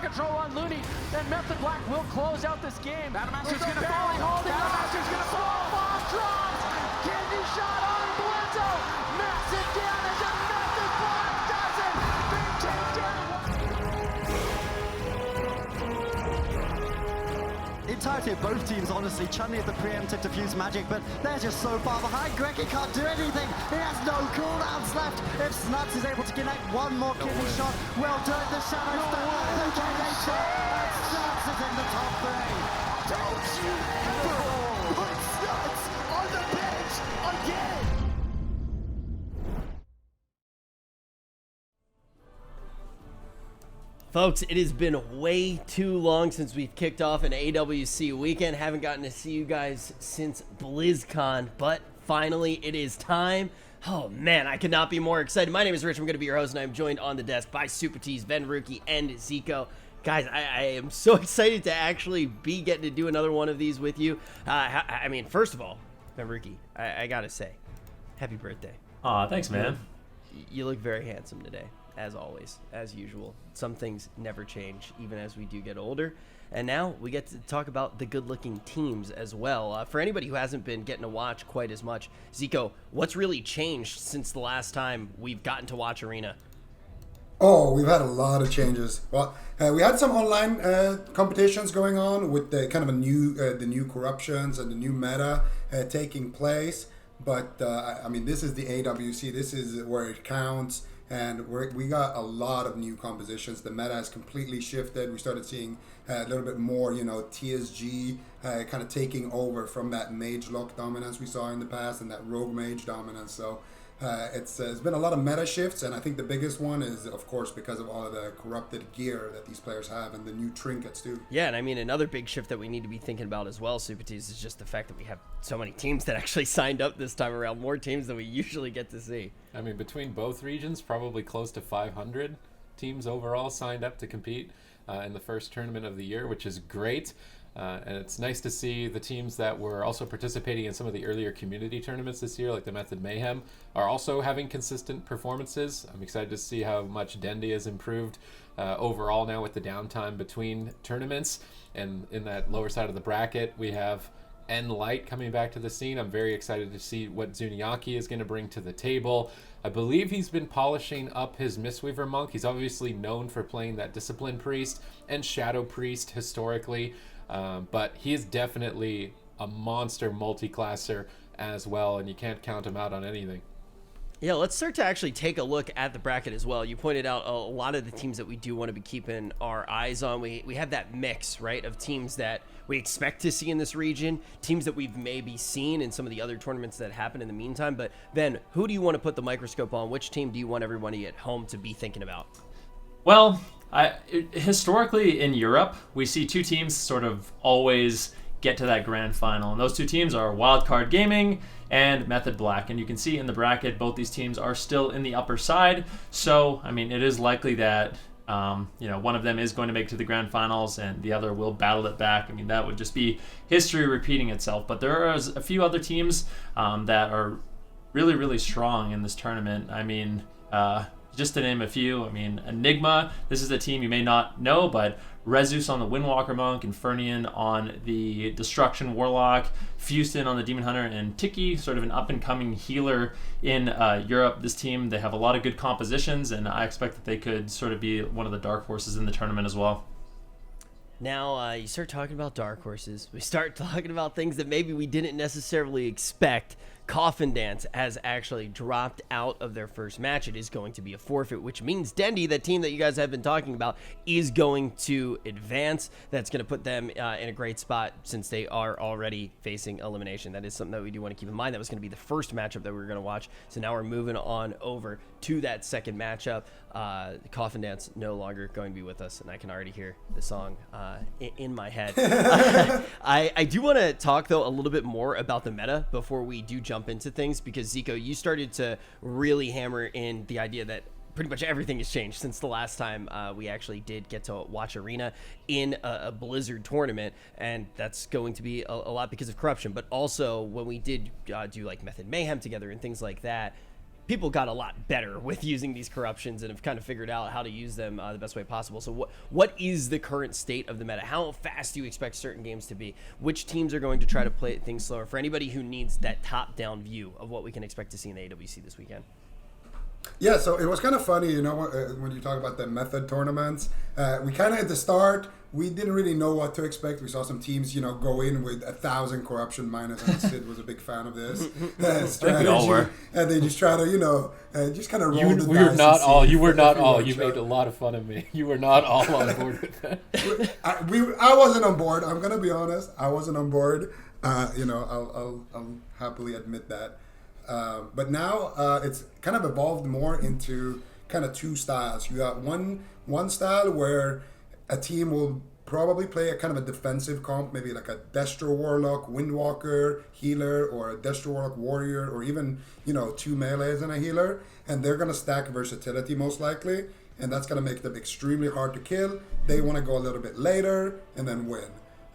control on Looney. And Method Black will close out this game. Battlemaster's going to fall. Battlemaster's going to fall. Bomb drops. Kidney shot on Blitzo. Massive damage, and Method Black does it. Big takedown. Entirety of both teams, honestly. Chun-Li had the preemptive diffuse magic, but they're just so far behind. Greggy can't do anything. He has no cooldowns left. If Snuts is able to connect one more kidney shot, well done. The Shadows the kidney shot, and Snuts is in the top 3. Don't you ever put Snuts on the bench again! Folks, it has been way too long since we've kicked off an AWC weekend. Haven't gotten to see you guys since BlizzCon, but finally it is time. Oh man, I could not be more excited. My name is Rich. I'm going to be your host, and I'm joined on the desk by Super Tees, Ben Rookie, and Zico. Guys, I am so excited to actually be getting to do another one of these with you. I mean, first of all, Ben Rookie, I got to say, happy birthday. Aw, thanks, man. You look very handsome today. As always, as usual. Some things never change, even as we do get older. And now we get to talk about the good-looking teams as well. For anybody who hasn't been getting to watch quite as much, Zico, what's really changed since the last time we've gotten to watch Arena? Oh, we've had a lot of changes. Well, we had some online competitions going on with the kind of the new corruptions and the new meta taking place. But I mean, this is the AWC. This is where it counts. And we got a lot of new compositions. The meta has completely shifted. We started seeing a little bit more, TSG kind of taking over from that mage lock dominance we saw in the past and that rogue mage dominance. So it's been a lot of meta shifts, and I think the biggest one is, of course, because of all of the corrupted gear that these players have and the new trinkets too. Yeah, and I mean, another big shift that we need to be thinking about as well, Super Tees, is just the fact that we have so many teams that actually signed up this time around, more teams than we usually get to see. I mean, between both regions, probably close to 500 teams overall signed up to compete in the first tournament of the year, which is great. And it's nice to see the teams that were also participating in some of the earlier community tournaments this year, like the Method Mayhem, are also having consistent performances. I'm excited to see how much Dendy has improved overall now with the downtime between tournaments. And in that lower side of the bracket, we have nLite coming back to the scene. I'm very excited to see what Zuniaki is going to bring to the table. I believe he's been polishing up his Mistweaver Monk. He's obviously known for playing that Discipline Priest and Shadow Priest historically. But he is definitely a monster multi-classer as well, and you can't count him out on anything. Yeah, let's start to actually take a look at the bracket as well. You pointed out a lot of the teams that we do want to be keeping our eyes on. We have that mix, right, of teams that we expect to see in this region, teams that we've maybe seen in some of the other tournaments that happen in the meantime. But Ben, who do you want to put the microscope on? Which team do you want everybody at home to be thinking about? Well, historically in Europe, we see two teams sort of always get to that grand final, and those two teams are Wildcard Gaming and Method Black. And you can see in the bracket, both these teams are still in the upper side. So, I mean, it is likely that one of them is going to make it to the grand finals and the other will battle it back. I mean, that would just be history repeating itself. But there are a few other teams that are really, really strong in this tournament. I mean, just to name a few, I mean, Enigma, this is a team you may not know, but Rezus on the Windwalker Monk, Infernian on the Destruction Warlock, Fuston on the Demon Hunter, and Tiki, sort of an up-and-coming healer in Europe. This team, they have a lot of good compositions, and I expect that they could sort of be one of the dark horses in the tournament as well. Now, you start talking about dark horses. We start talking about things that maybe we didn't necessarily expect. Coffin Dance has actually dropped out of their first match. It is going to be a forfeit, which means Dendy, that team that you guys have been talking about, is going to advance. That's going to put them in a great spot since they are already facing elimination. That is something that we do want to keep in mind. That was going to be the first matchup that we were going to watch. So now we're moving on over to that second matchup. Coffin Dance no longer going to be with us, and I can already hear the song in my head. I do want to talk, though, a little bit more about the meta before we do jump into things, because Zico, you started to really hammer in the idea that pretty much everything has changed since the last time we actually did get to watch Arena in a Blizzard tournament, and that's going to be a lot because of corruption, but also when we did do like Method Mayhem together and things like that. people got a lot better with using these corruptions and have kind of figured out how to use them the best way possible. So what is the current state of the meta? How fast do you expect certain games to be? Which teams are going to try to play things slower? For anybody who needs that top-down view of what we can expect to see in the AWC this weekend. Yeah, so it was kind of funny, you know, when you talk about the method tournaments. We kind of at the start, we didn't really know what to expect. We saw some teams, you know, go in with 1,000 corruption minus, and Sid was a big fan of this strategy. We all were. And they just try to, you know, just kind of roll the dice. We were not all. You were not all. You works, made right? a lot of fun of me. You were not all on board with that. I wasn't on board. I'm gonna be honest. I wasn't on board. You know, I'll happily admit that. But now it's kind of evolved more into kind of two styles. You got one style where a team will probably play a kind of a defensive comp, maybe like a Destro Warlock, Windwalker, healer, or a Destro Warlock Warrior, or even, you know, 2 melees and a healer, and they're going to stack versatility most likely, and that's going to make them extremely hard to kill. They want to go a little bit later and then win.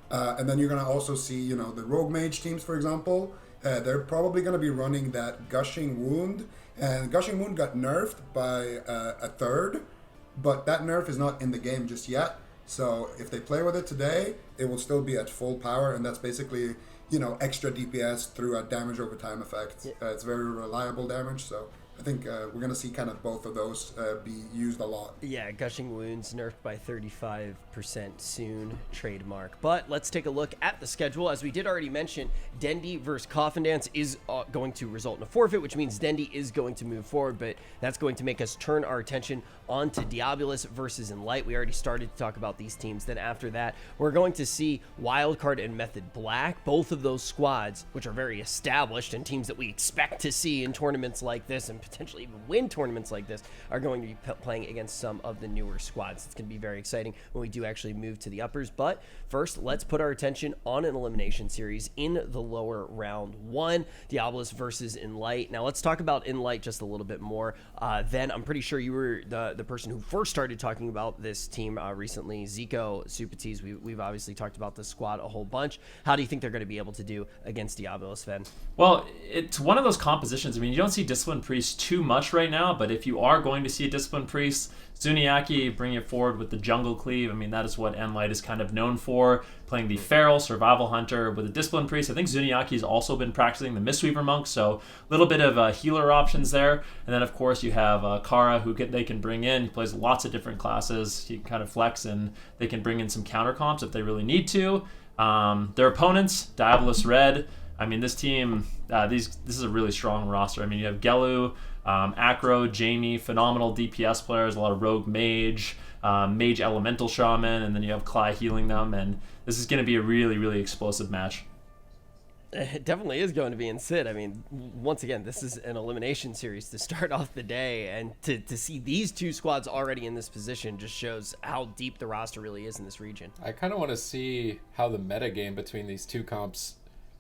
And then you're going to also see, you know, the Rogue Mage teams, for example, they're probably going to be running that Gushing Wound, and Gushing Wound got nerfed by a third, but that nerf is not in the game just yet. So if they play with it today, it will still be at full power, and that's basically, you know, extra DPS through a damage over time effect. It's very reliable damage, so I think we're going to see kind of both of those be used a lot. Yeah, Gushing Wounds nerfed by 35% soon, trademark. But let's take a look at the schedule. As we did already mention, Dendi versus Coffin Dance is going to result in a forfeit, which means Dendi is going to move forward, but that's going to make us turn our attention onto Diabolus versus Enlight. We already started to talk about these teams. Then after that, we're going to see Wildcard and Method Black. Both of those squads, which are very established and teams that we expect to see in tournaments like this and potentially even win tournaments like this, are going to be playing against some of the newer squads. It's going to be very exciting when we do actually move to the uppers. But first, let's put our attention on an elimination series in the lower round 1, Diabolus versus Enlight. Now let's talk about Enlight just a little bit more. Then I'm pretty sure you were the person who first started talking about this team recently, Zico Supatis. We've obviously talked about this squad a whole bunch. How do you think they're going to be able to do against Diabolus, Sven? Well, it's one of those compositions. I mean, you don't see Discipline Priest too much right now, but if you are going to see a Discipline Priest, Zuniaki, bring it forward with the Jungle Cleave. I mean, that is what nLite is kind of known for, playing the Feral Survival Hunter with a Discipline Priest. I think Zuniaki's also been practicing the Mistweaver Monk, so a little bit of healer options there. And then, of course, you have Kara, who they can bring in. He plays lots of different classes. He can kind of flex, and they can bring in some counter comps if they really need to. Their opponents, Diabolus Red. I mean, this team, this is a really strong roster. I mean, you have Gelu, Acro, Jamie, phenomenal DPS players, a lot of Rogue Mage, Mage Elemental Shaman, and then you have Cly healing them, and this is going to be a really, really explosive match. It definitely is going to be in Sid. I mean, once again, this is an elimination series to start off the day, and to see these two squads already in this position just shows how deep the roster really is in this region. I kind of want to see how the meta game between these two comps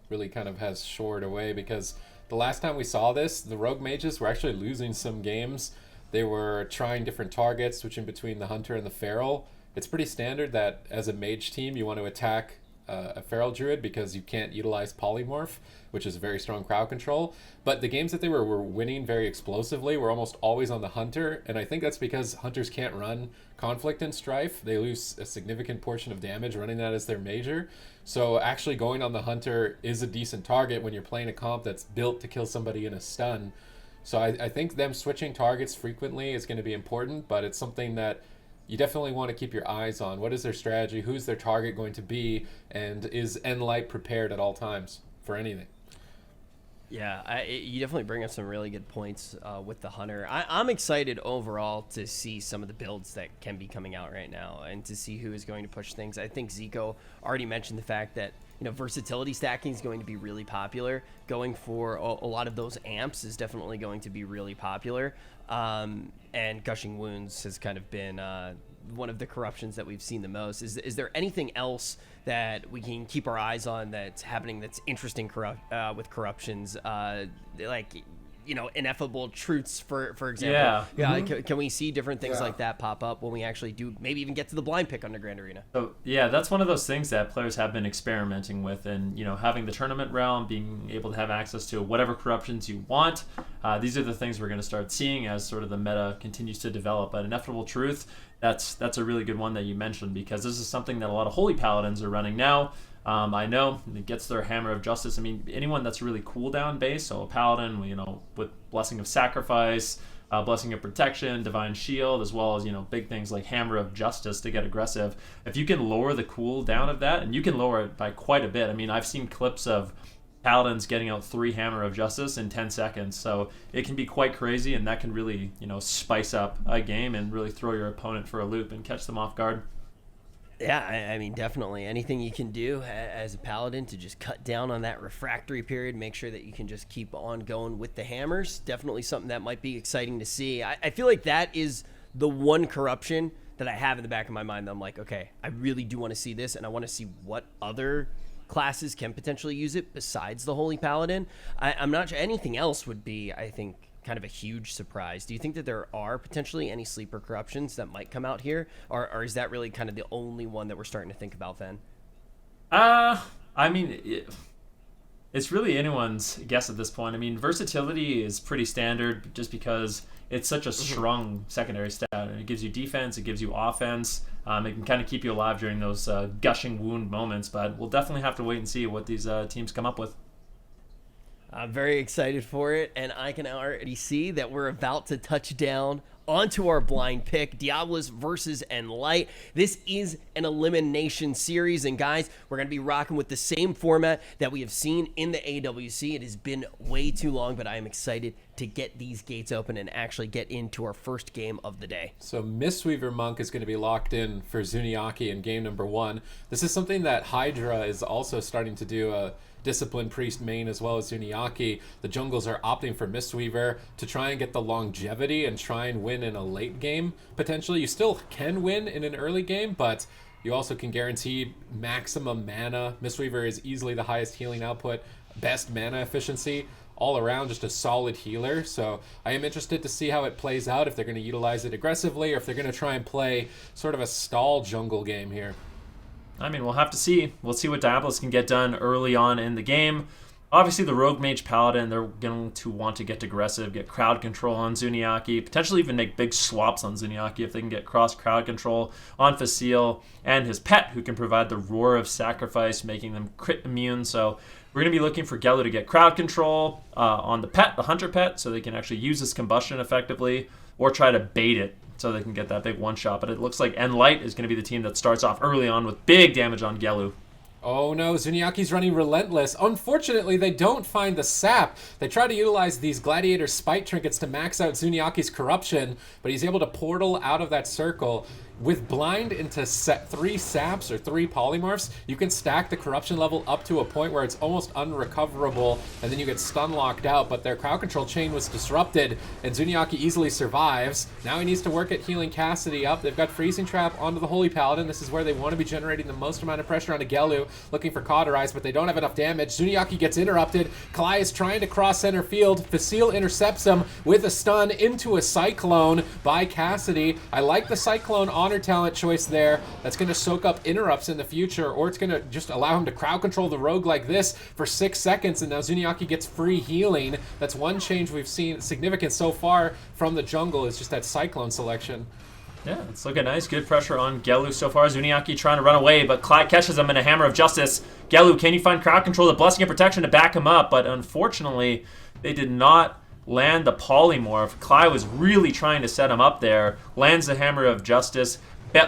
really kind of has shored away, because the last time we saw this, the Rogue Mages were actually losing some games. They were trying different targets, switching between the Hunter and the Feral. It's pretty standard that as a Mage team, you want to attack a Feral Druid because you can't utilize Polymorph, which is very strong crowd control. But the games that they were winning very explosively were almost always on the Hunter, and I think that's because Hunters can't run Conflict and Strife. They lose a significant portion of damage running that as their major. So actually going on the Hunter is a decent target when you're playing a comp that's built to kill somebody in a stun. So I think them switching targets frequently is going to be important, but it's something that you definitely want to keep your eyes on. What is their strategy? Who's their target going to be? And is nLite prepared at all times for anything? Yeah, you definitely bring up some really good points with the Hunter. I'm excited overall to see some of the builds that can be coming out right now and to see who is going to push things. I think Zico already mentioned the fact that, you know, versatility stacking is going to be really popular. Going for a lot of those amps is definitely going to be really popular. And Gushing Wounds has kind of been one of the corruptions that we've seen the most. Is there anything else that we can keep our eyes on that's happening that's interesting with corruptions? Like, you know, ineffable truths, for example. Yeah. Can we see different things like that pop up when we actually do maybe even get to the blind pick under Grand Arena? So yeah, that's one of those things that players have been experimenting with, and you know, having the tournament realm, being able to have access to whatever corruptions you want. These are the things we're going to start seeing as sort of the meta continues to develop. But Ineffable Truth, that's a really good one that you mentioned, because this is something that a lot of Holy Paladins are running now. I know it gets their Hammer of Justice. I mean, anyone that's really cooldown based, so a Paladin, with Blessing of Sacrifice, Blessing of Protection, Divine Shield, as well as, big things like Hammer of Justice to get aggressive. If you can lower the cooldown of that, and you can lower it by quite a bit. I mean, I've seen clips of Paladins getting out 3 Hammer of Justice in 10 seconds, so it can be quite crazy, and that can really, spice up a game and really throw your opponent for a loop and catch them off guard. Yeah, I mean, definitely anything you can do as a Paladin to just cut down on that refractory period, make sure that you can just keep on going with the hammers, definitely something that might be exciting to see. I feel like that is the one corruption that I have in the back of my mind that I'm like, okay, I really do want to see this, and I want to see what other classes can potentially use it besides the Holy Paladin. I'm not sure. Anything else would be, I think, kind of a huge surprise. Do you think that there are potentially any sleeper corruptions that might come out here, or is that really kind of the only one that we're starting to think about then? I mean, it's really anyone's guess at this point. I mean, versatility is pretty standard just because it's such a strong secondary stat. It gives you defense, it gives you offense. It can kind of keep you alive during those gushing wound moments, but we'll definitely have to wait and see what these teams come up with. I'm very excited for it, and I can already see that we're about to touch down onto our blind pick, Diabolus versus Enlight. This is an elimination series, and guys, we're going to be rocking with the same format that we have seen in the AWC. It has been way too long, but I am excited to get these gates open and actually get into our first game of the day. So Mistweaver Monk is going to be locked in for Zuniaki in game number 1. This is something that Hydra is also starting to do, Discipline Priest main as well as Zuniaki. The jungles are opting for Mistweaver to try and get the longevity and try and win in a late game. Potentially, you still can win in an early game, but you also can guarantee maximum mana. Mistweaver is easily the highest healing output, best mana efficiency, all around just a solid healer. So I am interested to see how it plays out, if they're going to utilize it aggressively or if they're going to try and play sort of a stall jungle game here. I mean, we'll have to see. We'll see what Diabolus can get done early on in the game. Obviously, the Rogue Mage Paladin, they're going to want to get aggressive, get crowd control on Zuniaki, potentially even make big swaps on Zuniaki if they can get cross crowd control on Facile and his pet, who can provide the Roar of Sacrifice, making them crit immune. So we're going to be looking for Gelu to get crowd control on the pet, the Hunter pet, so they can actually use his combustion effectively, or try to bait it so they can get that big one-shot. But it looks like nLite is going to be the team that starts off early on with big damage on Gelu. Oh no, Zuniaki's running Relentless. Unfortunately, they don't find the sap. They try to utilize these Gladiator Spite Trinkets to max out Zuniaki's corruption, but he's able to portal out of that circle. With blind into 3 saps or 3 polymorphs, you can stack the corruption level up to a point where it's almost unrecoverable, and then you get stun locked out, but their crowd control chain was disrupted, and Zuniaki easily survives. Now he needs to work at healing Cassidy up. They've got Freezing Trap onto the Holy Paladin. This is where they want to be generating the most amount of pressure onto Gelu, looking for Cauterize, but they don't have enough damage. Zuniaki gets interrupted. Kalai is trying to cross center field. Facile intercepts him with a stun into a Cyclone by Cassidy. I like the Cyclone honor talent choice there. That's going to soak up interrupts in the future, or it's going to just allow him to crowd control the rogue like this for 6 seconds, and now Zuniaki gets free healing. That's one change we've seen significant so far from the jungle, is just that Cyclone selection. Yeah, it's looking nice. Good pressure on Gelu so far. Zuniaki trying to run away, but Clyde catches him in a Hammer of Justice. Gelu, can you find crowd control, the Blessing of Protection to back him up? But unfortunately, they did not land the Polymorph. Clyde was really trying to set him up there. Lands the Hammer of Justice.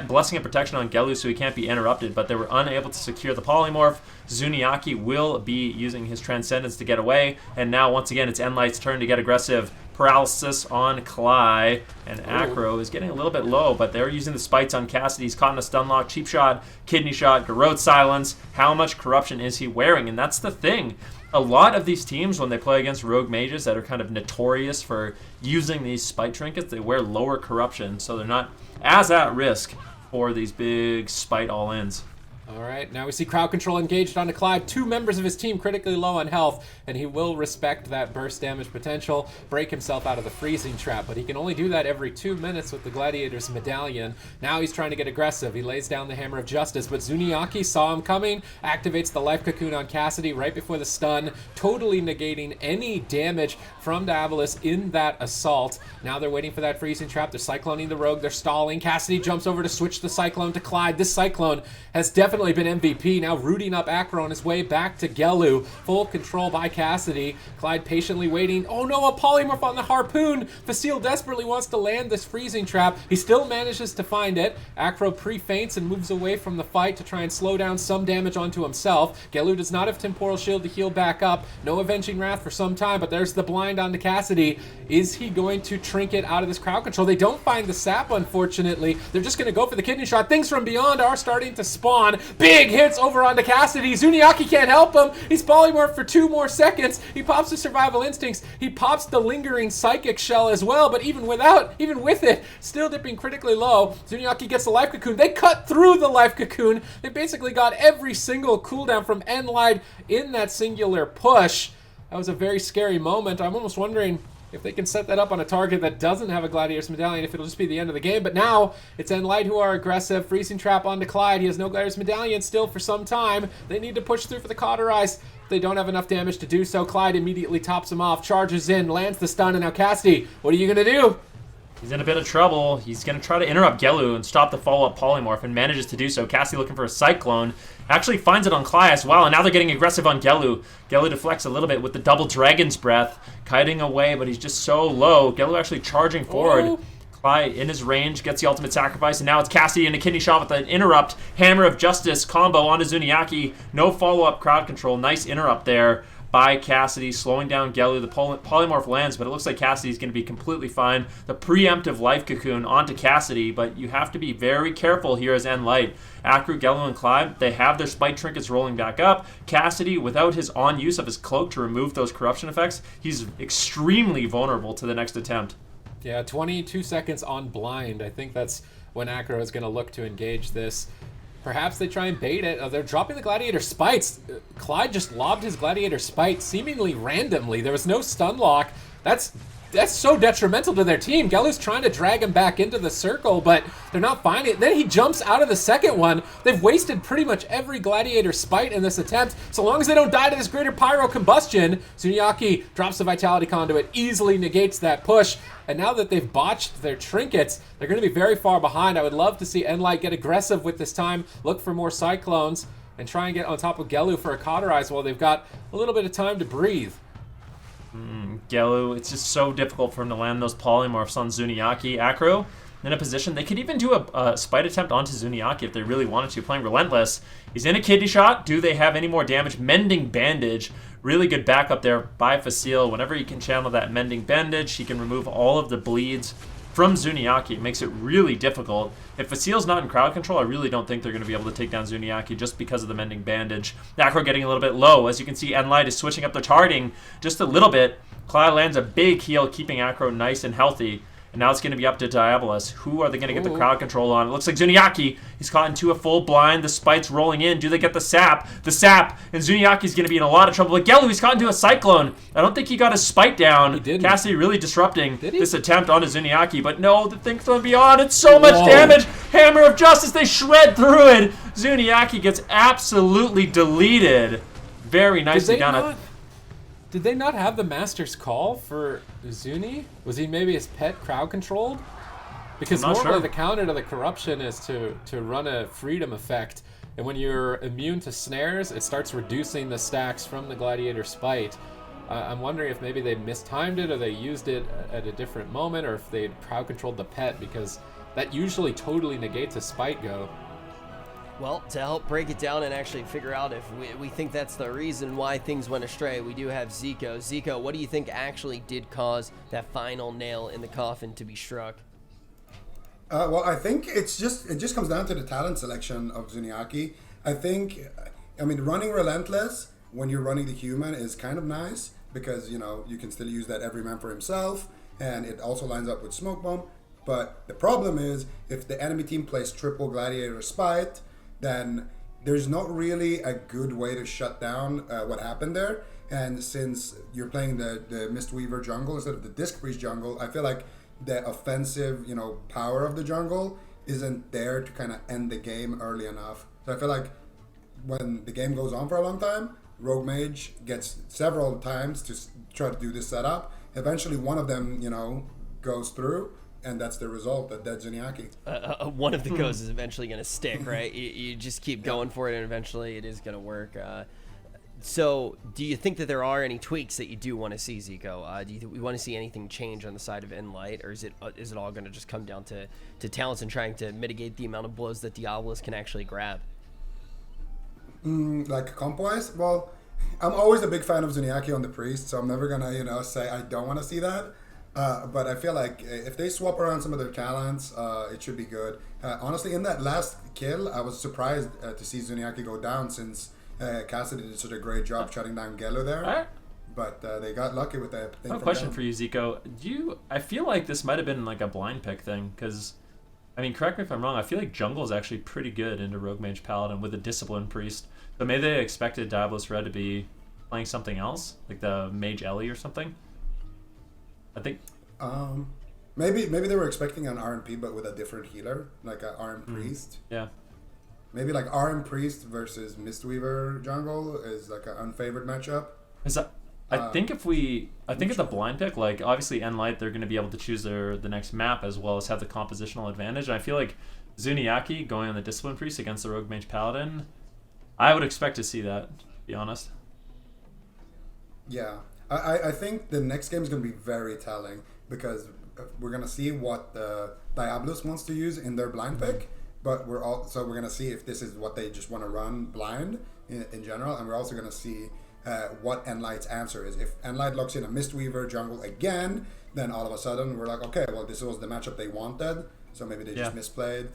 Blessing of Protection on Gelu so he can't be interrupted, but they were unable to secure the Polymorph. Zuniaki will be using his Transcendence to get away, and now once again it's nLite's turn to get aggressive. Paralysis on Kalai, and Acro is getting a little bit low, but they're using the Spites on Cassidy. He's caught in a stun lock, Cheap Shot, Kidney Shot, Garrote Silence. How much corruption is he wearing? And that's the thing. A lot of these teams, when they play against rogue mages that are kind of notorious for using these Spite Trinkets, they wear lower corruption, so they're not as at risk for these big Spite all-ins. All right, now we see crowd control engaged onto Clyde. 2 members of his team critically low on health, and he will respect that burst damage potential, break himself out of the freezing trap, but he can only do that every 2 minutes with the Gladiator's medallion. Now he's trying to get aggressive. He lays down the Hammer of Justice, but Zuniaki saw him coming, activates the Life Cocoon on Cassidy right before the stun, totally negating any damage from Diabolus in that assault. Now they're waiting for that freezing trap. They're cycloning the rogue. They're stalling. Cassidy jumps over to switch the Cyclone to Clyde. This Cyclone has definitely been MVP, now rooting up Acro on his way back to Gelu. Full control by Cassidy. Clyde patiently waiting. Oh no, a polymorph on the harpoon. Facile desperately wants to land this freezing trap. He still manages to find it. Acro pre-feints and moves away from the fight to try and slow down some damage onto himself. Gelu does not have Temporal Shield to heal back up. No Avenging Wrath for some time, but there's the blind onto Cassidy. Is he going to trinket out of this crowd control? They don't find the sap, unfortunately. They're just going to go for the kidney shot. Things from beyond are starting to spawn. Big hits over onto Cassidy. Zuniaki can't help him. He's polymorphed for 2 more seconds. He pops the survival instincts. He pops the lingering psychic shell as well, but even with it, still dipping critically low. Zuniaki gets the life cocoon. They cut through the life cocoon. They basically got every single cooldown from Enlight in that singular push. That was a very scary moment. I'm almost wondering if they can set that up on a target that doesn't have a Gladiator's Medallion, if it'll just be the end of the game. But now it's Enlight who are aggressive. Freezing trap onto Clyde. He has no Gladiator's Medallion still for some time. They need to push through for the Cauterize. They don't have enough damage to do so. Clyde immediately tops him off, charges in, lands the stun, and now Cassidy, what are you going to do? He's in a bit of trouble. He's going to try to interrupt Gelu and stop the follow-up polymorph, and manages to do so. Cassie looking for a Cyclone. Actually finds it on Cly as well, and now they're getting aggressive on Gelu. Gelu deflects a little bit with the double Dragon's Breath, kiting away, but he's just so low. Gelu actually charging forward. Oh. Cly in his range, gets the ultimate sacrifice, and now it's Cassidy in a kidney shot with an interrupt. Hammer of Justice combo onto Zuniaki. No follow-up crowd control. Nice interrupt there by Cassidy, slowing down Gelu. The polymorph lands, but it looks like Cassidy's going to be completely fine. The preemptive life cocoon onto Cassidy, but you have to be very careful here as Enlight. Akru, Gelu, and Clyde, they have their spite trinkets rolling back up. Cassidy, without his on use of his cloak to remove those corruption effects, he's extremely vulnerable to the next attempt. Yeah, 22 seconds on blind. I think that's when Acro is going to look to engage this. Perhaps they try and bait it. They're dropping the Gladiator Spites. Clyde just lobbed his Gladiator Spite seemingly randomly. There was no stun lock. That's so detrimental to their team. Gelu's trying to drag him back into the circle, but they're not finding it. Then he jumps out of the second one. They've wasted pretty much every Gladiator Spite in this attempt. So long as they don't die to this greater pyro combustion, Zuniaki drops the Vitality Conduit, easily negates that push. And now that they've botched their trinkets, they're going to be very far behind. I would love to see Enlight get aggressive with this time, look for more Cyclones, and try and get on top of Gelu for a Cauterize while they've got a little bit of time to breathe. Gelu, it's just so difficult for him to land those polymorphs on Zuniaki. Acro in a position, they could even do a spite attempt onto Zuniaki if they really wanted to, playing Relentless. He's in a kidney shot. Do they have any more damage? Mending Bandage. Really good backup there by Facile. Whenever he can channel that Mending Bandage, he can remove all of the bleeds from Zuniaki. It makes it really difficult. If Facile's not in crowd control, I really don't think they're going to be able to take down Zuniaki just because of the Mending Bandage. Acro getting a little bit low. As you can see, Enlight is switching up their targeting just a little bit. Clyde lands a big heal, keeping Acro nice and healthy. And now it's going to be up to Diabolus. Who are they going to get the crowd control on? It looks like Zuniaki. He's caught into a full blind. The Spite's rolling in. Do they get the sap? The sap. And Zuniaki's going to be in a lot of trouble. But Gelu, he's caught into a Cyclone. I don't think he got his Spite down. He didn't. Cassidy really disrupting this attempt onto Zuniaki. But no, the thing from beyond. It's so much damage. Hammer of Justice. They shred through it. Zuniaki gets absolutely deleted. Very nicely done. Did they not have the Master's Call for Zuni? Was he maybe his pet crowd controlled? Because normally the counter to the corruption is to run a freedom effect, and when you're immune to snares, it starts reducing the stacks from the Gladiator Spite. I'm wondering if maybe they mistimed it, or they used it at a different moment, or if they crowd controlled the pet, because that usually totally negates a Spite go. Well, to help break it down and actually figure out if we think that's the reason why things went astray, we do have Zico. Zico, what do you think actually did cause that final nail in the coffin to be struck? Well, I think it just comes down to the talent selection of Zuniaki. I mean, running Relentless when you're running the human is kind of nice because, you know, you can still use that every man for himself, and it also lines up with Smoke Bomb. But the problem is if the enemy team plays triple Gladiator Spite, then there's not really a good way to shut down what happened there. And since you're playing the Mistweaver jungle instead of the Disc Priest jungle, I feel like the offensive, power of the jungle isn't there to kind of end the game early enough. So I feel like when the game goes on for a long time, Rogue Mage gets several times to try to do this setup. Eventually, one of them, goes through, and that's the result, that dead Zuniaki. One of the goes is eventually going to stick, right? You just keep going for it, and eventually it is going to work. So, do you think that there are any tweaks that you do want to see, Zico? Do you think we want to see anything change on the side of Enlight, or is it all going to just come down to talents and trying to mitigate the amount of blows that Diabolus can actually grab? Like comp-wise, well, I'm always a big fan of Zuniaki on the Priest, so I'm never gonna, say I don't want to see that. But I feel like if they swap around some of their talents, it should be good. Honestly, in that last kill, I was surprised to see Zuniaki go down, since Cassidy did such a great job shutting down Gelu there. All right. But they got lucky with that. I have a question for you, Zico. I feel like this might have been like a blind pick thing, because, correct me if I'm wrong, I feel like jungle is actually pretty good into Rogue Mage Paladin with a Discipline Priest. So maybe they expected Diabolus Red to be playing something else, like the Mage Ellie or something. I think. Maybe they were expecting an RMP but with a different healer, like an RM Priest. Yeah. Maybe like RM Priest versus Mistweaver jungle is like an unfavored matchup. I think at the blind pick, like obviously nLite, they're going to be able to choose the next map as well as have the compositional advantage. And I feel like Zuniaki going on the Discipline Priest against the Rogue Mage Paladin, I would expect to see that, to be honest. Yeah. I think the next game is going to be very telling, because we're going to see what the Diabolus wants to use in their blind pick, but we're going to see if this is what they just want to run blind in general, and we're also going to see what nLite's answer is. If nLite locks in a Mistweaver jungle again, then all of a sudden we're like, okay, well, this was the matchup they wanted, so maybe they just misplayed.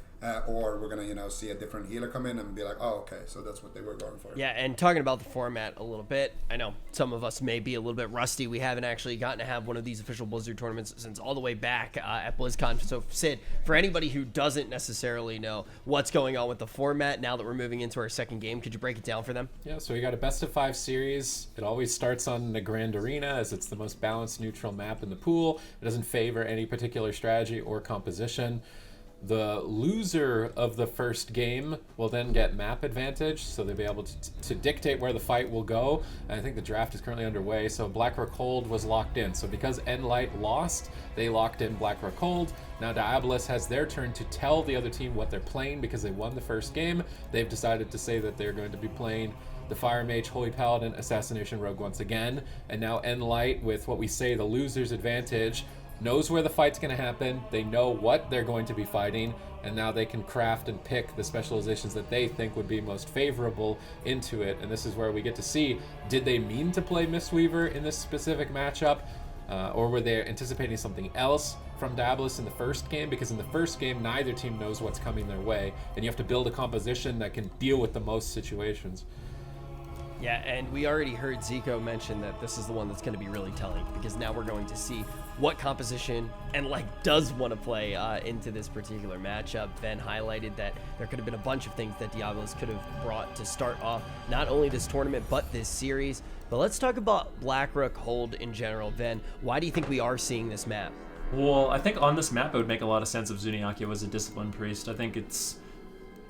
Or we're gonna, see a different healer come in and be like, oh, okay, so that's what they were going for. Yeah, and talking about the format a little bit, I know some of us may be a little bit rusty. We haven't actually gotten to have one of these official Blizzard tournaments since all the way back at BlizzCon. So, Sid, for anybody who doesn't necessarily know what's going on with the format now that we're moving into our second game, could you break it down for them? Yeah, so we got a best-of-5 series. It always starts on the Grand Arena, as it's the most balanced, neutral map in the pool. It doesn't favor any particular strategy or composition. The loser of the first game will then get map advantage, so they'll be able to dictate where the fight will go. And I think the draft is currently underway, so Blackrock Hold was locked in. So because nLite lost, they locked in Blackrock Hold. Now Diabolus has their turn to tell the other team what they're playing, because they won the first game. They've decided to say that they're going to be playing the Fire Mage, Holy Paladin, Assassination Rogue once again. And now nLite, with what we say the loser's advantage, knows where the fight's going to happen, they know what they're going to be fighting, and now they can craft and pick the specializations that they think would be most favorable into it. And this is where we get to see, did they mean to play Mistweaver in this specific matchup, or were they anticipating something else from Diabolus in the first game? Because in the first game, neither team knows what's coming their way, and you have to build a composition that can deal with the most situations. Yeah, and we already heard Zico mention that this is the one that's going to be really telling, because now we're going to see what composition nLite does want to play into this particular matchup. Ben highlighted that there could have been a bunch of things that Diabolus could have brought to start off not only this tournament but this series. But let's talk about Blackrock Hold in general. Ben, why do you think we are seeing this map? Well, I think on this map it would make a lot of sense if Zuniaki was a Discipline Priest. I think it's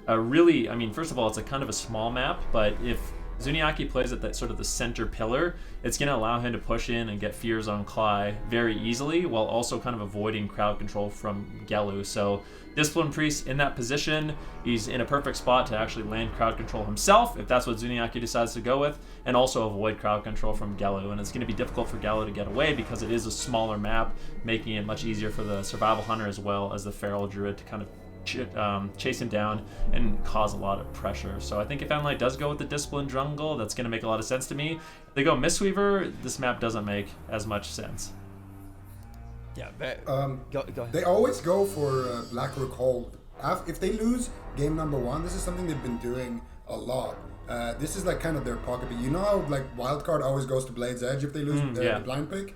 a really, first of all, it's a kind of a small map, but if Zuniaki plays at that sort of the center pillar, it's going to allow him to push in and get fears on Cly very easily, while also kind of avoiding crowd control from Gelu. So Discipline Priest in that position, he's in a perfect spot to actually land crowd control himself, if that's what Zuniaki decides to go with, and also avoid crowd control from Gelu. And it's going to be difficult for Gelu to get away, because it is a smaller map, making it much easier for the Survival Hunter as well as the Feral Druid to kind of chase him down and cause a lot of pressure. So I think if nLite does go with the Discipline jungle, that's going to make a lot of sense to me. If they go Mistweaver, this map doesn't make as much sense. Yeah, go ahead. They always go for Blackrock Hold. If they lose game number 1, this is something they've been doing a lot. This is like kind of their pocket. You know how like Wildcard always goes to Blade's Edge if they lose the blind pick?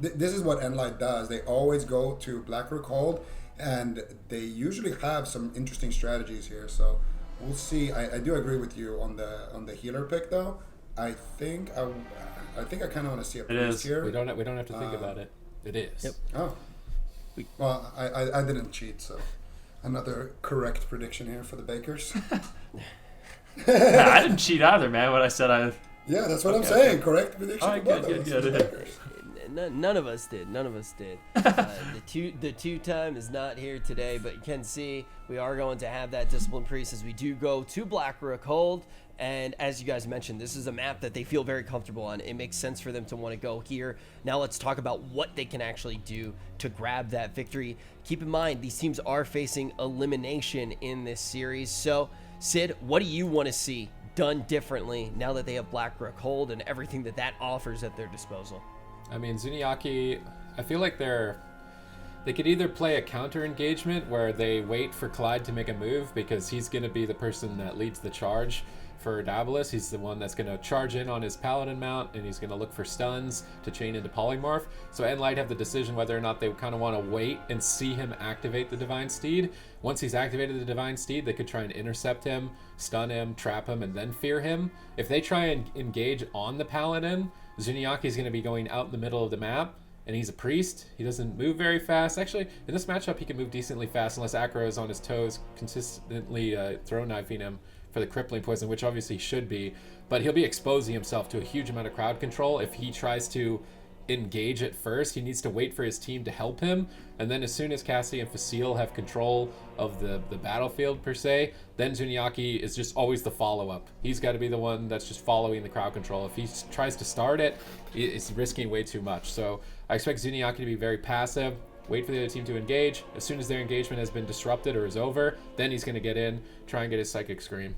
This is what nLite does. They always go to Blackrock Hold, and they usually have some interesting strategies here. So we'll see. I do agree with you on the healer pick though. I think I kind of want to see a priest here. We don't have to think about it. It is. Yep. Oh. Well, I didn't cheat, so another correct prediction here for the Bakers. Yeah, I didn't cheat either, man. When I said Yeah, that's what I'm saying. Correct prediction. All right, for both good, of us, good, the good. Bakers. None of us did. The two-time is not here today, but you can see we are going to have that Discipline Priest as we do go to Blackrook Hold. And as you guys mentioned, this is a map that they feel very comfortable on. It makes sense for them to want to go here. Now let's talk about what they can actually do to grab that victory. Keep in mind, these teams are facing elimination in this series. So, Sid, what do you want to see done differently now that they have Blackrook Hold and everything that offers at their disposal? I mean, Zuniaki, I feel like they could either play a counter engagement where they wait for Clyde to make a move because he's going to be the person that leads the charge for Diabolus. He's the one that's going to charge in on his Paladin mount, and he's going to look for stuns to chain into Polymorph. So nLite have the decision whether or not they kind of want to wait and see him activate the Divine Steed. Once he's activated the Divine Steed, they could try and intercept him, stun him, trap him, and then fear him. If they try and engage on the Paladin, Zuniaki's going to be going out in the middle of the map, and he's a priest. He doesn't move very fast. Actually, in this matchup, he can move decently fast unless Acro is on his toes, consistently throw knifing him for the crippling poison, which obviously he should be. But he'll be exposing himself to a huge amount of crowd control. If he tries to engage at first, he needs to wait for his team to help him. And then as soon as Cassie and Facile have control of the battlefield, per se, then Zuniaki is just always the follow-up. He's got to be the one that's just following the crowd control. If he tries to start it, it's risking way too much. So I expect Zuniaki to be very passive, wait for the other team to engage. As soon as their engagement has been disrupted or is over, then he's going to get in, try and get his Psychic Scream.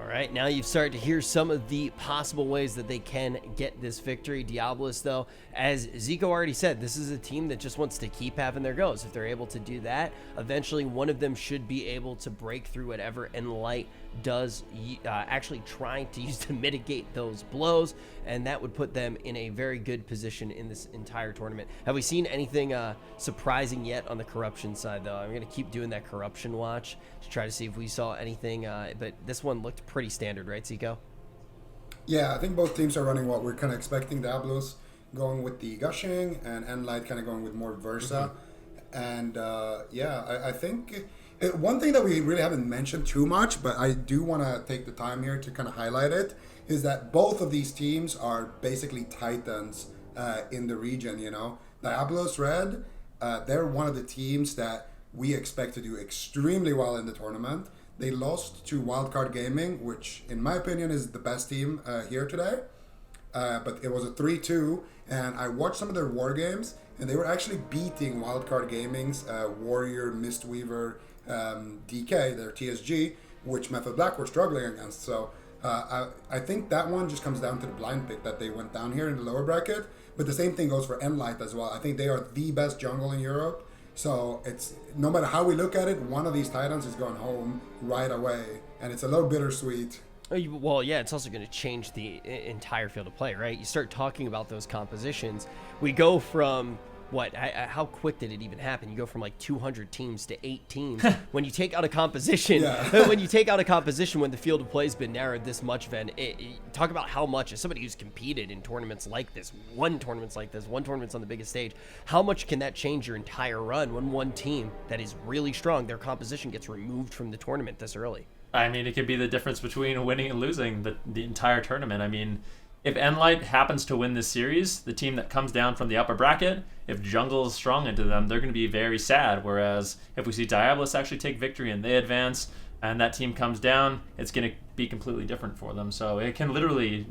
All right, now you've started to hear some of the possible ways that they can get this victory. Diabolus, though, as Zico already said, this is a team that just wants to keep having their goes. If they're able to do that, eventually one of them should be able to break through whatever nLite does actually trying to use to mitigate those blows, and that would put them in a very good position in this entire tournament. Have we seen anything surprising yet on the corruption side, though? I'm going to keep doing that corruption watch to try to see if we saw anything, but this one looked pretty standard, right, Zico? Yeah, I think both teams are running what we're kind of expecting. Diabolus going with the gushing, and nLite kind of going with more Versa. And I think one thing that we really haven't mentioned too much, but I do want to take the time here to kind of highlight it, is that both of these teams are basically titans in the region, you know. Diabolus Red, they're one of the teams that we expect to do extremely well in the tournament. They lost to Wildcard Gaming, which in my opinion is the best team here today. But it was a 3-2, and I watched some of their war games, and they were actually beating Wildcard Gaming's Warrior, Mistweaver, DK, their TSG, which Method Black were struggling against. So I think that one just comes down to the blind pick that they went down here in the lower bracket. But the same thing goes for nLite as well. I think they are the best jungle in Europe. So it's no matter how we look at it, one of these titans is going home right away, and it's a little bittersweet. Well, yeah, it's also going to change the entire field of play, right? You start talking about those compositions. We go from how quick did it even happen? You go from like 200 teams to 8 teams. When you take out a composition, when the field of play has been narrowed this much, Ven, talk about how much, as somebody who's competed in tournaments like this, one tournament's on the biggest stage, how much can that change your entire run when one team that is really strong, their composition gets removed from the tournament this early? I mean, it could be the difference between winning and losing the entire tournament. I mean, if nLite happens to win this series, the team that comes down from the upper bracket, if jungle is strong into them, they're going to be very sad. Whereas if we see Diabolus actually take victory and they advance, and that team comes down, it's going to be completely different for them. So it can literally,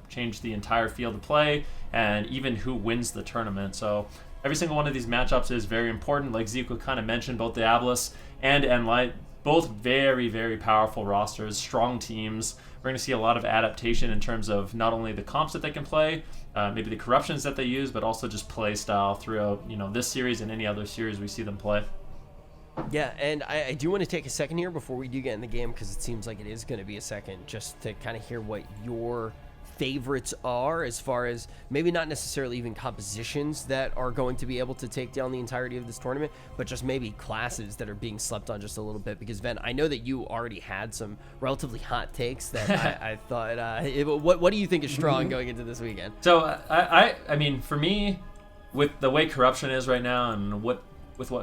change the entire field of play and even who wins the tournament. So every single one of these matchups is very important. Like Zico kind of mentioned, both Diabolus and nLite, both very, very powerful rosters, strong teams. We're going to see a lot of adaptation in terms of not only the comps that they can play, maybe the corruptions that they use, but also just play style throughout this series and any other series we see them play. Yeah, and I do want to take a second here before we do get in the game, because it seems like it is going to be a second, just to kind of hear what your favorites are, as far as maybe not necessarily even compositions that are going to be able to take down the entirety of this tournament, but just maybe classes that are being slept on just a little bit? Because Ven, I know that you already had some relatively hot takes that I thought. What do you think is strong going into this weekend? So I mean, for me, with the way corruption is right now, and what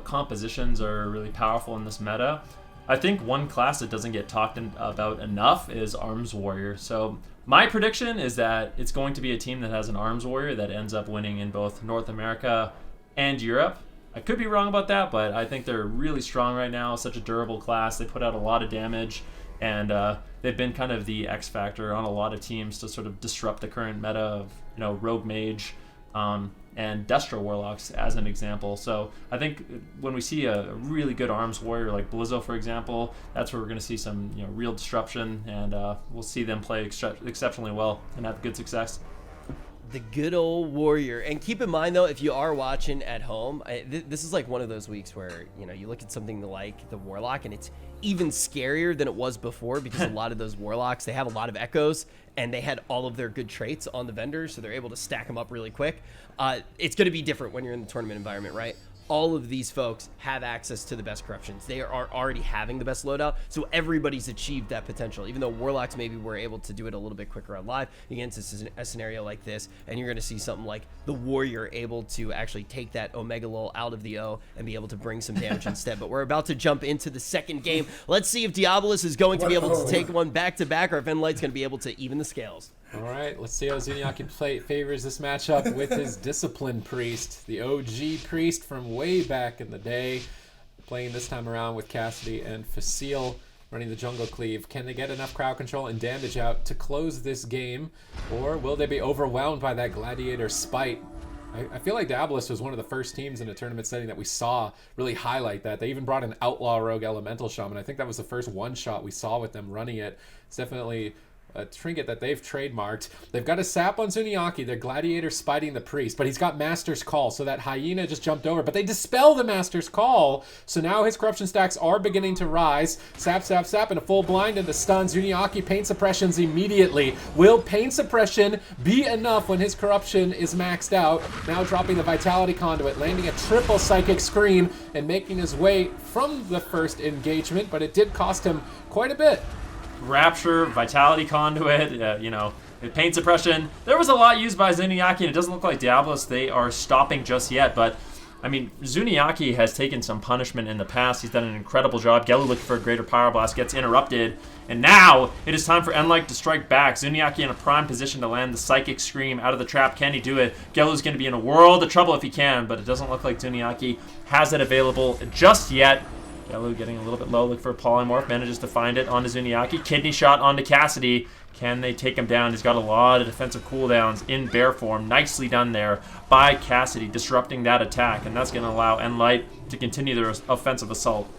compositions are really powerful in this meta, I think one class that doesn't get talked about enough is Arms Warrior. So my prediction is that it's going to be a team that has an Arms Warrior that ends up winning in both North America and Europe. I could be wrong about that, but I think they're really strong right now. Such a durable class. They put out a lot of damage, and they've been kind of the X factor on a lot of teams to sort of disrupt the current meta of, you know, Rogue Mage and Destro Warlocks as an example. So I think when we see a really good Arms Warrior like Blizzo, for example, that's where we're going to see some, you know, real disruption, and we'll see them play exceptionally well and have good success. The good old Warrior. And keep in mind, though, if you are watching at home, this is like one of those weeks where, you know, you look at something like the Warlock, and it's even scarier than it was before, because a lot of those Warlocks, they have a lot of echoes, and they had all of their good traits on the vendors, so they're able to stack them up really quick. It's going to be different when you're in the tournament environment, right? All of these folks have access to the best corruptions. They are already having the best loadout, so everybody's achieved that potential. Even though Warlocks maybe were able to do it a little bit quicker on live, against a scenario like this, and you're going to see something like the Warrior able to actually take that Omega Lol out of the O and be able to bring some damage instead. But we're about to jump into the second game. Let's see if Diabolus is going to be able to take one back-to-back, or if nLite's going to be able to even the scales. All right, let's see how Zuniaki favors this matchup with his Discipline Priest, the OG Priest from way back in the day, playing this time around with Cassidy and Facile running the Jungle Cleave. Can they get enough crowd control and damage out to close this game, or will they be overwhelmed by that Gladiator Spite? I feel like Diabolus was one of the first teams in a tournament setting that we saw really highlight that. They even brought an Outlaw Rogue Elemental Shaman. I think that was the first one-shot we saw with them running it. It's definitely a trinket that they've trademarked. They've got a sap on Zuniaki. Their Gladiator spiting the Priest, but he's got Master's Call, so that Hyena just jumped over. But they dispel the Master's Call, so now his corruption stacks are beginning to rise. Sap, sap, sap, and a full blind into stun. Zuniaki pain suppressions immediately. Will pain suppression be enough when his corruption is maxed out? Now dropping the Vitality Conduit, landing a triple Psychic Scream, and making his way from the first engagement, but it did cost him quite a bit. Rapture, Vitality Conduit, you know, pain suppression. There was a lot used by Zuniaki, and it doesn't look like Diabolus they are stopping just yet, but I mean, Zuniaki has taken some punishment in the past. He's done an incredible job. Gelu looking for a greater Power Blast, gets interrupted, and now it is time for Enlight to strike back. Zuniaki in a prime position to land the Psychic Scream out of the trap. Can he do it? Gelu's going to be in a world of trouble if he can, but it doesn't look like Zuniaki has it available just yet. Gelu getting a little bit low, look for a Polymorph, manages to find it onto Zuniaki. Kidney shot onto Cassidy. Can they take him down? He's got a lot of defensive cooldowns in bear form. Nicely done there by Cassidy, disrupting that attack, and that's going to allow nLite to continue their offensive assault.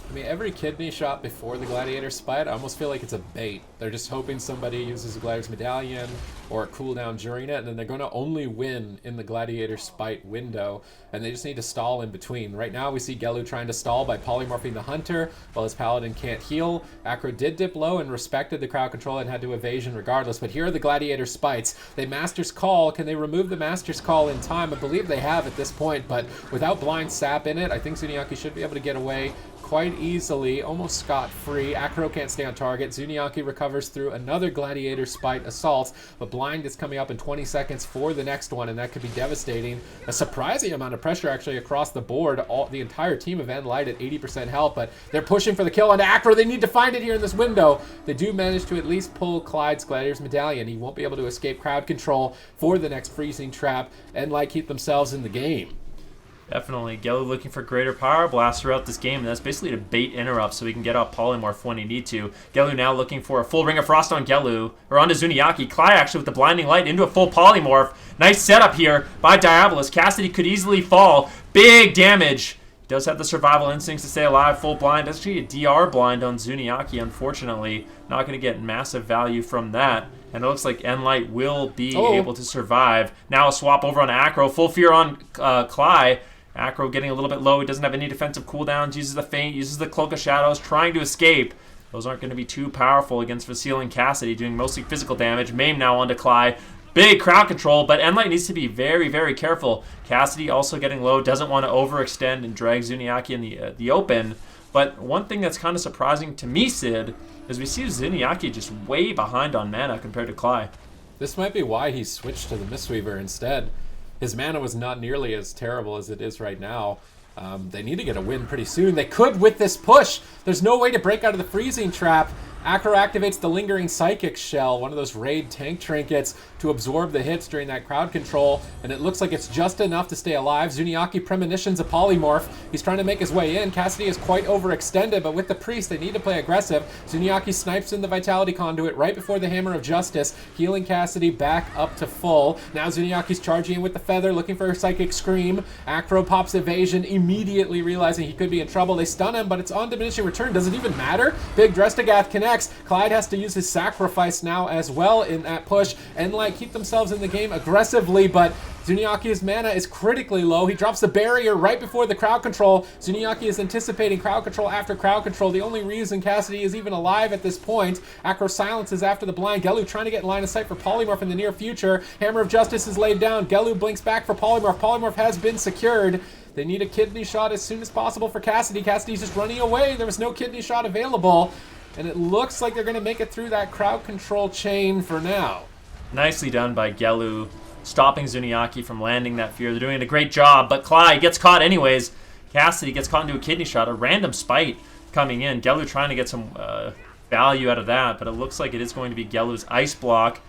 I mean, every kidney shot before the Gladiator Spite, I almost feel like it's a bait. They're just hoping somebody uses a Gladiator's Medallion or a cooldown during it, and then they're going to only win in the Gladiator Spite window, and they just need to stall in between. Right now, we see Gelu trying to stall by polymorphing the Hunter, while his Paladin can't heal. Acro did dip low and respected the crowd control and had to evasion regardless, but here are the Gladiator Spites. They Master's Call. Can they remove the Master's Call in time? I believe they have at this point, but without Blind Sap in it, I think Zuniaki should be able to get away quite easily, almost scot-free. Acro can't stay on target. Zuniaki recovers through another Gladiator Spite assault, but Blind is coming up in 20 seconds for the next one, and that could be devastating. A surprising amount of pressure actually across the board. The entire team of nLite at 80% health, but they're pushing for the kill onto Acro. They need to find it here in this window. They do manage to at least pull Clyde's Gladiator's Medallion. He won't be able to escape crowd control for the next freezing trap. nLite keep themselves in the game. Definitely. Gelu looking for greater Power Blast throughout this game, and that's basically to bait interrupts so he can get off Polymorph when he need to. Gelu now looking for a full Ring of Frost on Gelu, or onto Zuniaki. Cly actually with the Blinding Light into a full Polymorph. Nice setup here by Diabolus. Cassidy could easily fall. Big damage. He does have the survival instincts to stay alive. Full blind. That's actually a DR blind on Zuniaki, unfortunately. Not going to get massive value from that. And it looks like nLite will be able to survive. Now a swap over on Acro. Full fear on Cly. Acro getting a little bit low. He doesn't have any defensive cooldowns. Uses the feint. Uses the Cloak of Shadows. Trying to escape. Those aren't going to be too powerful against Vasile and Cassidy, doing mostly physical damage. Mame now onto Clyde. Big crowd control, but nLite needs to be very, very careful. Cassidy also getting low, doesn't want to overextend and drag Zuniaki in the open. But one thing that's kind of surprising to me, Sid, is we see Zuniaki just way behind on mana compared to Clyde. This might be why he switched to the Mistweaver instead. His mana was not nearly as terrible as it is right now. They need to get a win pretty soon. They could with this push. There's no way to break out of the freezing trap. Acro activates the Lingering Psychic Shell, one of those raid tank trinkets, to absorb the hits during that crowd control, and it looks like it's just enough to stay alive. Zuniaki premonitions a polymorph. He's trying to make his way in. Cassidy is quite overextended, but with the priest, they need to play aggressive. Zuniaki snipes in the Vitality Conduit right before the Hammer of Justice, healing Cassidy back up to full. Now Zuniaki's charging in with the Feather, looking for her Psychic Scream. Acro pops Evasion, immediately realizing he could be in trouble. They stun him, but it's on diminishing return. Does it even matter? Big Drestagath connects. Clyde has to use his sacrifice now as well in that push. Enlight keep themselves in the game aggressively, but Zuniaki's mana is critically low. He drops the barrier right before the crowd control. Zuniaki is anticipating crowd control after crowd control. The only reason Cassidy is even alive at this point. Acro silences after the blind. Gelu trying to get in line of sight for Polymorph in the near future. Hammer of Justice is laid down. Gelu blinks back for Polymorph. Polymorph has been secured. They need a kidney shot as soon as possible for Cassidy. Cassidy's just running away. There was no kidney shot available. And it looks like they're going to make it through that crowd control chain for now. Nicely done by Gelu, stopping Zuniaki from landing that fear. They're doing a great job, but Clyde gets caught anyways. Cassidy gets caught into a kidney shot, a random spite coming in. Gelu trying to get some value out of that, but it looks like it is going to be Gelu's Ice Block.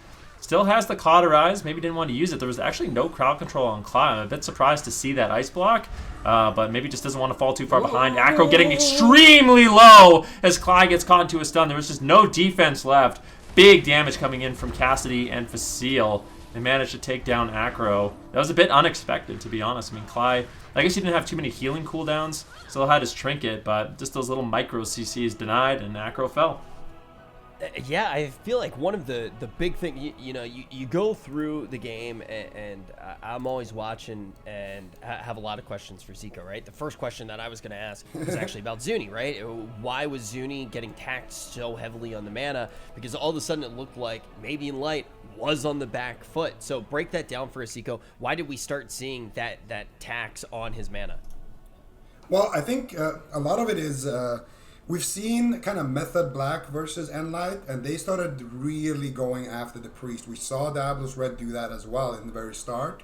Still has the Cauterize, maybe didn't want to use it. There was actually no crowd control on Clyde. I'm a bit surprised to see that Ice Block, but maybe just doesn't want to fall too far behind. Acro getting extremely low as Clyde gets caught into a stun. There was just no defense left. Big damage coming in from Cassidy and Vasile. They managed to take down Acro. That was a bit unexpected, to be honest. I mean, Clyde, I guess he didn't have too many healing cooldowns. Still had his trinket, but just those little micro CCs denied, and Acro fell. Yeah, I feel like one of the big thing, you go through the game, and I'm always watching and have a lot of questions for Zico, right? The first question that I was going to ask was actually about Zuni, right? Why was Zuni getting taxed so heavily on the mana? Because all of a sudden it looked like maybe Enlight was on the back foot. So break that down for us, Zico. Why did we start seeing that tax on his mana? Well, I think a lot of it is... we've seen kind of Method Black versus nLite, and they started really going after the priest. We saw Diabolus Red do that as well in the very start.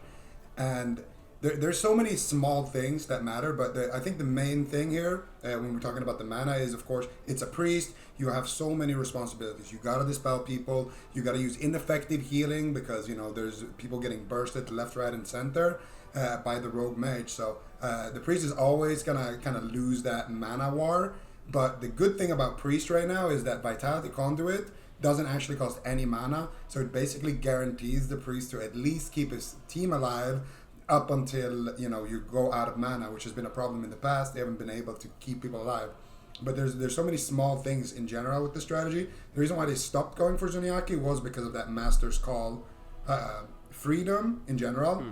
And there's so many small things that matter, but I think the main thing here, when we're talking about the mana, is, of course, it's a priest. You have so many responsibilities. You got to dispel people. You got to use ineffective healing because, there's people getting bursted left, right, and center by the rogue mage. So the priest is always going to kind of lose that mana war. But the good thing about Priest right now is that Vitality Conduit doesn't actually cost any mana, so it basically guarantees the Priest to at least keep his team alive up until, you go out of mana, which has been a problem in the past. They haven't been able to keep people alive. But there's so many small things in general with the strategy. The reason why they stopped going for Zuniaki was because of that Master's Call freedom in general.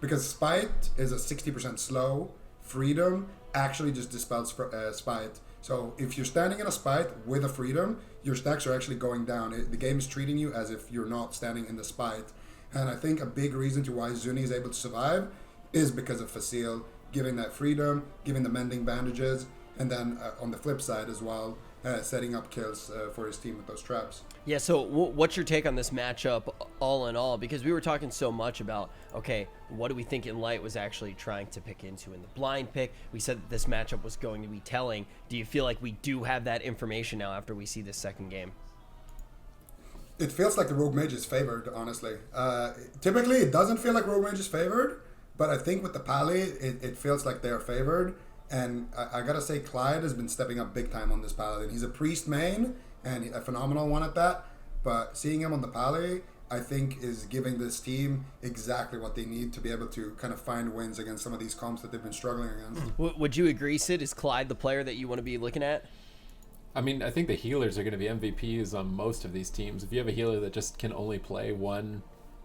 Because Spite is a 60% slow, freedom actually just dispels Spite. So if you're standing in a Spite with a freedom, your stacks are actually going down. The game is treating you as if you're not standing in the Spite. And I think a big reason to why Zuni is able to survive is because of Vasile giving that freedom, giving the mending bandages, and then on the flip side as well, setting up kills for his team with those traps. Yeah, so what's your take on this matchup all in all? Because we were talking so much about, okay, what do we think Enlight was actually trying to pick into in the blind pick? We said that this matchup was going to be telling. Do you feel like we do have that information now after we see this second game? It feels like the Rogue Mage is favored, honestly. Typically, it doesn't feel like Rogue Mage is favored, but I think with the Pally, it feels like they're favored. And I gotta say, Clyde has been stepping up big time on this Paladin. He's a priest main, and a phenomenal one at that. But seeing him on the Pally, I think, is giving this team exactly what they need to be able to kind of find wins against some of these comps that they've been struggling against. Would you agree, Sid? Is Clyde the player that you want to be looking at? I mean, I think the healers are going to be MVPs on most of these teams. If you have a healer that just can only play one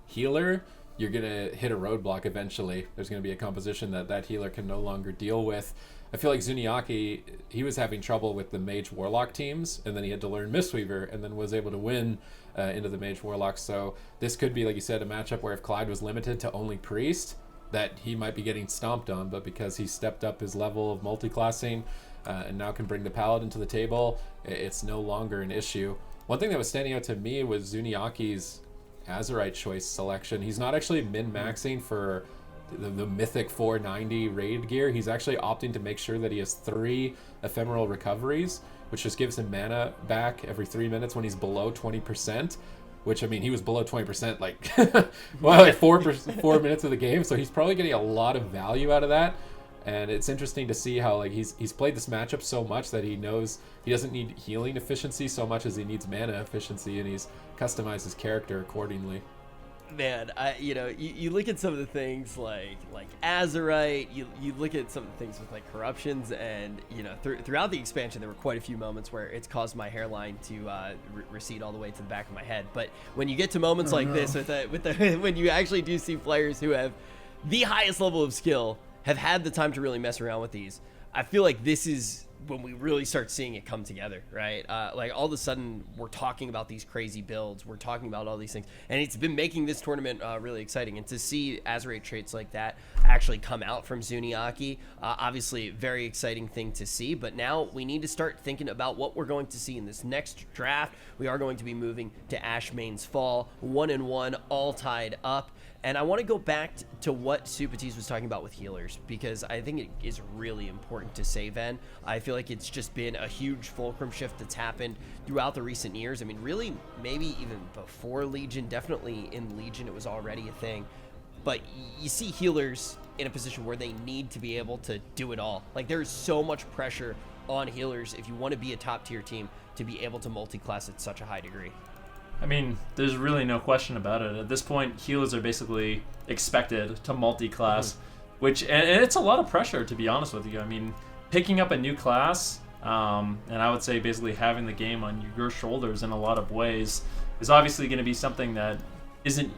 healer, you're going to hit a roadblock eventually. There's going to be a composition that healer can no longer deal with. I feel like Zuniaki, he was having trouble with the Mage Warlock teams, and then he had to learn Mistweaver, and then was able to win into the Mage Warlock. So this could be, like you said, a matchup where if Clyde was limited to only Priest, that he might be getting stomped on, but because he stepped up his level of multi-classing and now can bring the Paladin to the table, it's no longer an issue. One thing that was standing out to me was Zuniaki's Azerite choice selection. He's not actually min-maxing for the mythic 490 raid gear. He's actually opting to make sure that he has 3 ephemeral recoveries, which just gives him mana back every 3 minutes when he's below 20%. Which, I mean, he was below 20% like, well, like 4 minutes of the game, so he's probably getting a lot of value out of that. And it's interesting to see how like he's played this matchup so much that he knows he doesn't need healing efficiency so much as he needs mana efficiency, and he's customized his character accordingly. Man, you look at some of the things like Azerite, you look at some of the things with like corruptions, and throughout the expansion there were quite a few moments where it's caused my hairline to recede all the way to the back of my head. But when you get to moments like this when you actually do see players who have the highest level of skill have had the time to really mess around with these, I feel like this is when we really start seeing it come together, right? Like all of a sudden we're talking about these crazy builds, we're talking about all these things, and it's been making this tournament really exciting. And to see Azerite traits like that actually come out from Zuniaki, obviously very exciting thing to see. But now we need to start thinking about what we're going to see in this next draft. We are going to be moving to Ashmane's Fall, 1-1, all tied up. And I want to go back to what Supatis was talking about with healers, because I think it is really important to say, Ven. I feel like it's just been a huge fulcrum shift that's happened throughout the recent years. I mean, really, maybe even before Legion, definitely in Legion, it was already a thing. But you see healers in a position where they need to be able to do it all. Like, there's so much pressure on healers if you want to be a top-tier team to be able to multi-class at such a high degree. I mean, there's really no question about it. At this point, healers are basically expected to multi-class, and it's a lot of pressure, to be honest with you. I mean, picking up a new class, and I would say basically having the game on your shoulders in a lot of ways is obviously going to be something that isn't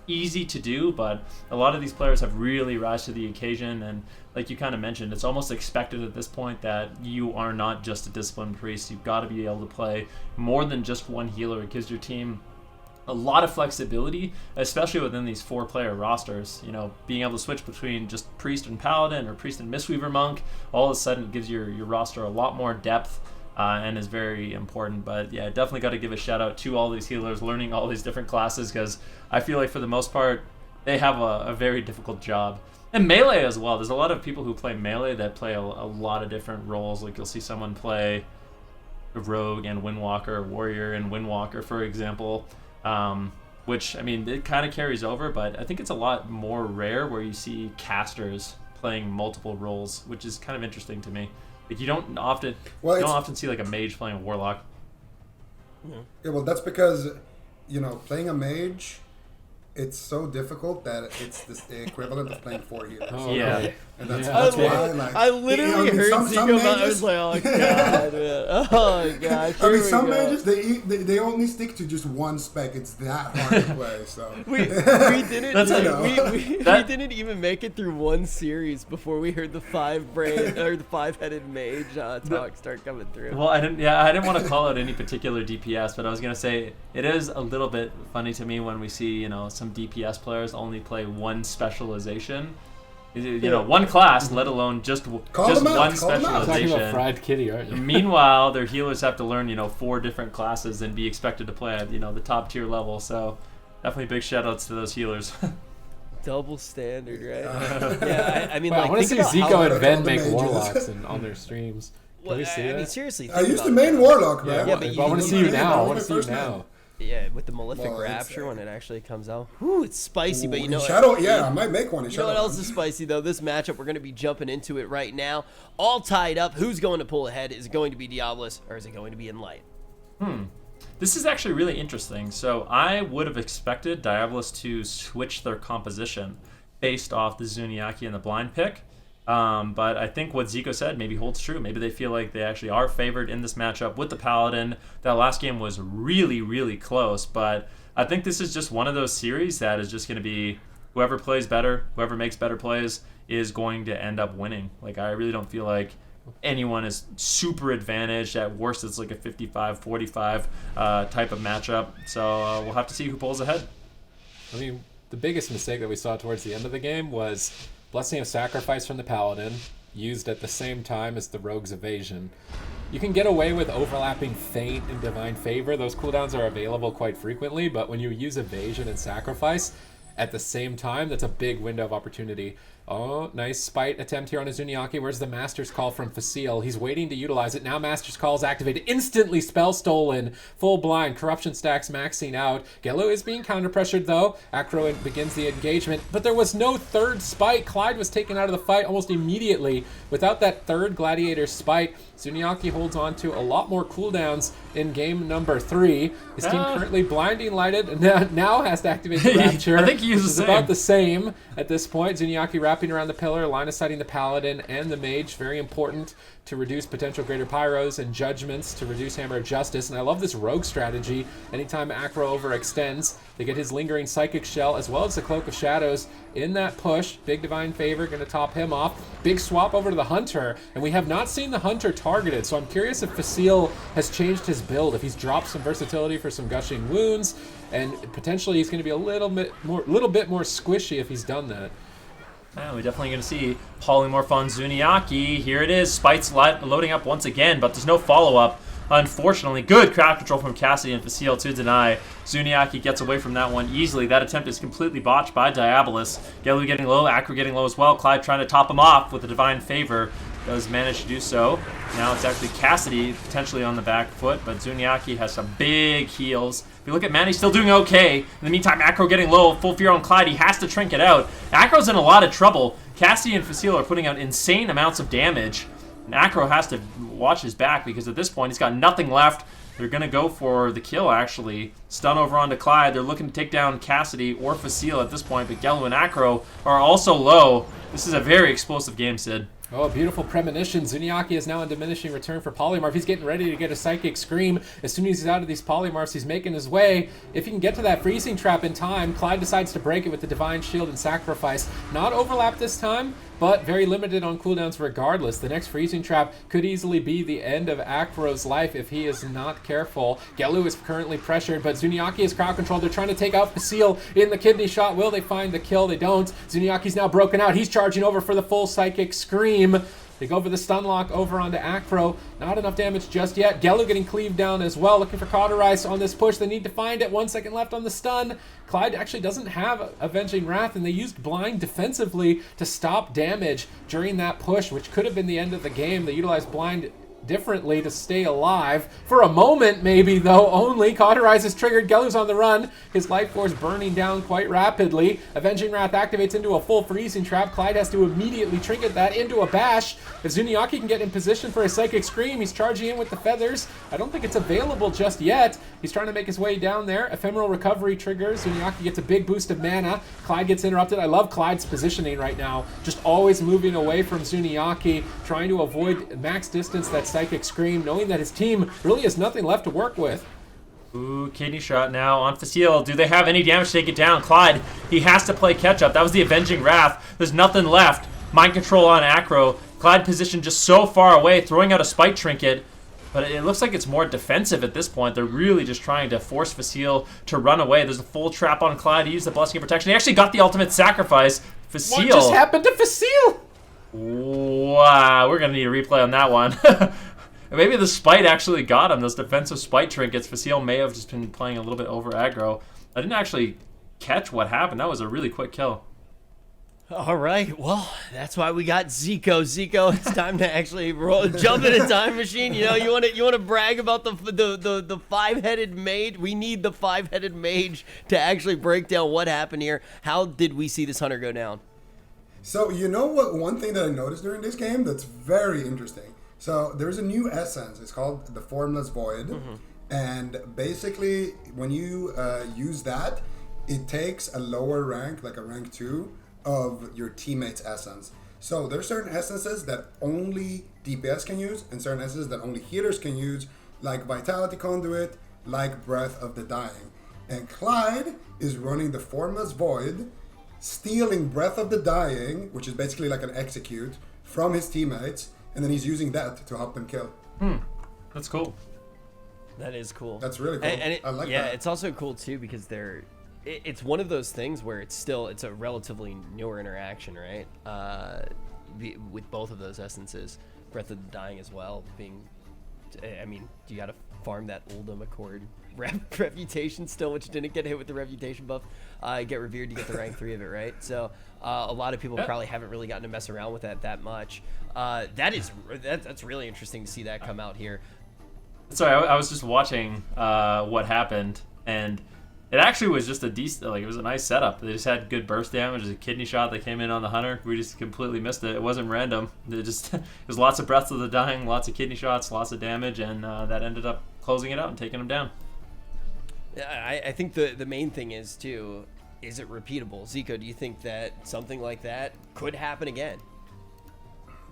easy to do, but a lot of these players have really rise to the occasion, and like you kind of mentioned, it's almost expected at this point that you are not just a disciplined priest. You've got to be able to play more than just one healer. It gives your team a lot of flexibility, especially within these 4-player rosters. Being able to switch between just priest and paladin or priest and mistweaver monk, all of a sudden it gives your roster a lot more depth, and is very important. But yeah, definitely got to give a shout out to all these healers learning all these different classes, because I feel like for the most part they have a very difficult job. And melee as well. There's a lot of people who play melee that play a lot of different roles. Like you'll see someone play rogue and windwalker, warrior and windwalker, for example, which, I mean, it kind of carries over, but I think it's a lot more rare where you see casters playing multiple roles, which is kind of interesting to me. Like you don't often see like a mage playing a warlock. Yeah, well, that's because playing a mage, it's so difficult that it's the equivalent of playing 4 healers. Oh, yeah. right. And that's why, like, I literally heard Zico about it. I was like, oh god, man. Oh gosh. I mean, some mages they only stick to just one spec. It's that hard to play. So we didn't even make it through one series before we heard the 5-headed mage talk start coming through. Well, I didn't want to call out any particular DPS, but I was gonna say it is a little bit funny to me when we see some DPS players only play one specialization. One class, let alone just one specialization. Talking about Fried Kitty, aren't you? Meanwhile, their healers have to learn, 4 different classes and be expected to play at, the top tier level. So definitely big shout outs to those healers. Double standard, right? Yeah, I mean, I want to see Zico and Ben make mages. warlocks on their streams. Can we see I that? mean, seriously. I used to main warlock, man. Yeah, but I want to see you now. I want to see you now. Yeah, with the Malefic Rapture when it actually comes out. Whew, it's spicy, but Shadow, I might make one in Shadow. You know what else is spicy, though? This matchup, we're going to be jumping into it right now. All tied up. Who's going to pull ahead? Is it going to be Diabolus, or is it going to be Enlight? This is actually really interesting. So I would have expected Diabolus to switch their composition based off the Zuniaki and the blind pick. But I think what Zico said maybe holds true. Maybe they feel like they actually are favored in this matchup with the Paladin. That last game was really, really close, but I think this is just one of those series that is just going to be whoever plays better, whoever makes better plays, is going to end up winning. Like, I really don't feel like anyone is super advantaged. At worst, it's like a 55-45 type of matchup. So we'll have to see who pulls ahead. I mean, the biggest mistake that we saw towards the end of the game was Blessing of Sacrifice from the Paladin, used at the same time as the Rogue's Evasion. You can get away with overlapping Feint and Divine Favor. Those cooldowns are available quite frequently, but when you use Evasion and Sacrifice at the same time, that's a big window of opportunity. Oh, nice spite attempt here on Zuniaki. Where's the Master's Call from Facile? He's waiting to utilize it. Now Master's Call is activated. Instantly spell stolen. Full blind. Corruption stacks maxing out. Gelu is being counter-pressured though. Acro begins the engagement, but there was no third spite. Clyde was taken out of the fight almost immediately. Without that third Gladiator spite, Zuniaki holds on to a lot more cooldowns in game number 3. His team currently blinding lighted and now has to activate the Rapture. I think he uses about the same at this point. Zuniaki wrapping around the pillar, line of sighting the Paladin and the Mage. Very important to reduce potential greater pyros and judgments to reduce Hammer of Justice. And I love this rogue strategy. Anytime Acro overextends, they get his lingering Psychic Shell as well as the Cloak of Shadows in that push. Big Divine Favor going to top him off. Big swap over to the Hunter, and we have not seen the Hunter targeted, so I'm curious if Facile has changed his build, if he's dropped some versatility for some Gushing Wounds, and potentially he's going to be a little bit more squishy if he's done that. Yeah, we're definitely going to see Polymorph on Zuniaki. Here it is. Spite's loading up once again, but there's no follow-up. Unfortunately, good crowd control from Cassidy and Facile to deny. Zuniaki gets away from that one easily. That attempt is completely botched by Diabolus. Gelu getting low, Acro getting low as well. Clyde trying to top him off with a Divine Favor. Does manage to do so. Now it's actually Cassidy potentially on the back foot, but Zuniaki has some big heals. If you look at Manny, still doing okay. In the meantime, Acro getting low, full fear on Clyde. He has to trinket out. Acro's in a lot of trouble. Cassidy and Facile are putting out insane amounts of damage. And Acro has to watch his back because at this point he's got nothing left. They're going to go for the kill, actually. Stun over onto Clyde. They're looking to take down Cassidy or Facile at this point, but Gelu and Acro are also low. This is a very explosive game, Sid. Oh, a beautiful premonition. Zuniaki is now in diminishing return for Polymorph. He's getting ready to get a Psychic Scream. As soon as he's out of these Polymorphs, he's making his way. If he can get to that freezing trap in time, Clyde decides to break it with the Divine Shield and Sacrifice. Not overlap this time, but very limited on cooldowns regardless. The next freezing trap could easily be the end of Acro's life if he is not careful. Gelu is currently pressured, but Zuniaki is crowd controlled. They're trying to take out Facile in the kidney shot. Will they find the kill? They don't. Zuniaki's now broken out. He's charging over for the full Psychic Scream. They go for the stun lock over onto Acro. Not enough damage just yet. Gelu getting cleaved down as well. Looking for Cauterize on this push. They need to find it. 1 second left on the stun. Clyde actually doesn't have Avenging Wrath, and they used Blind defensively to stop damage during that push, which could have been the end of the game. They utilized Blind differently to stay alive. For a moment, maybe, though, only. Cauterize is triggered. Gelu's on the run. His life force burning down quite rapidly. Avenging Wrath activates into a full freezing trap. Clyde has to immediately trinket that into a bash. If Zuniaki can get in position for a Psychic Scream, he's charging in with the feathers. I don't think it's available just yet. He's trying to make his way down there. Ephemeral Recovery triggers. Zuniaki gets a big boost of mana. Clyde gets interrupted. I love Clyde's positioning right now. Just always moving away from Zuniaki, trying to avoid max distance that Psychic Scream, knowing that his team really has nothing left to work with. Ooh, kidney shot now on Facile. Do they have any damage to take it down? Clyde, he has to play catch up. That was the Avenging Wrath. There's nothing left. Mind control on Acro. Clyde positioned just so far away, throwing out a Spite Trinket. But it looks like it's more defensive at this point. They're really just trying to force Facile to run away. There's a full trap on Clyde. He used the Blessing of Protection. He actually got the ultimate sacrifice. Facile. What just happened to Facile? Wow, we're going to need a replay on that one. Maybe the Spite actually got him. Those defensive Spite trinkets. Facile may have just been playing a little bit over aggro. I didn't actually catch what happened. That was a really quick kill. All right, well, that's why we got Zico. Zico, it's time to actually jump in a time machine. You know, you want to brag about the five-headed mage. We need the five-headed mage to actually break down what happened here. How did we see this hunter go down? So you know what? One thing that I noticed during this game that's very interesting. So there's a new essence. It's called the Formless Void, and basically when you use that, it takes a lower rank, like a rank 2. Of your teammate's essence. So there's certain essences that only DPS can use and certain essences that only healers can use, like Vitality Conduit, like Breath of the Dying. And Clyde is running the Formless Void stealing Breath of the Dying, which is basically like an execute, from his teammates, and then he's using that to help them kill. That's cool. That is cool. That's really cool. And I like yeah, that. it's also cool too because it's one of those things where it's a relatively newer interaction, right? With both of those essences, Breath of the Dying as well being. I mean, you got to farm that Uldum Accord reputation still, which didn't get hit with the reputation buff. Get revered to get the rank 3 of it, right? So a lot of people probably haven't really gotten to mess around with that much. That's really interesting to see that come out here. Sorry, I was just watching what happened, and it actually was just a decent, like, it was a nice setup. They just had good burst damage. There's a kidney shot that came in on the hunter. We just completely missed it. It wasn't random. It was lots of Breath of the Dying, lots of kidney shots, lots of damage, and that ended up closing it out and taking him down. Yeah, I think the main thing is too, is it repeatable? Zico, do you think that something like that could happen again?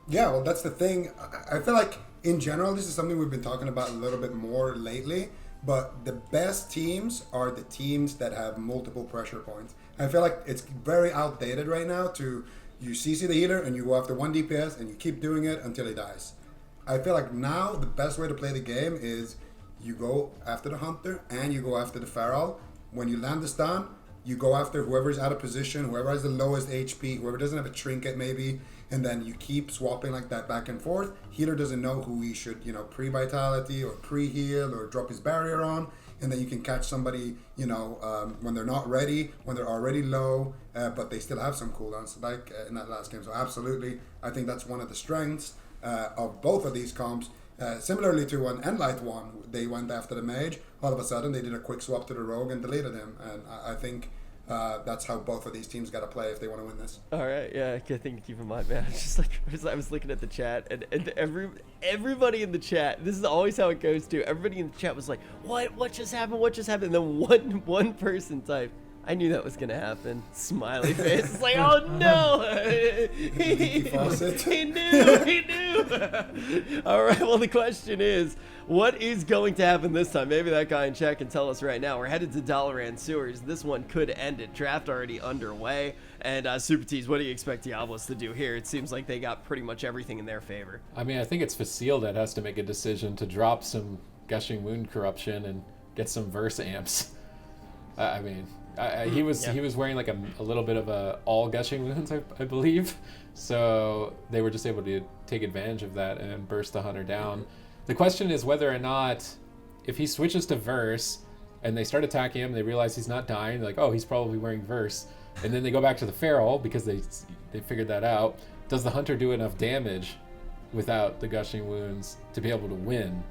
Yeah, well, that's the thing. I feel like, in general, this is something we've been talking about a little bit more lately, but the best teams are the teams that have multiple pressure points. I feel like it's very outdated right now to, you CC the healer and you go after 1 DPS and you keep doing it until he dies. I feel like now the best way to play the game is you go after the hunter and you go after the feral. When you land the stun, you go after whoever's out of position, whoever has the lowest HP, whoever doesn't have a trinket maybe, and then you keep swapping like that back and forth. Healer doesn't know who he should, pre-vitality or pre-heal or drop his barrier on, and then you can catch somebody, when they're not ready, when they're already low, but they still have some cooldowns, like in that last game. So absolutely, I think that's one of the strengths of both of these comps. Similarly to when nLite won, they went after the mage. All of a sudden, they did a quick swap to the rogue and deleted him. And I think that's how both of these teams got to play if they want to win this. All right, yeah, good thing to keep in mind, man. Just like I was looking at the chat, and everybody in the chat. This is always how it goes too. Everybody in the chat was like, "What just happened? What just happened?" And then one person typed, "I knew that was gonna happen." Smiley face. It's like, oh no! He knew. All right. Well, the question is, what is going to happen this time? Maybe that guy in chat can tell us right now. We're headed to Dalaran Sewers. This one could end it. Draft already underway. And Super Tees, what do you expect Diabolus to do here? It seems like they got pretty much everything in their favor. I mean, I think it's Facile that has to make a decision to drop some Gushing Wound corruption and get some verse amps. He was wearing like a little bit of a all Gushing Wounds, I believe. So they were just able to take advantage of that and burst the hunter down. The question is whether or not, if he switches to verse and they start attacking him, they realize he's not dying, they're like, oh, he's probably wearing verse. And then they go back to the feral because they figured that out. Does the hunter do enough damage without the Gushing Wounds to be able to win?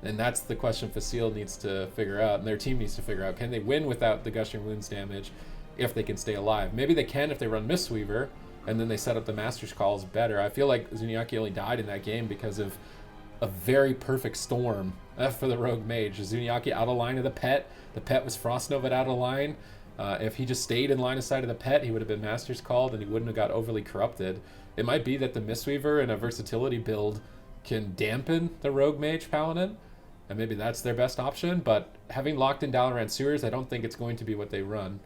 And that's the question Facile needs to figure out, and their team needs to figure out. Can they win without the Gushing Wounds damage if they can stay alive? Maybe they can if they run Mistweaver, and then they set up the Master's Calls better. I feel like Zuniaki only died in that game because of a very perfect storm for the Rogue Mage. Zuniaki out of line of the pet. The pet was Frostnova out of line. If he just stayed in line of sight of the pet, he would have been Master's Called, and he wouldn't have got overly corrupted. It might be that the Mistweaver in a versatility build can dampen the Rogue Mage Paladin, and maybe that's their best option, but having locked in Dalaran Sewers, I don't think it's going to be what they run.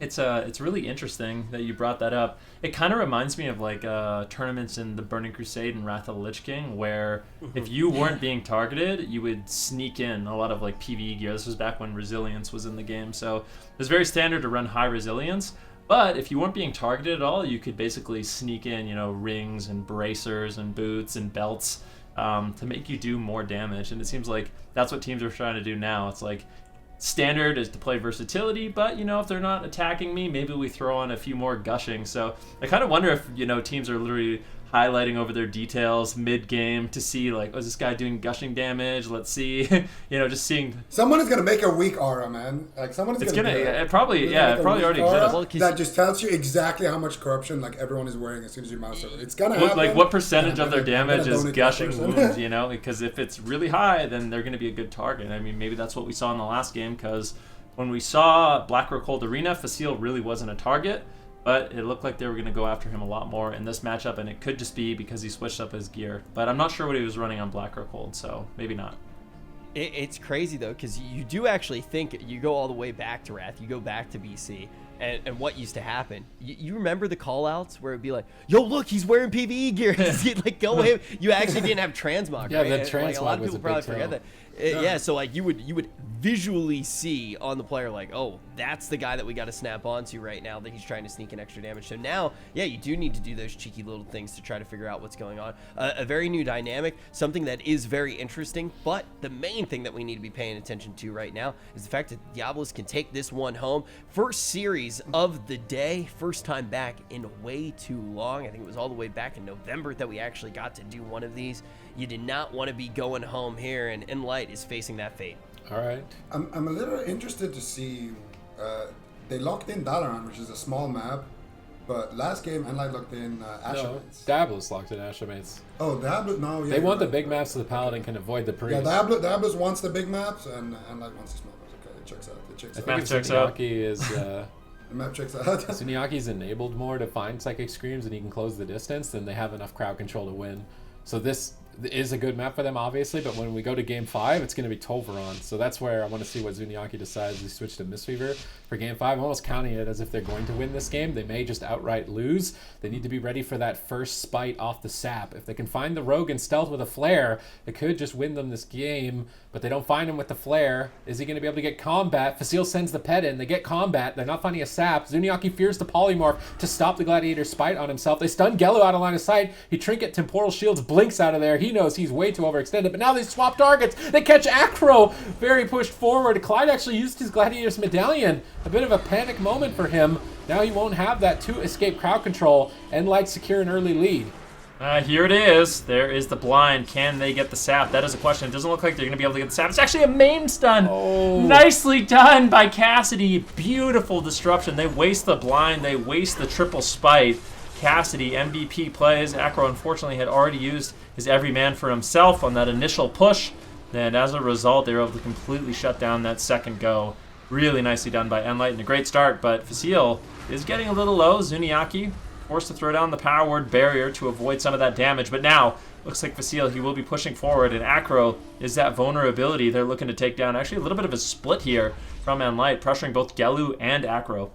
It's really interesting that you brought that up. It kind of reminds me of like tournaments in the Burning Crusade and Wrath of the Lich King, where if you weren't being targeted, you would sneak in a lot of like PvE gear. This was back when Resilience was in the game, so it was very standard to run high Resilience. But if you weren't being targeted at all, you could basically sneak in, rings and bracers and boots and belts to make you do more damage. And it seems like that's what teams are trying to do now. It's like standard is to play versatility, but if they're not attacking me, maybe we throw on a few more gushing. So I kind of wonder if teams are literally highlighting over their details mid-game to see like, oh, is this guy doing gushing damage? Let's see. Just seeing. Someone is going to make a weak aura, man. Like someone is going to. It probably already exists. That just tells you exactly how much corruption like everyone is wearing as soon as you mouse over. It's going to happen. Like what percentage of their damage is gushing wounds? Because if it's really high, then they're going to be a good target. I mean, maybe that's what we saw in the last game. Because when we saw Blackrock Cold Arena, Facile really wasn't a target. But it looked like they were going to go after him a lot more in this matchup, and it could just be because he switched up his gear. But I'm not sure what he was running on Black or Cold, so maybe not. It's crazy, though, because you do actually think you go all the way back to Wrath, you go back to BC, and what used to happen. You remember the call-outs where it'd be like, yo, look, he's wearing PvE gear. He'd like go away. You actually didn't have transmog, Yeah, right? the Like, transmog a lot of was people a probably big forget tell. that. Yeah, so like you would visually see on the player like, oh, that's the guy that we got to snap onto right now that he's trying to sneak in extra damage. So now, yeah, you do need to do those cheeky little things to try to figure out what's going on. A very new dynamic, something that is very interesting, but the main thing that we need to be paying attention to right now is the fact that Diabolus can take this one home. First series of the day, first time back in way too long. I think it was all the way back in November that we actually got to do one of these. You did not want to be going home here, and Enlight is facing that fate. All right. I'm a little interested to see. They locked in Dalaran, which is a small map, but last game Enlight locked in No, Ashamates. Diabolus locked in Ashamates. Oh, Diabolus. No, yeah. They you're want the right. big maps so the Paladin can avoid the priest. Yeah, Diabolus wants the big maps, and Enlight wants the small maps. Okay, it checks out. It checks I out. think Map if checks out. Zuniaki is The map checks out. Zuniaki's enabled more to find psychic screams and he can close the distance, then they have enough crowd control to win. So this is a good map for them, obviously, but when we go to game 5, it's going to be Tolvaron. So that's where I want to see what Zuniaki decides. He switched to Mistweaver for game 5. I'm almost counting it as if they're going to win this game. They may just outright lose. They need to be ready for that first spite off the sap. If they can find the rogue and stealth with a flare, it could just win them this game, but they don't find him with the flare. Is he going to be able to get combat? Facile sends the pet in. They get combat. They're not finding a sap. Zuniaki fears the polymorph to stop the gladiator spite on himself. They stun Gelu out of line of sight. He trinket temporal shields, blinks out of there. He knows he's way too overextended, but now they swap targets. They catch Acro. Very pushed forward. Clyde actually used his gladiator's medallion. A bit of a panic moment for him. Now he won't have that to escape crowd control. Enlight secure an early lead. Here it is. There is the blind. Can they get the sap? That is a question. It doesn't look like they're going to be able to get the sap. It's actually a main stun. Oh. Nicely done by Cassidy. Beautiful disruption. They waste the blind. They waste the triple spite. Cassidy, MVP plays. Acro, unfortunately, had already used his everyman for himself on that initial push. And as a result, they were able to completely shut down that second go. Really nicely done by Enlight and a great start. But Facile is getting a little low. Zuniaki forced to throw down the power word barrier to avoid some of that damage. But now, looks like Facile, he will be pushing forward. And Acro is that vulnerability they're looking to take down. Actually, a little bit of a split here from Enlight, pressuring both Gelu and Acro.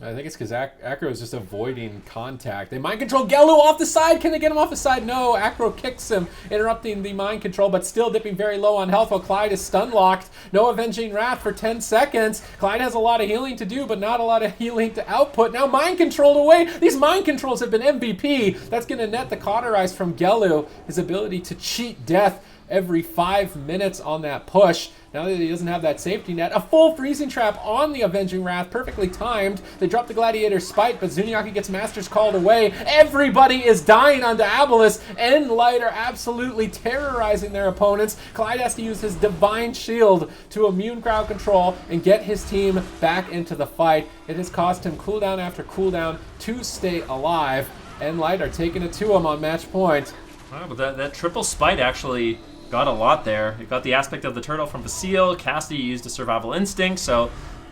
I think it's because Acro is just avoiding contact. They mind control Gelu off the side. Can they get him off the side? No. Acro kicks him, interrupting the mind control, but still dipping very low on health while Clyde is stun locked. No Avenging Wrath for 10 seconds. Clyde has a lot of healing to do, but not a lot of healing to output. Now mind controlled away. These mind controls have been MVP. That's going to net the cauterize from Gelu. His ability to cheat death every 5 minutes on that push. Now that he doesn't have that safety net, a full freezing trap on the Avenging Wrath, perfectly timed. They drop the Gladiator Spite, but Zuniaki gets Masters called away. Everybody is dying on Diabolus. Enlight are absolutely terrorizing their opponents. Clyde has to use his Divine Shield to immune crowd control and get his team back into the fight. It has cost him cooldown after cooldown to stay alive. Enlight are taking it to him on match point. Wow, but that triple spite actually got a lot there. It got the aspect of the turtle from Facile. Cassidy used a survival instinct, so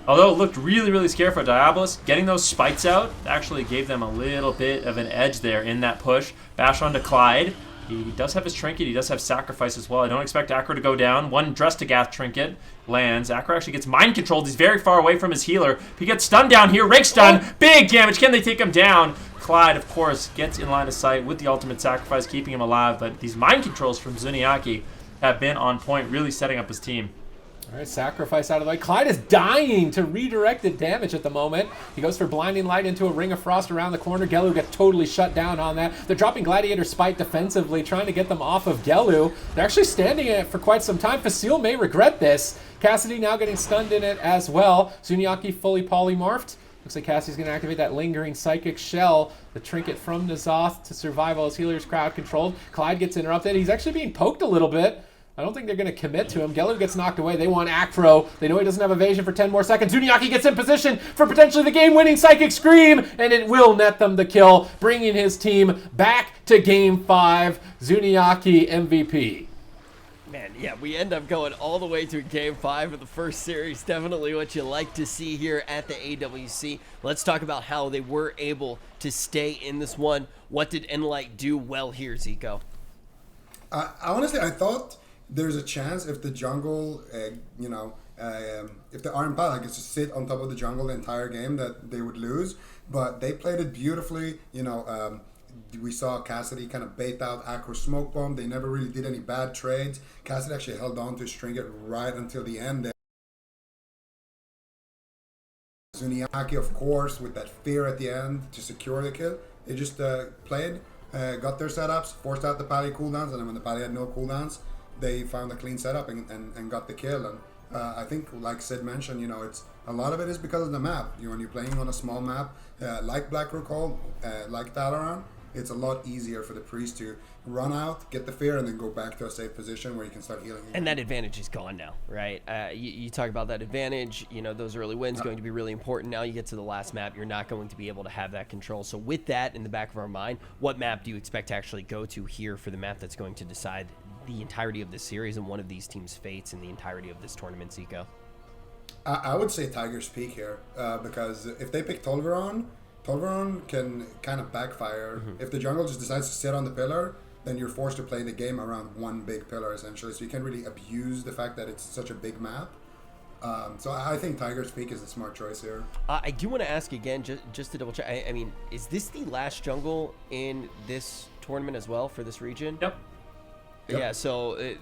although it looked really, really scary for Diabolus, getting those spites out actually gave them a little bit of an edge there in that push. Bash onto Clyde. He does have his trinket. He does have sacrifice as well. I don't expect Acro to go down. One Dress to Gath trinket lands. Acro actually gets mind controlled. He's very far away from his healer. He gets stunned down here. Rake stun. Big damage. Can they take him down? Clyde, of course, gets in line of sight with the ultimate sacrifice, keeping him alive. But these mind controls from Zuniaki have been on point, really setting up his team. All right, sacrifice out of the way. Clyde is dying to redirected damage at the moment. He goes for Blinding Light into a Ring of Frost around the corner. Gelu gets totally shut down on that. They're dropping Gladiator Spite defensively, trying to get them off of Gelu. They're actually standing in it for quite some time. Facile may regret this. Cassidy now getting stunned in it as well. Zuniaki fully polymorphed. Looks like Cassie's going to activate that lingering psychic shell. The trinket from Nazoth to survive while his healer's crowd controlled. Clyde gets interrupted. He's actually being poked a little bit. I don't think they're going to commit to him. Gelu gets knocked away. They want Acro. They know he doesn't have evasion for 10 more seconds. Zuniaki gets in position for potentially the game-winning Psychic Scream, and it will net them the kill, bringing his team back to Game 5. Zuniaki MVP. Man, yeah, we end up going all the way through Game 5 of the first series. Definitely what you like to see here at the AWC. Let's talk about how they were able to stay in this one. What did Enlight do well here, Zico? Honestly, I thought there's a chance if the jungle, if the Iron Pala gets to sit on top of the jungle the entire game, that they would lose. But they played it beautifully. We saw Cassidy kind of bait out Acro Smoke Bomb. They never really did any bad trades. Cassidy actually held on to his trinket right until the end. Zuniaki, of course, with that fear at the end to secure the kill. They just played, got their setups, forced out the Pally cooldowns, and then when the Pally had no cooldowns, they found a clean setup and got the kill. And I think, like Sid mentioned, it's a lot of it is because of the map. When you're playing on a small map, like Black Rook Hall, like Dalaran, it's a lot easier for the priest to run out, get the fear, and then go back to a safe position where you can start healing again. And that advantage is gone now, right? You talk about that advantage, those early wins going to be really important. Now you get to the last map, you're not going to be able to have that control. So with that in the back of our mind, what map do you expect to actually go to here for the map that's going to decide the entirety of this series and one of these teams' fates in the entirety of this tournament, Zico? I would say Tiger's Peak here, because if they pick Tolveron can kind of backfire. If the jungle just decides to sit on the pillar, then you're forced to play the game around one big pillar, essentially. So you can't really abuse the fact that it's such a big map. So I think Tiger's Peak is a smart choice here. I do want to ask again, just to double check. I mean, is this the last jungle in this tournament as well for this region? Yep. Yeah, so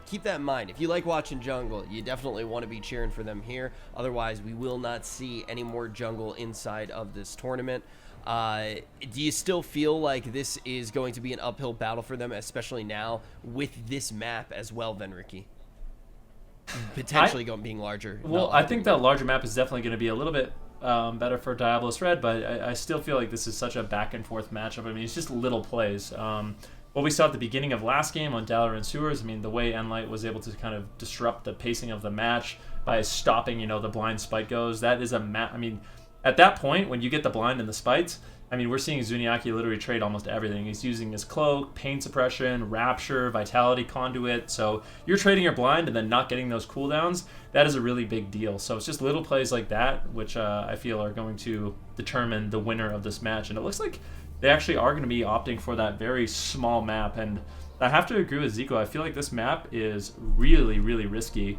keep that in mind. If you like watching jungle, you definitely want to be cheering for them here. Otherwise, we will not see any more jungle inside of this tournament. Do you still feel like this is going to be an uphill battle for them, especially now with this map as well, Venricky? Potentially being larger. Well, I think that larger map is definitely going to be a little bit better for Diabolus Red, but I still feel like this is such a back and forth matchup. I mean, it's just little plays. What we saw at the beginning of last game on Dalaran Sewers, I mean, the way nLite was able to kind of disrupt the pacing of the match by stopping, the blind spike goes, that is a I mean, at that point, when you get the blind and the spikes, I mean, we're seeing Zuniaki literally trade almost everything. He's using his cloak, pain suppression, rapture, vitality conduit. So you're trading your blind and then not getting those cooldowns. That is a really big deal. So it's just little plays like that, which I feel are going to determine the winner of this match. And it looks like they actually are going to be opting for that very small map. And I have to agree with Zico. I feel like this map is really, really risky,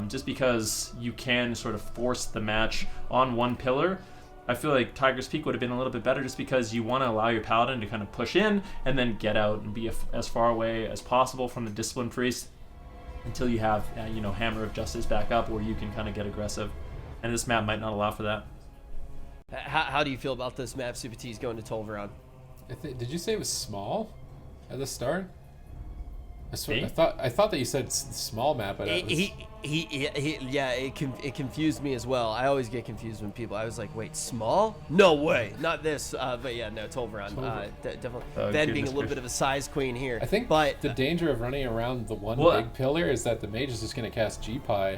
just because you can sort of force the match on one pillar. I feel like Tiger's Peak would have been a little bit better just because you want to allow your Paladin to kind of push in and then get out and be as far away as possible from the Discipline Priest until you have, Hammer of Justice back up where you can kind of get aggressive. And this map might not allow for that. How do you feel about this map, Super T's going to Tolveron? Did you say it was small at the start? Me? I thought that you said small map, but it confused me as well. I always get confused when I was like, wait, small? No way, not this. But yeah, no, Tolveron. Definitely. Ben being a little bit of a size queen here. I think the danger of running around the big pillar is that the mage is just going to cast G-Pie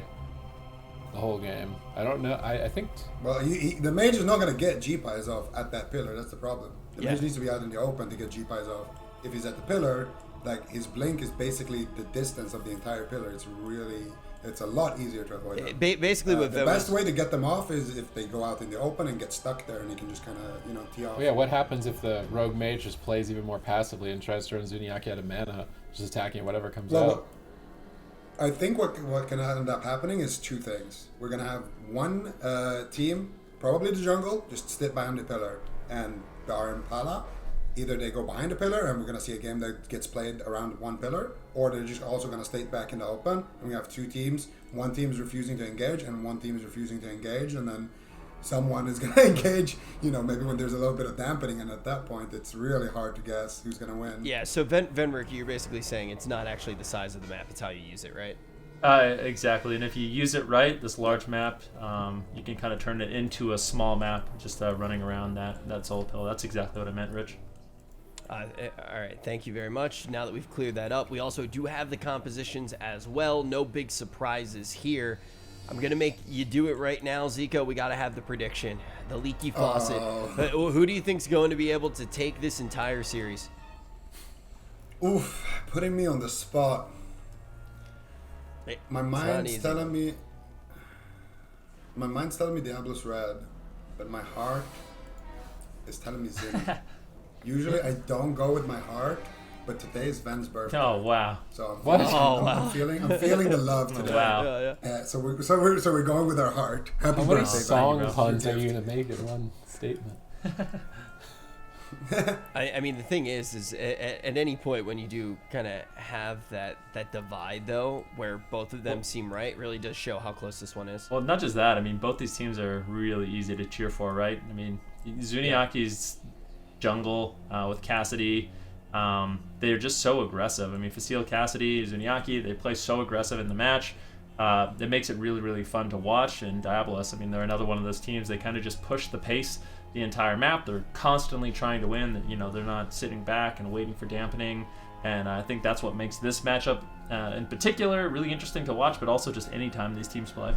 the whole game. I don't know. I think... Well, the mage is not going to get G-Pies off at that pillar. That's the problem. The mage needs to be out in the open to get G-Pies off. If he's at the pillar, his blink is basically the distance of the entire pillar. It's a lot easier to avoid them. Basically, the best way to get them off is if they go out in the open and get stuck there, and you can just kind of tee off. Well, yeah, what happens if the rogue mage just plays even more passively and tries to turn Zuniaki out of mana, just attacking whatever comes out? I think what can end up happening is two things. We're gonna have one team, probably the jungle, just sit behind the pillar, and the Iron Pala. Either they go behind the pillar and we're going to see a game that gets played around one pillar, or they're just also going to stay back in the open, and we have two teams. One team is refusing to engage and one team is refusing to engage, and then someone is going to engage, maybe when there's a little bit of dampening, and at that point it's really hard to guess who's going to win. Yeah, so Venrick, you're basically saying it's not actually the size of the map, it's how you use it, right? Exactly, and if you use it right, this large map, you can kind of turn it into a small map, just running around that soul pill. That's exactly what I meant, Rich. All right, thank you very much. Now that we've cleared that up, we also do have the compositions as well. No big surprises here. I'm going to make you do it right now, Zico. We got to have the prediction. The leaky faucet. Who do you think's going to be able to take this entire series? Oof, putting me on the spot. My mind's telling me Diabolus Red, but my heart is telling me Zin. Usually I don't go with my heart, but today is Ven's birthday. Oh wow. So What? I'm feeling the love today. Wow. So we're going with our heart. Happy How many birthday, song Ben. puns are you gonna make in one statement? I mean, the thing is at any point when you do kind of have that divide, though, where both of them seem right, really does show how close this one is. Well, not just that. I mean, both these teams are really easy to cheer for, right? I mean, Zuniaki's jungle with Cassidy, they're just so aggressive. I mean, Facile, Cassidy, Zuniaki, they play so aggressive in the match. It makes it really, really fun to watch. And Diabolus, I mean, they're another one of those teams. They kind of just push the pace the entire map. They're constantly trying to win. You know, they're not sitting back and waiting for dampening. And I think that's what makes this matchup in particular really interesting to watch, but also just any time these teams play.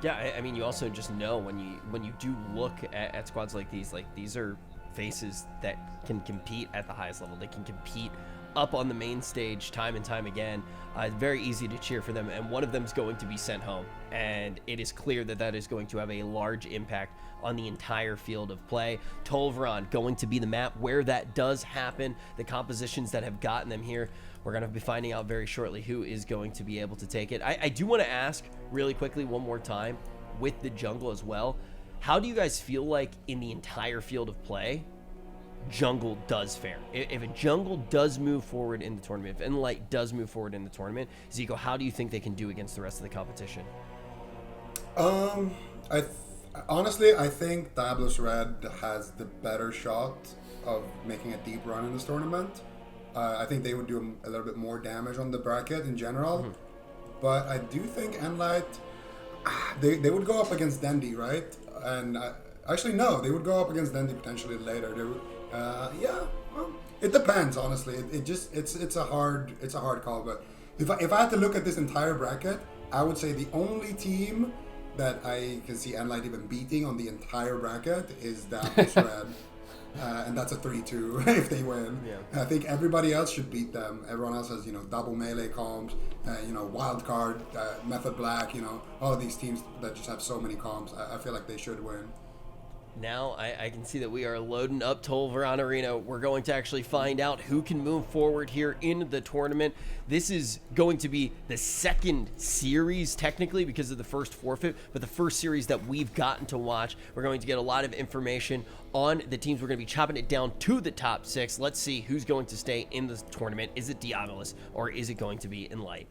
Yeah, I mean, you also just know when you do look at squads like these are faces that can compete at the highest level. They can compete up on the main stage time and time again. It's very easy to cheer for them, and one of them is going to be sent home, and it is clear that is going to have a large impact on the entire field of play. Tolvaron going to be the map where that does happen. The compositions that have gotten them here, we're going to be finding out very shortly who is going to be able to take it. I do want to ask really quickly one more time with the jungle as well. How do you guys feel like in the entire field of play jungle does fare? If a jungle does move forward in the tournament, if nLite does move forward in the tournament, Zico, how do you think they can do against the rest of the competition? Honestly, I think Diabolus Red has the better shot of making a deep run in this tournament. I think they would do a little bit more damage on the bracket in general. Mm-hmm. But I do think nLite, they would go up against Dendy, right? And actually, no, they would go up against Dendy potentially later. They would, it depends, honestly. It's a hard call. But if I had to look at this entire bracket, I would say the only team that I can see nLite even beating on the entire bracket is Diabolus Red. And that's a 3-2 if they win. Yeah. I think everybody else should beat them. Everyone else has, double melee comps, Wildcard, Method Black, all of these teams that just have so many comps. I feel like they should win. Now I can see that we are loading up Tolvaron Arena. We're going to actually find out who can move forward here in the tournament. This is going to be the second series technically because of the first forfeit, but the first series that we've gotten to watch. We're going to get a lot of information on the teams. We're going to be chopping it down to the top 6. Let's see who's going to stay in the tournament. Is it Diabolus or is it going to be Enlight?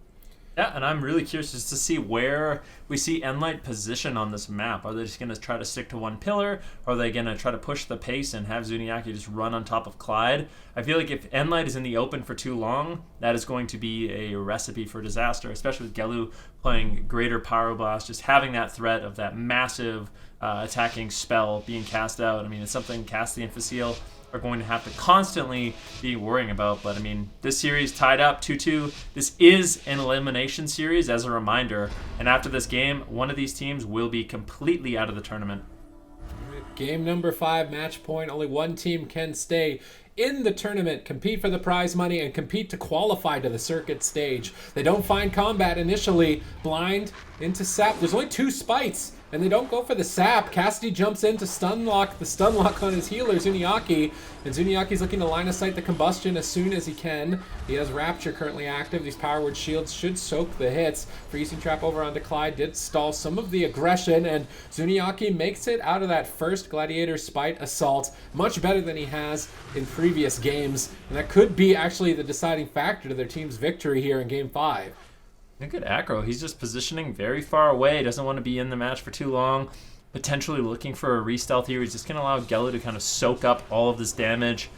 Yeah, and I'm really curious just to see where we see nLite position on this map. Are they just going to try to stick to one pillar? Or are they going to try to push the pace and have Zuniaki just run on top of Clyde? I feel like if nLite is in the open for too long, that is going to be a recipe for disaster, especially with Gelu playing Greater Pyroblast, just having that threat of that massive attacking spell being cast out. I mean, it's something Cassidy and Facile are going to have to constantly be worrying about. But I mean, this series tied up 2-2. This is an elimination series as a reminder, and after this game one of these teams will be completely out of the tournament. Game number 5, match point. Only one team can stay in the tournament, compete for the prize money, and compete to qualify to the circuit stage. They don't find combat initially. Blind into sap. There's only 2 spites, and they don't go for the sap. Cassidy jumps in to stunlock the stunlock on his healer, Zuniaki. And Zuniaki's looking to line of sight the combustion as soon as he can. He has Rapture currently active. These Power Word shields should soak the hits. Freezing Trap over onto Clyde did stall some of the aggression, and Zuniaki makes it out of that first Gladiator Spite assault much better than he has in previous games. And that could be actually the deciding factor to their team's victory here in Game 5. Look at Acro. He's just positioning very far away. Doesn't want to be in the match for too long. Potentially looking for a re-stealth here. He's just going to allow Gelu to kind of soak up all of this damage.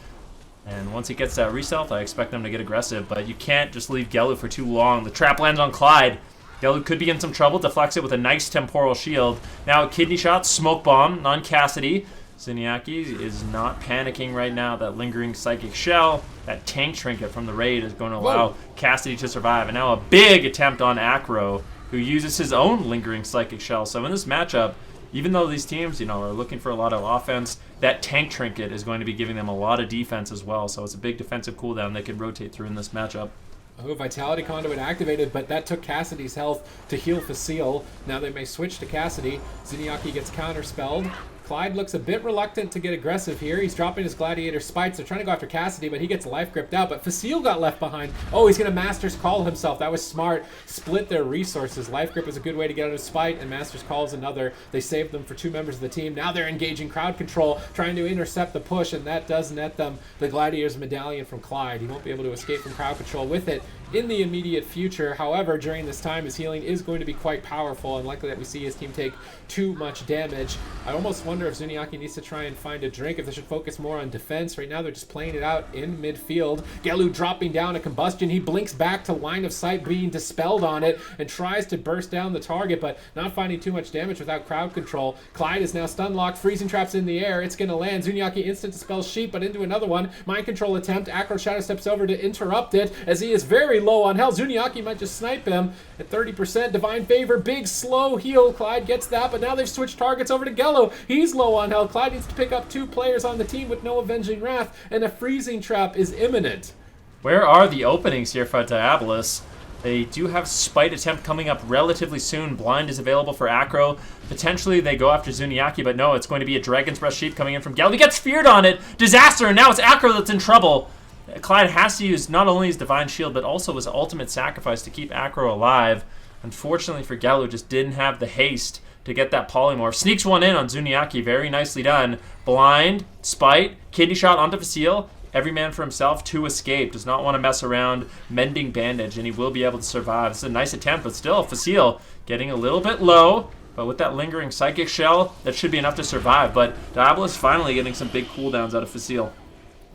And once he gets that re-stealth, I expect them to get aggressive. But you can't just leave Gelu for too long. The trap lands on Clyde. Gelu could be in some trouble. Deflects it with a nice temporal shield. Now a kidney shot, smoke bomb on Cassidy. Zuniaki is not panicking right now. That lingering psychic shell, that tank trinket from the raid is going to allow Cassidy to survive. And now a big attempt on Acro, who uses his own lingering psychic shell. So in this matchup, even though these teams, are looking for a lot of offense, that tank trinket is going to be giving them a lot of defense as well. So it's a big defensive cooldown they can rotate through in this matchup. Oh, Vitality Conduit activated, but that took Cassidy's health to heal Facile. Now they may switch to Cassidy. Zuniaki gets counterspelled. Clyde looks a bit reluctant to get aggressive here. He's dropping his Gladiator Spites. They're trying to go after Cassidy, but he gets life gripped out. But Facile got left behind. Oh, he's going to Master's Call himself. That was smart. Split their resources. Life grip is a good way to get out of Spite, and Master's Call is another. They saved them for 2 members of the team. Now they're engaging crowd control, trying to intercept the push, and that does net them the Gladiator's medallion from Clyde. He won't be able to escape from crowd control with it in the immediate future. However, during this time, his healing is going to be quite powerful, and likely that we see his team take too much damage. I almost wonder if Zuniaki needs to try and find a drink, if they should focus more on defense. Right now, they're just playing it out in midfield. Gelu dropping down a combustion. He blinks back to line of sight being dispelled on it and tries to burst down the target, but not finding too much damage without crowd control. Clyde is now stun locked. Freezing traps in the air. It's going to land. Zuniaki instant dispels Sheep, but into another one. Mind control attempt. Acro Shadow steps over to interrupt it as he is very low on health. Zuniaki might just snipe him at 30%. Divine Favor, big slow heal. Clyde gets that, but now they've switched targets over to Gello. He's low on health. Clyde needs to pick up 2 players on the team with no Avenging Wrath, and a freezing trap is imminent. Where are the openings here for Diabolus? They do have Spite attempt coming up relatively soon. Blind is available for Acro. Potentially they go after Zuniaki, but no, it's going to be a Dragon's Breath Sheep coming in from Gello. He gets feared on it. Disaster, and now it's Acro that's in trouble. Clyde has to use not only his Divine Shield, but also his ultimate sacrifice to keep Acro alive. Unfortunately for Gello, just didn't have the haste to get that polymorph. Sneaks one in on Zuniaki, very nicely done. Blind, Spite, kidney shot onto Facile. Every man for himself to escape. Does not want to mess around. Mending bandage, and he will be able to survive. It's a nice attempt, but still, Facile getting a little bit low. But with that lingering Psychic Shell, that should be enough to survive. But Diabolus finally getting some big cooldowns out of Facile.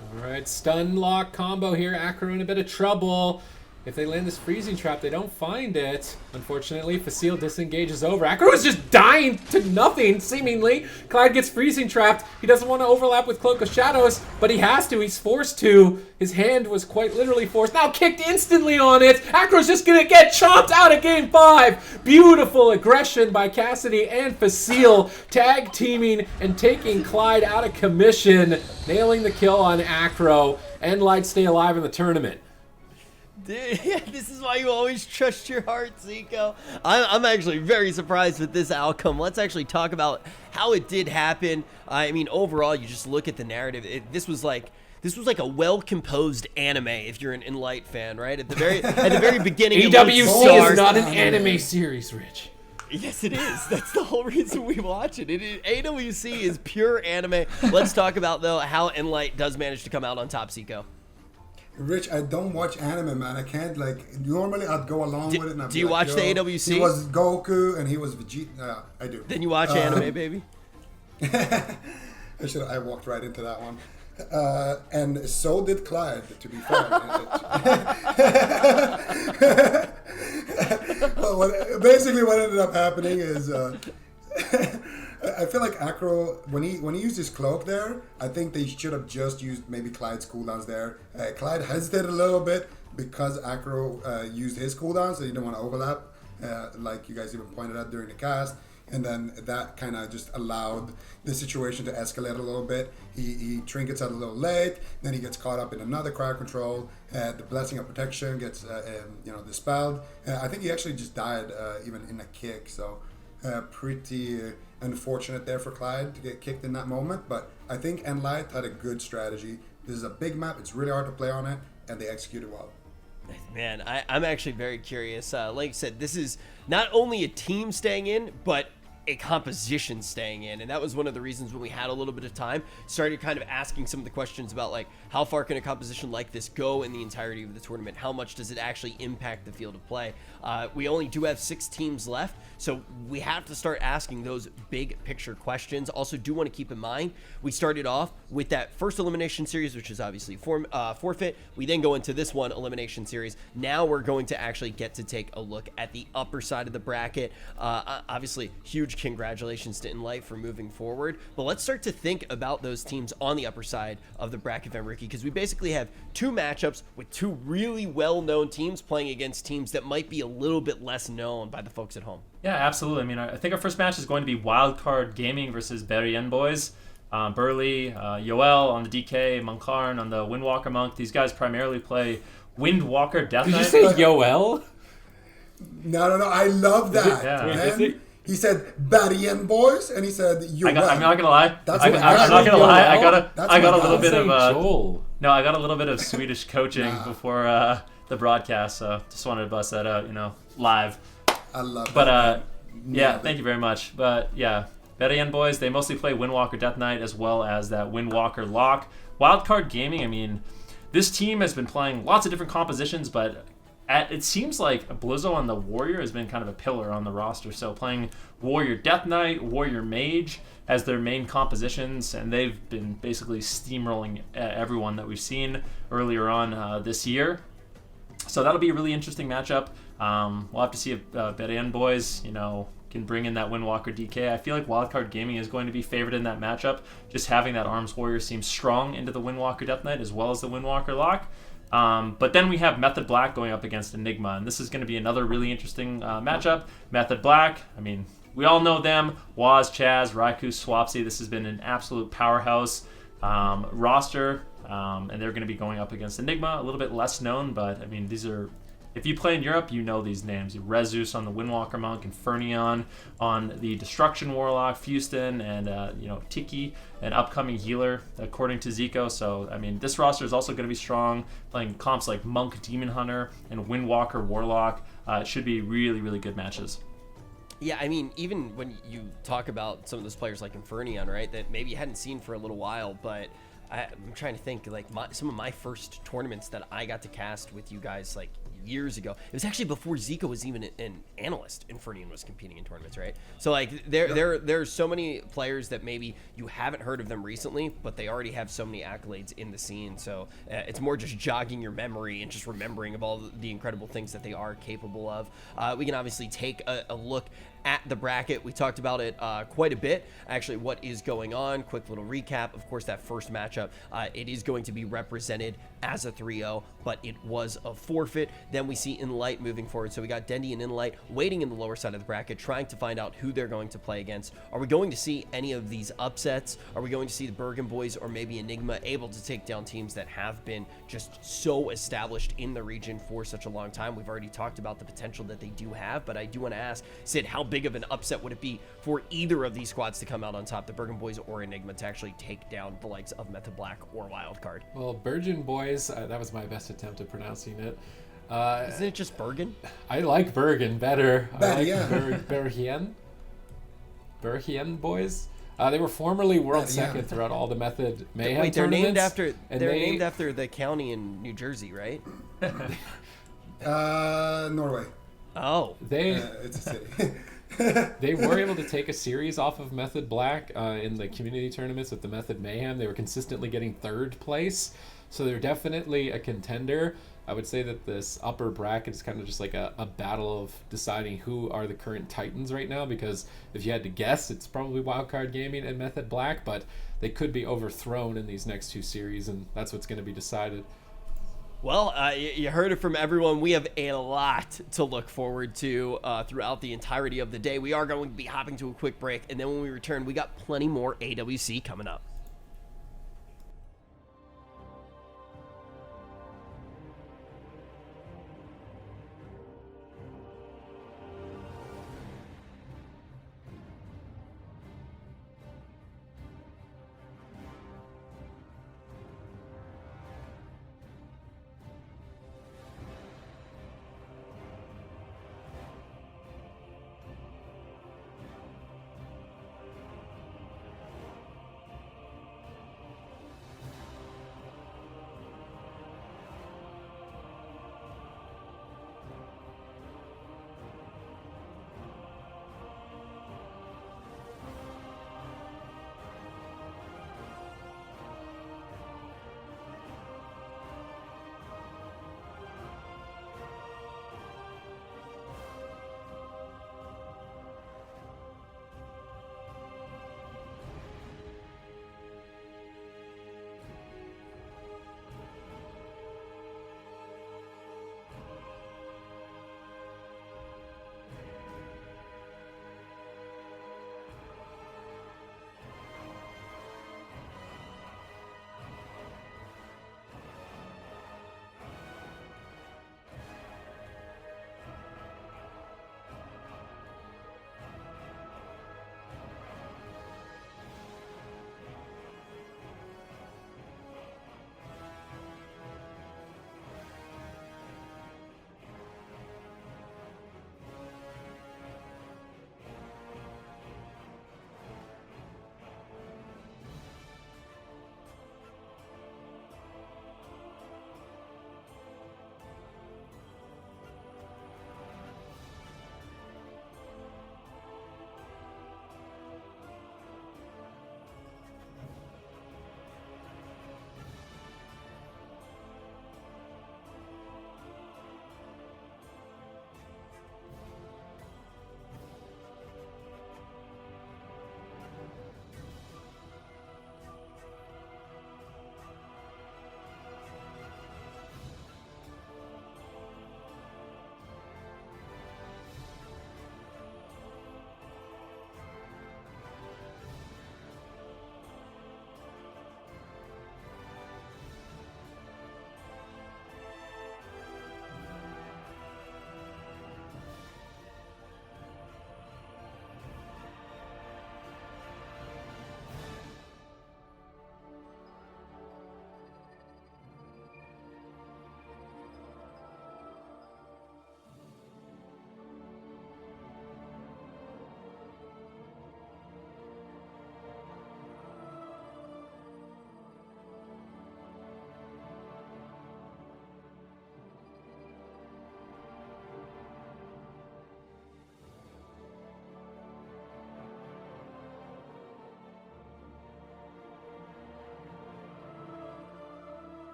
All right, stun lock combo here. Acro in a bit of trouble. If they land this freezing trap, they don't find it. Unfortunately, Facile disengages over. Acro is just dying to nothing, seemingly. Clyde gets freezing trapped. He doesn't want to overlap with Cloak of Shadows, but he has to. He's forced to. His hand was quite literally forced. Now kicked instantly on it. Acro's just going to get chomped out of Game 5. Beautiful aggression by Cassidy and Facile, tag teaming and taking Clyde out of commission, nailing the kill on Acro. Enlight stay alive in the tournament. Dude, yeah, this is why you always trust your heart, Zico. I'm actually very surprised with this outcome. Let's actually talk about how it did happen. I mean, overall, you just look at the narrative. This was like a well-composed anime if you're an Enlight fan, right? At the very beginning, AWC is not an anime series, Rich. Yes, it is. That's the whole reason we watch it. AWC is pure anime. Let's talk about, though, how Enlight does manage to come out on top, Zico. Rich, I don't watch anime, man. I can't, normally I'd go along with it. And I'd do you watch the AWC? He was Goku and he was Vegeta. I do. Then you watch anime, baby? I walked right into that one. And so did Clyde, to be fair. Well, basically what ended up happening is... I feel like Acro, when he used his cloak there, I think they should have just used maybe Clyde's cooldowns there. Clyde hesitated a little bit because Acro used his cooldowns, so he didn't want to overlap, like you guys even pointed out during the cast. And then that kind of just allowed the situation to escalate a little bit. He trinkets out a little late, then he gets caught up in another crowd control. The Blessing of Protection gets dispelled. I think he actually just died even in a kick, so pretty... unfortunate there for Clyde to get kicked in that moment, but I think nLite had a good strategy. This is a big map, it's really hard to play on it, and they executed well. Man, I'm actually very curious. Like I said, this is not only a team staying in, but a composition staying in, and that was one of the reasons when we had a little bit of time, started kind of asking some of the questions about like how far can a composition like this go in the entirety of the tournament, how much does it actually impact the field of play. We only do have 6 teams left, so we have to start asking those big picture questions. Also do want to keep in mind, we started off with that first elimination series, which is obviously forfeit. We then go into this one elimination series. Now we're going to actually get to take a look at the upper side of the bracket. Obviously huge congratulations to Enlight for moving forward, but let's start to think about those teams on the upper side of the bracket, Van Ricky, because we basically have 2 matchups with 2 really well-known teams playing against teams that might be a little bit less known by the folks at home. Yeah, absolutely. I mean, I think our first match is going to be Wildcard Gaming versus Bergen Boys. Burley, Yoel on the DK, Monkarn on the Windwalker Monk. These guys primarily play Windwalker Death Knight. Did you say Yoel? No, I love that. Yeah. Man, He said Bergen Boys, and he said you. I'm not gonna lie. That's I'm what not gonna lie. I got That's a my little guy. bit of Joel. no. I got a little bit of Swedish coaching before the broadcast, so just wanted to bust that out, live. I love But that. yeah, thank you very much. But yeah, Bergen Boys, they mostly play Windwalker Death Knight as well as that Windwalker Lock. Wildcard Gaming, I mean, this team has been playing lots of different compositions, but it seems like Blizzo on the Warrior has been kind of a pillar on the roster. So playing Warrior Death Knight, Warrior Mage as their main compositions, and they've been basically steamrolling everyone that we've seen earlier on this year. So that'll be a really interesting matchup. We'll have to see if Bergen Boys, can bring in that Windwalker DK. I feel like Wildcard Gaming is going to be favored in that matchup. Just having that Arms Warrior seems strong into the Windwalker Death Knight as well as the Windwalker Lock. But then we have Method Black going up against Enigma, and this is going to be another really interesting matchup. Method Black, I mean, we all know them. Waz, Chaz, Raikou, Swapsy. This has been an absolute powerhouse roster, and they're going to be going up against Enigma, a little bit less known, but I mean, these are... If you play in Europe, you know these names. Rezus on the Windwalker Monk, Infernion on the Destruction Warlock, Fuston, and Tiki, an upcoming healer, according to Zico. So, I mean, this roster is also going to be strong, playing comps like Monk, Demon Hunter, and Windwalker Warlock. It should be really, really good matches. Yeah, I mean, even when you talk about some of those players like Infernion, right, that maybe you hadn't seen for a little while, but I'm trying to think, like, some of my first tournaments that I got to cast with you guys, like, years ago. It was actually before Zico was even an analyst. Infernion was competing in tournaments, right? So like there's so many players that maybe you haven't heard of them recently, but they already have so many accolades in the scene. So it's more just jogging your memory and just remembering of all the incredible things that they are capable of. We can obviously take a look at the bracket. We talked about it quite a bit, actually, what is going on. Quick little recap. Of course, that first matchup, it is going to be represented as a 3-0, but it was a forfeit. Then we see Enlight moving forward. So we got Dendy and Enlight waiting in the lower side of the bracket, trying to find out who they're going to play against. Are we going to see any of these upsets? Are we going to see the Bergen Boys or maybe Enigma able to take down teams that have been just so established in the region for such a long time? We've already talked about the potential that they do have, but I do want to ask, Sid, how big of an upset would it be for either of these squads to come out on top, the Bergen Boys or Enigma, to actually take down the likes of Method Black or Wildcard? Well, Bergen Boys, that was my best attempt at pronouncing it. Isn't it just Bergen? I like Bergen better. I like yeah. Bergen Boys. They were formerly world second throughout all the Method Mayhem Wait, they're named tournaments, named after the county in New Jersey, right? Norway. Oh, It's a city. They were able to take a series off of Method Black in the community tournaments with the Method Mayhem. They were consistently getting third place, so they're definitely a contender. I would say that this upper bracket is kind of just like a battle of deciding who are the current titans right now, because if you had to guess, it's probably Wildcard Gaming and Method Black, but they could be overthrown in these next two series, and that's what's going to be decided. well, you heard it from everyone. We have a lot to look forward to throughout the entirety of the day. We are going to be hopping to a quick break, and then when we return, we got plenty more AWC coming up.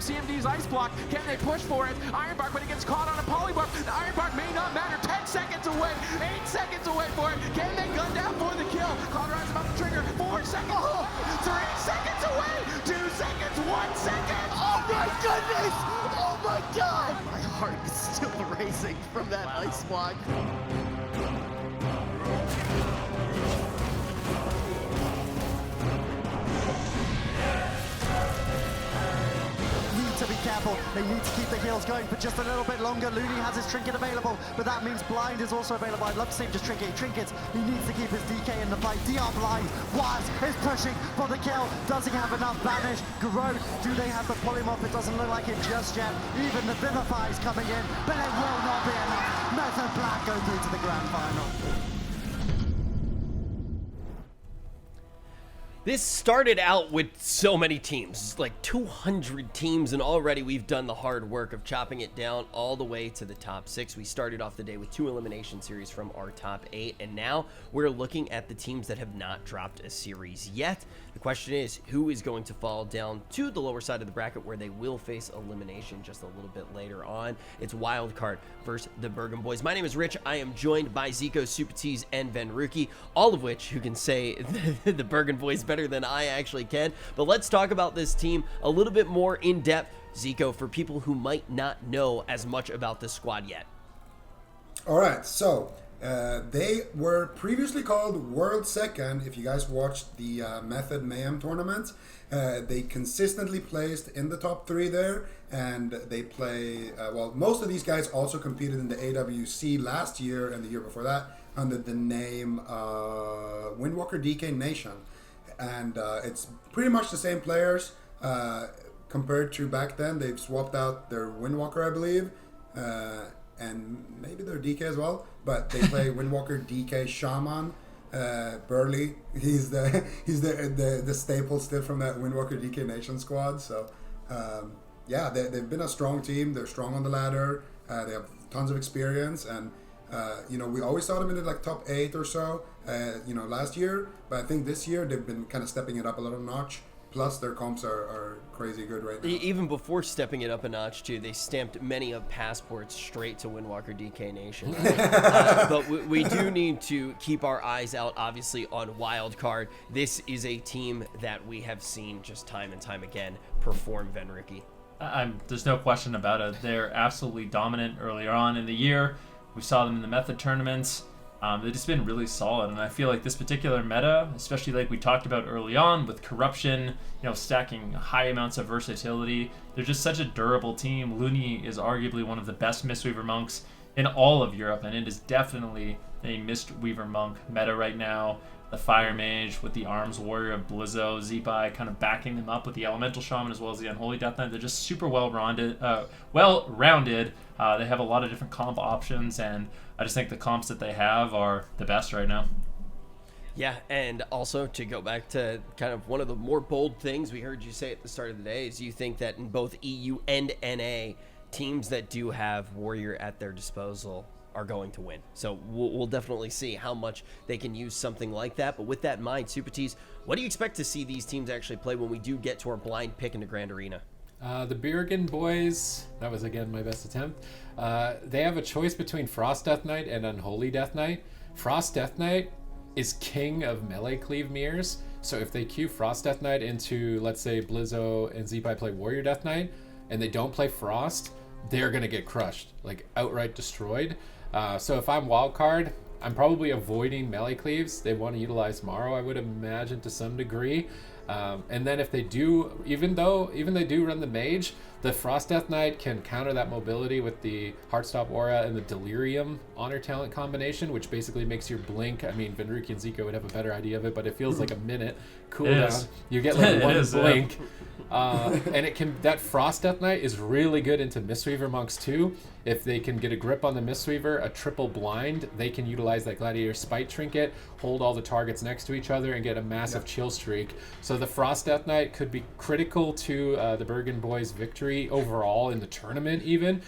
CMD's ice block. Can they push for it? Ironbark, but he gets caught on a polywarp. The Ironbark may not matter. 10 seconds away. 8 seconds away for it. Can they gun down for the kill? Conrad's about to trigger. 4 seconds away. 3 seconds away. 2 seconds. 1 second. Oh my goodness! Oh my god! My heart is still racing from that ice block. To be careful, they need to keep the heals going for just a little bit longer. Looney has his trinket available, but that means blind is also available. I'd love to save just trinket. Trinkets, he needs to keep his DK in the fight. DR blind, Waz is pushing for the kill. Does he have enough banish? Growth, do they have the polymorph? It doesn't look like it just yet. Even the Vivify is coming in, but it will not be enough. Method Black go through to the grand final. This started out with so many teams, like 200 teams, and already we've done the hard work of chopping it down all the way to the top 6. We started off the day with 2 elimination series from our top 8, and now we're looking at the teams that have not dropped a series yet. The question is, who is going to fall down to the lower side of the bracket where they will face elimination just a little bit later on? It's Wildcard versus the Bergen Boys. My name is Rich. I am joined by Zico, Supatese, and Venruki, all of which who can say the Bergen Boys better than I actually can. But let's talk about this team a little bit more in depth, Zico, for people who might not know as much about this squad yet. All right, so they were previously called World Second. If you guys watched the Method Mayhem tournament, they consistently placed in the top 3 there, and they play, well, most of these guys also competed in the AWC last year and the year before that under the name Windwalker DK Nation. And it's pretty much the same players compared to back then. They've swapped out their Windwalker, I believe, and maybe their DK as well. But they play Windwalker, DK, Shaman, Burley. He's the staple still from that Windwalker DK Nation squad. So yeah, they've been a strong team. They're strong on the ladder. They have tons of experience, and you know, we always saw them in the like top 8 or so, you know, last year. But I think this year they've been kind of stepping it up a little notch. Plus, their comps are crazy good right now. Even before stepping it up a notch, too, they stamped many of passports straight to Windwalker DK Nation. But we do need to keep our eyes out, obviously, on Wildcard. This is a team that we have seen just time and time again perform, Venruki. There's no question about it. They're absolutely dominant earlier on in the year. We saw them in the Method tournaments. They've just been really solid, and I feel like this particular meta, especially like we talked about early on with corruption, you know, stacking high amounts of versatility, they're just such a durable team. Looney is arguably one of the best Mistweaver monks in all of Europe, and it is definitely a Mistweaver monk meta right now. The Fire Mage with the Arms Warrior of Blizzo, Zeepai kind of backing them up with the Elemental Shaman as well as the Unholy Death Knight. They're just super well-rounded. They have a lot of different comp options, and I just think the comps that they have are the best right now. Yeah, and also to go back to kind of one of the more bold things we heard you say at the start of the day is you think that in both EU and NA, teams that do have Warrior at their disposal are going to win. So we'll definitely see how much they can use something like that. But with that in mind, Supatese, what do you expect to see these teams actually play when we do get to our blind pick in the Grand Arena? The Bergen Boys, that was again my best attempt. They have a choice between Frost Death Knight and Unholy Death Knight. Frost Death Knight is king of melee cleave mirrors. So if they queue Frost Death Knight into, let's say, Blizzo and Zeepai play Warrior Death Knight, and they don't play Frost, they're going to get crushed, like outright destroyed. So if I'm Wildcard, I'm probably avoiding melee cleaves. They want to utilize Morrow, I would imagine, to some degree. And then if they do, even they do run the Mage, the Frost Death Knight can counter that mobility with the Heartstop Aura and the Delirium Honor Talent combination, which basically makes your blink. I mean, Venruki and Zico would have a better idea of it, but it feels like a minute cooldown. You get like one blink. And it can, that Frost Death Knight is really good into Mistweaver monks too. If they can get a grip on the Mistweaver, a triple blind, they can utilize that Gladiator Spite Trinket, hold all the targets next to each other, and get a massive chill streak. So the Frost Death Knight could be critical to the Bergen Boys' victory overall in the tournament even.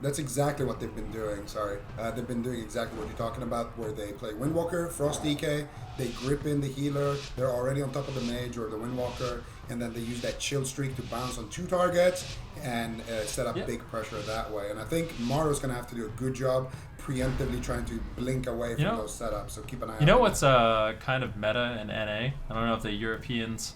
That's exactly what they've been doing, sorry. They've been doing exactly what you're talking about, where they play Windwalker, Frost DK, they grip in the healer, they're already on top of the Mage or the Windwalker, and then they use that chill streak to bounce on 2 targets and set up big pressure that way. And I think Maro's going to have to do a good job preemptively trying to blink away from those setups, so keep an eye out. You know what's kind of meta in NA? I don't know if the Europeans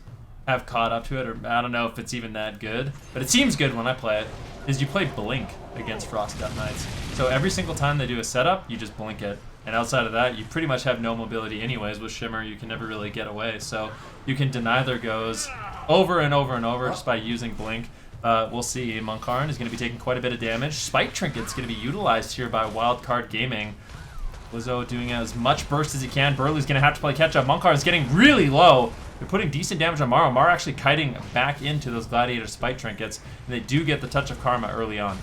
have caught up to it, or I don't know if it's even that good, but it seems good when I play it, is you play Blink against Frost Death Knights. So every single time they do a setup, you just blink it. And outside of that, you pretty much have no mobility anyways. With Shimmer, you can never really get away. So you can deny their goes over and over and over just by using Blink. We'll see. Monkarn is going to be taking quite a bit of damage. Spike Trinket's going to be utilized here by Wildcard Gaming. Lizzo doing as much burst as he can. Burley's going to have to play catch-up. Monkarn is getting really low. They're putting decent damage on Maro. Maro actually kiting back into those Gladiator Spike Trinkets. And they do get the touch of Karma early on.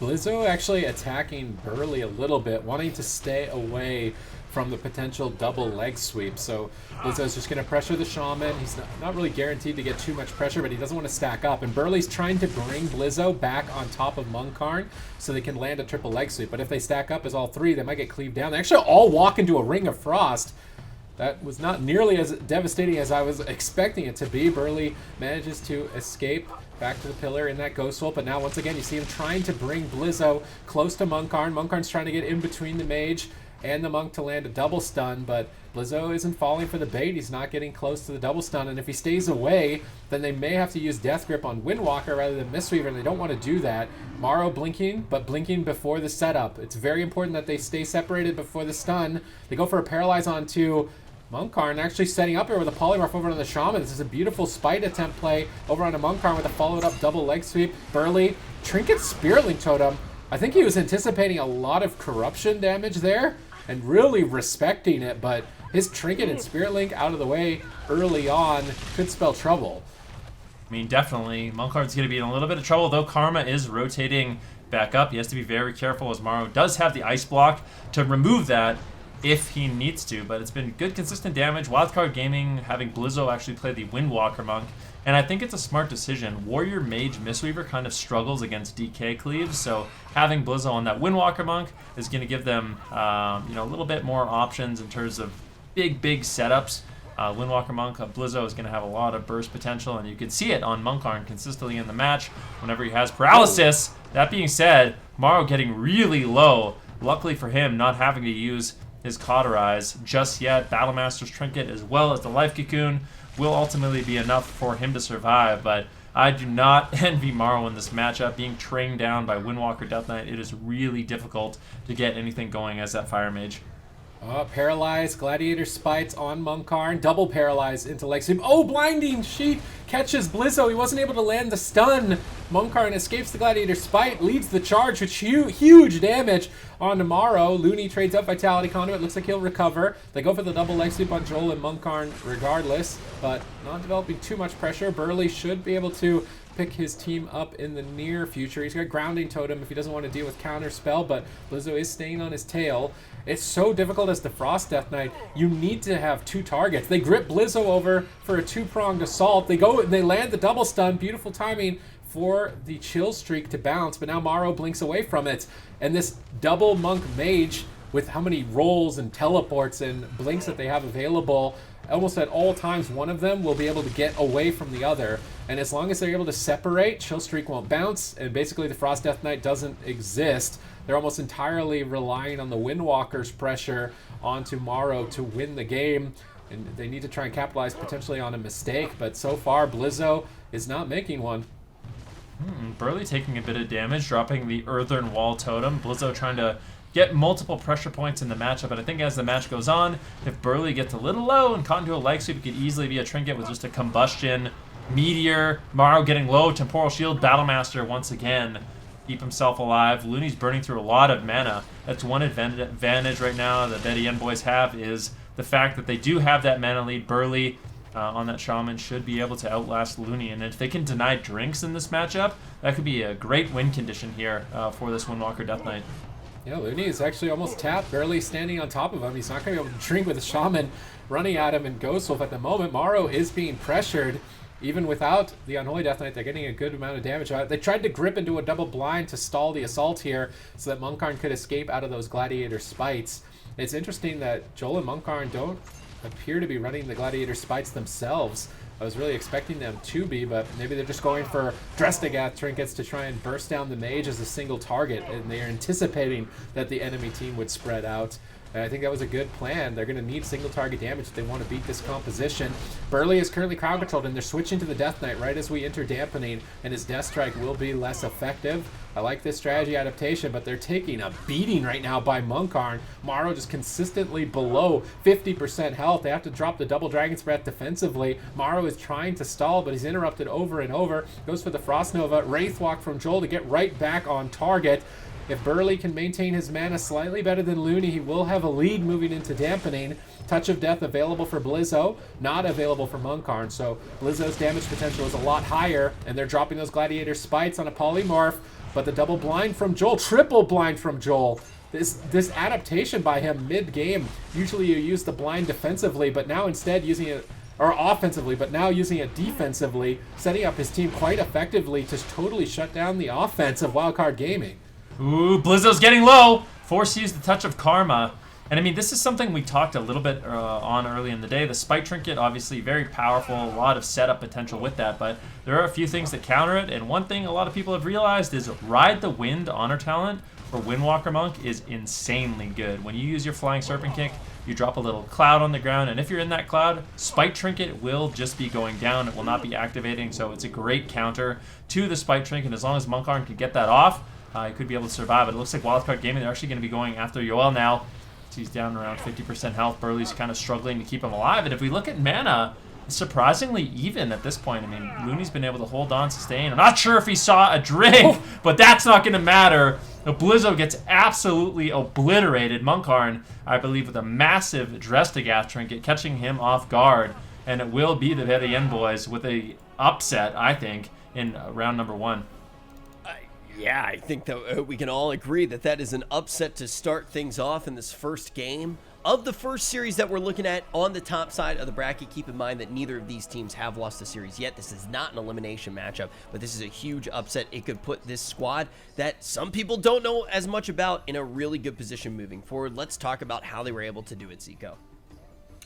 Blizzo actually attacking Burley a little bit, wanting to stay away from the potential double leg sweep. So Blizzo's just going to pressure the Shaman. He's not really guaranteed to get too much pressure, but he doesn't want to stack up. And Burley's trying to bring Blizzo back on top of Monkarn so they can land a triple leg sweep. But if they stack up as all 3, they might get cleaved down. They actually all walk into a Ring of Frost. That was not nearly as devastating as I was expecting it to be. Burley manages to escape back to the pillar in that Ghost Ult, but now once again you see him trying to bring Blizzo close to Monkarn. Monkarn's trying to get in between the mage and the monk to land a double stun, but Blizzo isn't falling for the bait. He's not getting close to the double stun, and if he stays away, then they may have to use Death Grip on Windwalker rather than Mistweaver, and they don't want to do that. Maro blinking, but blinking before the setup. It's very important that they stay separated before the stun. They go for a Paralyze on 2. Monkarn actually setting up here with a Polymorph over on the Shaman. This is a beautiful Spite attempt play over on a Monkarn with a followed up double leg sweep. Burley, Trinket Spiritling Totem. I think he was anticipating a lot of corruption damage there and really respecting it, but his Trinket and Spirit Link out of the way early on could spell trouble. I mean, definitely. Monkarn's going to be in a little bit of trouble, though Karma is rotating back up. He has to be very careful as Maro does have the Ice Block to remove that if he needs to, but it's been good consistent damage. Wildcard Gaming having Blizzo actually play the Windwalker Monk, and I think it's a smart decision. Warrior Mage Mistweaver kind of struggles against DK cleaves, so having Blizzo on that Windwalker Monk is going to give them a little bit more options in terms of big setups. Windwalker Monk, Blizzo is going to have a lot of burst potential, and you can see it on Monkarn consistently in the match whenever he has paralysis. That being said, Maro getting really low. Luckily for him, not having to use his Cauterize just yet. Battlemaster's Trinket as well as the Life Cocoon will ultimately be enough for him to survive, but I do not envy Maro in this matchup. Being trained down by Windwalker Death Knight, it is really difficult to get anything going as that Fire Mage. Paralyze, Gladiator Spites on Monkarn, double Paralyze into leg sweep. Oh, Blinding Sheet catches Blizzo. He wasn't able to land the stun. Monkarn escapes the Gladiator Spite, leads the charge with huge damage on Maro. Looney trades up Vitality Conduit. Looks like he'll recover. They go for the double leg sweep on Joel and Monkarn regardless, but not developing too much pressure. Burley should be able to pick his team up in the near future. He's got Grounding Totem if he doesn't want to deal with Counter Spell, but Blizzo is staying on his tail. It's so difficult as the Frost Death Knight. You need to have 2 targets. They grip Blizzo over for a 2-pronged assault. They go and they land the double stun. Beautiful timing for the Chill Streak to bounce, but now Maro blinks away from it. And this double Monk Mage with how many rolls and teleports and blinks that they have available, almost at all times one of them will be able to get away from the other, and as long as they're able to separate, Chill Streak won't bounce, and basically the Frost Death Knight doesn't exist. They're almost entirely relying on the Windwalker's pressure onto Maro to win the game, and they need to try and capitalize potentially on a mistake, but so far Blizzo is not making one. Burley taking a bit of damage, dropping the Earthen Wall Totem. Blizzo trying to get multiple pressure points in the matchup, but I think as the match goes on, if Burley gets a little low and caught into a leg sweep, it could easily be a Trinket with just a Combustion, Meteor, Maro getting low, Temporal Shield, Battlemaster once again, keep himself alive. Looney's burning through a lot of mana. That's one advantage right now that the Bergen Boys have, is the fact that they do have that mana lead. Burley on that Shaman should be able to outlast Looney, and if they can deny drinks in this matchup, that could be a great win condition here for this Windwalker Death Knight. Yeah, Looney is actually almost tapped, barely standing on top of him. He's not going to be able to drink with the Shaman running at him and Ghost Wolf at the moment. Maro is being pressured. Even without the Unholy Death Knight, they're getting a good amount of damage out. They tried to grip into a double blind to stall the assault here so that Monkarn could escape out of those Gladiator Spites. It's interesting that Joel and Monkarn don't appear to be running the Gladiator Spites themselves. I was really expecting them to be, but maybe they're just going for Drestigath trinkets to try and burst down the mage as a single target, and they are anticipating that the enemy team would spread out. And I think that was a good plan. They're going to need single target damage if they want to beat this composition. Burley is currently crowd controlled, and they're switching to the Death Knight right as we enter dampening, and his Death Strike will be less effective. I like this strategy adaptation, but they're taking a beating right now by Monkarn. Maro just consistently below 50% health. They have to drop the double Dragon's Breath defensively. Maro is trying to stall, but he's interrupted over and over. Goes for the Frost Nova. Wraithwalk from Joel to get right back on target. If Burley can maintain his mana slightly better than Looney, he will have a lead moving into dampening. Touch of Death available for Blizzo, not available for Monkarn, so Blizzo's damage potential is a lot higher, and they're dropping those Gladiator Spites on a Polymorph, but the double blind from Joel, triple blind from Joel. This adaptation by him mid-game, usually you use the blind defensively, but now instead using it, or offensively, but now using it defensively, setting up his team quite effectively to totally shut down the offense of Wildcard Gaming. Ooh, Blizzo's getting low. Force used the Touch of Karma. And I mean, this is something we talked a little bit on early in the day. The Spike Trinket, obviously very powerful, a lot of setup potential with that, but there are a few things that counter it, and one thing a lot of people have realized is Ride the Wind Honor Talent for Windwalker Monk is insanely good. When you use your Flying Serpent Kick, you drop a little cloud on the ground, and if you're in that cloud, Spike Trinket will just be going down. It will not be activating, so it's a great counter to the Spike Trinket. As long as Monkarn can get that off, he could be able to survive. But it looks like Wildcard Gaming, they're actually going to be going after Yoel now. He's down around 50% health. Burley's kind of struggling to keep him alive. And if we look at mana, it's surprisingly even at this point. I mean, Looney's been able to hold on, sustain. I'm not sure if he saw a drink, but that's not going to matter. Blizzo gets absolutely obliterated. Monkarn, I believe, with a massive Drestigath trinket, catching him off guard. And it will be the Bergen Boys with a upset, I think, in round number 1. Yeah, I think that we can all agree that that is an upset to start things off in this first game of the first series that we're looking at on the top side of the bracket. Keep in mind that neither of these teams have lost a series yet. This is not an elimination matchup, but this is a huge upset. It could put this squad that some people don't know as much about in a really good position moving forward. Let's talk about how they were able to do it, Zico.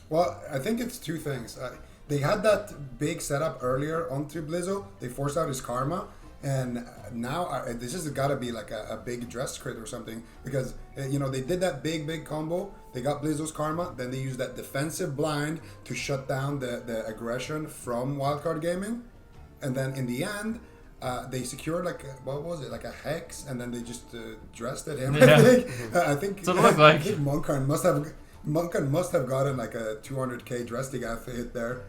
Well, I think it's two things. They had that big setup earlier onto Blizzo. They forced out his Karma. And now this has got to be like a big dress crit or something, because you know, they did that big combo. They got Blizzo's Karma, then they used that defensive blind to shut down the aggression from Wildcard Gaming, and then in the end they secured like, what was it, like a hex, and then they just dressed at him. Yeah. I think That's what it looked like. I think Monkarn must have gotten like a 200k Drestigath hit there.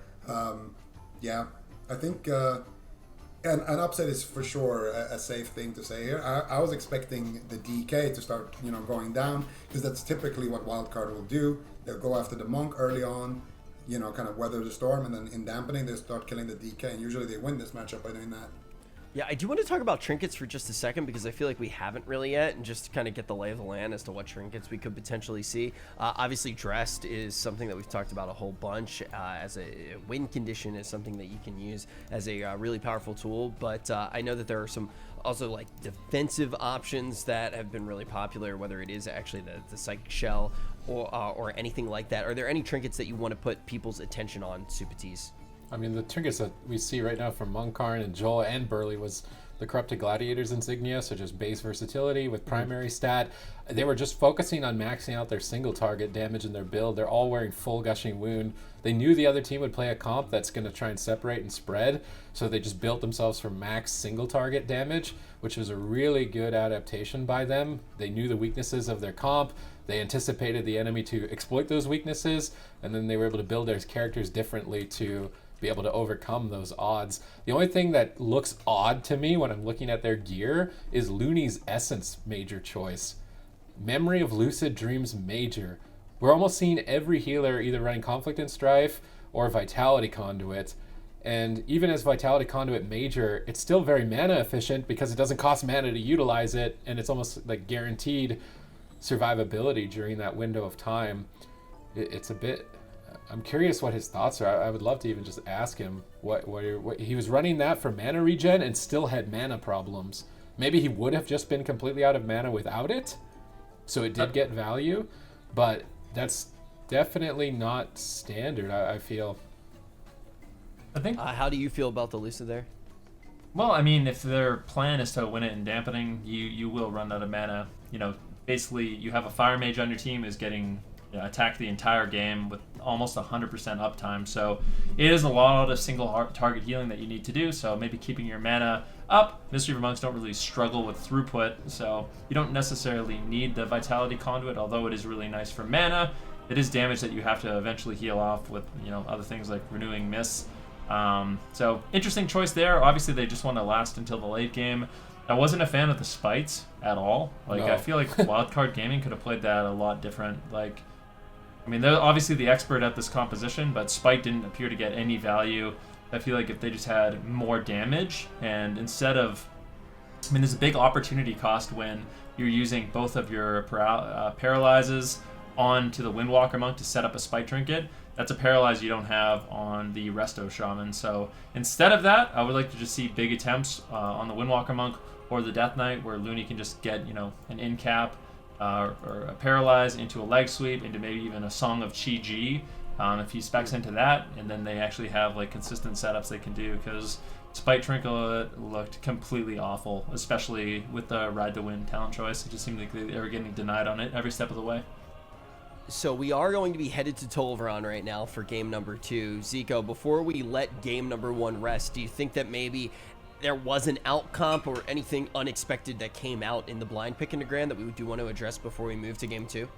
Yeah, I think. And an upset is for sure a safe thing to say here. I was expecting the DK to start, you know, going down, because that's typically what Wildcard will do. They'll go after the Monk early on, you know, kind of weather the storm, and then in dampening they start killing the DK, and usually they win this matchup by doing that. Yeah, I do want to talk about trinkets for just a second, because I feel like we haven't really yet, and just kind of get the lay of the land as to what trinkets we could potentially see. Obviously, Dressed is something that we've talked about a whole bunch. As a win condition is something that you can use as a really powerful tool, but I know that there are some also like defensive options that have been really popular, whether it is actually the Psychic Shell or anything like that. Are there any trinkets that you want to put people's attention on, Supatis? I mean, the trinkets that we see right now from Monkarn and Joel and Burley was the Corrupted Gladiators insignia, so just base versatility with primary stat. They were just focusing on maxing out their single target damage in their build. They're all wearing full Gushing Wound. They knew the other team would play a comp that's going to try and separate and spread, so they just built themselves for max single target damage, which was a really good adaptation by them. They knew the weaknesses of their comp. They anticipated the enemy to exploit those weaknesses, and then they were able to build their characters differently to be able to overcome those odds. The only thing that looks odd to me when I'm looking at their gear is Looney's Essence Major choice. Memory of Lucid Dreams Major. We're almost seeing every healer either running Conflict and Strife or Vitality Conduit. And even as Vitality Conduit Major, it's still very mana efficient because it doesn't cost mana to utilize it, and it's almost like guaranteed survivability during that window of time. It's a bit... I'm curious what his thoughts are. I would love to even just ask him what he was running that for mana regen and still had mana problems. Maybe he would have just been completely out of mana without it, so it did get value, but that's definitely not standard, I feel. I think. How do you feel about the Lucian there? Well, I mean, if their plan is to win it in dampening, you will run out of mana. You know, basically, you have a fire mage on your team is getting attacked the entire game with almost 100% uptime. So it is a lot of single target healing that you need to do. So maybe keeping your mana up. Mystery Monks don't really struggle with throughput, so you don't necessarily need the Vitality Conduit, although it is really nice for mana. It is damage that you have to eventually heal off with, other things like Renewing Mists. So interesting choice there. Obviously, they just want to last until the late game. I wasn't a fan of the Spites at all. Like, No. I feel like Wildcard Gaming could have played that a lot different. Like, I mean, they're obviously the expert at this composition, but Spite didn't appear to get any value. I feel like if they just had more damage, and instead of... I mean, there's a big opportunity cost when you're using both of your paralyzes onto the Windwalker Monk to set up a Spite Trinket. That's a paralyze you don't have on the Resto Shaman. So instead of that, I would like to just see big attempts on the Windwalker Monk or the Death Knight, where Looney can just get, an in cap or a paralyze into a leg sweep, into maybe even a Song of Chi-Ji. If he specs into that, and then they actually have like consistent setups they can do, because Spite Trinket looked completely awful, especially with the Ride to Win talent choice. It just seemed like they were getting denied on it every step of the way. So we are going to be headed to Tolvaron right now for game number 2. Zico, before we let game number 1 rest, do you think that maybe there was an outcomp or anything unexpected that came out in the blind pick into Grand that we do want to address before we move to game 2?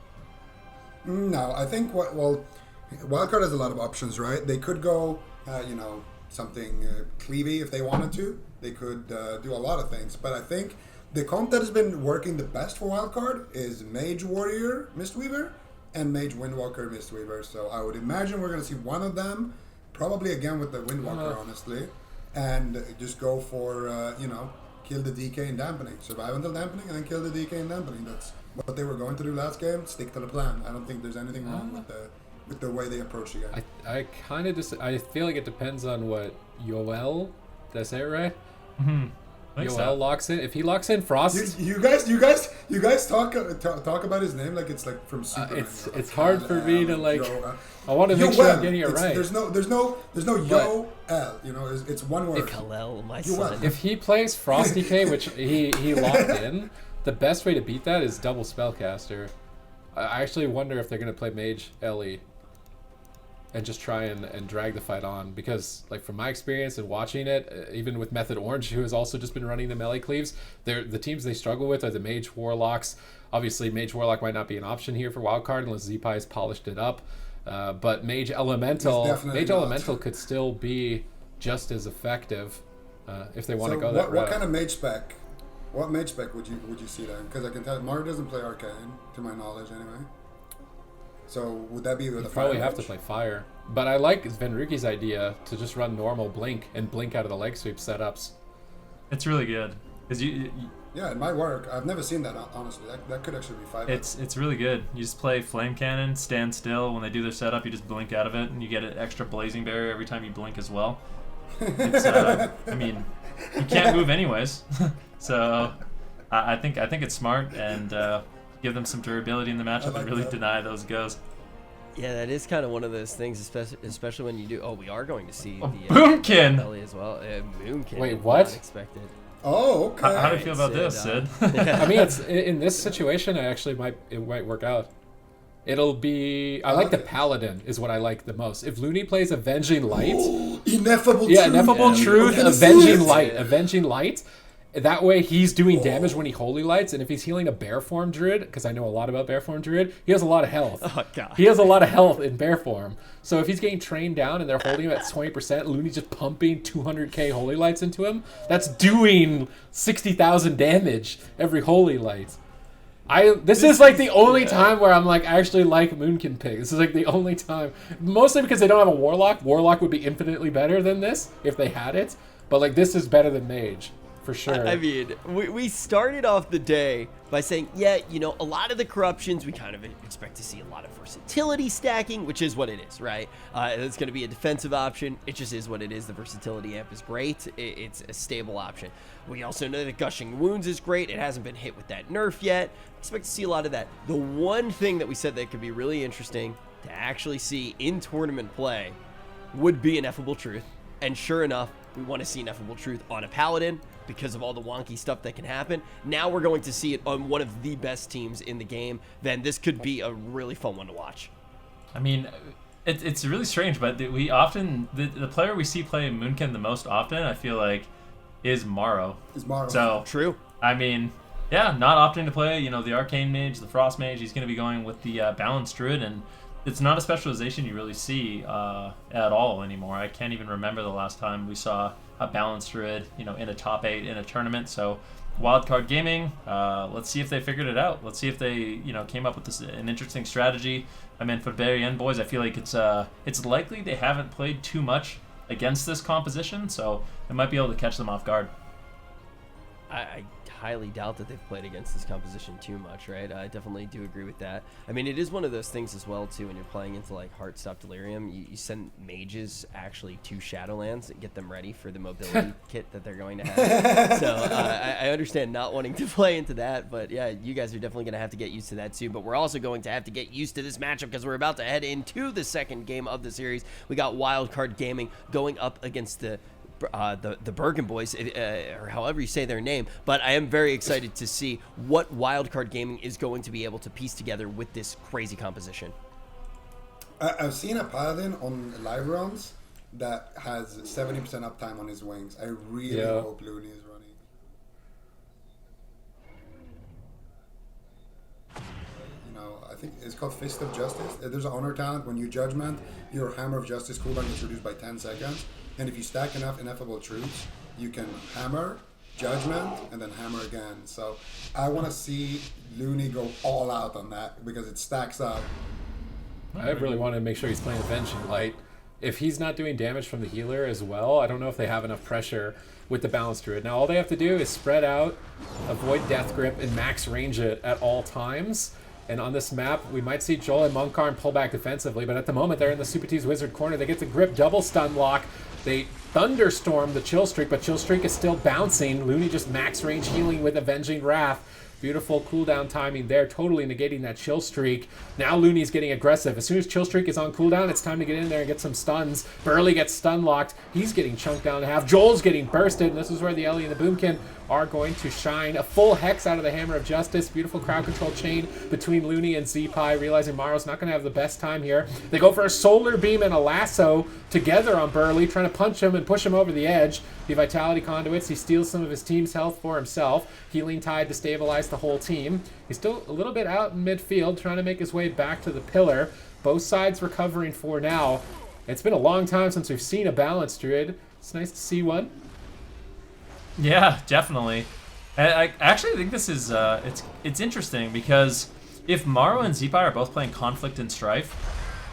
No, I think Wildcard has a lot of options, right? They could go, something cleavy if they wanted to. They could do a lot of things, but I think the comp that has been working the best for Wildcard is Mage Warrior Mistweaver and Mage Windwalker Mistweaver. So I would imagine we're going to see one of them, probably again with the Windwalker, honestly, and just go for, kill the DK and dampening. Survive until dampening and then kill the DK and dampening. That's what they were going to do last game. Stick to the plan. I don't think there's anything wrong with the way they approach the game. I kind of just, I feel like it depends on what Yoel, did I say it right? Mm-hmm. Yoel locks in. If he locks in Frost, You guys talk about his name like it's like from Superman. it's hard for me to like. Yo, I want to make sure I'm getting it right. There's no Yo L. It's one word. Kalel, my Yoel. son. If he plays Frost DK, which he locked in, the best way to beat that is double Spellcaster. I actually wonder if they're gonna play Mage Ellie and just try and drag the fight on, because like from my experience and watching it, even with Method Orange, who has also just been running the melee cleaves, the teams they struggle with are the Mage Warlocks. Obviously Mage Warlock might not be an option here for Wildcard unless Z-Pi has polished it up, but Mage Elemental could still be just as effective if they want to go that route. What kind of mage spec? What mage spec would you see then? Because I can tell Mario doesn't play Arcane, to my knowledge anyway. So would that be with the probably fire have to mage? play fire, but I like Svenruki's idea to just run normal blink and blink out of the leg sweep setups. It's really good because Yeah, it might work. I've never seen that, honestly. That could actually be 5. It's really good. You just play Flame Cannon, stand still. When they do their setup, you just blink out of it, and you get an extra blazing barrier every time you blink as well. It's, I mean, you can't move anyways, so I think it's smart, and give them some durability in the matchup and really deny those goes. Yeah, that is kind of one of those things, especially when you do. Oh, we are going to see the Boomkin! Ellie as well. Boomkin. Wait, what? Unexpected. Oh, okay. How do you feel about this, Sid? I mean, it's in this situation, it might work out. It'll be. I like the Paladin is what I like the most. If Looney plays Avenging Light, Ineffable Truth, Avenging Light. That way he's doing damage when he Holy Lights, and if he's healing a Bear Form Druid, because I know a lot about Bear Form Druid, he has a lot of health. Oh, God. He has a lot of health in Bear Form. So if he's getting trained down and they're holding him at 20%, Looney's just pumping 200k Holy Lights into him, that's doing 60,000 damage every Holy Light. This is like the only time where I'm like actually like Moonkin pick. This is like the only time, mostly because they don't have a Warlock. Warlock would be infinitely better than this if they had it, but like this is better than Mage. For sure. I mean, we started off the day by saying, yeah, a lot of the corruptions, we kind of expect to see a lot of versatility stacking, which is what it is, right? It's going to be a defensive option. It just is what it is. The versatility amp is great. It's a stable option. We also know that Gushing Wounds is great. It hasn't been hit with that nerf yet. Expect to see a lot of that. The one thing that we said that could be really interesting, to actually see in tournament play would be Ineffable Truth. And sure enough, we want to see Ineffable Truth on a Paladin because of all the wonky stuff that can happen. Now we're going to see it on one of the best teams in the game. Then this could be a really fun one to watch. I mean, it's really strange, but we often the player we see play Moonkin the most often, I feel like, is Morrow. So true. I mean, yeah, not opting to play, the Arcane Mage, the Frost Mage. He's going to be going with the Balanced Druid, and it's not a specialization you really see at all anymore. I can't even remember the last time we saw a Balanced Druid, in a top 8 in a tournament. So Wildcard Gaming, let's see if they figured it out. Let's see if they, came up with an interesting strategy. I mean, for Bergen Boys, I feel like it's likely they haven't played too much against this composition, so they might be able to catch them off guard. I highly doubt that they've played against this composition too much, right? I definitely do agree with that. I mean, it is one of those things as well, too, when you're playing into, like, Heartstop Delirium, you send mages actually to Shadowlands and get them ready for the mobility kit that they're going to have. So I understand not wanting to play into that, but yeah, you guys are definitely going to have to get used to that, too. But we're also going to have to get used to this matchup because we're about to head into the second game of the series. We got Wildcard Gaming going up against the Bergen Boys, or however you say their name, but I am very excited to see what Wildcard Gaming is going to be able to piece together with this crazy composition. I've seen a Paladin on live runs that has 70% uptime on his wings. I really hope Looney is running. I think it's called Fist of Justice. There's an honor talent. When you Judgment, your Hammer of Justice cooldown is reduced by 10 seconds. And if you stack enough Ineffable Truths, you can Hammer, Judgment, and then Hammer again. So I want to see Looney go all out on that because it stacks up. I really want to make sure he's playing Avenging Light. If he's not doing damage from the healer as well, I don't know if they have enough pressure with the Balanced Druid. Now all they have to do is spread out, avoid Death Grip, and max range it at all times. And on this map, we might see Joel and Monkarn pull back defensively, but at the moment they're in the Super T's Wizard corner. They get the grip double stun lock. They thunderstorm the Chill Streak, but Chill Streak is still bouncing. Looney just max range healing with Avenging Wrath. Beautiful cooldown timing there, totally negating that Chill Streak. Now Looney's getting aggressive. As soon as Chill Streak is on cooldown, it's time to get in there and get some stuns. Burley gets stun locked. He's getting chunked down to half. Joel's getting bursted, and this is where the Ellie and the Boomkin are going to shine. A full Hex out of the Hammer of Justice. Beautiful crowd control chain between Looney and Z-Pie, realizing Maro's not going to have the best time here. They go for a Solar Beam and a Lasso together on Burley, trying to punch him and push him over the edge. The Vitality Conduits, he steals some of his team's health for himself. Healing Tide to stabilize the whole team. He's still a little bit out in midfield, trying to make his way back to the pillar. Both sides recovering for now. It's been a long time since we've seen a Balanced Druid. It's nice to see one. Yeah, definitely. I actually think this is it's interesting because if Maro and Zeepai are both playing Conflict and Strife,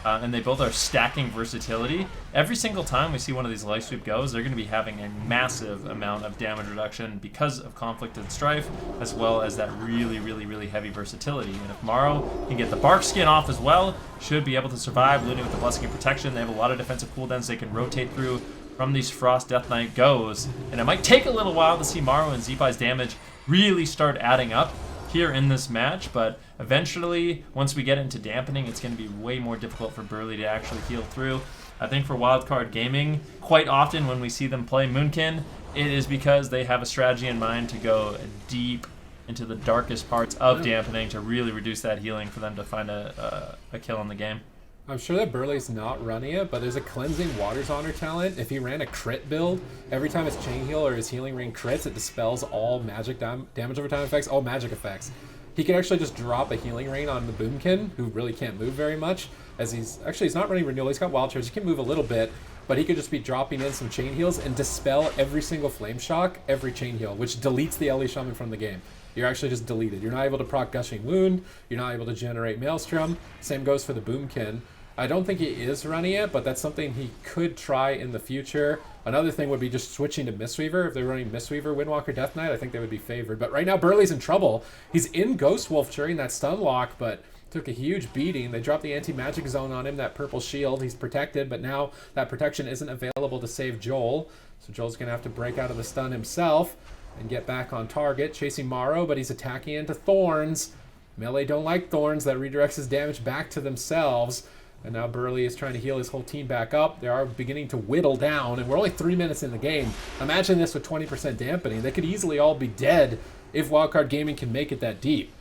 and they both are stacking versatility, every single time we see one of these life sweep goes, they're going to be having a massive amount of damage reduction because of Conflict and Strife, as well as that really, really, really heavy versatility. And if Maro can get the Bark Skin off as well, should be able to survive. Looney with the Blessing and Protection, they have a lot of defensive cooldowns they can rotate through from these Frost Death Knight goes. And it might take a little while to see Maro and Zeepai's damage really start adding up here in this match, but eventually, once we get into dampening, it's going to be way more difficult for Burley to actually heal through. I think for Wildcard Gaming, quite often when we see them play Moonkin, it is because they have a strategy in mind to go deep into the darkest parts of dampening to really reduce that healing for them to find a kill in the game. I'm sure that Burley's not running it, but there's a Cleansing Waters Honor talent. If he ran a crit build, every time his Chain Heal or his Healing Ring crits, it dispels all magic damage over time effects, all magic effects. He can actually just drop a Healing Ring on the Boomkin, who really can't move very much, as he's not running Renewal, he's got Wild Charge, he can move a little bit, but he could just be dropping in some Chain Heals and dispel every single Flame Shock, every Chain Heal, which deletes the Ellie Shaman from the game. You're actually just deleted. You're not able to proc Gushing Wound, you're not able to generate Maelstrom, same goes for the Boomkin. I don't think he is running it, but that's something he could try in the future. Another thing would be just switching to Mistweaver. If they're running Mistweaver, Windwalker, Death Knight, I think they would be favored. But right now, Burley's in trouble. He's in Ghost Wolf during that stun lock, but took a huge beating. They dropped the anti-magic zone on him, that purple shield. He's protected, but now that protection isn't available to save Joel. So Joel's going to have to break out of the stun himself and get back on target, chasing Maro, but he's attacking into Thorns. Melee don't like Thorns. That redirects his damage back to themselves. And now Burley is trying to heal his whole team back up. They are beginning to whittle down, and we're only 3 minutes in the game. Imagine this with 20% dampening. They could easily all be dead if Wildcard Gaming can make it that deep.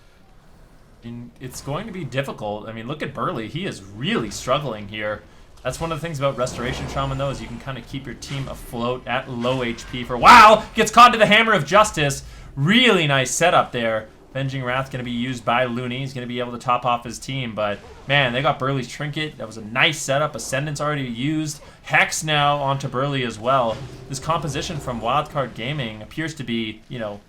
And it's going to be difficult. I mean, look at Burley. He is really struggling here. That's one of the things about Restoration Shaman, though, is you can kind of keep your team afloat at low HP for a while. Gets caught to the Hammer of Justice. Really nice setup there. Venging Wrath going to be used by Looney. He's going to be able to top off his team. But, man, they got Burley's Trinket. That was a nice setup. Ascendant's already used. Hex now onto Burley as well. This composition from Wildcard Gaming appears to be, you know,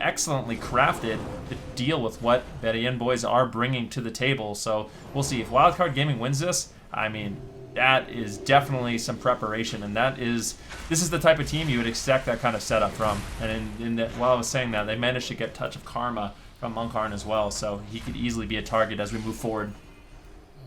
excellently crafted to deal with what Bergen Boys are bringing to the table. So we'll see. If Wildcard Gaming wins this, I mean, that is definitely some preparation, and this is the type of team you would expect that kind of setup from. And while I was saying that, they managed to get Touch of Karma from Munkarn as well, so he could easily be a target as we move forward.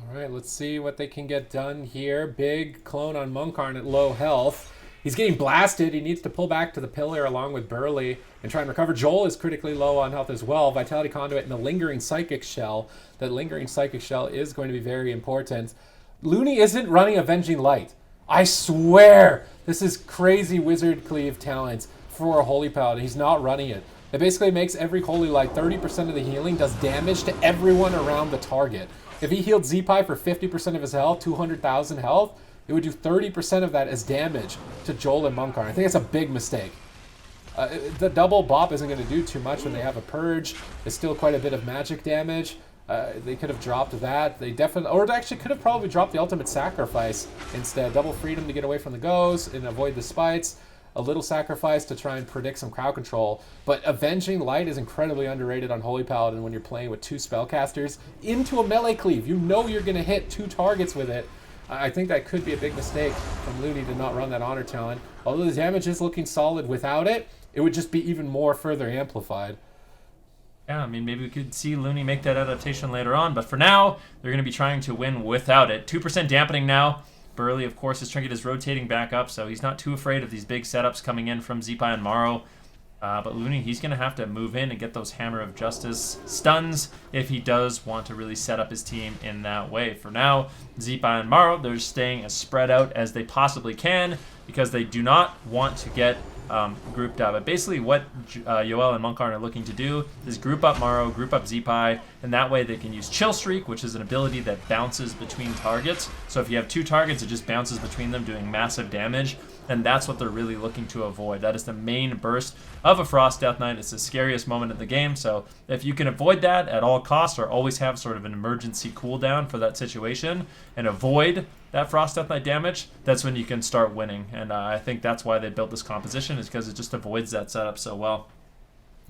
All right, let's see what they can get done here. Big clone on Munkarn at low health. He's getting blasted. He needs to pull back to the pillar along with Burley and try and recover. Joel is critically low on health as well. Vitality Conduit and the Lingering Psychic Shell. That Lingering Psychic Shell is going to be very important. Looney isn't running Avenging Light. I swear, this is crazy Wizard Cleave talents for a Holy Paladin. He's not running it. It basically makes every Holy Light 30% of the healing, does damage to everyone around the target. If he healed Zeepai for 50% of his health, 200,000 health, it would do 30% of that as damage to Joel and Munkarn. I think that's a big mistake. The double bop isn't going to do too much when they have a Purge. There's still quite a bit of magic damage. They could have dropped that. They definitely, or they actually could have probably dropped the Ultimate Sacrifice instead. Double Freedom to get away from the Ghosts and avoid the Spites. A little Sacrifice to try and predict some crowd control. But Avenging Light is incredibly underrated on Holy Paladin when you're playing with 2 spellcasters into a melee cleave. You know you're going to hit 2 targets with it. I think that could be a big mistake from Looney to not run that Honor Talent. Although the damage is looking solid without it, it would just be even more further amplified. Yeah, I mean, maybe we could see Looney make that adaptation later on, but for now, they're going to be trying to win without it. 2% dampening now. Burley, of course, his trinket is rotating back up, so he's not too afraid of these big setups coming in from Zeepai and Morrow. But Looney, he's going to have to move in and get those Hammer of Justice stuns if he does want to really set up his team in that way. For now, Zeepai and Morrow, they're staying as spread out as they possibly can because they do not want to get grouped up. But basically what Yoel and Munkarn are looking to do is group up Morrow, group up Zeepai, and that way they can use Chill Streak, which is an ability that bounces between targets. So if you have 2 targets, it just bounces between them, doing massive damage, and that's what they're really looking to avoid. That is the main burst of a Frost Death Knight. It's the scariest moment in the game, so if you can avoid that at all costs, or always have sort of an emergency cooldown for that situation, and avoid that Frost Death Knight damage, that's when you can start winning. And I think that's why they built this composition, is because it just avoids that setup so well.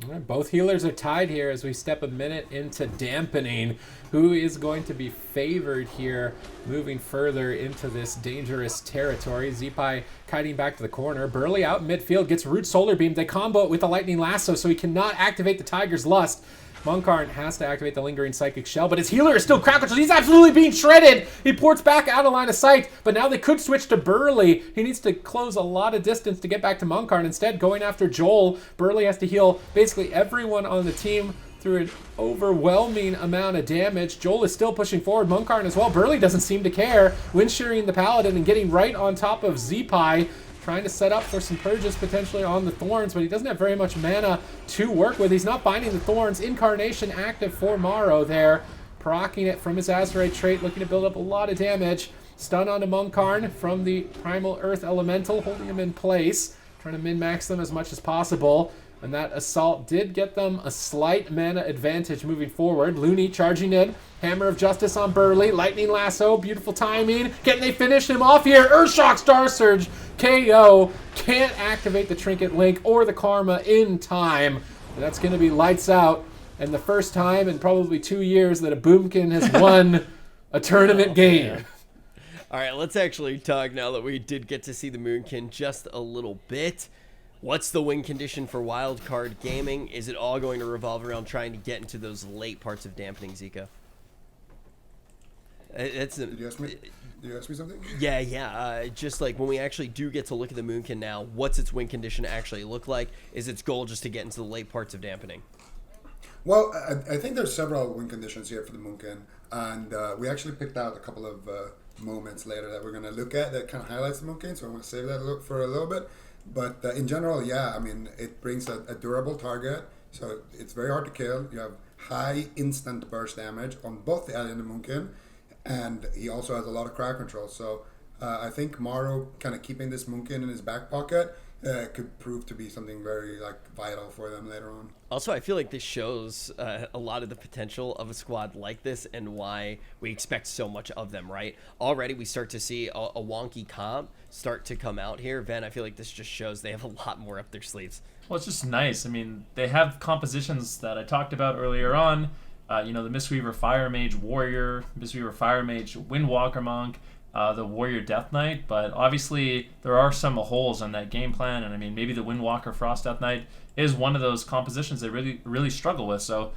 All right, both healers are tied here as we step a minute into dampening. Who is going to be favored here moving further into this dangerous territory? Zeepai kiting back to the corner. Burley out in midfield gets Root Solar Beam. They combo it with the Lightning Lasso, so he cannot activate the Tiger's Lust. Munkarn has to activate the Lingering Psychic Shell, but his healer is still crowd control. He's absolutely being shredded. He ports back out of line of sight, but now they could switch to Burley. He needs to close a lot of distance to get back to Munkarn. Instead, going after Joel, Burley has to heal basically everyone on the team through an overwhelming amount of damage. Joel is still pushing forward. Munkarn as well. Burley doesn't seem to care. Wind-shearing the Paladin and getting right on top of Zeepai, trying to set up for some purges potentially on the Thorns, but he doesn't have very much mana to work with. He's not finding the Thorns. Incarnation active for Morrow there, proccing it from his Azurite trait, looking to build up a lot of damage. Stun onto Munkarn from the Primal Earth Elemental, holding him in place, trying to min-max them as much as possible. And that assault did get them a slight mana advantage moving forward. Looney charging in. Hammer of Justice on Burley. Lightning Lasso. Beautiful timing. Can they finish him off here? Earthshock Star Surge. KO. Can't activate the Trinket Link or the Karma in time. That's going to be lights out. And the first time in probably 2 years that a Boomkin has won a tournament game. All right, let's actually talk now that we did get to see the Moonkin just a little bit. What's the win condition for Wildcard Gaming? Is it all going to revolve around trying to get into those late parts of dampening, Zika? Did you ask me something? Yeah. Just like when we actually do get to look at the Moonkin now, what's its win condition actually look like? Is its goal just to get into the late parts of dampening? Well, I think there's several win conditions here for the Moonkin. And we actually picked out a couple of moments later that we're going to look at that kind of highlights the Moonkin, so I'm going to save that for a little bit. But in general, yeah, I mean, it brings a durable target, so it's very hard to kill. You have high instant burst damage on both the Ally and the Moonkin, and he also has a lot of crowd control. So I think Maru kind of keeping this Moonkin in his back pocket could prove to be something very vital for them later on. Also, I feel like this shows a lot of the potential of a squad like this and why we expect so much of them, right? Already we start to see a wonky comp start to come out here. Ven, I feel like this just shows they have a lot more up their sleeves. Well, it's just nice. I mean, they have compositions that I talked about earlier on. The Mistweaver Fire Mage Warrior, Mistweaver Fire Mage Windwalker Monk, the Warrior Death Knight, but obviously there are some holes on that game plan, and I mean, maybe the Windwalker Frost Death Knight is one of those compositions they really struggle with. So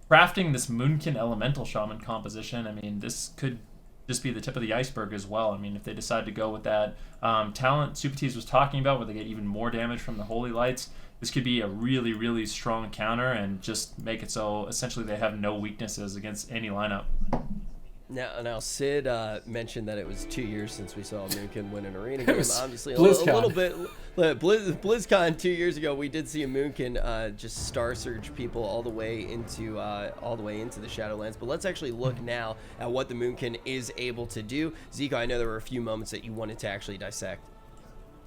crafting this Moonkin Elemental Shaman composition, I mean, this could just be the tip of the iceberg as well. I mean, if they decide to go with that talent Supatees was talking about, where they get even more damage from the Holy Lights, this could be a really strong counter and just make it so essentially they have no weaknesses against any lineup. Now Sid mentioned that it was 2 years since we saw Moonkin win an arena game. Obviously, a BlizzCon. little bit. BlizzCon 2 years ago, we did see a Moonkin just star surge people all the way into the Shadowlands. But let's actually look now at what the Moonkin is able to do. Zico, I know there were a few moments that you wanted to actually dissect.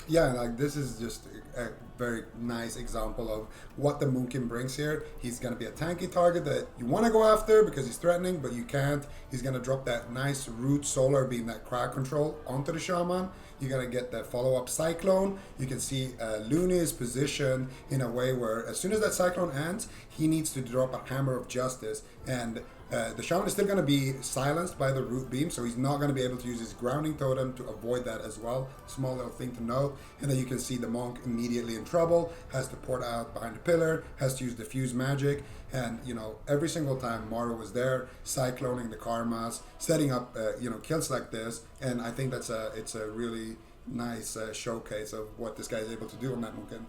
Yeah, this is just a very nice example of what the Moonkin brings here. He's going to be a tanky target that you want to go after because he's threatening, but you can't. He's going to drop that nice root solar beam, that crowd control onto the Shaman. You're going to get the follow-up Cyclone. You can see Looney is positioned in a way where as soon as that Cyclone ends, he needs to drop a Hammer of Justice, and the Shaman is still going to be silenced by the root beam, so he's not going to be able to use his grounding totem to avoid that as well. Small little thing to note. And then you can see the Monk immediately in trouble, has to port out behind the pillar, has to use diffuse magic, and every single time Maru was there, cycloning the Karmas, setting up kills like this, and I think it's a really nice showcase of what this guy is able to do on that Moonkin.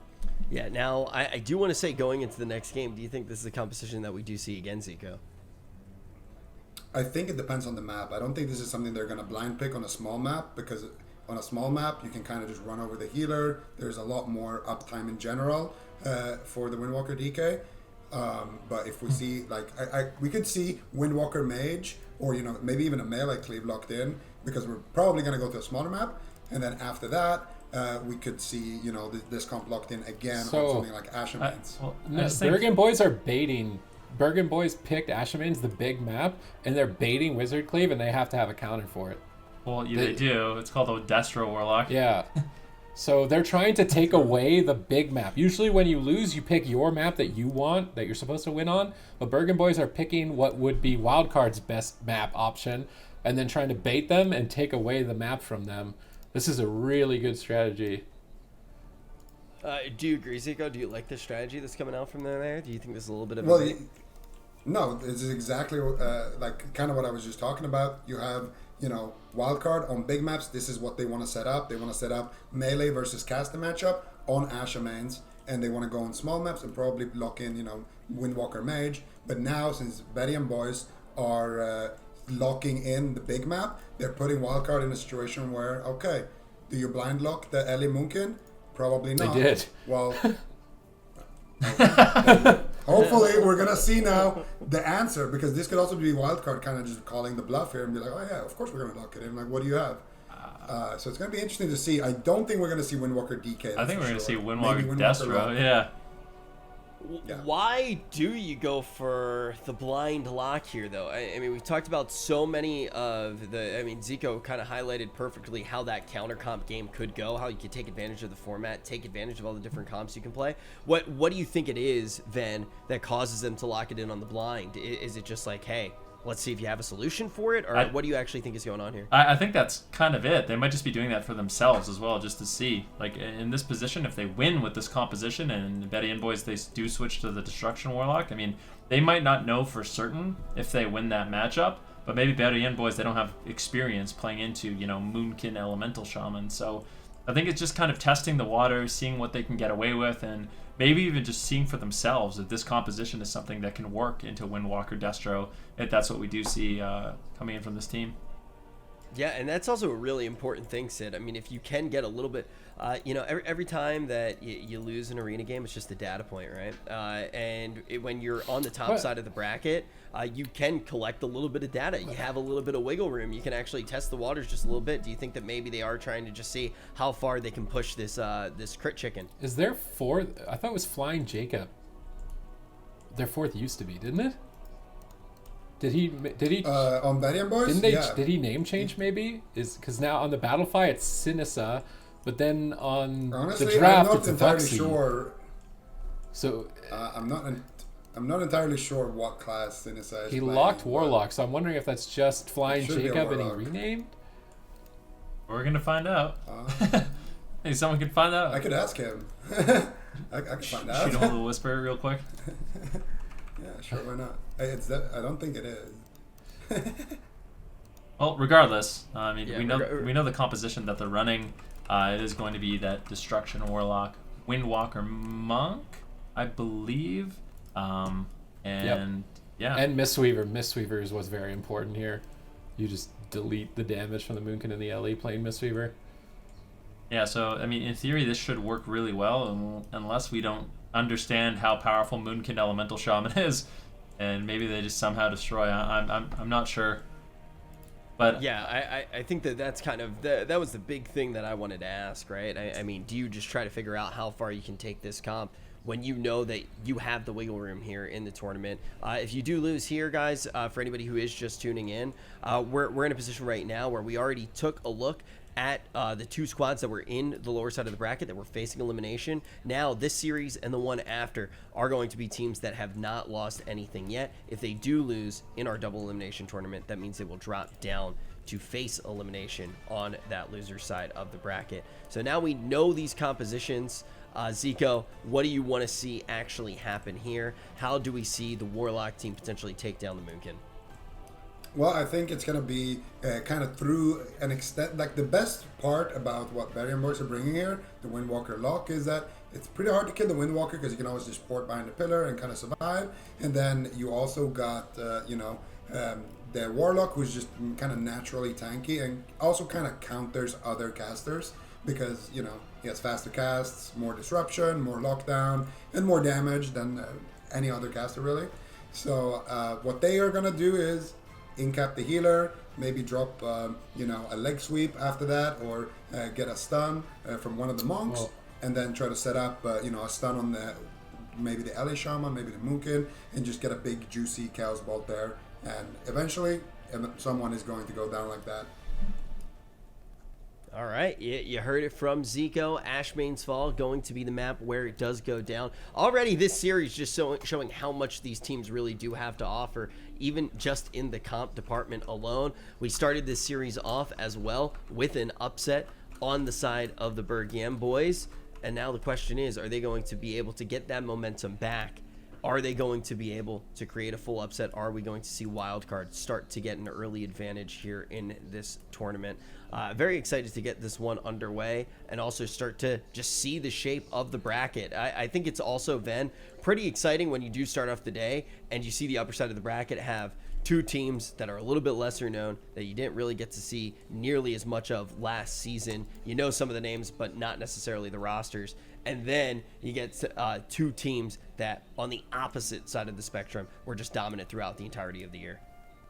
Yeah. Now I do want to say, going into the next game, do you think this is a composition that we do see again, Zico? I think it depends on the map. I don't think this is something they're going to blind pick on a small map, because on a small map you can kind of just run over the healer. There's a lot more uptime in general for the Windwalker DK. But if we see we could see Windwalker Mage, or maybe even a melee cleave locked in, because we're probably going to go to a smaller map, and then after that we could see this comp locked in again on something like Ashen Mines. Bergen Boys are baiting. Bergen Boys picked Ashamane's the big map, and they're baiting Wizard Cleave, and they have to have a counter for it. Well, yeah, they do. It's called the Destro Warlock. Yeah. So they're trying to take away the big map. Usually when you lose, you pick your map that you want, that you're supposed to win on. But Bergen Boys are picking what would be Wildcard's best map option, and then trying to bait them and take away the map from them. This is a really good strategy. Do you agree, Zico? Do you like the strategy that's coming out from there? Do you think this is a little bit of No, it's exactly kind of what I was just talking about. You have, Wildcard on big maps. This is what they want to set up. They want to set up melee versus caster matchup on Ashamanes, and they want to go on small maps and probably lock in, Windwalker Mage. But now, since Bergen Boys are locking in the big map, they're putting Wildcard in a situation where, okay, do you blind lock the Ellie Moonkin? Probably not. They did. Well, hopefully we're going to see now the answer, because this could also be Wildcard kind of just calling the bluff here and be like, oh yeah, of course we're going to lock it in. Like, what do you have? So it's going to be interesting to see. I don't think we're going to see Windwalker DK. I think we're going to see Windwalker Destro, yeah. Why do you go for the blind lock here, though? I mean, we've talked about so many of the... I mean, Zico kind of highlighted perfectly how that counter comp game could go, how you could take advantage of the format, take advantage of all the different comps you can play. What do you think it is, then, that causes them to lock it in on the blind? Is it just like, hey, let's see if you have a solution for it, or what do you actually think is going on here? I think that's kind of it. They might just be doing that for themselves as well, just to see. Like, in this position, if they win with this composition and Bergen Boys, they do switch to the Destruction Warlock, I mean, they might not know for certain if they win that matchup, but maybe Bergen Boys, they don't have experience playing into, Moonkin Elemental Shaman, so I think it's just kind of testing the water, seeing what they can get away with, and maybe even just seeing for themselves if this composition is something that can work into Windwalker Destro, if that's what we do see coming in from this team. Yeah, and that's also a really important thing, Sid. I mean, if you can get a little bit, every time that you lose an arena game, it's just a data point, right? When you're on the top side of the bracket, you can collect a little bit of data. You have a little bit of wiggle room. You can actually test the waters just a little bit. Do you think that maybe they are trying to just see how far they can push this this crit chicken? Is their fourth? I thought it was Flying Jacob. Their fourth used to be, didn't it? Did he on Bergen Boys? Didn't they? Yeah. Did he name change maybe? Is because now on the Battlefy it's Sinisa, but then on Honestly, the draft I'm it's not entirely Vuxi. sure. So I'm not entirely sure what class Sinisa is. he playing, locked but Warlock, so I'm wondering if that's just Flying should be a Jacob and he Warlock. renamed. We're gonna find out. Hey, someone can find out. I could ask him. I could find out. Shoot him a little whisper real quick. Yeah, sure, why not? I don't think it is. Well, regardless, I mean, Yeah, we know the composition that they're running. It is going to be that Destruction Warlock, Windwalker Monk, I believe, yeah, And Mistweaver. Mistweavers was very important here. You just delete the damage from the Moonkin and the LE playing Mistweaver. yeah. So I mean, in theory, this should work really well, unless we don't understand how powerful Moonkin Elemental Shaman is, and maybe they just somehow destroy. I'm not sure. But Yeah, I think that's kind of that was the big thing that I wanted to ask, right? I mean, do you just try to figure out how far you can take this comp when you know that you have the wiggle room here in the tournament? If you do lose here, guys, for anybody who is just tuning in, we're in a position right now where we already took a look at the two squads that were in the lower side of the bracket that were facing elimination. Now, this series and the one after are going to be teams that have not lost anything yet. If they do lose in our double elimination tournament, that means they will drop down to face elimination on that loser side of the bracket. So now we know these compositions. Zico, what do you want to see actually happen here? How do we see the Warlock team potentially take down the Moonkin? Well, I think it's going to be kind of through an extent. Like, the best part about what Bergen Boys are bringing here, the Windwalker lock, is that it's pretty hard to kill the Windwalker because you can always just port behind the pillar and kind of survive. And then you also got, the Warlock, who's just kind of naturally tanky and also kind of counters other casters because, he has faster casts, more disruption, more lockdown, and more damage than any other caster, really. So what they are going to do is incap the healer, maybe drop a leg sweep after that, or get a stun from one of the monks, and then try to set up a stun on maybe the LA Shaman, maybe the Moonkin, and just get a big juicy Chaos Bolt there, and eventually someone is going to go down like that. All right, you heard it from Zico. Ashmane's Fall going to be the map where it does go down. Already this series just showing how much these teams really do have to offer, even just in the comp department alone. We started this series off as well with an upset on the side of the Bergen Boys. And now the question is, are they going to be able to get that momentum back? Are they going to be able to create a full upset? Are we going to see Wildcard start to get an early advantage here in this tournament? Very excited to get this one underway and also start to just see the shape of the bracket. I think it's also, Ven, pretty exciting when you do start off the day and you see the upper side of the bracket have two teams that are a little bit lesser known that you didn't really get to see nearly as much of last season. You know some of the names, but not necessarily the rosters. And then you get two teams that on the opposite side of the spectrum were just dominant throughout the entirety of the year.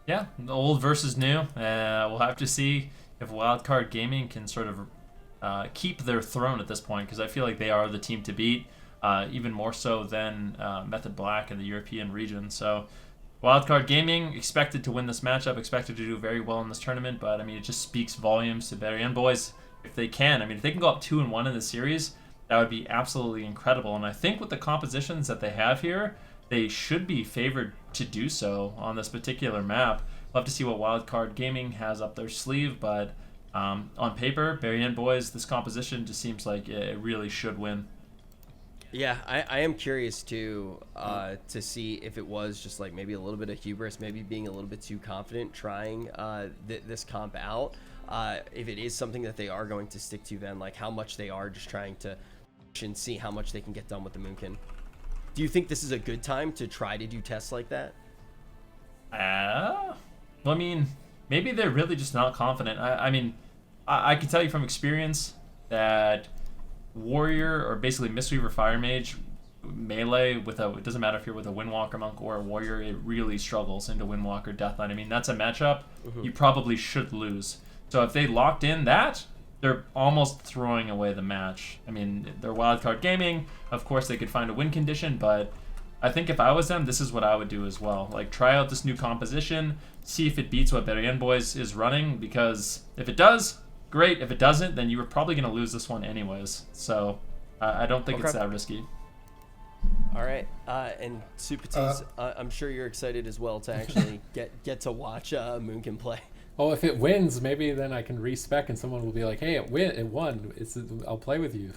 yeah, old versus new. We'll have to see if Wildcard Gaming can sort of keep their throne at this point, because I feel like they are the team to beat, even more so than Method Black in the European region. So Wildcard Gaming expected to win this matchup, expected to do very well in this tournament, but I mean, it just speaks volumes to Bergen Boys if they can. I mean, if they can go up 2-1 in the series, that would be absolutely incredible. And I think with the compositions that they have here, they should be favored to do so on this particular map. Love to see what Wildcard Gaming has up their sleeve, but on paper, Bergen Boys, this composition just seems like it really should win. Yeah, I am curious to see if it was just like maybe a little bit of hubris, maybe being a little bit too confident trying this comp out. if it is something that they are going to stick to, then like how much they are just trying to and see how much they can get done with the Moonkin. Do you think this is a good time to try to do tests like that? Well, I mean, maybe they're really just not confident. I mean, I can tell you from experience that Warrior, or basically Mistweaver Fire Mage, melee with it doesn't matter if you're with a Windwalker Monk or a Warrior, it really struggles into Windwalker Deathline. I mean, that's a matchup you probably should lose. So if they locked in that, they're almost throwing away the match. I mean, they're Wildcard Gaming. Of course, they could find a win condition, but I think if I was them, this is what I would do as well. Like, try out this new composition, see if it beats what Bergen Boys is running, because if it does, great. If it doesn't, then you were probably going to lose this one anyways. So I don't think it's that risky. All right, and Supatis, I'm sure you're excited as well to actually get to watch Moonkin play. Oh, if it wins, maybe then I can respec and someone will be like, "Hey, it won. I'll play with you."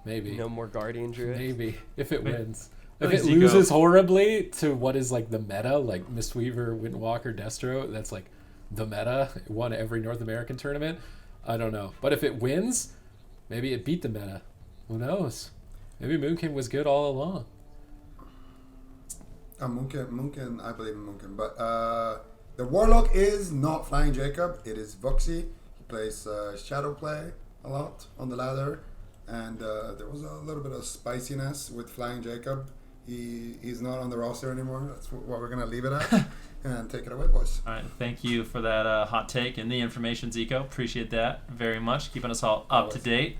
Maybe. No more Guardian Druid. Maybe if it wins. If Thanks, it Zico. loses horribly to what is like the meta, like Mistweaver, Windwalker, Destro, that's like the meta. It won every North American tournament. I don't know, but if it wins, maybe it beat the meta. Who knows? Maybe Moonkin was good all along. Moonkin, I believe in Moonkin, but the Warlock is not Flying Jacob. It is Voxy. He plays Shadow Play a lot on the ladder, and there was a little bit of spiciness with Flying Jacob. He's not on the roster anymore. That's what we're gonna leave it at, and take it away, boys. All right, thank you for that hot take and the information, Zico. Appreciate that very much, keeping us all up to date.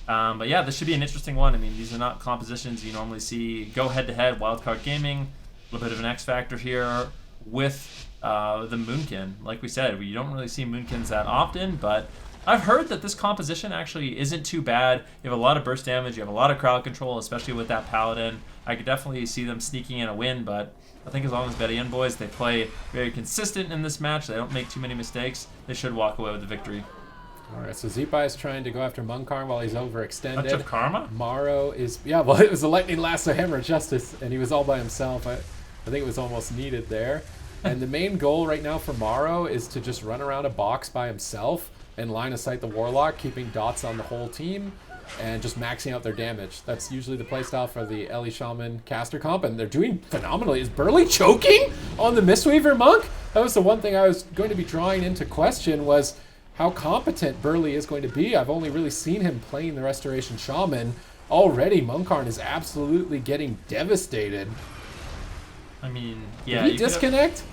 But yeah, this should be an interesting one. I mean, these are not compositions you normally see go head-to-head. Wildcard Gaming, a little bit of an X factor here with the Moonkin. Like we said, we don't really see Moonkins that often, but I've heard that this composition actually isn't too bad. You have a lot of burst damage, you have a lot of crowd control, especially with that Paladin. I could definitely see them sneaking in a win, but I think as long as Bergen Boys, they play very consistent in this match, they don't make too many mistakes, they should walk away with the victory. All right, so Zeepai is trying to go after Munkar while he's overextended. Touch of Karma? Maro is, yeah, well, it was a lightning lasso hammer of justice, and he was all by himself. I think it was almost needed there. And the main goal right now for Maro is to just run around a box by himself and line of sight the Warlock, keeping dots on the whole team and just maxing out their damage. That's usually the playstyle for the Ellie Shaman caster comp, and they're doing phenomenally. Is Burley choking on the Mistweaver Monk? That was the one thing I was going to be drawing into question, was how competent Burley is going to be. I've only really seen him playing the Restoration Shaman. Already, Munkarn is absolutely getting devastated. I mean, yeah. Did he disconnect?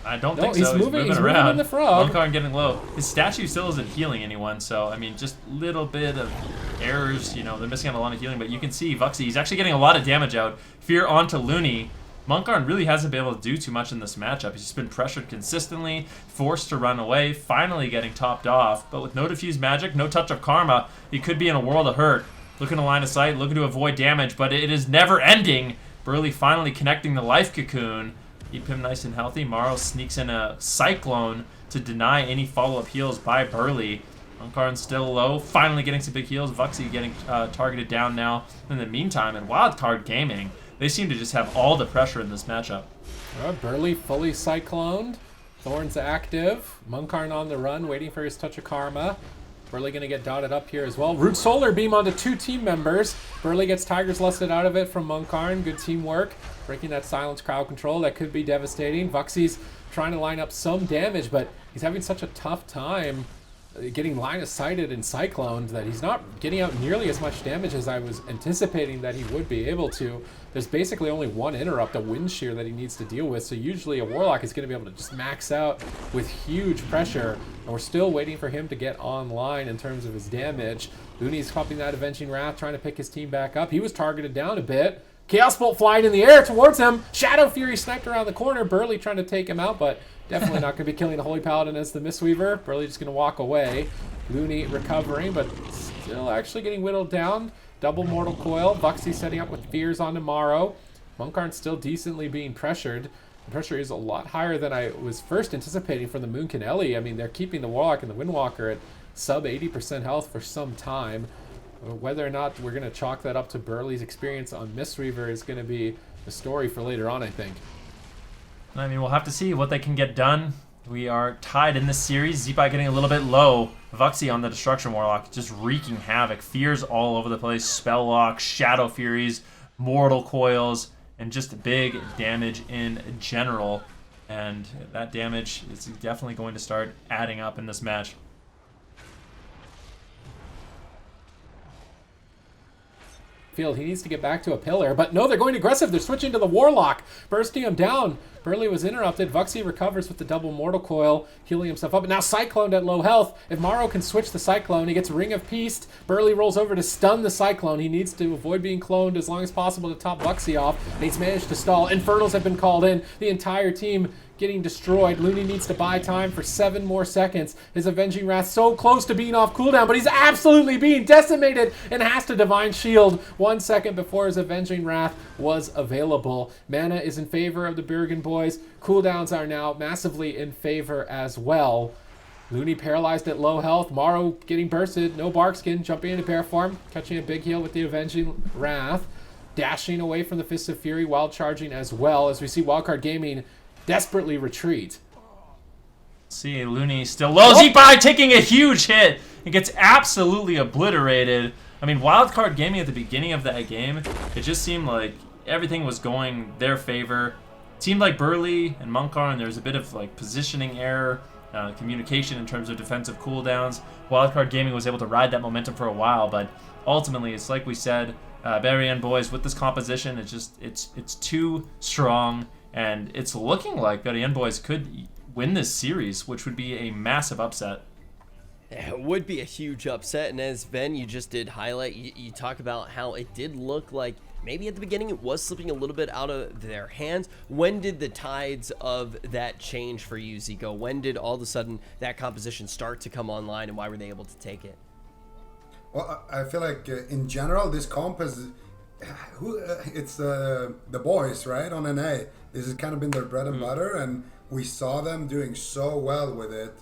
I don't No, think he's so. moving around. in the frog. Wildcard getting low. His statue still isn't healing anyone, so I mean, just little bit of errors. You know, they're missing out a lot of healing, but you can see Vuxy, he's actually getting a lot of damage out. Fear onto Looney. Munkarn really hasn't been able to do too much in this matchup. He's just been pressured consistently, forced to run away, finally getting topped off. But with no diffuse magic, no touch of karma, he could be in a world of hurt. Looking to line of sight, looking to avoid damage, but it is never ending. Burley finally connecting the life cocoon. Keep him nice and healthy. Morrow sneaks in a Cyclone to deny any follow-up heals by Burley. Munkarn's still low, finally getting some big heals. Vuxy getting targeted down now. In the meantime, in Wildcard Gaming, they seem to just have all the pressure in this matchup. Burley fully cycloned. Thorn's active. Munkarn on the run, waiting for his touch of karma. Burley going to get dotted up here as well. Root Solar Beam onto two team members. Burley gets Tiger's Lusted out of it from Munkarn. Good teamwork. Breaking that silence crowd control. That could be devastating. Vuxy's trying to line up some damage, but he's having such a tough time getting line of sighted and cycloned that he's not getting out nearly as much damage as I was anticipating that he would be able to. There's basically only one interrupt, a wind shear, that he needs to deal with, so usually a Warlock is going to be able to just max out with huge pressure, and we're still waiting for him to get online in terms of his damage. Looney's popping that Avenging Wrath, trying to pick his team back up. He was targeted down a bit. Chaos Bolt flying in the air towards him. Shadow Fury sniped around the corner. Burley trying to take him out, but definitely not going to be killing the Holy Paladin as the Mistweaver. Burley just going to walk away. Looney recovering, but still actually getting whittled down. Double Mortal Coil. Vuxy setting up with Fears on tomorrow. Munkarn's still decently being pressured. The pressure is a lot higher than I was first anticipating from the Moonkin Ellie. I mean, they're keeping the Warlock and the Windwalker at sub 80% health for some time. Whether or not we're going to chalk that up to Burley's experience on Mistweaver is going to be a story for later on, I think. I mean, we'll have to see what they can get done. We are tied in this series. Zeepai getting a little bit low. Vuxy on the Destruction Warlock, just wreaking havoc. Fears all over the place. Spell Lock, Shadow Furies, Mortal Coils, and just big damage in general. And that damage is definitely going to start adding up in this match. He needs to get back to a pillar, but no, they're going aggressive. They're switching to the Warlock, bursting him down. Burley was interrupted. Vuxy recovers with the double Mortal Coil, healing himself up. But now Cyclone at low health. If Morrow can switch the Cyclone, he gets Ring of Peace. Burley rolls over to stun the Cyclone. He needs to avoid being cloned as long as possible to top Vuxy off, and he's managed to stall. Infernals have been called in. The entire team getting destroyed. Looney needs to buy time for 7 more seconds. His Avenging Wrath so close to being off cooldown, but he's absolutely being decimated and has to Divine Shield 1 second before his Avenging Wrath was available. Mana is in favor of the Bergen Boys. Cooldowns are now massively in favor as well. Looney paralyzed at low health. Morrow getting bursted. No Barkskin. Jumping into bear form. Catching a big heal with the Avenging Wrath. Dashing away from the Fist of Fury while charging as well, as we see Wildcard Gaming desperately retreat. See, Looney still low. Zeepai taking a huge hit. It gets absolutely obliterated. I mean, Wildcard Gaming at the beginning of that game, it just seemed like everything was going their favor. It seemed like Burley and Munkar, and there was a bit of like positioning error, communication in terms of defensive cooldowns. Wildcard Gaming was able to ride that momentum for a while, but ultimately, it's like we said, Bergen Boys with this composition, it's too strong. And it's looking like Bergen Boys could win this series, which would be a massive upset. It would be a huge upset, and as Ben, you just did highlight, you talk about how it did look like maybe at the beginning it was slipping a little bit out of their hands. When did the tides of that change for you, Zico? When did all of a sudden that composition start to come online, and why were they able to take it? Well, I feel like in general, this comp is... it's the boys, right, on NA. This has kind of been their bread and butter, and we saw them doing so well with it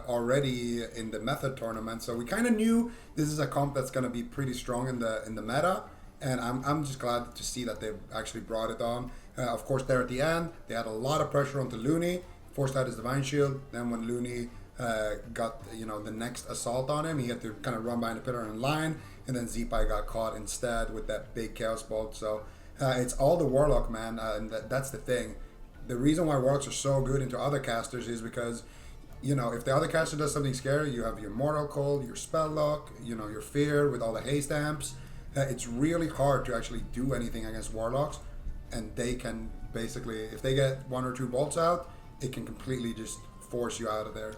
already in the Method tournament. So we kind of knew this is a comp that's going to be pretty strong in the meta, and I'm just glad to see that they've actually brought it on. Of course, there at the end, they had a lot of pressure onto Looney, forced out his Divine Shield. Then when Looney got the next assault on him, he had to kind of run behind the pillar in line, and then Zeepai got caught instead with that big Chaos Bolt. So it's all the Warlock, man, and that's the thing. The reason why Warlocks are so good into other casters is because, if the other caster does something scary, you have your Mortal Coil, your Spell Lock, your Fear with all the haste amps. It's really hard to actually do anything against Warlocks, and they can basically, if they get 1 or 2 bolts out, it can completely just force you out of there.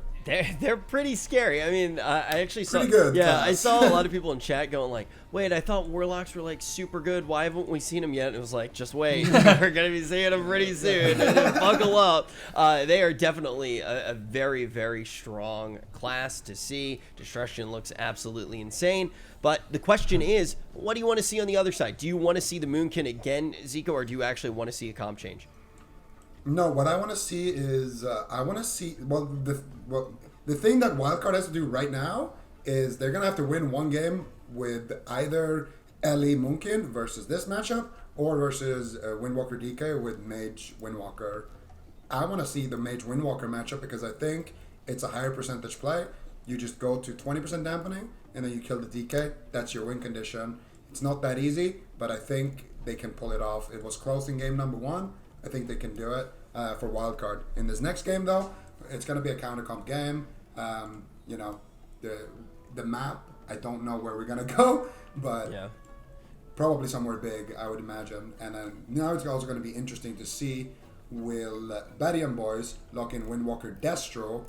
They're pretty scary. I mean, I actually saw... Pretty good. Yeah, I saw a lot of people in chat going like, wait, I thought Warlocks were like super good. Why haven't we seen them yet? And it was like, just wait. We're going to be seeing them pretty soon. Buckle up. They are definitely a very, very strong class to see. Destruction looks absolutely insane. But the question is, what do you want to see on the other side? Do you want to see the Moonkin again, Zico, or do you actually want to see a comp change? No, what I want to see is I want to see the thing that Wildcard has to do right now is they're gonna have to win one game with either Ellie Moonkin versus this matchup or versus Windwalker DK with Mage Windwalker. I want to see the Mage Windwalker matchup because I think it's a higher percentage play. You just go to 20% dampening and then you kill the DK. That's your win condition. It's not that easy, but I think they can pull it off. It was close in game number 1. I think they can do it for Wildcard. In this next game, though, it's going to be a counter comp game. The map, I don't know where we're going to go, but yeah, probably somewhere big, I would imagine. And then now it's also going to be interesting to see, will Bergen Boys lock in Windwalker Destro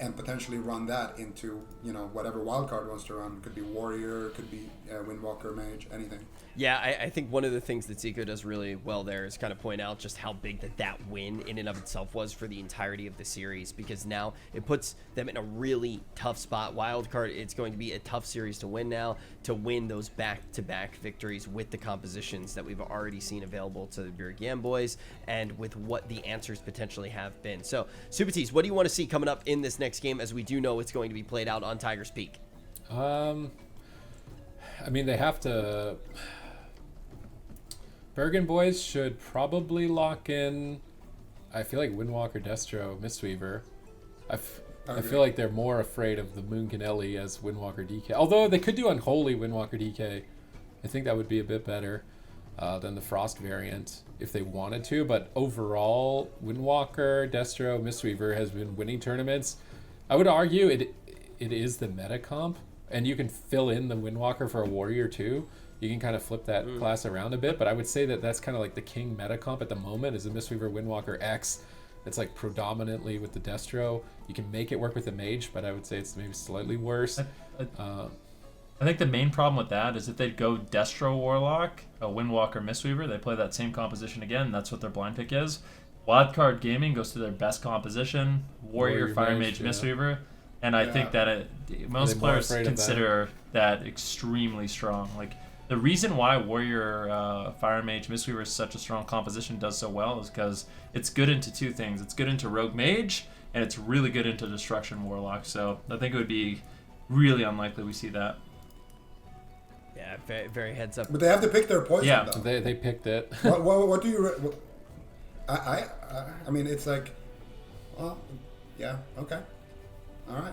and potentially run that into, whatever Wildcard wants to run. Could be Warrior, could be Windwalker, Mage, anything. Yeah, I think one of the things that Zico does really well there is kind of point out just how big that win in and of itself was for the entirety of the series, because now it puts them in a really tough spot. Wildcard, it's going to be a tough series to win now, to win those back-to-back victories with the compositions that we've already seen available to the Bergen Boys and with what the answers potentially have been. So, Supatis, what do you want to see coming up in this next game, as we do know it's going to be played out on Tiger's Peak? They have to... Bergen Boys should probably lock in I feel like Windwalker, Destro, Mistweaver. I agree. feel like they're more afraid of the Moonkin as Windwalker DK. Although they could do Unholy Windwalker DK. I think that would be a bit better than the Frost variant if they wanted to. But overall, Windwalker, Destro, Mistweaver has been winning tournaments. I would argue it is the meta comp, and you can fill in the Windwalker for a Warrior too. You can kind of flip that class around a bit, but I would say that that's kind of like the king meta comp at the moment is the Mistweaver Windwalker X. It's like predominantly with the Destro. You can make it work with the Mage, but I would say it's maybe slightly worse. I think the main problem with that is if they'd go Destro Warlock, a Windwalker Mistweaver, they play that same composition again. That's what their blind pick is. Wildcard Gaming goes to their best composition, Warrior Fire Mage Mistweaver, and I think that most players consider that extremely strong. Like the reason why Warrior Fire Mage Mistweaver is such a strong composition does so well is because it's good into two things. It's good into Rogue Mage, and it's really good into Destruction Warlock. So I think it would be really unlikely we see that. Yeah, very, very heads up. But they have to pick their poison. Yeah. though. They picked it. What do you? I mean, it's like, well, yeah, okay, all right.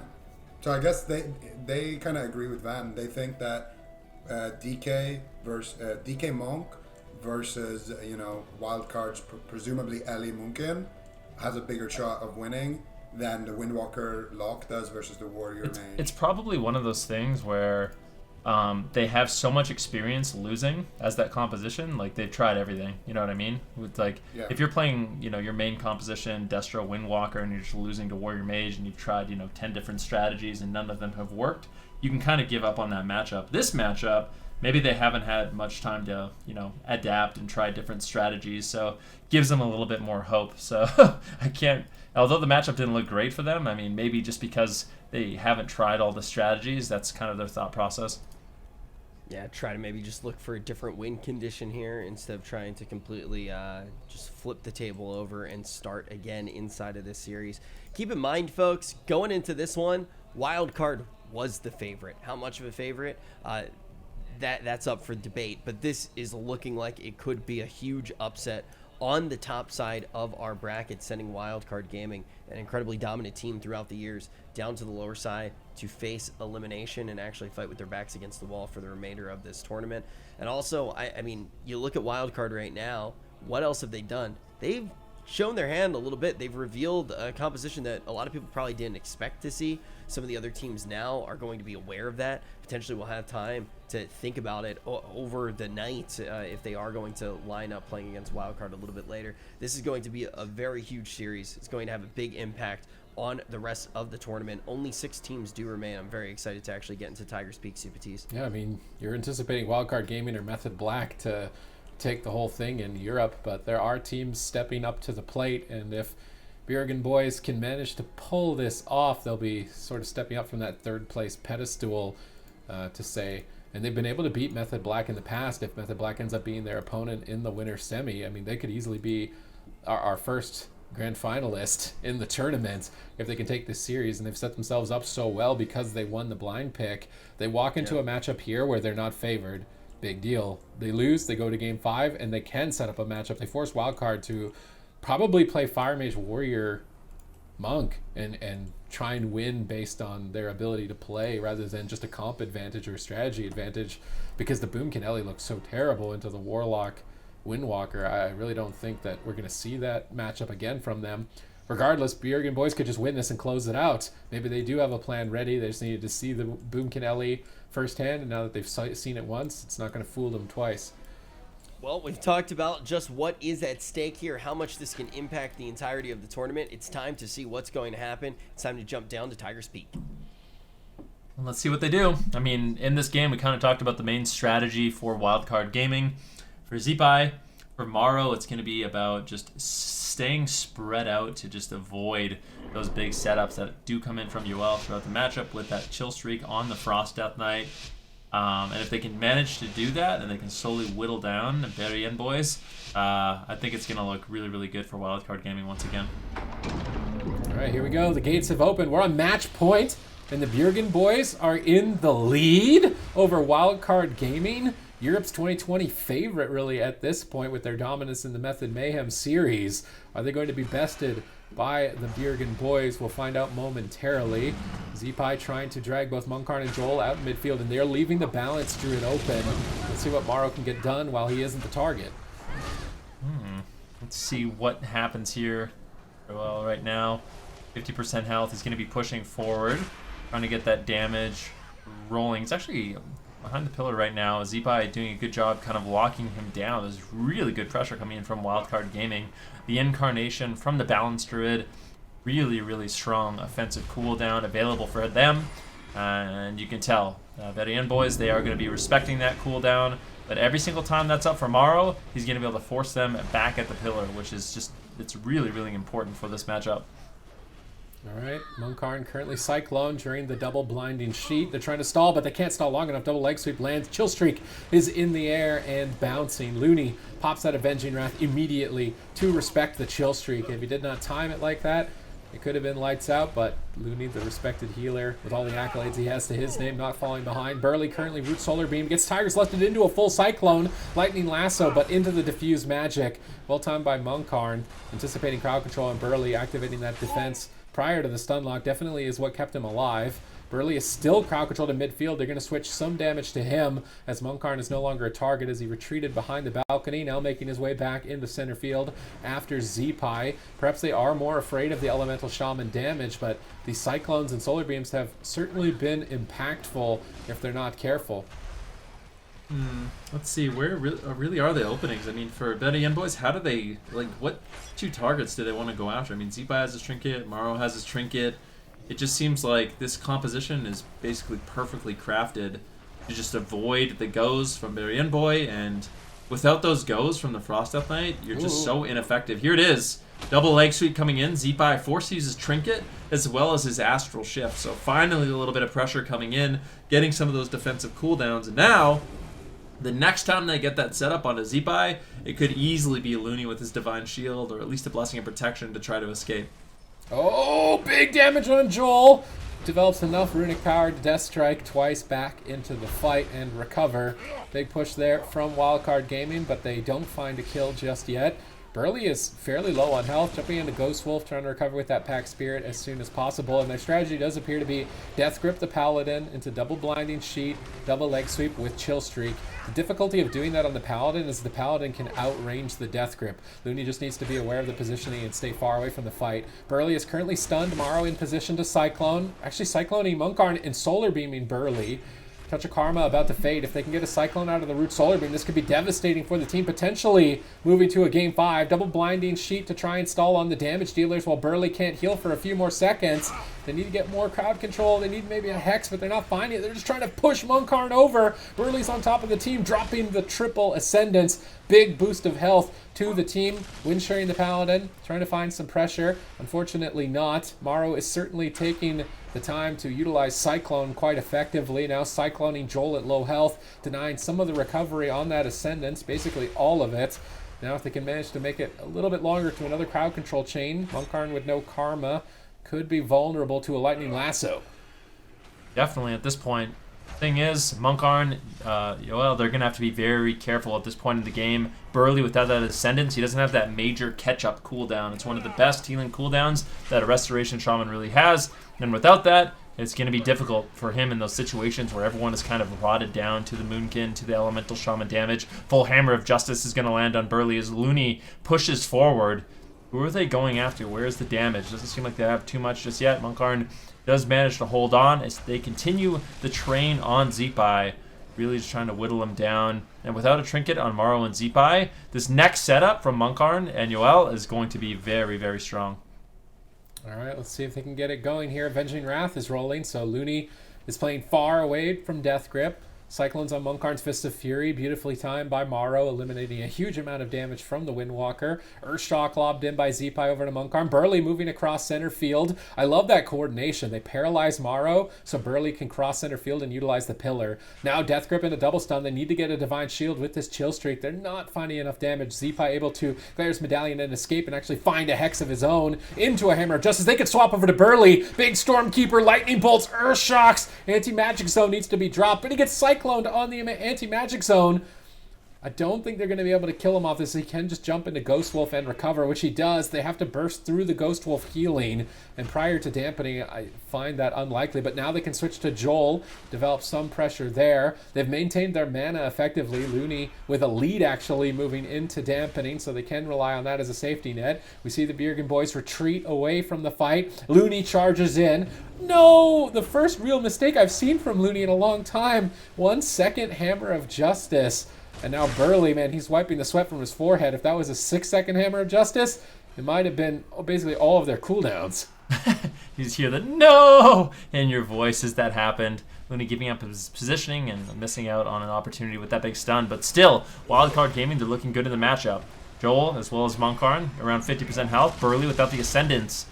So I guess they kind of agree with Van. They think that DK versus DK Monk versus Wildcards, presumably Ellie Moonkin, has a bigger shot of winning than the Windwalker Lock does versus the Warrior Mage. It's probably one of those things where they have so much experience losing as that composition. Like they've tried everything. You know what I mean? With like, if you're playing, your main composition, Destro, Windwalker, and you're just losing to Warrior Mage, and you've tried, 10 different strategies, and none of them have worked, you can kind of give up on that matchup. This matchup, maybe they haven't had much time to, adapt and try different strategies, so gives them a little bit more hope. So although the matchup didn't look great for them, I mean, maybe just because they haven't tried all the strategies, that's kind of their thought process. Yeah, try to maybe just look for a different win condition here instead of trying to completely just flip the table over and start again inside of this series. Keep in mind, folks, going into this one, Wildcard was the favorite. How much of a favorite? That's up for debate, but this is looking like it could be a huge upset on the top side of our bracket, sending Wildcard Gaming, an incredibly dominant team throughout the years, down to the lower side to face elimination and actually fight with their backs against the wall for the remainder of this tournament. And also, I mean, you look at Wildcard right now, what else have they done? They've shown their hand a little bit. They've revealed a composition that a lot of people probably didn't expect to see. Some of the other teams now are going to be aware of that. Potentially will have time to think about it over the night if they are going to line up playing against Wildcard a little bit later. This is going to be a very huge series. It's going to have a big impact on the rest of the tournament. Only 6 teams do remain. I'm very excited to actually get into Tiger's Peak Super Tees. Yeah, I mean, you're anticipating Wildcard Gaming or Method Black to take the whole thing in Europe, but there are teams stepping up to the plate, and if Bergen Boys can manage to pull this off, they'll be sort of stepping up from that third place pedestal to say, and they've been able to beat Method Black in the past. If Method Black ends up being their opponent in the winner semi, I mean, they could easily be our first grand finalist in the tournament if they can take this series, and they've set themselves up so well because they won the blind pick. They walk into a matchup here where they're not favored. Big deal. They lose, they go to game 5, and they can set up a matchup. They force Wildcard to probably play Fire Mage Warrior Monk and try and win based on their ability to play rather than just a comp advantage or a strategy advantage, because the Boom Canelli looks so terrible into the Warlock Windwalker. I really don't think that we're going to see that matchup again from them. Regardless, Bergen Boys could just win this and close it out. Maybe they do have a plan ready. They just needed to see the Boom Canelli firsthand, and now that they've seen it once, it's not going to fool them twice. Well, we've talked about just what is at stake here, how much this can impact the entirety of the tournament. It's time to see what's going to happen. It's time to jump down to Tiger's Peak. Let's see what they do. I mean, in this game, we kind of talked about the main strategy for Wildcard Gaming. For Zipai, for Maro, it's going to be about just staying spread out to just avoid those big setups that do come in from UL throughout the matchup with that chill streak on the Frost Death Knight. And if they can manage to do that, and they can slowly whittle down the Bergen Boys, I think it's going to look really, really good for Wildcard Gaming once again. All right, here we go. The gates have opened. We're on match point, and the Bergen Boys are in the lead over Wildcard Gaming. Europe's 2020 favorite really at this point with their dominance in the Method Mayhem series. Are they going to be bested by the Bergen Boys? We'll find out momentarily. Zeepai trying to drag both Munkarn and Joel out in midfield, and they're leaving the balance druid open. Let's see what Maro can get done while he isn't the target. Let's see what happens here. Well, right now, 50% health. He's going to be pushing forward, trying to get that damage rolling. It's actually behind the pillar right now. Zeepai doing a good job kind of locking him down. There's really good pressure coming in from Wildcard Gaming. The Incarnation from the Balance Druid, really, really strong offensive cooldown available for them. And you can tell, Bergen Boys, they are going to be respecting that cooldown. But every single time that's up for Maro, he's going to be able to force them back at the pillar, which is just, it's really, really important for this matchup. All right, Munkarn currently Cyclone during the double blinding sheet. They're trying to stall, but they can't stall long enough. Double leg sweep lands. Chill Streak is in the air and bouncing. Looney pops out Avenging Wrath immediately to respect the Chill Streak. If he did not time it like that, it could have been lights out, but Looney, the respected healer, with all the accolades he has to his name, not falling behind. Burley currently root Solar Beam, gets Tigers lifted into a full Cyclone, Lightning Lasso, but into the Diffuse Magic. Well timed by Munkarn, anticipating crowd control, and Burley activating that defense prior to the stun lock definitely is what kept him alive. Burley is still crowd controlled in midfield. They're going to switch some damage to him as Munkarn is no longer a target as he retreated behind the balcony, now making his way back into center field after Zeepai. Perhaps they are more afraid of the Elemental Shaman damage, but the Cyclones and Solar Beams have certainly been impactful if they're not careful. Let's see, where really are the openings? I mean, for Bergen Boys, how do they, like, what two targets do they want to go after? I mean, Zeepai has his trinket, Maro has his trinket. It just seems like this composition is basically perfectly crafted to just avoid the goes from Bergen Boy, and without those goes from the Frost Death Knight, you're just so ineffective. Here it is. Double leg sweep coming in. Zeepai forced to use his trinket as well as his astral shift. So finally a little bit of pressure coming in, getting some of those defensive cooldowns. And now, the next time they get that set up onto Zeepai, it could easily be Looney with his Divine Shield, or at least a Blessing of Protection to try to escape. Oh, big damage on Joel. Develops enough runic power to Death Strike twice back into the fight and recover. Big push there from Wildcard Gaming, but they don't find a kill just yet. Burley is fairly low on health, jumping into Ghost Wolf, trying to recover with that Pack Spirit as soon as possible. And their strategy does appear to be Death Grip the Paladin into double blinding sheet, double leg sweep with Chill Streak. The difficulty of doing that on the Paladin is the Paladin can outrange the Death Grip. Looney just needs to be aware of the positioning and stay far away from the fight. Burley is currently stunned. Maro in position to Cyclone. Actually Cycloning Munkarn and Solar Beaming Burley. Touch of Karma about to fade. If they can get a Cyclone out of the root Solar Beam, this could be devastating for the team, potentially moving to a Game 5. Double blinding sheet to try and stall on the damage dealers while Burley can't heal for a few more seconds. They need to get more crowd control. They need maybe a Hex, but they're not finding it. They're just trying to push Munkarn over. Burley's on top of the team, dropping the triple Ascendance. Big boost of health to the team. Wind sharing the Paladin, trying to find some pressure. Unfortunately not. Maro is certainly taking the time to utilize Cyclone quite effectively. Now cycloning Joel at low health, denying some of the recovery on that Ascendance, basically all of it. Now if they can manage to make it a little bit longer to another crowd control chain, Munkarn with no Karma could be vulnerable to a Lightning Lasso. Definitely at this point. Thing is, Munkarn, well, they're going to have to be very careful at this point in the game. Burley, without that Ascendance, he doesn't have that major catch-up cooldown. It's one of the best healing cooldowns that a Restoration Shaman really has. And without that, it's going to be difficult for him in those situations where everyone is kind of rotted down to the Moonkin, to the Elemental Shaman damage. Full Hammer of Justice is going to land on Burley as Looney pushes forward. Who are they going after? Where is the damage? Doesn't seem like they have too much just yet. Munkarn does manage to hold on as they continue the train on Zeepai, really just trying to whittle him down. And without a trinket on Maro and Zeepai, this next setup from Munkarn and Yoel is going to be very, very strong. All right, let's see if they can get it going here. Avenging Wrath is rolling, so Looney is playing far away from Death Grip. Cyclones on Munkarn's Fist of Fury, beautifully timed by Maro, eliminating a huge amount of damage from the Windwalker. Earthshock lobbed in by Zeepai over to Munkarn. Burley moving across center field. I love that coordination. They paralyze Maro so Burley can cross center field and utilize the pillar. Now Death Grip and a double stun. They need to get a Divine Shield with this Chill Streak. They're not finding enough damage. Zeepai able to clear his medallion and escape and actually find a Hex of his own into a Hammer of Justice. They could swap over to Burley. Big Stormkeeper, Lightning Bolts, Earthshocks. Anti-Magic Zone needs to be dropped, but he gets cycled cycloned on the anti-magic zone. I don't think they're going to be able to kill him off this. He can just jump into Ghost Wolf and recover, which he does. They have to burst through the Ghost Wolf healing, and prior to dampening, I find that unlikely. But now they can switch to Joel, develop some pressure there. They've maintained their mana effectively. Looney with a lead actually moving into dampening, so they can rely on that as a safety net. We see the Bergen Boys retreat away from the fight. Looney charges in. No! The first real mistake I've seen from Looney in a long time. 1 second Hammer of Justice. And now Burley, man, he's wiping the sweat from his forehead. If that was a 6-second Hammer of Justice, it might have been basically all of their cooldowns. You just hear the no in your voice as that happened. Looney giving up his positioning and missing out on an opportunity with that big stun. But still, Wildcard Gaming, they're looking good in the matchup. Joel, as well as Monkarn, around 50% health. Burley without the Ascendance.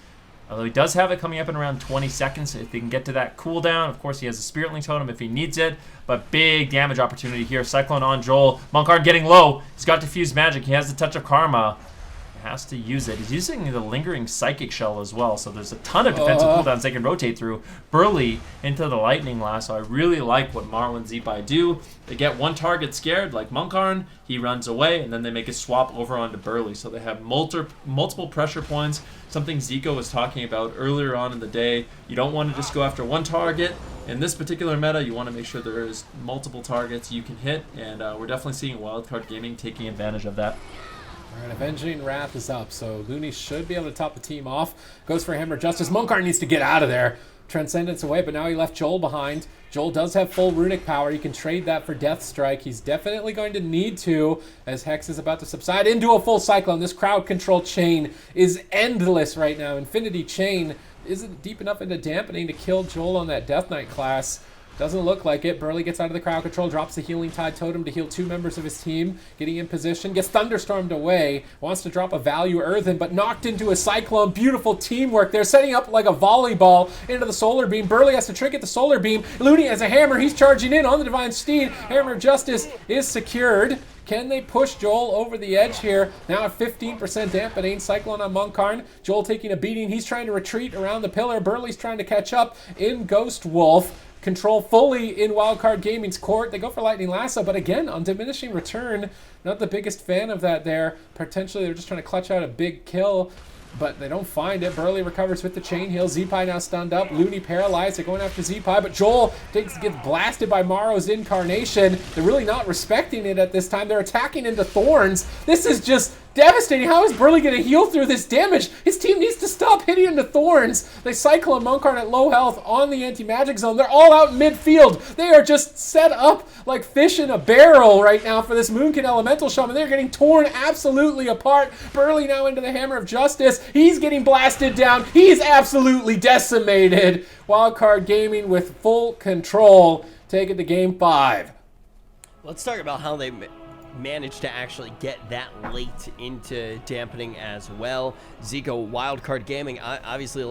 Although he does have it coming up in around 20 seconds. If they can get to that cooldown, of course he has a Spirit Link Totem if he needs it. But big damage opportunity here. Cyclone on Joel. Monkarn getting low. He's got Diffused Magic. He has the Touch of Karma. He has to use it. He's using the Lingering Psychic Shell as well. So there's a ton of defensive cooldowns they can rotate through. Burley into the Lightning Lash. So I really like what Marlon and Zeepai do. They get one target scared, like Monkarn. He runs away, and then they make a swap over onto Burley. So they have multiple pressure points. Something Zico was talking about earlier on in the day. You don't want to just go after one target. In this particular meta, you want to make sure there is multiple targets you can hit, and we're definitely seeing Wildcard Gaming taking advantage of that. All right, Avenging Wrath is up, so Looney should be able to top the team off. Goes for Hammer of Justice. Monkarn needs to get out of there. Transcendence away, but now he left Joel behind. Joel does have full runic power. He can trade that for Death Strike. He's definitely going to need to, as Hex is about to subside into a full Cyclone. This crowd control chain is endless right now. Infinity Chain isn't deep enough into dampening to kill Joel on that Death Knight class. Doesn't look like it. Burley gets out of the crowd control, drops the Healing Tide Totem to heal 2 members of his team, getting in position, gets thunderstormed away, wants to drop a value Earthen, but knocked into a Cyclone. Beautiful teamwork. They're setting up like a volleyball into the Solar Beam. Burley has to trinket the Solar Beam. Looney has a hammer. He's charging in on the Divine Steed. Hammer of Justice is secured. Can they push Joel over the edge here? Now at 15% dampening. Cyclone on Monkarn. Joel taking a beating. He's trying to retreat around the pillar. Burley's trying to catch up in Ghost Wolf. Control fully in Wildcard Gaming's court. They go for Lightning Lasso, but again, on diminishing return, not the biggest fan of that there. Potentially, they're just trying to clutch out a big kill, but they don't find it. Burley recovers with the chain heal. Zeepai now stunned up. Looney paralyzed. They're going after Zeepai, but Joel gets blasted by Maro's Incarnation. They're really not respecting it at this time. They're attacking into Thorns. This is just devastating. How is Burley going to heal through this damage? His team needs to stop hitting into Thorns. They cycle a Monkarn at low health on the anti-magic zone. They're all out in midfield. They are just set up like fish in a barrel right now for this Moonkin Elemental Shaman. They're getting torn absolutely apart. Burley now into the Hammer of Justice. He's getting blasted down. He's absolutely decimated. Wildcard Gaming with full control. Take it to game 5. Let's talk about how they managed to actually get that late into dampening as well. Zico, Wildcard Gaming, obviously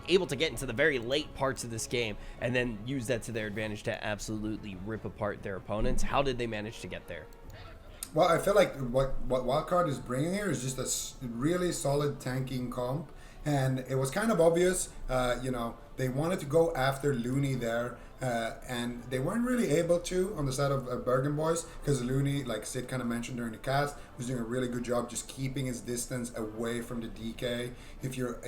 able to get into the very late parts of this game and then use that to their advantage to absolutely rip apart their opponents. How did they manage to get there? Well, I feel like what Wildcard is bringing here is just a really solid tanking comp, and it was kind of obvious. They wanted to go after Looney there, and they weren't really able to on the side of Bergen Boys, because Looney, like Sid kind of mentioned during the cast, was doing a really good job just keeping his distance away from the DK. If you're,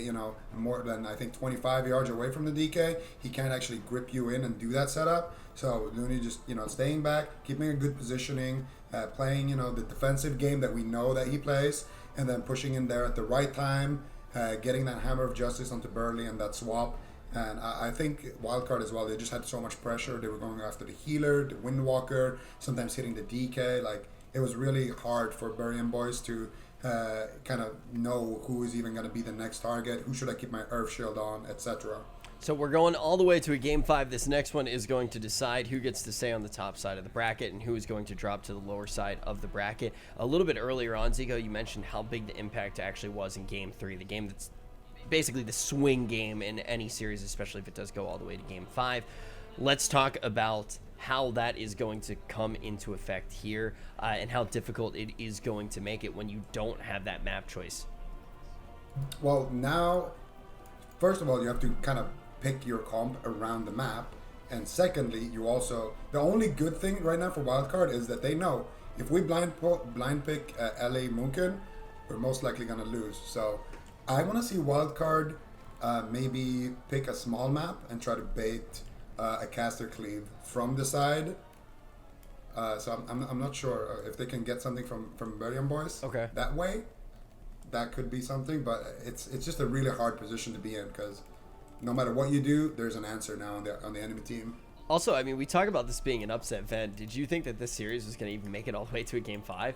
more than, I think, 25 yards away from the DK, he can't actually grip you in and do that setup. So Looney just, staying back, keeping a good positioning, playing, the defensive game that we know that he plays, and then pushing in there at the right time, getting that Hammer of Justice onto Burley and that swap. And I think Wildcard as well, they just had so much pressure. They were going after the healer, the Windwalker, sometimes hitting the DK. Like, it was really hard for Bergen Boys to kind of know who is even going to be the next target, who should I keep my Earth Shield on, etc. So we're going all the way to a game 5. This next one is going to decide who gets to stay on the top side of the bracket and who is going to drop to the lower side of the bracket. A little bit earlier on, Zico, you mentioned how big the impact actually was in game 3, the game that's basically the swing game in any series, especially if it does go all the way to game 5. Let's talk about how that is going to come into effect here and how difficult it is going to make it when you don't have that map choice. Well, now, first of all, you have to kind of pick your comp around the map, And secondly, you also, the only good thing right now for Wildcard is that they know if we blind pick LA Munkin, we're most likely going to lose. So I want to see Wildcard maybe pick a small map and try to bait a caster cleave from the side. So I'm not sure if they can get something from Bergen Boys that way. That could be something, but it's just a really hard position to be in because no matter what you do, there's an answer now on the enemy team. Also, I mean, we talk about this being an upset, Ven. Did you think that this series was going to even make it all the way to a Game 5?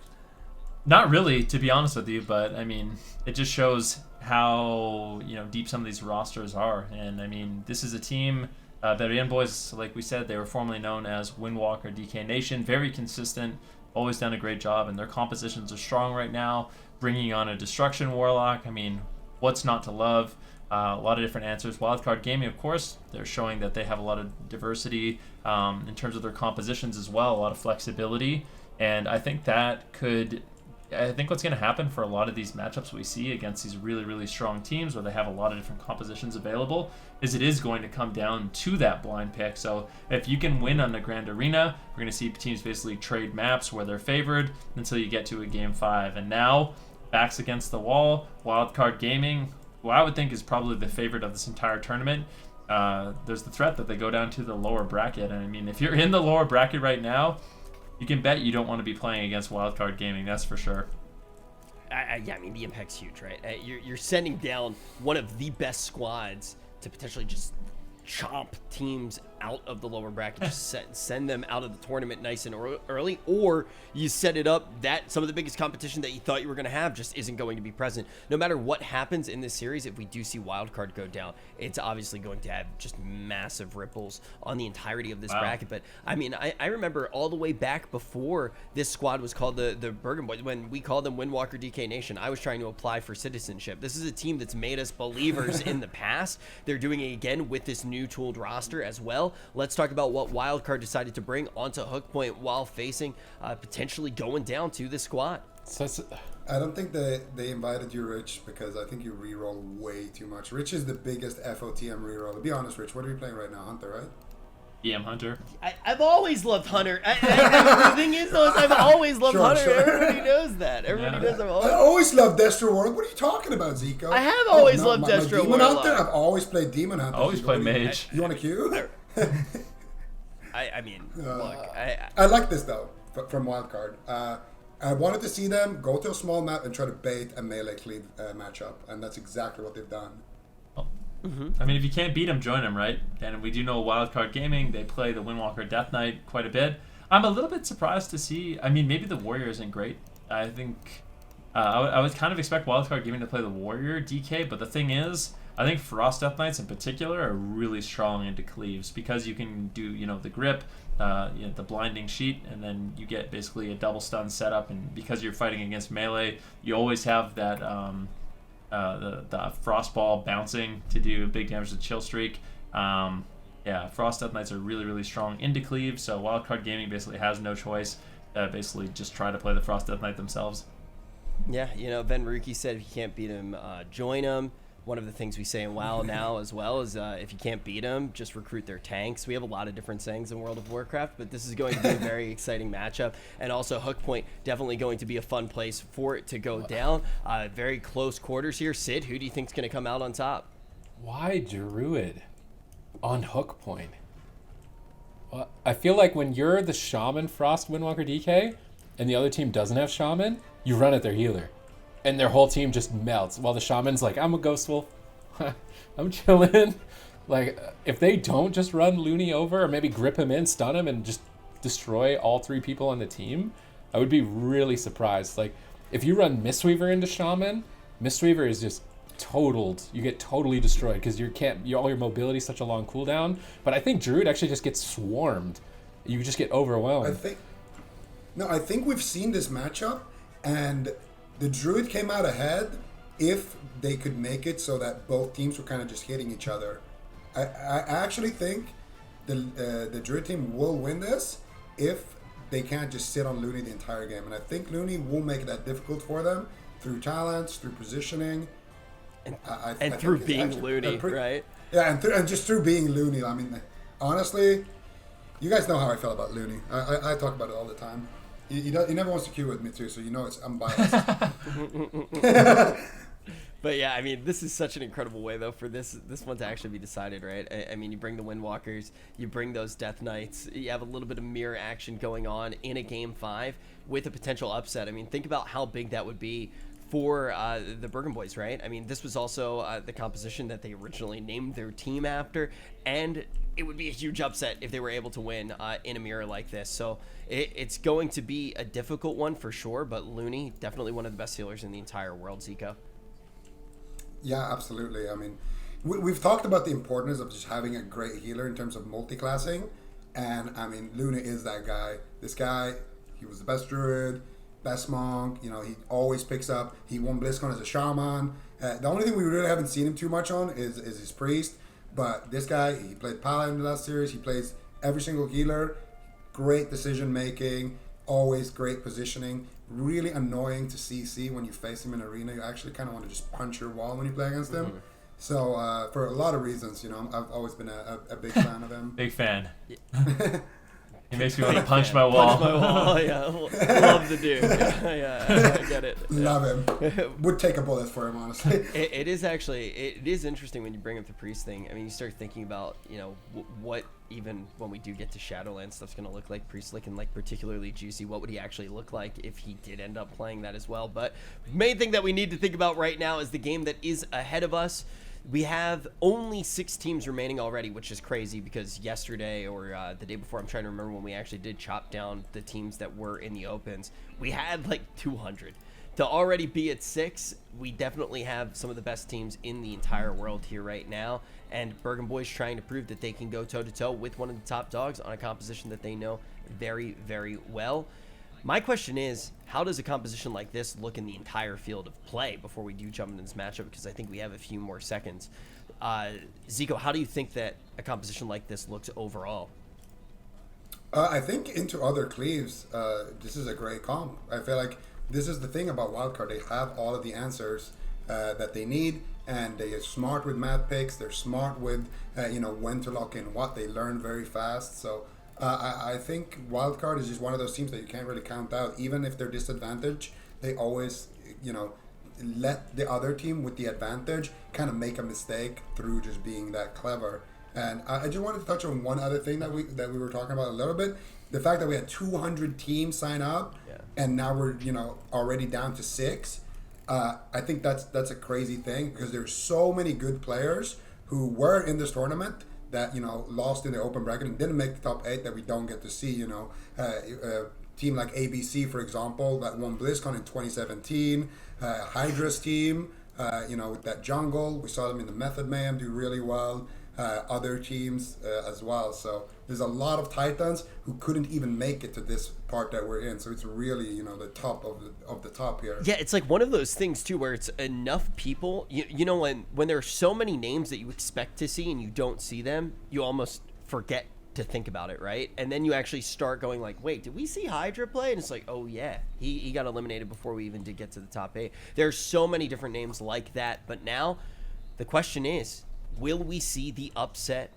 Not really, to be honest with you, but I mean, it just shows how deep some of these rosters are. And I mean, this is a team, Bergen Boys, like we said, they were formerly known as Windwalker DK Nation, very consistent, always done a great job, and their compositions are strong right now, bringing on a Destruction Warlock. I mean, what's not to love? A lot of different answers. Wildcard Gaming, of course, they're showing that they have a lot of diversity in terms of their compositions as well, a lot of flexibility, and I think what's going to happen for a lot of these matchups we see against these really, really strong teams where they have a lot of different compositions available is it is going to come down to that blind pick. So if you can win on the Grand Arena, we're going to see teams basically trade maps where they're favored until you get to a Game 5. And now, backs against the wall, Wildcard Gaming, who I would think is probably the favorite of this entire tournament, there's the threat that they go down to the lower bracket. And I mean, if you're in the lower bracket right now, you can bet you don't want to be playing against Wildcard Gaming, that's for sure. Yeah, I mean, the impact's huge, right? You're sending down one of the best squads to potentially just chomp teams out of the lower bracket, just send them out of the tournament nice and early, or you set it up that some of the biggest competition that you thought you were going to have just isn't going to be present. No matter what happens in this series, if we do see Wildcard go down, it's obviously going to have just massive ripples on the entirety of this bracket. But I mean, I remember all the way back before this squad was called the Bergen Boys, when we called them Windwalker DK Nation, I was trying to apply for citizenship. This is a team that's made us believers in the past. They're doing it again with this new tooled roster as well. Let's talk about what Wildcard decided to bring onto Hook Point while facing potentially going down to the squad. I don't think they invited you, Rich, because I think you reroll way too much. Rich is the biggest FOTM reroll. To be honest, Rich, what are you playing right now? Hunter, right? EM Hunter. I've always loved Hunter. The thing is, though, is I've always loved Hunter. Sure. Everybody knows that. Everybody knows I always loved Destro Warlock. What are you talking about, Zico? I have always loved Destro Demon Warlock. Hunter? I've always played Demon Hunter. Always played Mage. You want a cue? I mean, look. I like this, though, from Wildcard. I wanted to see them go to a small map and try to bait a melee cleave matchup, and that's exactly what they've done. I mean, if you can't beat them, join them, right? And we do know Wildcard Gaming, they play the Windwalker Death Knight quite a bit. I'm a little bit surprised to see, I mean, maybe the Warrior isn't great. I think, I would kind of expect Wildcard Gaming to play the Warrior DK, but the thing is, I think Frost Death Knights in particular are really strong into cleaves because you can do, the grip, the blinding sheet, and then you get basically a double stun setup, and because you're fighting against melee, you always have that, the frost ball bouncing to do big damage to Chill Streak. Frost Death Knights are really, really strong into cleave, so Wildcard Gaming basically has no choice. Basically just try to play the Frost Death Knight themselves. Yeah, Ben Ruki said if you can't beat him, join him. One of the things we say in WoW now as well is if you can't beat them, just recruit their tanks. We have a lot of different sayings in World of Warcraft, but this is going to be a very exciting matchup. And also Hook Point, definitely going to be a fun place for it to go down. Very close quarters here. Sid, who do you think is going to come out on top? Why Druid on Hook Point? Well, I feel like when you're the Shaman Frost Windwalker DK and the other team doesn't have Shaman, you run at their healer. And their whole team just melts. While the Shaman's like, I'm a Ghost Wolf. I'm chilling. Like, if they don't just run Looney over or maybe grip him in, stun him, and just destroy all three people on the team, I would be really surprised. Like, if you run Mistweaver into Shaman, Mistweaver is just totaled. You get totally destroyed because all your mobility is such a long cooldown. But I think Druid actually just gets swarmed. You just get overwhelmed. I think we've seen this matchup, and the Druid came out ahead if they could make it so that both teams were kind of just hitting each other. I actually think the Druid team will win this if they can't just sit on Looney the entire game. And I think Looney will make that difficult for them through talents, through positioning. And through being Looney, right? Yeah, and just through being Looney. I mean, honestly, you guys know how I feel about Looney. I talk about it all the time. He never wants to queue with me too, so you know I'm biased. But yeah, I mean, this is such an incredible way, though, for this one to actually be decided, right? I mean, you bring the Windwalkers, you bring those Death Knights, you have a little bit of mirror action going on in a Game 5 with a potential upset. I mean, think about how big that would be for the Bergen Boys, right? I mean, this was also the composition that they originally named their team after, and it would be a huge upset if they were able to win in a mirror like this. So it's going to be a difficult one for sure, but Looney, definitely one of the best healers in the entire world, Zico. Yeah, absolutely. I mean, we've talked about the importance of just having a great healer in terms of multi-classing, and I mean, Luna is that guy. This guy, he was the best druid, best monk. You know, he always picks up. He won BlizzCon as a shaman. The only thing we really haven't seen him too much on is his priest. But this guy, he played Paladin in the last series. He plays every single healer. Great decision making. Always great positioning. Really annoying to CC when you face him in arena. You actually kind of want to just punch your wall when you play against him. So for a lot of reasons, you know, I've always been a big fan of him. Big fan. He makes me want to punch my wall. Punch my wall, yeah. Love the dude. Yeah, I get it. Love him. Would take a bullet for him, honestly. It is interesting when you bring up the priest thing. I mean, you start thinking about, you know, what even when we do get to Shadowlands stuff's going to look like. Priest looking like particularly juicy. What would he actually look like if he did end up playing that as well? But main thing that we need to think about right now is the game that is ahead of us. We have only 6 teams remaining already, which is crazy because yesterday or the day before, I'm trying to remember when we actually did chop down the teams that were in the opens, we had like 200. To already be at 6, we definitely have some of the best teams in the entire world here right now. And Bergen Boys trying to prove that they can go toe-to-toe with one of the top dogs on a composition that they know very, very well. My question is, how does a composition like this look in the entire field of play before we do jump into this matchup? Because I think we have a few more seconds. Zico, how do you think that a composition like this looks overall? I think into other cleaves, this is a great comp. I feel like this is the thing about Wildcard. They have all of the answers that they need, and they are smart with map picks. They're smart with, you know, when to lock in what. They learn very fast. So I think Wildcard is just one of those teams that you can't really count out. Even if they're disadvantaged, they always, you know, let the other team with the advantage kind of make a mistake through just being that clever. And I just wanted to touch on one other thing that we were talking about a little bit. The fact that we had 200 teams sign up, and now we're, you know, already down to 6. I think that's a crazy thing because there's so many good players who were in this tournament that, you know, lost in the open bracket and didn't make the top 8 that we don't get to see. You know, a team like AWC, for example, that won BlizzCon in 2017. Hydra's team, you know, with that jungle, we saw them in the Method Mayhem do really well. Other teams as well. So there's a lot of Titans who couldn't even make it to this part that we're in. So it's really, you know, the top of the top here. Yeah, it's like one of those things too where it's enough people. You know, when there are so many names that you expect to see and you don't see them, you almost forget to think about it, right? And then you actually start going like, wait, did we see Hydra play? And it's like, oh yeah, he got eliminated before we even did get to the top 8. There's so many different names like that. But now the question is, will we see the upset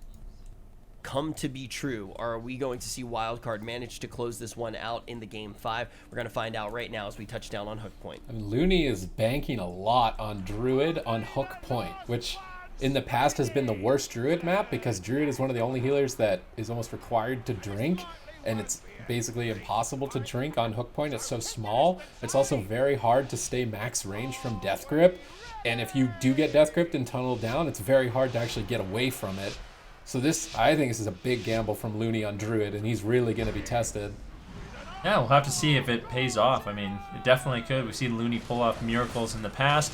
come to be true, or are we going to see Wildcard manage to close this one out in the Game 5? We're going to find out right now as we touch down on Hook Point. And Looney is banking a lot on Druid on Hook Point, which in the past has been the worst Druid map because Druid is one of the only healers that is almost required to drink, and it's basically impossible to drink on Hook Point. It's so small. It's also very hard to stay max range from Death Grip. And if you do get Death Gripped and tunneled down, it's very hard to actually get away from it. So I think this is a big gamble from Looney on Druid, and he's really going to be tested. Yeah, we'll have to see if it pays off. I mean, it definitely could. We've seen Looney pull off miracles in the past.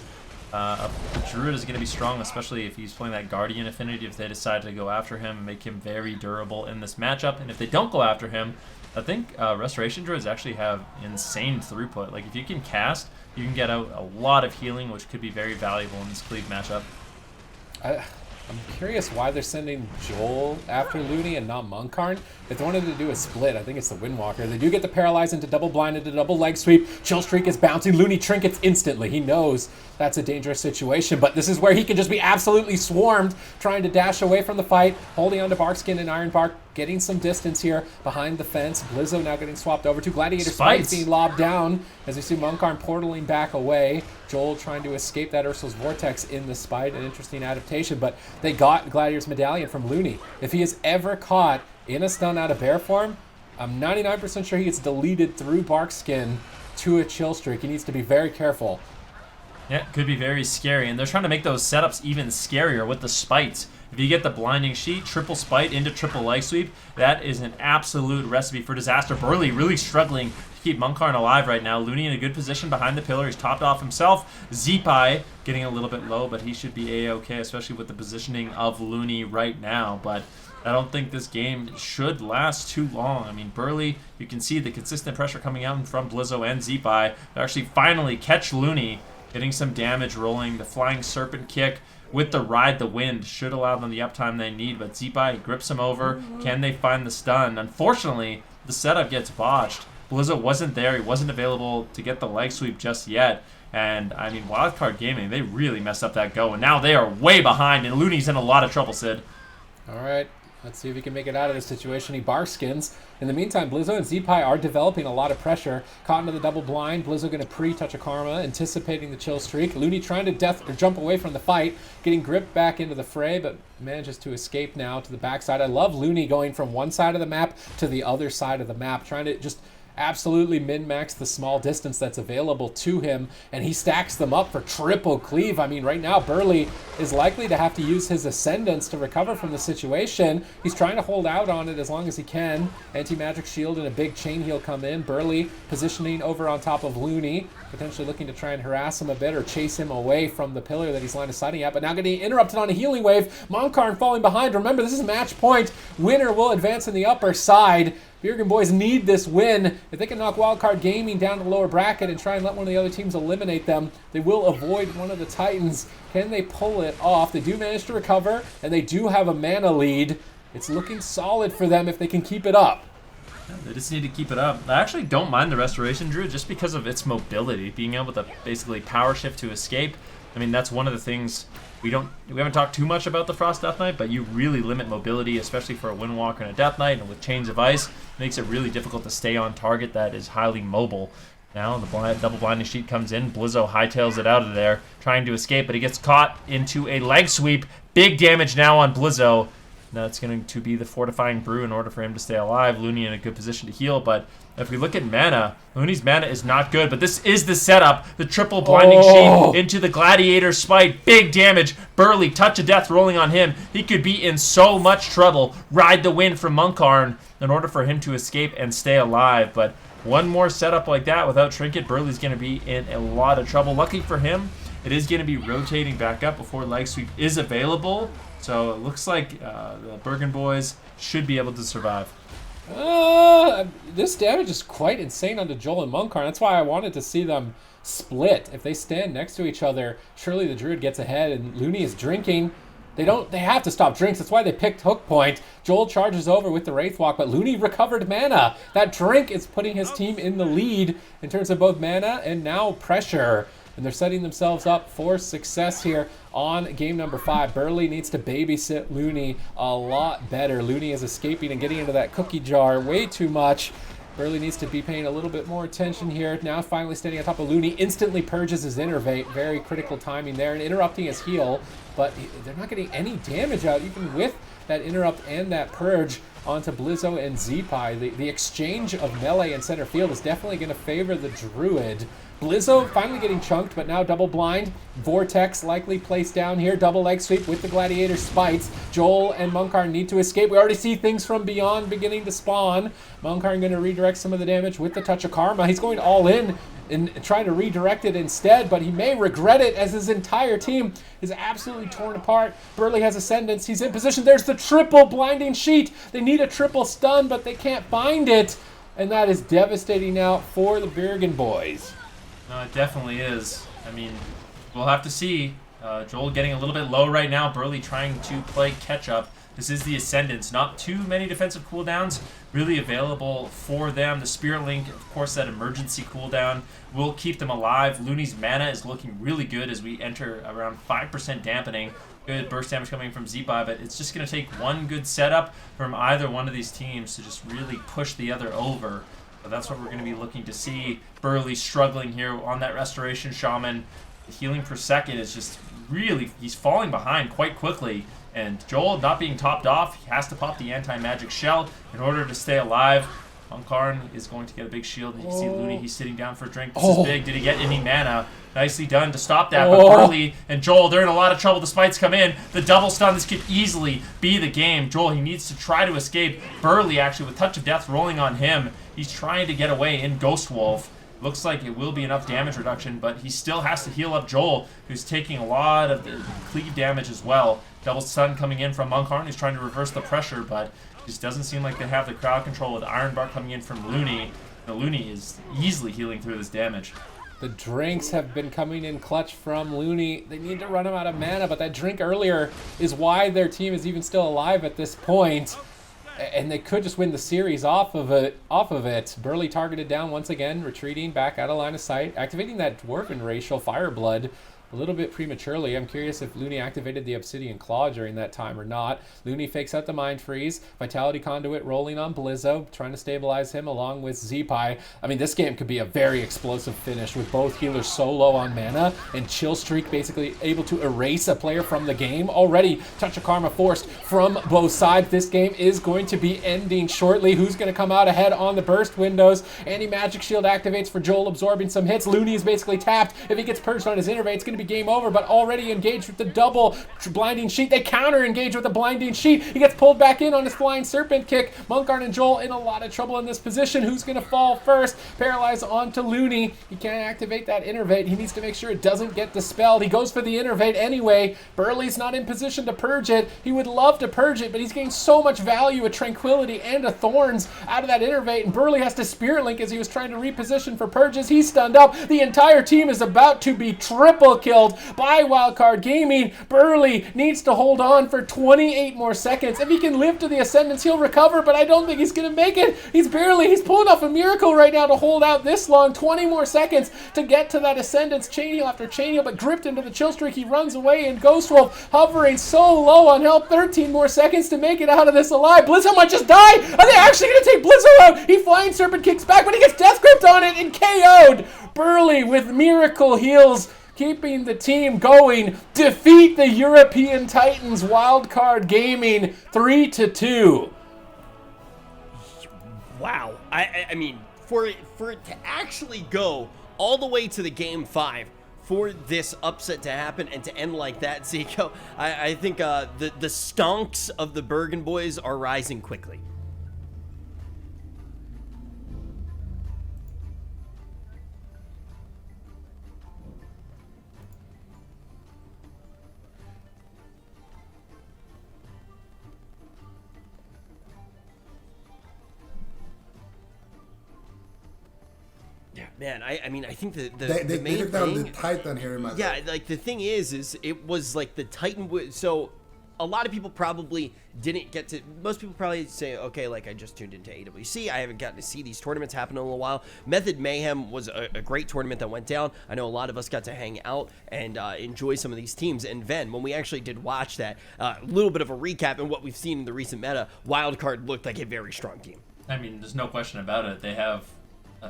Druid is going to be strong, especially if he's playing that Guardian affinity, if they decide to go after him, make him very durable in this matchup. And if they don't go after him, I think Restoration Druids actually have insane throughput. Like, if you can cast, you can get out a lot of healing, which could be very valuable in this Cleave matchup. I'm curious why they're sending Joel after Looney and not Monkarn. If they wanted to do a split, I think it's the Windwalker. They do get the Paralyze into double blind, into double leg sweep. Chill Streak is bouncing. Looney trinkets instantly. He knows that's a dangerous situation, but this is where he can just be absolutely swarmed, trying to dash away from the fight, holding onto Barkskin and Ironbark, getting some distance here behind the fence. Blizzo now getting swapped over to Gladiator Spikes being lobbed down as we see Monkarn portaling back away. Joel trying to escape that Ursul's Vortex in the Spite, an interesting adaptation, but they got Gladiator's Medallion from Looney. If he is ever caught in a stun out of bear form, I'm 99% sure he gets deleted through Barkskin to a Chill Streak. He needs to be very careful. Yeah, could be very scary, and they're trying to make those setups even scarier with the spites. If you get the Blinding Sheet, triple spite into triple leg sweep, that is an absolute recipe for disaster. Burley really struggling to keep Monkarn alive right now. Looney in a good position behind the pillar. He's topped off himself. Zeepai getting a little bit low, but he should be A-okay, especially with the positioning of Looney right now. But I don't think this game should last too long. I mean, Burley, you can see the consistent pressure coming out from Blizzo and Zeepai. They actually finally catch Looney, getting some damage rolling. The Flying Serpent kick with the Ride the Wind should allow them the uptime they need, but Zeepai grips him over. Can they find the stun? Unfortunately, the setup gets botched. Blizzo wasn't there. He wasn't available to get the leg sweep just yet. And, I mean, Wildcard Gaming, they really messed up that go, and now they are way behind, and Looney's in a lot of trouble, Sid. All right. Let's see if he can make it out of this situation. He Barskins. In the meantime, Blizzo and Zeepai are developing a lot of pressure. Caught into the double blind. Blizzo going to pre-touch a Karma, anticipating the Chill Streak. Looney trying to jump away from the fight, getting gripped back into the fray, but manages to escape now to the backside. I love Looney going from one side of the map to the other side of the map, trying to just absolutely min-max the small distance that's available to him, and he stacks them up for triple cleave. I mean, right now, Burley is likely to have to use his Ascendance to recover from the situation. He's trying to hold out on it as long as he can. Anti-magic shield and a big chain heal come in. Burley positioning over on top of Looney, potentially looking to try and harass him a bit or chase him away from the pillar that he's line of sighting at, but now getting interrupted on a healing wave. Monkarn falling behind. Remember, this is match point. Winner will advance in the upper side. Bergen Boys need this win. If they can knock Wildcard Gaming down to the lower bracket and try and let one of the other teams eliminate them, they will avoid one of the Titans. Can they pull it off? They do manage to recover, and they do have a mana lead. It's looking solid for them if they can keep it up. Yeah, they just need to keep it up. I actually don't mind the Restoration Druid just because of its mobility, being able to basically power shift to escape. I mean, that's one of the things we haven't talked too much about the Frost Death Knight, but you really limit mobility, especially for a Windwalker and a Death Knight, and with Chains of Ice, it makes it really difficult to stay on target that is highly mobile. Now the double blinding sheet comes in. Blizzo hightails it out of there, trying to escape, but he gets caught into a leg sweep. Big damage now on Blizzo. That's going to be the Fortifying Brew in order for him to stay alive. Looney in a good position to heal, but if we look at mana, Looney's mana is not good, but this is the setup. The triple blinding sheet into the Gladiator Spite. Big damage. Burley, touch of death rolling on him. He could be in so much trouble. Ride the wind from Monkarn in order for him to escape and stay alive, but one more setup like that without Trinket, Burley's going to be in a lot of trouble. Lucky for him, it is going to be rotating back up before leg sweep is available. So it looks like the Bergen Boys should be able to survive. This damage is quite insane onto Joel and Monkarn. That's why I wanted to see them split. If they stand next to each other, surely the Druid gets ahead, and Looney is drinking. They have to stop drinks. That's why they picked Hook Point. Joel charges over with the Wraithwalk, but Looney recovered mana. That drink is putting his team in the lead in terms of both mana and now pressure. And they're setting themselves up for success here on game number 5. Burley needs to babysit Looney a lot better. Looney is escaping and getting into that cookie jar way too much. Burley needs to be paying a little bit more attention here. Now finally standing on top of Looney, instantly purges his Innervate. Very critical timing there, and interrupting his heal. But they're not getting any damage out, even with that interrupt and that purge onto Blizzo and Zeepai. The exchange of melee in center field is definitely going to favor the Druid. Blizzo finally getting chunked, but now double blind. Vortex likely placed down here. Double leg sweep with the Gladiator Spites. Joel and Monkarn need to escape. We already see things from beyond beginning to spawn. Monkarn going to redirect some of the damage with the touch of Karma. He's going all in and trying to redirect it instead, but he may regret it as his entire team is absolutely torn apart. Burley has Ascendance. He's in position. There's the triple blinding sheet. They need a triple stun, but they can't find it. And that is devastating now for the Bergen Boys. No, it definitely is. I mean, we'll have to see Joel getting a little bit low right now. Burley trying to play catch-up. This is the Ascendants. Not too many defensive cooldowns really available for them. The Spirit Link, of course, that emergency cooldown will keep them alive. Looney's mana is looking really good as we enter around 5% dampening. Good burst damage coming from Zeepai, but it's just going to take one good setup from either one of these teams to just really push the other over. So that's what we're going to be looking to see. Burley struggling here on that Restoration Shaman. The healing per second is just really, he's falling behind quite quickly. And Joel, not being topped off, he has to pop the anti-magic shell in order to stay alive. Monkarn is going to get a big shield. You can see Looney, he's sitting down for a drink. This is big. Did he get any mana? Nicely done to stop that. But Burley and Joel, they're in a lot of trouble. The spites come in. The double stun, this could easily be the game. Joel, he needs to try to escape. Burley, actually, with Touch of Death rolling on him. He's trying to get away in Ghost Wolf. Looks like it will be enough damage reduction, but he still has to heal up Joel, who's taking a lot of the cleave damage as well. Double stun coming in from Monkarn, who's trying to reverse the pressure, but just doesn't seem like they have the crowd control with Ironbark coming in from Looney. The Looney is easily healing through this damage. The drinks have been coming in clutch from Looney. They need to run him out of mana, but that drink earlier is why their team is even still alive at this point. And they could just win the series off of it. Burley targeted down once again, retreating back out of line of sight, activating that Dwarven Racial Fireblood a little bit prematurely. I'm curious if Looney activated the Obsidian Claw during that time or not. Looney fakes out the Mind Freeze. Vitality Conduit rolling on Blizzo, trying to stabilize him along with Zeepai. I mean, this game could be a very explosive finish with both healers so low on mana and Chill Streak basically able to erase a player from the game. Already Touch of Karma forced from both sides. This game is going to be ending shortly. Who's going to come out ahead on the burst windows? Anti-Magic Shield activates for Joel, absorbing some hits. Looney is basically tapped. If he gets purged on his Innervate, it's going to be game over, but already engaged with the double Blinding Sheet. They counter engage with the Blinding Sheet. He gets pulled back in on his Flying Serpent kick. Monkarn and Joel in a lot of trouble in this position. Who's going to fall first? Paralyzed onto Looney. He can't activate that Innervate. He needs to make sure it doesn't get dispelled. He goes for the Innervate anyway. Burley's not in position to purge it. He would love to purge it, but he's getting so much value, a Tranquility and a Thorns out of that Innervate, and Burley has to Spirit Link as he was trying to reposition for purges. He's stunned up. The entire team is about to be triple killed by Wildcard Gaming. Burley needs to hold on for 28 more seconds. If he can live to the Ascendance, he'll recover, but I don't think he's going to make it. He's pulling off a miracle right now to hold out this long. 20 more seconds to get to that Ascendance. Chain heal after chain heal, but gripped into the Chill Streak. He runs away, and Ghost Wolf hovering so low on health. 13 more seconds to make it out of this alive. Blizzo might just die. Are they actually going to take Blizzo out? He Flying Serpent kicks back, but he gets Death Gripped on it and KO'd. Burley with miracle heals, keeping the team going. Defeat the European Titans. Wildcard Gaming 3-2. Wow. I mean, for it to actually go all the way to the game 5, for this upset to happen and to end like that, Zico, I think the stonks of the Bergen Boys are rising quickly. Man, I mean, I think the main took down thing, the Titan here in my like the thing is it was like the Titan so a lot of people probably didn't get to, most people probably say, okay, like I just tuned into AWC, I haven't gotten to see these tournaments happen in a little while. Method Mayhem was a great tournament that went down. I know a lot of us got to hang out and enjoy some of these teams. And Ven, when we actually did watch that, a little bit of a recap and what we've seen in the recent meta, Wildcard looked like a very strong team. I mean, there's no question about it. They have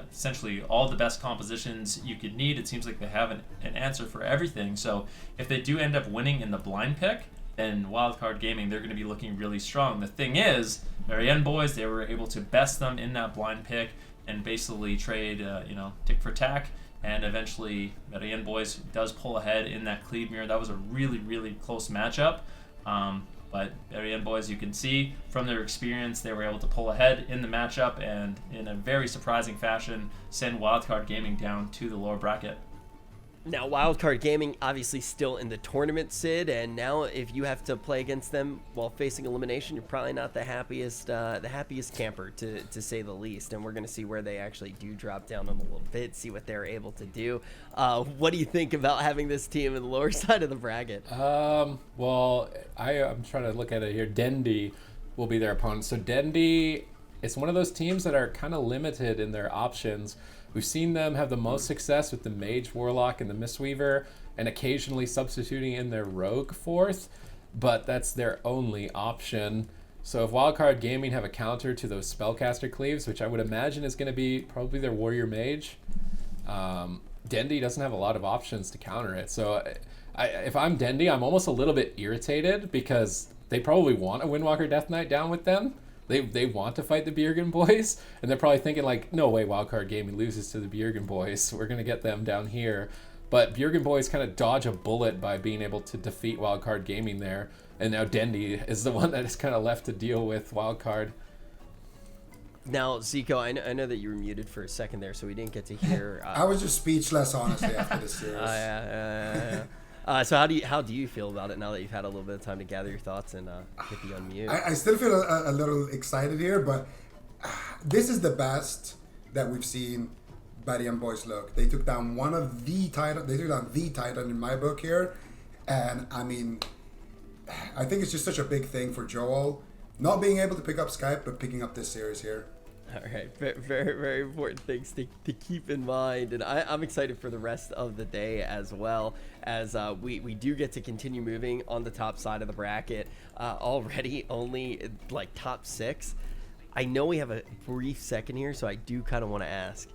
essentially all the best compositions you could need. It seems like they have an answer for everything. So if they do end up winning in the blind pick, then Wildcard Gaming, they're going to be looking really strong. The thing is, Bergen Boys, they were able to best them in that blind pick and basically trade, tick for tack. And eventually, Bergen Boys does pull ahead in that cleave mirror. That was a really, really close matchup. But Bergen Boys, you can see from their experience, they were able to pull ahead in the matchup and in a very surprising fashion send Wildcard Gaming down to the lower bracket. Now, Wildcard Gaming obviously still in the tournament, Sid, and now if you have to play against them while facing elimination, you're probably not the happiest camper, to say the least. And we're going to see where they actually do drop down in a little bit, see what they're able to do. What do you think about having this team in the lower side of the bracket? Well, I'm trying to look at it here. Dendi will be their opponent. So Dendi, it's one of those teams that are kind of limited in their options. We've seen them have the most success with the Mage, Warlock, and the Mistweaver, and occasionally substituting in their Rogue fourth, but that's their only option. So if Wildcard Gaming have a counter to those Spellcaster Cleaves, which I would imagine is going to be probably their Warrior Mage, Dendi doesn't have a lot of options to counter it. So if I'm Dendi, I'm almost a little bit irritated because they probably want a Windwalker Death Knight down with them. They want to fight the Bergen Boys, and they're probably thinking like, no way Wildcard Gaming loses to the Bergen Boys. We're going to get them down here. But Bergen Boys kind of dodge a bullet by being able to defeat Wildcard Gaming there, and now Dendi is the one that is kind of left to deal with Wildcard. Now, Zico, I know that you were muted for a second there, so we didn't get to hear... I was just speechless, honestly, after this series. So how do you feel about it now that you've had a little bit of time to gather your thoughts and hit the unmute? I still feel a little excited here, but this is the best that we've seen Bergen Boys look. They took down one of the titan. They took down the titan in my book here, and I mean, I think it's just such a big thing for Joel not being able to pick up Skype, but picking up this series here. All right, very, very important things to keep in mind, and I'm excited for the rest of the day as well, as we do get to continue moving on the top side of the bracket. Already only like top 6. I know we have a brief second here, so I do kind of want to ask.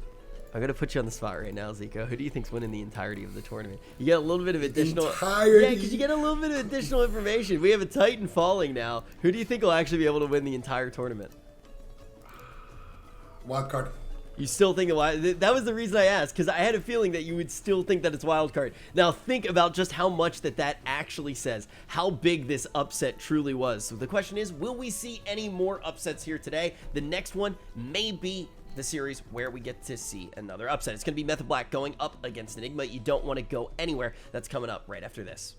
I'm gonna put you on the spot right now, Zico. Who do you think's winning the entirety of the tournament? You get a little bit of additional, yeah, because you get a little bit of additional information. We have a Titan falling now. Who do you think will actually be able to win the entire tournament? Wildcard. You still think that was the reason I asked, because I had a feeling that you would still think that it's Wildcard. Now think about just how much that actually says, how big this upset truly was. So the question is, will we see any more upsets here today? The next one may be the series where we get to see another upset. It's going to be Method Black going up against Enigma. You don't want to go anywhere. That's coming up right after this.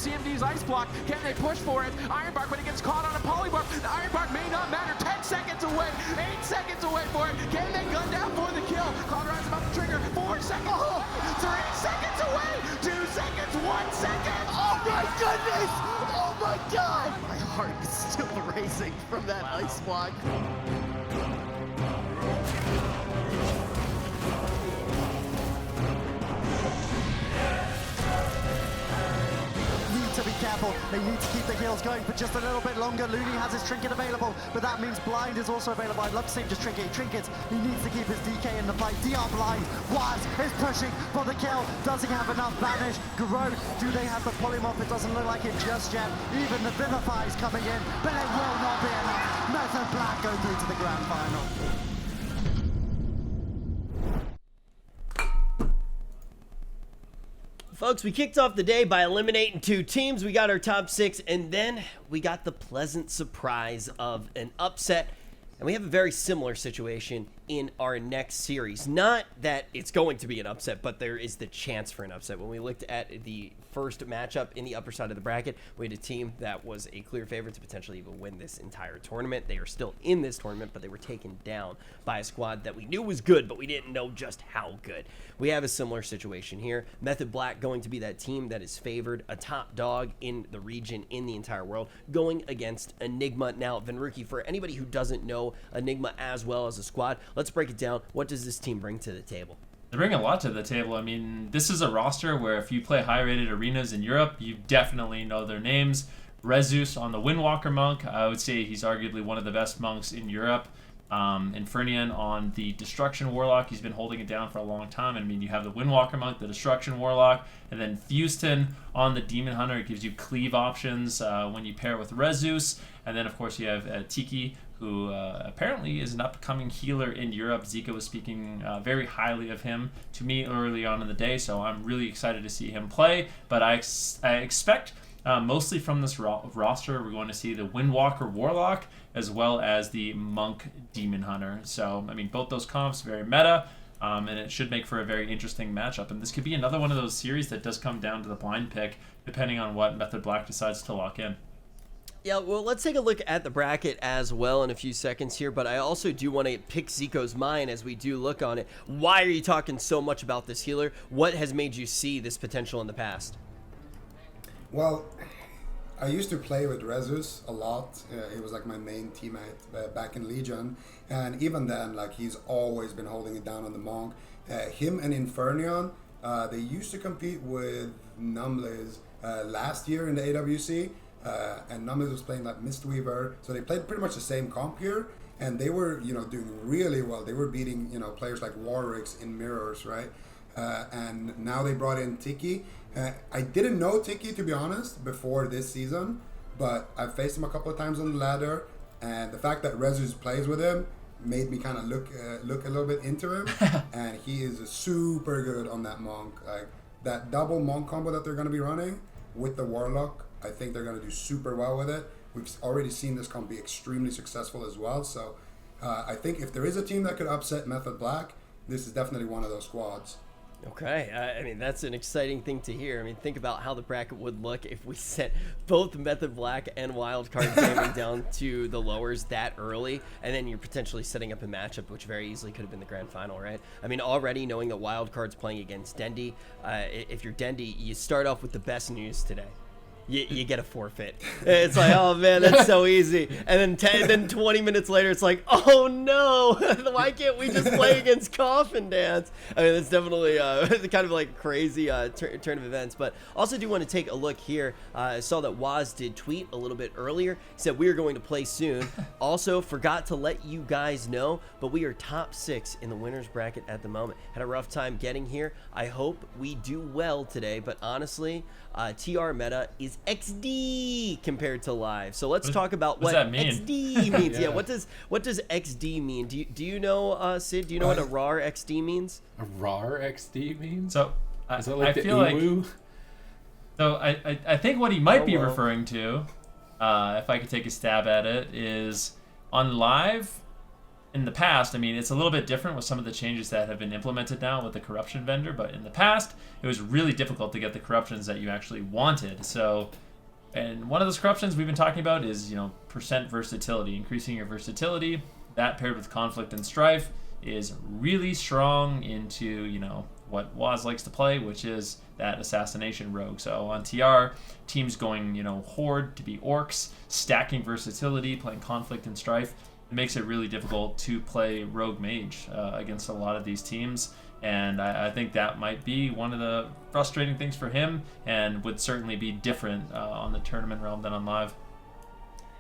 CMD's ice block. Can they push for it? Ironbark, when he gets caught on a polywarp, the Ironbark may not matter. 10 seconds away, 8 seconds away for it. Can they gun down for the kill? Cauterize about to trigger. 4 seconds away, 3 seconds away, 2 seconds, 1 second. Oh my goodness! Oh my god! My heart is still racing from that ice block. To be careful, they need to keep the heals going for just a little bit longer. Looney has his trinket available, but that means blind is also available. I'd love to see him just trinkets. He needs to keep his DK in the fight. DR blind, Waz is pushing for the kill. Does he have enough vanish? Garou, do they have the polymorph? It doesn't look like it just yet. Even the Vivify is coming in, but it will not be enough. Method Black go through to the grand final. Folks, we kicked off the day by eliminating 2 teams. We got our top 6, and then we got the pleasant surprise of an upset. And we have a very similar situation in our next series. Not that it's going to be an upset, but there is the chance for an upset. When we looked at the first matchup in the upper side of the bracket, we had a team that was a clear favorite to potentially even win this entire tournament. They are still in this tournament, but they were taken down by a squad that we knew was good, but we didn't know just how good. We have a similar situation here. Method Black going to be that team that is favored, a top dog in the region, in the entire world, going against Enigma. Now, Venruki, for anybody who doesn't know Enigma as well as a squad, let's break it down. What does this team bring to the table? They bring a lot to the table. I mean, this is a roster where if you play high-rated arenas in Europe, you definitely know their names. Rezus on the Windwalker monk, I would say he's arguably one of the best monks in Europe. Infernian on the Destruction Warlock, he's been holding it down for a long time. I mean, you have the Windwalker monk, the Destruction Warlock, and then Fuston on the Demon Hunter. It gives you cleave options when you pair with Rezus. And then, of course, you have Tiki, who apparently is an upcoming healer in Europe. Zika was speaking very highly of him to me early on in the day, so I'm really excited to see him play. But I expect mostly from this roster, we're going to see the Windwalker Warlock as well as the Monk Demon Hunter. So, I mean, both those comps, very meta, and it should make for a very interesting matchup. And this could be another one of those series that does come down to the blind pick, depending on what Method Black decides to lock in. Yeah, well, let's take a look at the bracket as well in a few seconds here, but I also do want to pick Zico's mind as we do look on it. Why are you talking so much about this healer? What has made you see this potential in the past? Well, I used to play with Rezus a lot. He was like my main teammate back in Legion, and even then, like, he's always been holding it down on the Monk. Him and Infernion, they used to compete with Numbliz last year in the AWC. And Numbliz was playing like Mistweaver, so they played pretty much the same comp here, and they were, doing really well. They were beating, players like Warrix in mirrors, right? And now they brought in Tiki. I didn't know Tiki, to be honest, before this season, but I faced him a couple of times on the ladder, and the fact that Rezus plays with him made me kind of look a little bit into him, and he is super good on that Monk. Like, that double Monk combo that they're going to be running with the Warlock, I think they're going to do super well with it. We've already seen this comp be extremely successful as well. So I think if there is a team that could upset Method Black, this is definitely one of those squads. Okay, I mean, that's an exciting thing to hear. I mean, think about how the bracket would look if we sent both Method Black and Wildcard gaming down to the lowers that early, and then you're potentially setting up a matchup which very easily could have been the grand final, right? I mean, already knowing that Wildcard's playing against Dendy, if you're Dendy, you start off with the best news today. You get a forfeit. It's like, oh man, that's so easy. And then 20 minutes later, it's like, oh no, why can't we just play against Coffin Dance? I mean, it's definitely kind of like crazy turn of events. But also do want to take a look here. I saw that Waz did tweet a little bit earlier. He said we are going to play soon. Also, forgot to let you guys know, but we are top 6 in the winners bracket at the moment. Had a rough time getting here. I hope we do well today, but honestly, TR meta is XD compared to live. So let's talk about what that mean? XD means. Yeah, what does XD mean? Do you know, Sid? Do you know what a RAR XD means? A RAR XD means? So Is that like I the feel EWU? like so I think what he might be well. referring to, if I could take a stab at it, is on live. in the past, I mean, it's a little bit different with some of the changes that have been implemented now with the corruption vendor, but in the past, it was really difficult to get the corruptions that you actually wanted. So, and one of those corruptions we've been talking about is, percent versatility, increasing your versatility. That paired with conflict and strife is really strong into, what Waz likes to play, which is that assassination rogue. So on TR, teams going, horde to be orcs, stacking versatility, playing conflict and strife. It makes it really difficult to play rogue mage against a lot of these teams, and I think that might be one of the frustrating things for him, and would certainly be different on the tournament realm than on live.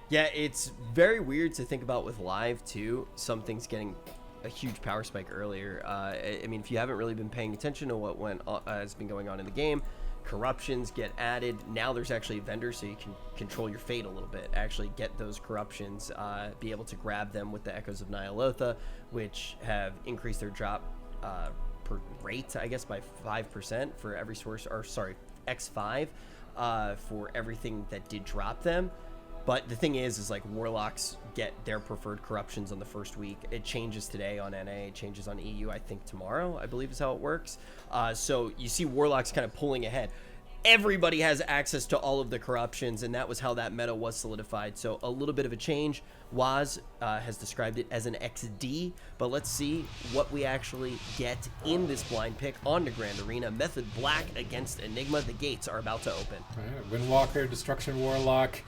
Yeah, it's very weird to think about with live too. Something's getting a huge power spike earlier. I mean, if you haven't really been paying attention to what has been going on in the game, corruptions get added. Now there's actually a vendor, so you can control your fate a little bit, actually get those corruptions, be able to grab them with the Echoes of Nyalotha, which have increased their drop per rate, I guess, by 5% for every source, or sorry, X5 for everything that did drop them. But the thing is like Warlocks get their preferred corruptions on the first week. It changes today on NA, it changes on EU, I think tomorrow, I believe is how it works. So you see Warlocks kind of pulling ahead. Everybody has access to all of the corruptions, and that was how that meta was solidified. So a little bit of a change. Waz has described it as an XD, but let's see what we actually get in this blind pick on the Grand Arena. Method Black against Enigma. The gates are about to open. All right, Windwalker, Destruction Warlock,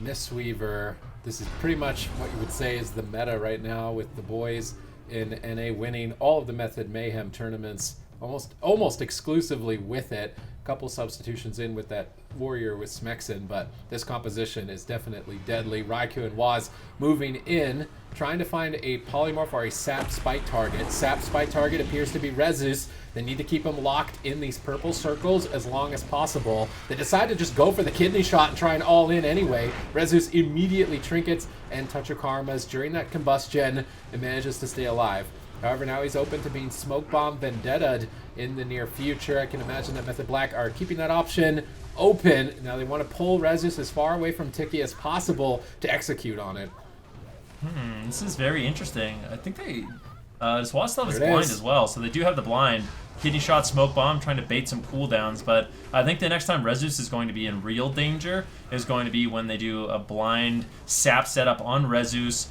Mistweaver. This is pretty much what you would say is the meta right now, with the boys in NA winning all of the Method Mayhem tournaments almost exclusively with it. A couple substitutions in with that warrior with Smexen, but this composition is definitely deadly. Raikou and Waz moving in, trying to find a polymorph or a sap spike target. Sap spike target appears to be Rezus. They need to keep him locked in these purple circles as long as possible. They decide to just go for the kidney shot and try and all in anyway. Rezus immediately trinkets and toucher karmas during that combustion and manages to stay alive. However, now he's open to being smoke bomb vendetta in the near future. I can imagine that Method Black are keeping that option open. Now they want to pull Rezus as far away from Tiki as possible to execute on it. This is very interesting. I think they Swat still has blind as well, so they do have the blind. Kidney shot, smoke bomb, trying to bait some cooldowns, but I think the next time Rezus is going to be in real danger is going to be when they do a blind sap setup on Rezus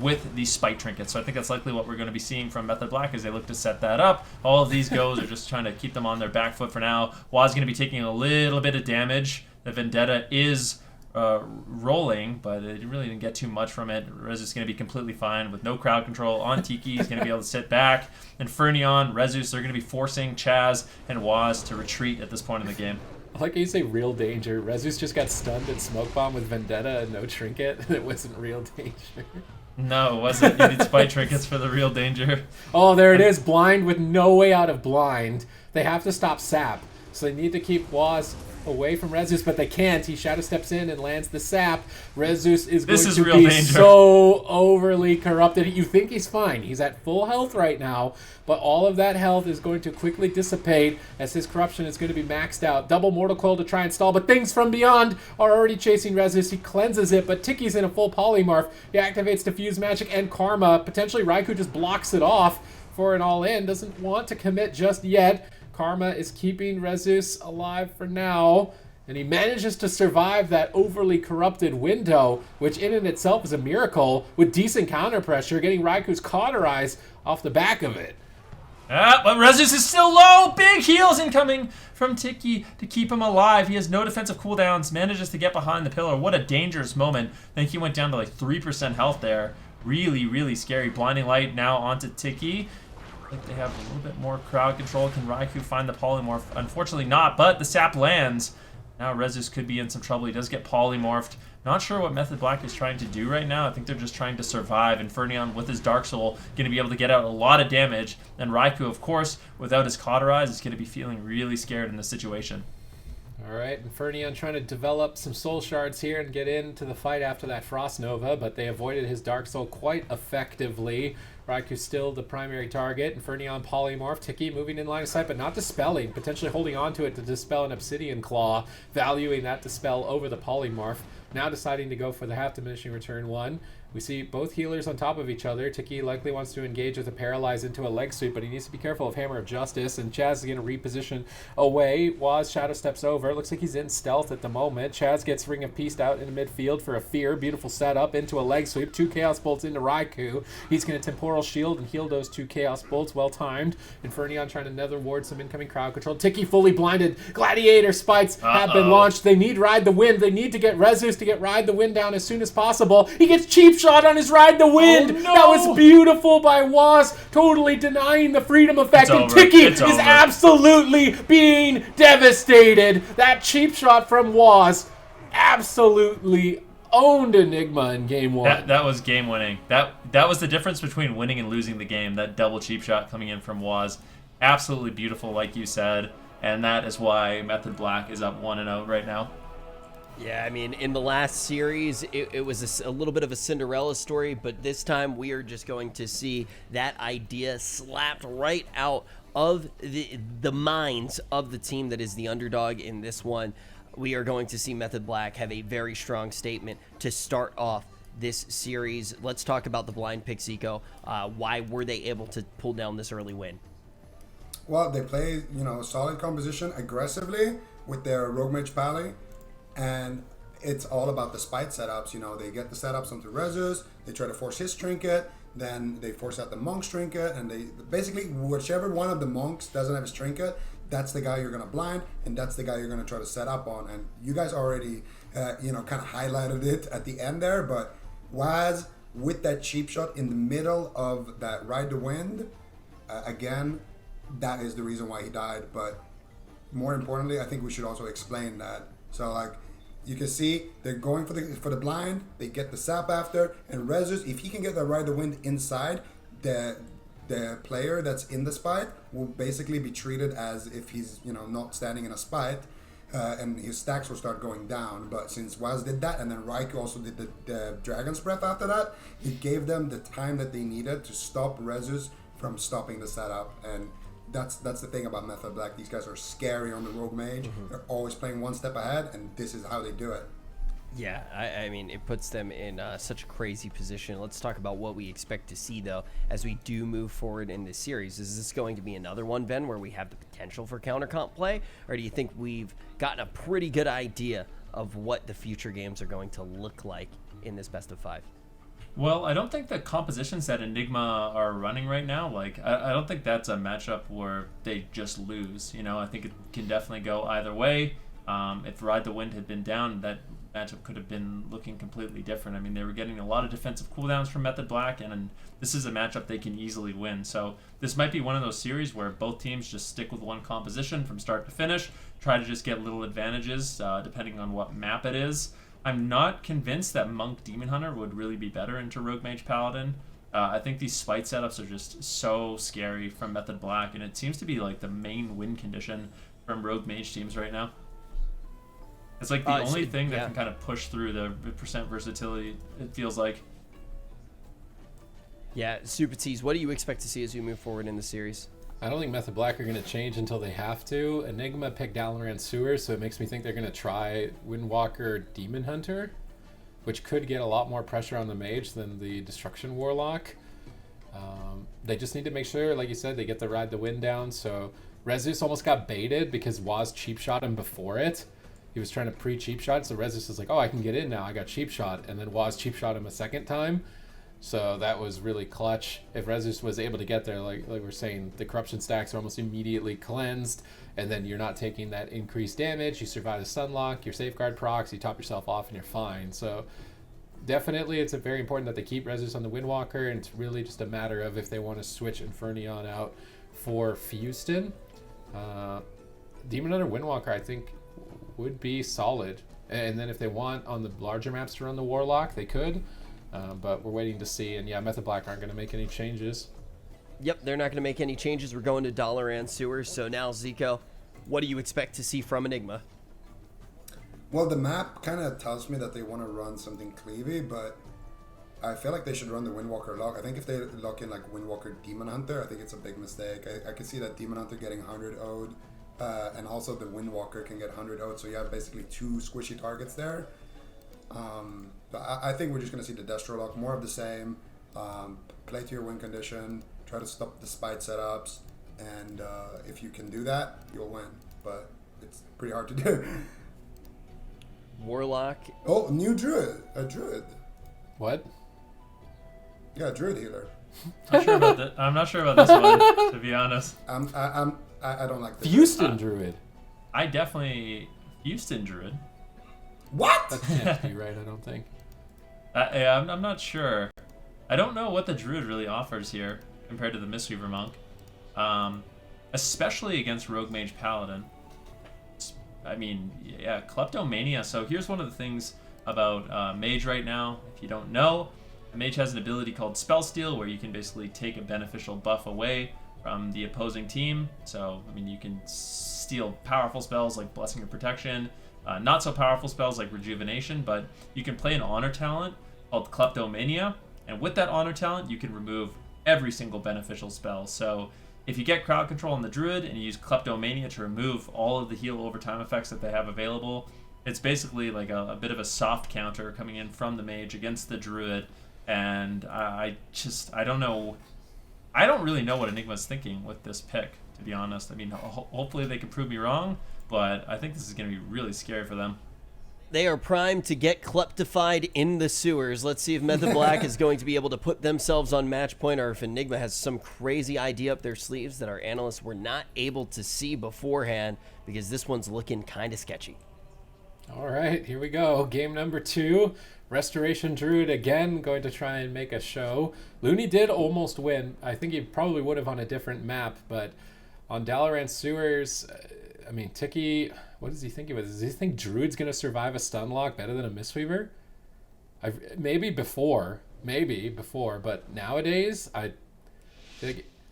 with these spike trinkets. So I think that's likely what we're going to be seeing from Method Black as they look to set that up. All of these goes are just trying to keep them on their back foot for now. Waz going to be taking a little bit of damage. The Vendetta is rolling, but it really didn't get too much from it. Rezus is going to be completely fine with no crowd control on Tiki. He's going to be able to sit back. And Fernion, Rezus, they're going to be forcing Chaz and Waz to retreat at this point in the game. I like how you say real danger. Rezus just got stunned and smoke bomb with Vendetta and no trinket, and it wasn't real danger. No, it wasn't. You need spike trinkets for the real danger. Oh, there it is. Blind with no way out of blind. They have to stop sap, so they need to keep Waz away from Rezus, but they can't. He shadow steps in and lands the sap. Rezus is going to be danger. So overly corrupted. You think he's fine. He's at full health right now, but all of that health is going to quickly dissipate as his corruption is going to be maxed out. Double Mortal Coil to try and stall, but things from beyond are already chasing Rezus. He cleanses it, but Tiki's in a full polymorph. He activates Diffuse Magic and Karma. Potentially Raikou just blocks it off for an all-in. Doesn't want to commit just yet. Karma is keeping Rezus alive for now, and he manages to survive that overly corrupted window, which in and itself is a miracle, with decent counter pressure, getting Raikou's cauterized off the back of it. But Rezus is still low. Big heals incoming from Tiki to keep him alive. He has no defensive cooldowns, manages to get behind the pillar. What a dangerous moment. I think he went down to like 3% health there. Really, really scary. Blinding Light now onto Tiki. I think they have a little bit more crowd control. Can Raikou find the polymorph? Unfortunately not, but the sap lands. Now Rezus could be in some trouble. He does get polymorphed. Not sure what Method Black is trying to do right now. I think they're just trying to survive. And Fernion with his Dark Soul going to be able to get out a lot of damage. And Raikou, of course, without his Cauterize, is going to be feeling really scared in this situation. All right, and Fernion trying to develop some soul shards here and get into the fight after that Frost Nova, but they avoided his Dark Soul quite effectively. Raikou still the primary target, and Fernion polymorph. Tiki moving in line of sight, but not dispelling, potentially holding on to it to dispel an Obsidian Claw, valuing that dispel over the polymorph. Now deciding to go for the half diminishing return one. We see both healers on top of each other. Tiki likely wants to engage with a Paralyze into a leg sweep, but he needs to be careful of Hammer of Justice, and Chaz is going to reposition away. Waz shadow steps over. It looks like he's in stealth at the moment. Chaz gets Ring of Peace out into midfield for a Fear. Beautiful setup into a leg sweep. 2 Chaos Bolts into Raikou. He's going to Temporal Shield and heal those 2 Chaos Bolts. Well timed. Infernion trying to nether ward some incoming crowd control. Tiki fully blinded. Gladiator Spikes have been launched. They need Ride the Wind. They need to get Rezus to get Ride the Wind down as soon as possible. He gets cheap shot on his Ride the Wind. Oh, no. That was beautiful by Waz, totally denying the freedom effect. And Tiki is absolutely being devastated. That cheap shot from Waz absolutely owned Enigma in game 1. That was game winning. That was the difference between winning and losing the game. That double cheap shot coming in from Waz. Absolutely beautiful, like you said. And that is why Method Black is up 1-0 right now. Yeah, I mean, in the last series, it was a little bit of a Cinderella story, but this time we are just going to see that idea slapped right out of the minds of the team that is the underdog in this one. We are going to see Method Black have a very strong statement to start off this series. Let's talk about the blind pick, Zico. Why were they able to pull down this early win? Well, they play, solid composition aggressively with their Rogue Mage Pally. And it's all about the spite setups. They get the setups onto Rezus, they try to force his trinket, then they force out the monk's trinket, and they basically, whichever one of the monks doesn't have his trinket, that's the guy you're going to blind, and that's the guy you're going to try to set up on. And you guys already, kind of highlighted it at the end there, but Waz, with that cheap shot in the middle of that Ride the Wind, again, that is the reason why he died. But more importantly, I think we should also explain that. So, you can see they're going for the blind. They get the sap after, and Rezus, if he can get the Ride the Wind inside, the player that's in the spite will basically be treated as if he's not standing in a spite, and his stacks will start going down. But since Waz did that, and then Raikou also did the Dragon's Breath after that, it gave them the time that they needed to stop Rezus from stopping the setup. And that's the thing about Method Black. These guys are scary on the Rogue Mage. Mm-hmm. They're always playing one step ahead, and this is how they do it. Yeah, I mean, it puts them in such a crazy position. Let's talk about what we expect to see, though, as we do move forward in this series. Is this going to be another one, Ben, where we have the potential for counter-comp play? Or do you think we've gotten a pretty good idea of what the future games are going to look like in this best of 5? Well, I don't think the compositions that Enigma are running right now, I don't think that's a matchup where they just lose. I think it can definitely go either way. If Ride the Wind had been down, that matchup could have been looking completely different. I mean, they were getting a lot of defensive cooldowns from Method Black, and this is a matchup they can easily win. So this might be one of those series where both teams just stick with one composition from start to finish, try to just get little advantages depending on what map it is. I'm not convinced that Monk Demon Hunter would really be better into Rogue Mage Paladin. I think these spite setups are just so scary from Method Black, and it seems to be the main win condition from Rogue Mage teams right now. It's the only thing that can kind of push through the percent versatility, it feels like. Yeah, Super T's, what do you expect to see as we move forward in the series? I don't think Method Black are going to change until they have to. Enigma picked Dalaran Sewer, so it makes me think they're going to try Windwalker Demon Hunter, which could get a lot more pressure on the mage than the Destruction Warlock. They just need to make sure, like you said, they get the Ride the Wind down. So Rezus almost got baited because Waz cheap shot him before it. He was trying to pre-cheap shot, so Rezus is like, oh, I can get in now. I got cheap shot. And then Waz cheap shot him a second time. So that was really clutch. If Rezus was able to get there, like we're saying, the corruption stacks are almost immediately cleansed, and then you're not taking that increased damage. You survive the stunlock, your safeguard procs, you top yourself off, and you're fine. So definitely it's very important that they keep Rezus on the Windwalker, and it's really just a matter of if they want to switch Infernion out for Fuston. Demon Hunter Windwalker, I think, would be solid. And then if they want on the larger maps to run the Warlock, they could. But we're waiting to see, and yeah, Method Black aren't going to make any changes. Yep, they're not going to make any changes. We're going to Dalaran Sewer. So now, Zico, what do you expect to see from Enigma? Well, the map kind of tells me that they want to run something cleavy, but I feel like they should run the Windwalker lock. I think if they lock in Windwalker Demon Hunter, I think it's a big mistake. I can see that Demon Hunter getting 100 owed, and also the Windwalker can get 100 owed, so you have basically two squishy targets there. So I think we're just going to see the Destro lock, more of the same. Play to your win condition, try to stop the spite setups, and if you can do that, you'll win. But it's pretty hard to do. Warlock. Oh, new druid. A druid. What? Yeah, druid healer. I'm not sure about this one, to be honest. I don't like this. Houston Druid. I definitely Houston Druid. What? That can't be right, I don't think. Yeah, I'm not sure. I don't know what the Druid really offers here compared to the Mistweaver Monk. Especially against Rogue Mage Paladin. I mean, yeah, Kleptomania. So here's one of the things about Mage right now. If you don't know, Mage has an ability called Spell Steal, where you can basically take a beneficial buff away from the opposing team. So, I mean, you can steal powerful spells like Blessing of Protection, not so powerful spells like Rejuvenation, but you can play an honor talent called Kleptomania, and with that honor talent, you can remove every single beneficial spell. So if you get crowd control on the Druid and you use Kleptomania to remove all of the heal over time effects that they have available, it's basically like a bit of a soft counter coming in from the Mage against the Druid. And I don't know. I don't really know what Enigma's thinking with this pick, to be honest. I mean, hopefully they can prove me wrong, but I think this is going to be really scary for them. They are primed to get kleptified in the sewers. Let's see if Method Black is going to be able to put themselves on match point, or if Enigma has some crazy idea up their sleeves that our analysts were not able to see beforehand, because this one's looking kind of sketchy. All right, here we go. Game number 2. Restoration Druid again going to try and make a show. Looney did almost win. I think he probably would have on a different map, but on Dalaran Sewers, I mean, Tiki, what is he thinking with this? Does he think Druid's going to survive a stun lock better than a Mistweaver? Maybe before, but nowadays, I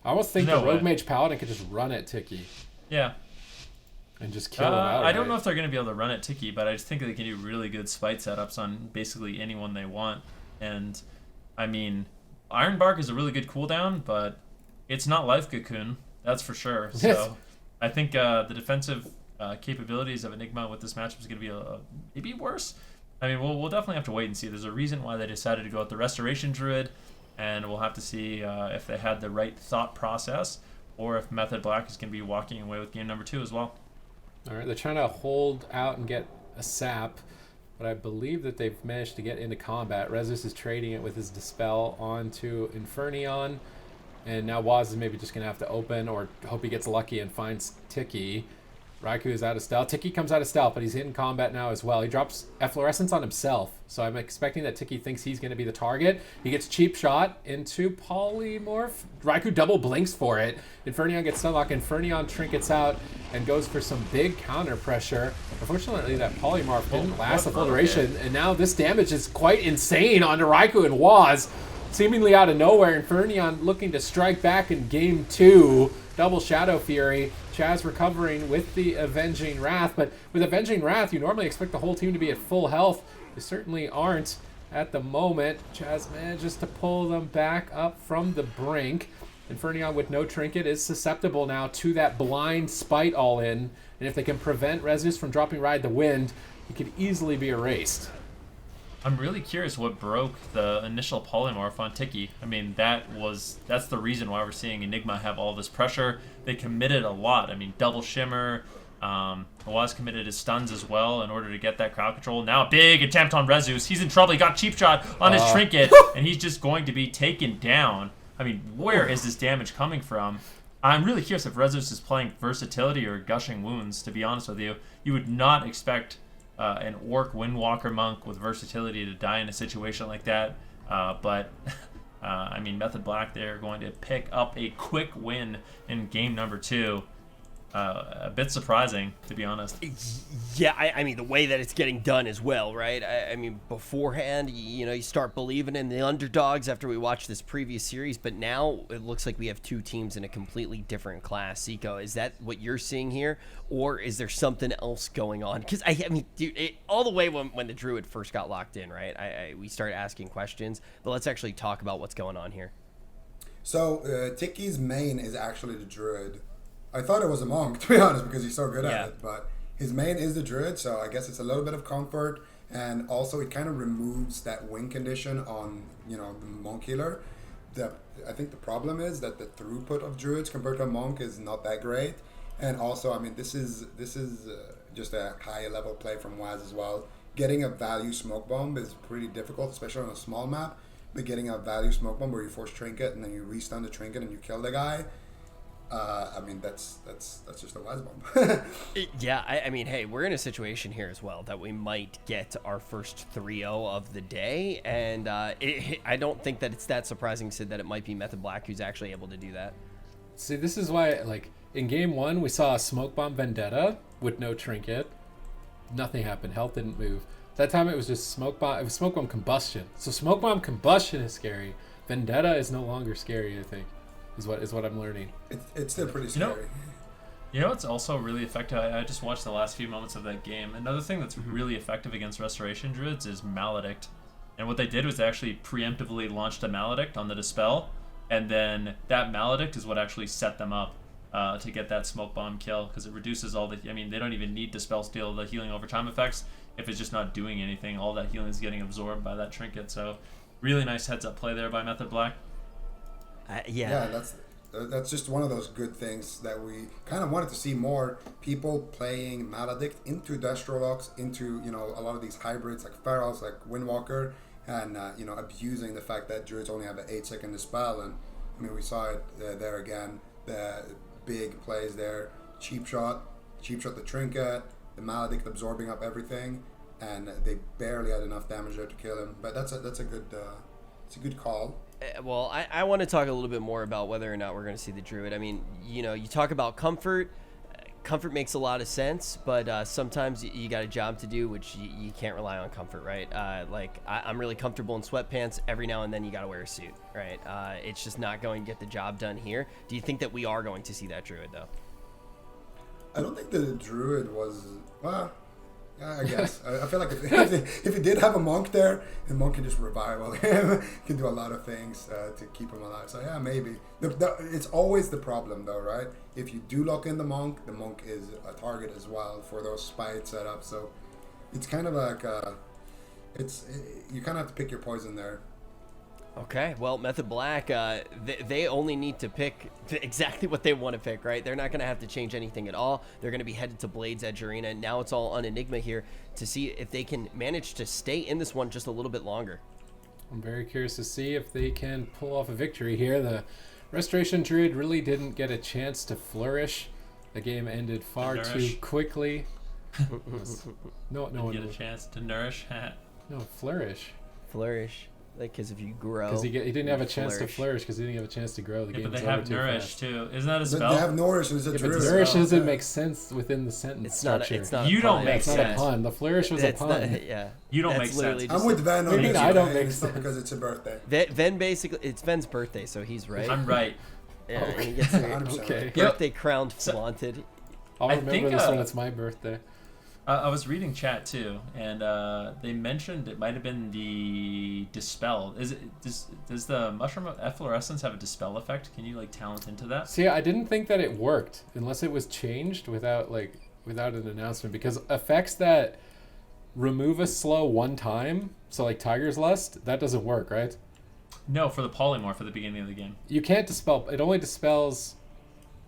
almost think the Rogue Mage Paladin could just run at Tiki. Yeah. And just kill him out. I don't know if they're going to be able to run at Tiki, but I just think they can do really good spite setups on basically anyone they want. And, I mean, Ironbark is a really good cooldown, but it's not Life Cocoon, that's for sure. So I think the defensive capabilities of Enigma with this matchup is going to be maybe worse. I mean, we'll definitely have to wait and see. There's a reason why they decided to go with the Restoration Druid, and we'll have to see if they had the right thought process, or if Method Black is going to be walking away with game number 2 as well. All right, they're trying to hold out and get a sap, but I believe that they've managed to get into combat. Rezus is trading it with his Dispel onto Infernion, and now Waz is maybe just going to have to open or hope he gets lucky and finds Tiki. Raikou is out of stealth. Tiki comes out of stealth, but he's in combat now as well. He drops Efflorescence on himself, so I'm expecting that Tiki thinks he's going to be the target. He gets cheap shot into Polymorph. Raikou double blinks for it. Infernion gets stunlock. Infernion trinkets out and goes for some big counter pressure. Unfortunately, that Polymorph didn't last the full duration, and now this damage is quite insane onto Raikou and Waz. Seemingly out of nowhere, Infernion looking to strike back in game 2. Double Shadow Fury. Chaz recovering with the Avenging Wrath, but with Avenging Wrath, you normally expect the whole team to be at full health. They certainly aren't at the moment. Chaz manages to pull them back up from the brink. Infernion with no trinket is susceptible now to that blind spite all-in, and if they can prevent Rezus from dropping Ride the Wind, he could easily be erased. I'm really curious what broke the initial polymorph on Tiki. I mean, that's the reason why we're seeing Enigma have all this pressure. They committed a lot. I mean, double shimmer. Waz committed his stuns as well in order to get that crowd control. Now a big attempt on Rezus. He's in trouble. He got cheap shot on his trinket, and he's just going to be taken down. I mean, where is this damage coming from? I'm really curious if Rezus is playing versatility or gushing wounds, to be honest with you. You would not expect an Orc Windwalker monk with versatility to die in a situation like that. But I mean, Method Black, they're going to pick up a quick win in game number 2. A bit surprising, to be honest. Yeah, I mean, the way that it's getting done as well, right? I mean, beforehand, you start believing in the underdogs after we watch this previous series, but now it looks like we have 2 teams in a completely different class. Seiko, is that what you're seeing here, or is there something else going on? Because, I mean, dude, all the way when the Druid first got locked in, right, we started asking questions, but let's actually talk about what's going on here. So, Tiki's main is actually the Druid. I thought it was a monk, to be honest, because he's so good at it. But his main is the Druid, so I guess it's a little bit of comfort. and also it kind of removes that win condition on the monk healer. I think the problem is that the throughput of druids compared to a monk is not that great, and also I mean this is just a high level play from Waz as well. Getting a value smoke bomb is pretty difficult, especially on a small map. But getting a value smoke bomb where you force trinket and then you restun the trinket and you kill the guy, I mean that's just a Waz bomb. Yeah, I mean, hey, we're in a situation here as well that we might get our first 3-0 of the day, and I don't think that it's that surprising, Sid, that it might be Method Black who's actually able to do that. See, this is why, like, in game 1, we saw a smoke bomb Vendetta with no trinket. Nothing happened. Health didn't move. That time it was just smoke bomb. It was smoke bomb combustion. So smoke bomb combustion is scary. Vendetta is no longer scary, I think, is what I'm learning. It's still pretty scary. You know what's also really effective? I just watched the last few moments of that game. Another thing that's really effective against Restoration Druids is Maledict. And what they did was they actually preemptively launched a Maledict on the Dispel, and then that Maledict is what actually set them up to get that smoke bomb kill, because it reduces all the... I mean, they don't even need Dispel Steal the healing over time effects. If it's just not doing anything, all that healing is getting absorbed by that trinket. So really nice heads-up play there by Method Black. Yeah, that's just one of those good things that we kind of wanted to see more people playing Maledict into Destrolox, into a lot of these hybrids like Ferals, like Windwalker, and abusing the fact that druids only have an 8-second dispel. And I mean, we saw it there again. The big plays there, cheap shot the trinket, the Maledict absorbing up everything, and they barely had enough damage there to kill him. But that's a good call. Well, I want to talk a little bit more about whether or not we're going to see the Druid. I mean, you talk about comfort. Comfort makes a lot of sense, but sometimes you got a job to do, which you can't rely on comfort, right? I'm really comfortable in sweatpants. Every now and then you got to wear a suit, right? It's just not going to get the job done here. Do you think that we are going to see that Druid, though? I don't think the Druid was... Well, yeah, I guess. I feel like if you did have a monk there, the monk can just revival him. Can do a lot of things to keep him alive. So yeah, maybe. It's always the problem though, right? If you do lock in the monk is a target as well for those spite setups. So it's kind of like you kind of have to pick your poison there. Okay, well, Method Black, they only need to pick exactly what they want to pick, right? They're not going to have to change anything at all. They're going to be headed to Blades Edge Arena. Now it's all on Enigma here to see if they can manage to stay in this one just a little bit longer. I'm very curious to see if they can pull off a victory here. The Restoration Druid really didn't get a chance to flourish. The game ended far too quickly. No one get a chance to nourish. No, flourish. Flourish. Like, because if you grow, because he didn't have a chance to flourish because he didn't have a chance to grow. The game. But they have nourish too. Isn't that a spell? They have nourish as a druid. Nourish doesn't make sense within the sentence structure. It's not. You don't make sense. It's not a pun. The flourish was a pun. Yeah. You don't make sense. I'm with Ven. I don't make sense because it's a birthday. Ven basically, it's Ven's birthday, so he's right. I'm right. Yeah, and he gets okay. Birthday crowned, flaunted. I'll remember this when it's my birthday. I was reading chat too, and they mentioned it might have been the dispel. Does the mushroom efflorescence have a dispel effect? Can you talent into that? See, I didn't think that it worked unless it was changed without an announcement, because effects that remove a slow one time, so like Tiger's Lust, that doesn't work, right? No, for the polymorph at the beginning of the game. You can't dispel. It only dispels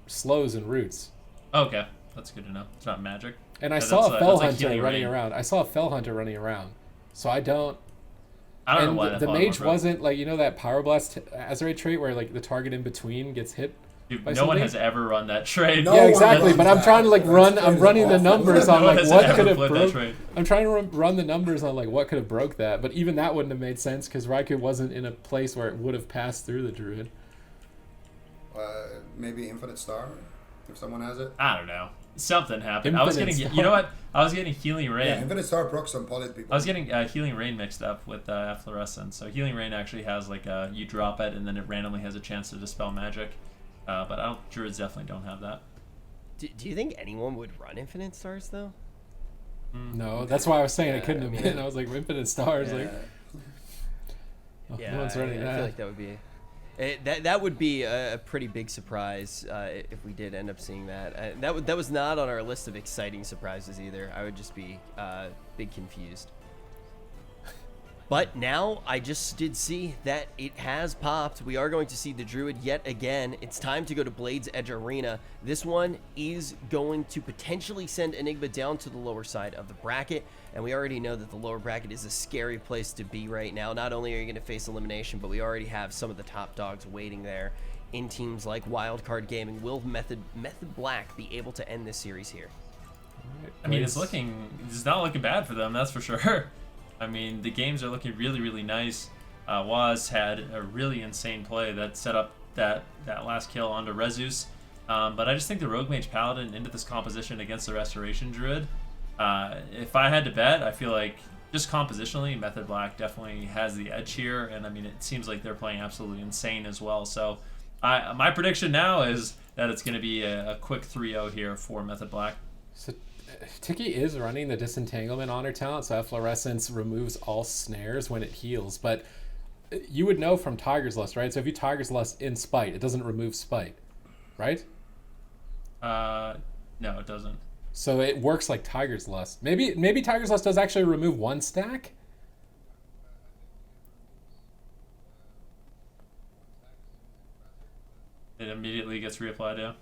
slows and roots. Okay, that's good to know. It's not magic. And I saw a Fell Hunter running around. I saw a Fell Hunter running around. So I don't know why the mage wasn't that Power Blast Azerite trait where the target in between gets hit. Dude, no one has ever run that trade. Yeah, exactly. But I'm trying to run. I'm running the numbers on what could have broke. I'm trying to run the numbers on what could have broke that. But even that wouldn't have made sense because Raikou wasn't in a place where it would have passed through the Druid. Maybe Infinite Star, if someone has it. I don't know. Something happened. I was getting Healing Rain. Yeah, Infinite Star broke some poly people. I was getting Healing Rain mixed up with Efflorescence. So Healing Rain actually has you drop it and then it randomly has a chance to dispel magic. But Druids definitely don't have that. Do you think anyone would run Infinite Stars though? No, that's why I was saying it couldn't have been. I was like Infinite Stars, no one's running that. I feel like that would be. That would be a pretty big surprise if we did end up seeing that. That was not on our list of exciting surprises either. I would just be big confused. But now I just did see that it has popped. We are going to see the Druid yet again. It's time to go to Blade's Edge Arena. This one is going to potentially send Enigma down to the lower side of the bracket. And we already know that the lower bracket is a scary place to be right now. Not only are you going to face elimination, but we already have some of the top dogs waiting there in teams like Wildcard Gaming. Will Method Black be able to end this series here? I mean, it's not looking bad for them, that's for sure. I mean, the games are looking really, really nice. Waz had a really insane play that set up that last kill onto Rezus. But I just think the Rogue Mage Paladin into this composition against the Restoration Druid, if I had to bet, I feel like just compositionally, Method Black definitely has the edge here. And I mean, it seems like they're playing absolutely insane as well. So my prediction now is that it's going to be a quick 3-0 here for Method Black. So Tiki is running the disentanglement on her talent, so Efflorescence removes all snares when it heals, but you would know from Tiger's Lust, right? So if you Tiger's Lust in Spite, it doesn't remove Spite, right? No, it doesn't. So it works like Tiger's Lust. Maybe Tiger's Lust does actually remove one stack? It immediately gets reapplied, yeah.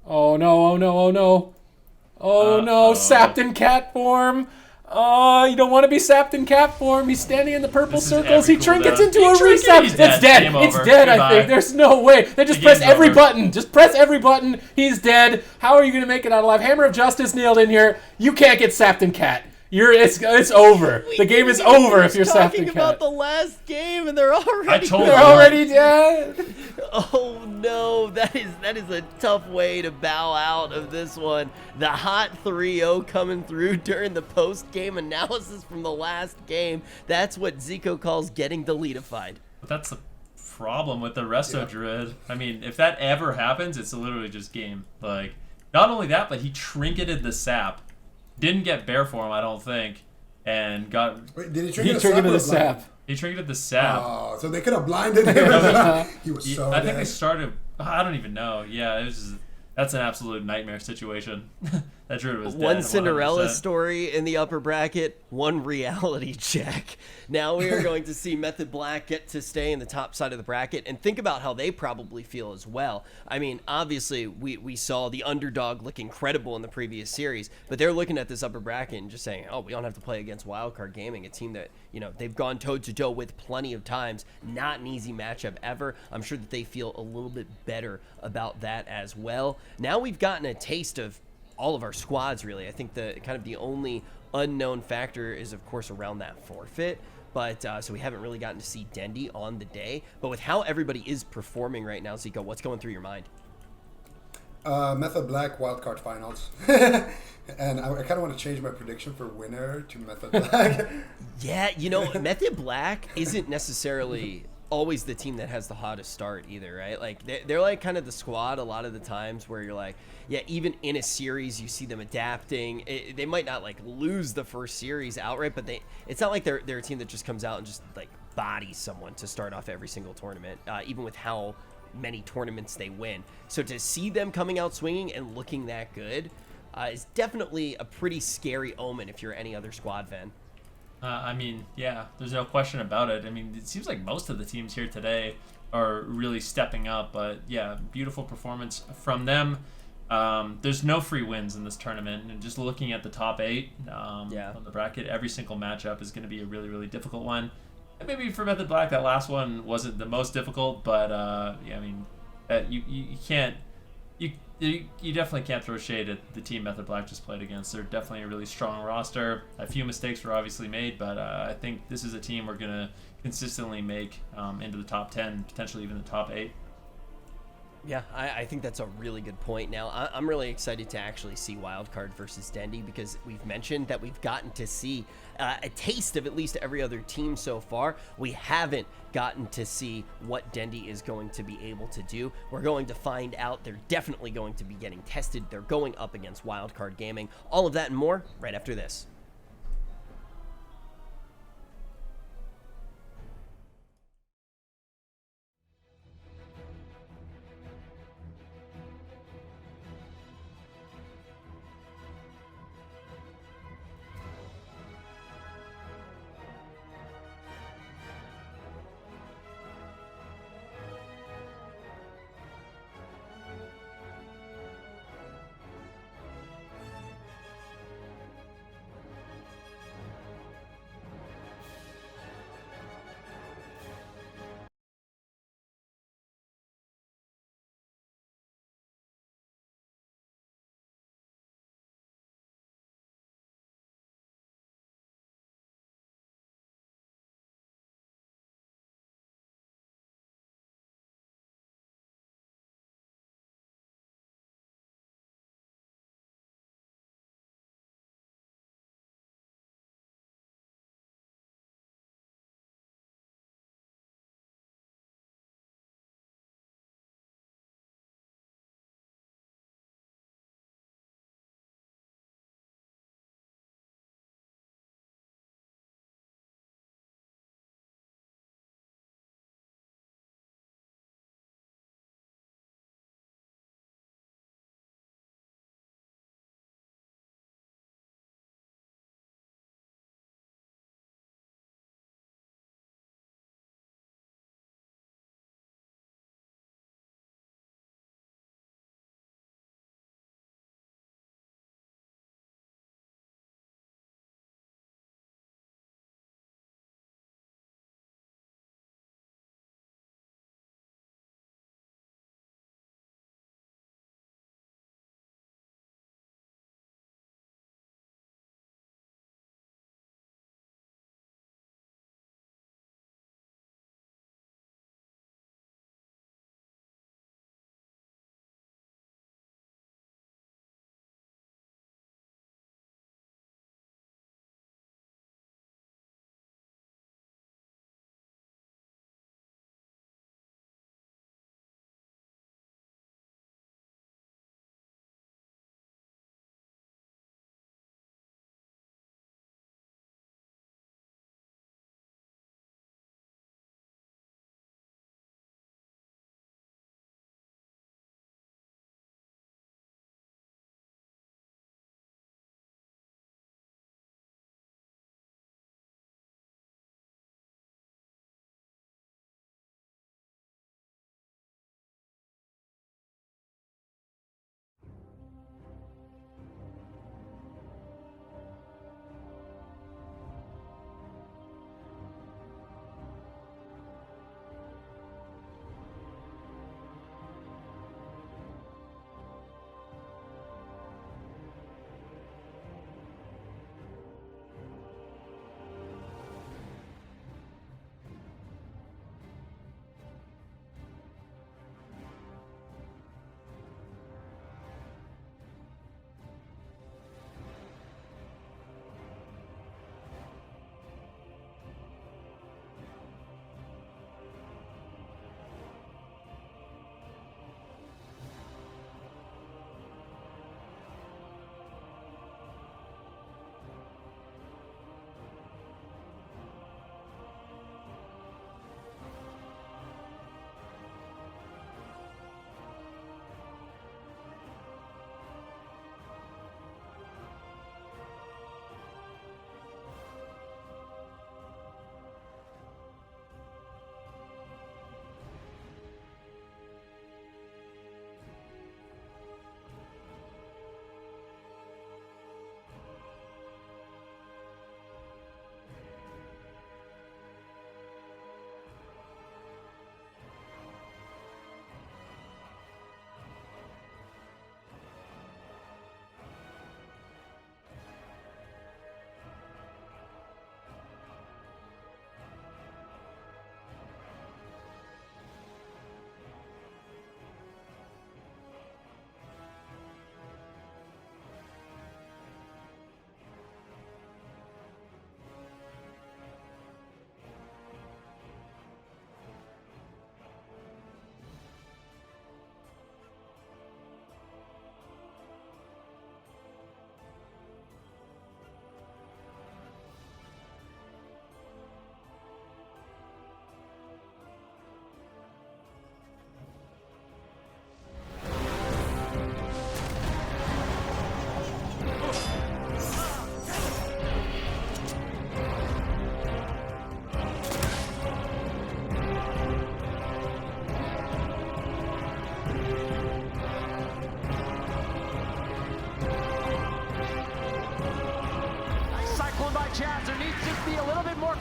Oh no, oh no, oh no. Oh no, sapped in cat form. Oh, you don't want to be sapped in cat form. He's standing in the purple circles. He trinkets into a reset. It's dead. It's dead, I think. There's no way. They just press every button. Just press every button. He's dead. How are you going to make it out alive? Hammer of Justice nailed in here. You can't get sapped in cat. It's over. The game is over if you're sapped in cat. Talking about the last game and they're already dead. Oh no, that is a tough way to bow out of this one. The hot 3-0 coming through during the post-game analysis from the last game. That's what Zico calls getting deletified. But that's the problem with the Resto Druid. I mean, if that ever happens, it's literally just game. Like, not only that, but he trinketed the sap. Didn't get bear form, I don't think, and got. Wait, did he trinket the sap? He trinketed the sap. Oh, so they could have blinded him. He was so I think dead. they started. I don't even know. Yeah, it was just, that's an absolute nightmare situation. That Druid was dead. One Cinderella 100%. story in the upper bracket, one reality check. Now we are going to see Method Black get to stay in the top side of the bracket, and think about how they probably feel as well. I mean, obviously, we saw the underdog look incredible in the previous series, but they're looking at this upper bracket and just saying, oh, we don't have to play against Wildcard Gaming, a team that, you know, they've gone toe-to-toe with plenty of times. Not an easy matchup ever. I'm sure that they feel a little bit better about that as well. Now we've gotten a taste of all of our squads, really. I think the only unknown factor is, of course, around that forfeit. But so we haven't really gotten to see Dendi on the day. But with how everybody is performing right now, Zico, what's going through your mind? Method Black Wildcard Finals. And I kind of want to change my prediction for winner to Method Black. Yeah, you know, Method Black isn't necessarily always the team that has the hottest start either, right? Like they're like kind of the squad a lot of the times where you're like, yeah, even in a series you see them adapting. They might not like lose the first series outright, but it's not like they're a team that just comes out and just like bodies someone to start off every single tournament, even with how many tournaments they win. So to see them coming out swinging and looking that good is definitely a pretty scary omen if you're any other squad fan. I mean, yeah, there's no question about it. I mean, it seems like most of the teams here today are really stepping up. But yeah, beautiful performance from them. There's no free wins in this tournament. And just looking at the top 8 on the bracket, every single matchup is going to be a really, really difficult one. And maybe for Method Black, that last one wasn't the most difficult. But yeah, I mean, you can't. You definitely can't throw shade at the team Method Black just played against. They're definitely a really strong roster. A few mistakes were obviously made, but I think this is a team we're going to consistently make into the top 10, potentially even the top 8. Yeah, I think that's a really good point. Now, I'm really excited to actually see Wildcard versus Dendi because we've mentioned that we've gotten to see a taste of at least every other team so far. We haven't gotten to see what Dendi is going to be able to do. We're going to find out. They're definitely going to be getting tested. They're going up against Wildcard Gaming. All of that and more right after this.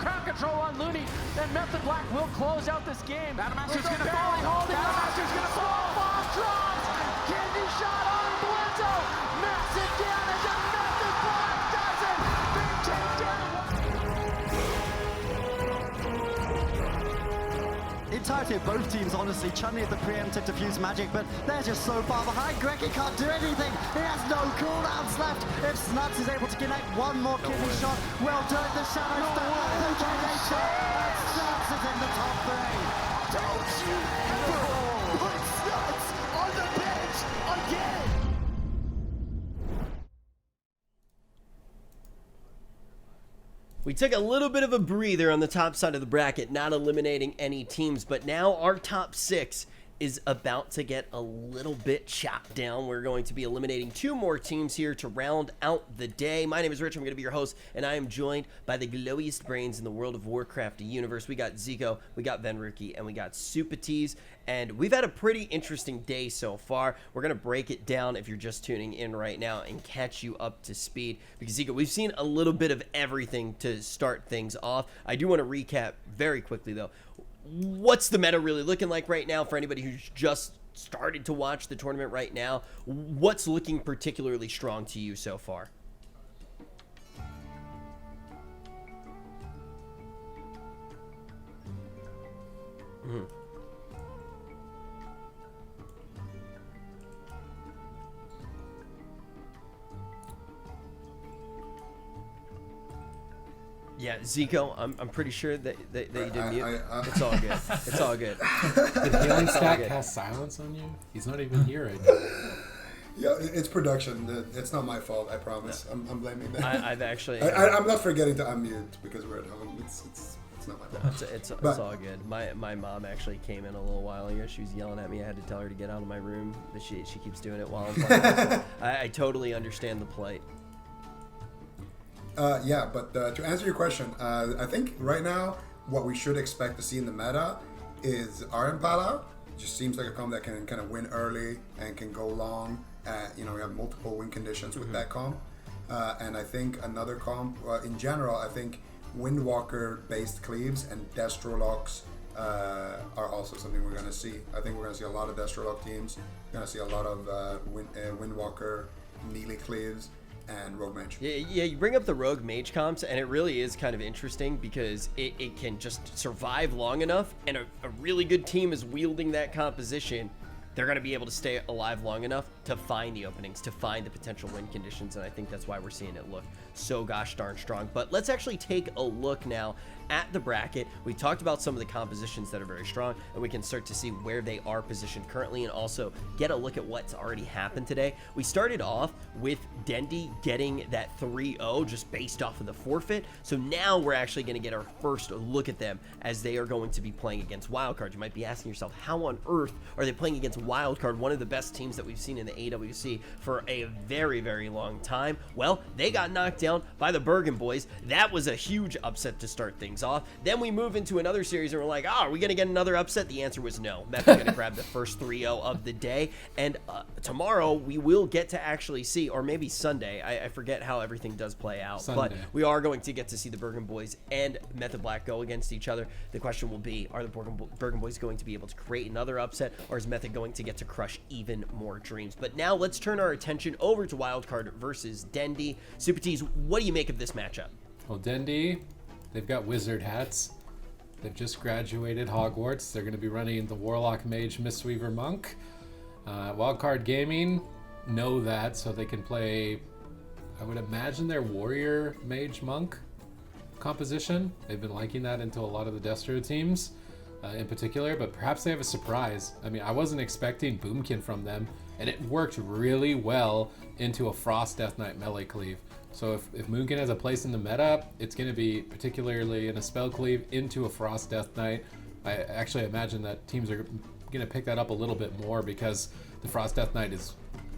crowd control on Looney, and Method Black will close out this game. Battlemaster's gonna fall. Battlemaster's gonna fall. Bomb drops. Kidney shot on Blitzo. Massive damage, and Method Black does it. Big takedown. Entirety of both teams, honestly. Chun-Li had the preemptive defuse magic, but they're just so far behind. Greggy can't do anything. He has no cooldowns left. If Snuts is able to connect one more kidney shot, well done. The Shadows don't have the combination. And Snuts is in the top 3. Don't you ever put Snuts on the bench again. We took a little bit of a breather on the top side of the bracket, not eliminating any teams, but now our top 6 is about to get a little bit chopped down. We're going to be eliminating 2 more teams here to round out the day. My name is Rich. I'm going to be your host, and I am joined by the glowiest brains in the world of Warcraft universe. We got Zico, we got Venruki, and we got Supatees, and we've had a pretty interesting day so far. We're going to break it down if you're just tuning in right now and catch you up to speed, because Zico, we've seen a little bit of everything to start things off. I do want to recap very quickly, though. What's the meta really looking like right now for anybody who's just started to watch the tournament right now? What's looking particularly strong to you so far? Yeah, Zico, I'm pretty sure that you did mute. It's all good. It's all good. Did Healing Stack cast silence on you? He's not even here right now. Yeah, it's production. It's not my fault. I promise. I'm blaming them. I've actually. I'm not forgetting to unmute because we're at home. It's not my fault. It's all good. My mom actually came in a little while ago. She was yelling at me. I had to tell her to get out of my room, but she keeps doing it while I'm playing. So I totally understand the plight. Yeah, but to answer your question, I think right now what we should expect to see in the meta is Iron Pala. Just seems like a comp that can kind of win early and can go long. We have multiple win conditions with that comp. And I think another comp, in general, I think Windwalker-based cleaves and Destrolocks are also something we're going to see. I think we're going to see a lot of Destrolock teams. We're going to see a lot of Windwalker, Neely cleaves, and Rogue Mage. Yeah, you bring up the Rogue Mage comps, and it really is kind of interesting because it can just survive long enough, and a really good team is wielding that composition. They're going to be able to stay alive long enough to find the openings, to find the potential win conditions, and I think that's why we're seeing it look so gosh darn strong. But let's actually take a look now at the bracket. We talked about some of the compositions that are very strong, and we can start to see where they are positioned currently and also get a look at what's already happened today. We started off with Dendi getting that 3-0 just based off of the forfeit. So now we're actually going to get our first look at them as they are going to be playing against Wildcard. You might be asking yourself, how on earth are they playing against Wildcard, one of the best teams that we've seen in the AWC for a very, very long time? Well, they got knocked down by the Bergen Boys. That was a huge upset to start things off. Then we move into another series and we're like, are we going to get another upset? The answer was no. Meth's going to grab the first 3-0 of the day. And tomorrow we will get to actually see, or maybe Sunday, I forget how everything does play out, Sunday. But we are going to get to see the Bergen Boys and Method Black go against each other. The question will be, are the Bergen Boys going to be able to create another upset, or is Method going to get to crush even more dreams? But now let's turn our attention over to Wildcard versus Dendi. Supatees, what do you make of this matchup? Well, Dendi, they've got wizard hats. They've just graduated Hogwarts. They're going to be running the Warlock Mage Mistweaver Monk. Wildcard Gaming know that, so they can play, I would imagine, their Warrior Mage Monk composition. They've been liking that into a lot of the Destro teams in particular, but perhaps they have a surprise. I mean, I wasn't expecting Boomkin from them, and it worked really well into a Frost Death Knight melee cleave. So if Moonkin has a place in the meta, it's going to be particularly in a spell cleave into a Frost Death Knight. I actually imagine that teams are going to pick that up a little bit more because the Frost Death Knight is,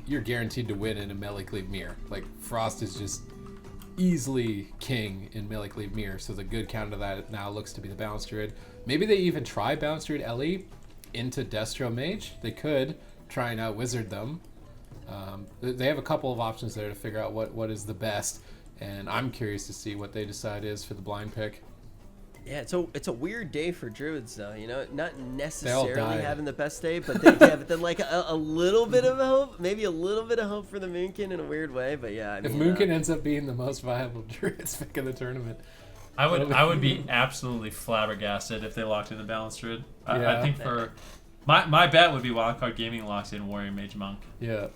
you're guaranteed to win in a melee cleave mirror. Like, Frost is just easily king in melee cleave mirror, so the good counter to that now looks to be the Balance Druid. Maybe they even try Balance Druid Ellie into Destro Mage. They could try and out-wizard them. They have a couple of options there to figure out what is the best, and I'm curious to see what they decide is for the blind pick. Yeah, it's a weird day for Druids though, you know, not necessarily died. having the best day, but they but then like a little bit of hope, maybe a little bit of hope for the Moonkin in a weird way, but yeah. I If mean, Moonkin ends up being the most viable Druids pick of the tournament, I would be absolutely flabbergasted if they locked in the Balanced Druid. I Yeah. think for my bet would be Wildcard Gaming locks in Warrior Mage Monk. yeah.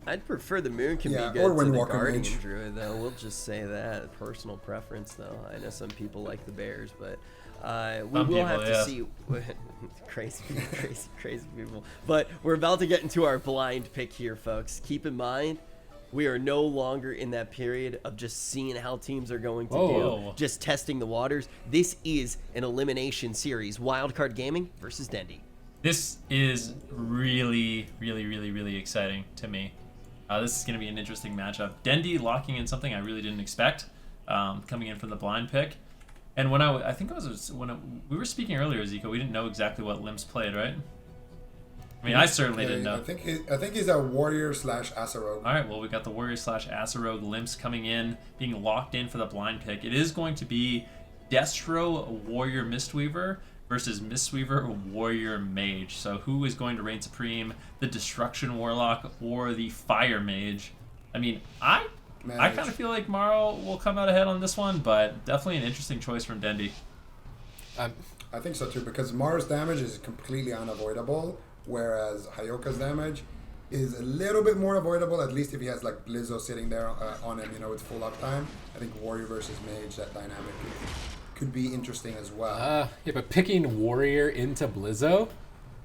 I'd prefer the Moonkin Yeah, be good or to the Windwalker Guardian Mage. Druid though. We'll just say that personal preference though. I know some people like the Bears, but we Some will have people, to yeah. see. crazy people. But we're about to get into our blind pick here, folks. Keep in mind, we are no longer in that period of just seeing how teams are going to Whoa. do, just testing the waters. This is an elimination series. Wildcard Gaming versus Dendy. This is really, really, really, really exciting to me. This is going to be an interesting matchup. Dendy locking in something I really didn't expect, coming in for the blind pick. And when I think it was when we were speaking earlier, Zico, we didn't know exactly what Limps played, right? I mean, I certainly didn't know. I think he's a warrior / Asarogue. All right, well, we got the Warrior / Asarogue Limps coming in, being locked in for the blind pick. It is going to be Destro Warrior Mistweaver versus Mistweaver Warrior Mage. So who is going to reign supreme, the Destruction Warlock or the Fire Mage? I mean, I kind of feel like Maro will come out ahead on this one, but definitely an interesting choice from Dendy. I think so too, because Mara's damage is completely unavoidable, whereas Hayoka's damage is a little bit more avoidable, at least if he has like Blizzo sitting there on him, you know, with full uptime. I think Warrior versus Mage, that dynamic could be interesting as well. Yeah, but picking Warrior into Blizzo,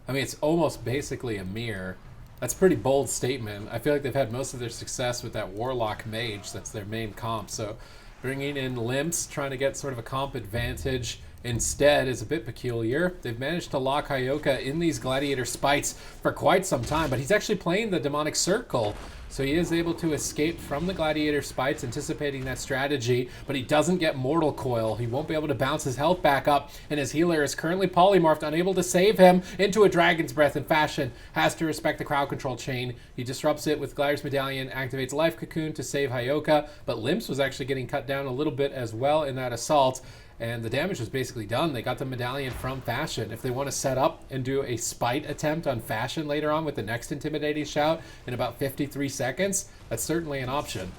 I mean, it's almost basically a mirror. That's a pretty bold statement. I feel like they've had most of their success with that Warlock Mage. That's their main comp. So bringing in Limps, trying to get sort of a comp advantage instead is a bit peculiar. They've managed to lock Hayoka in these Gladiator Spites for quite some time, but he's actually playing the Demonic Circle. So he is able to escape from the Gladiator Spites, anticipating that strategy, but he doesn't get Mortal Coil. He won't be able to bounce his health back up, and his healer is currently polymorphed, unable to save him into a Dragon's Breath, and Fashion has to respect the crowd control chain. He disrupts it with Gladiator's Medallion, activates Life Cocoon to save Hayoka, but Limps was actually getting cut down a little bit as well in that assault. And the damage was basically done. They got the medallion from Fashion. If they want to set up and do a spite attempt on Fashion later on with the next Intimidating Shout in about 53 seconds, that's certainly an option.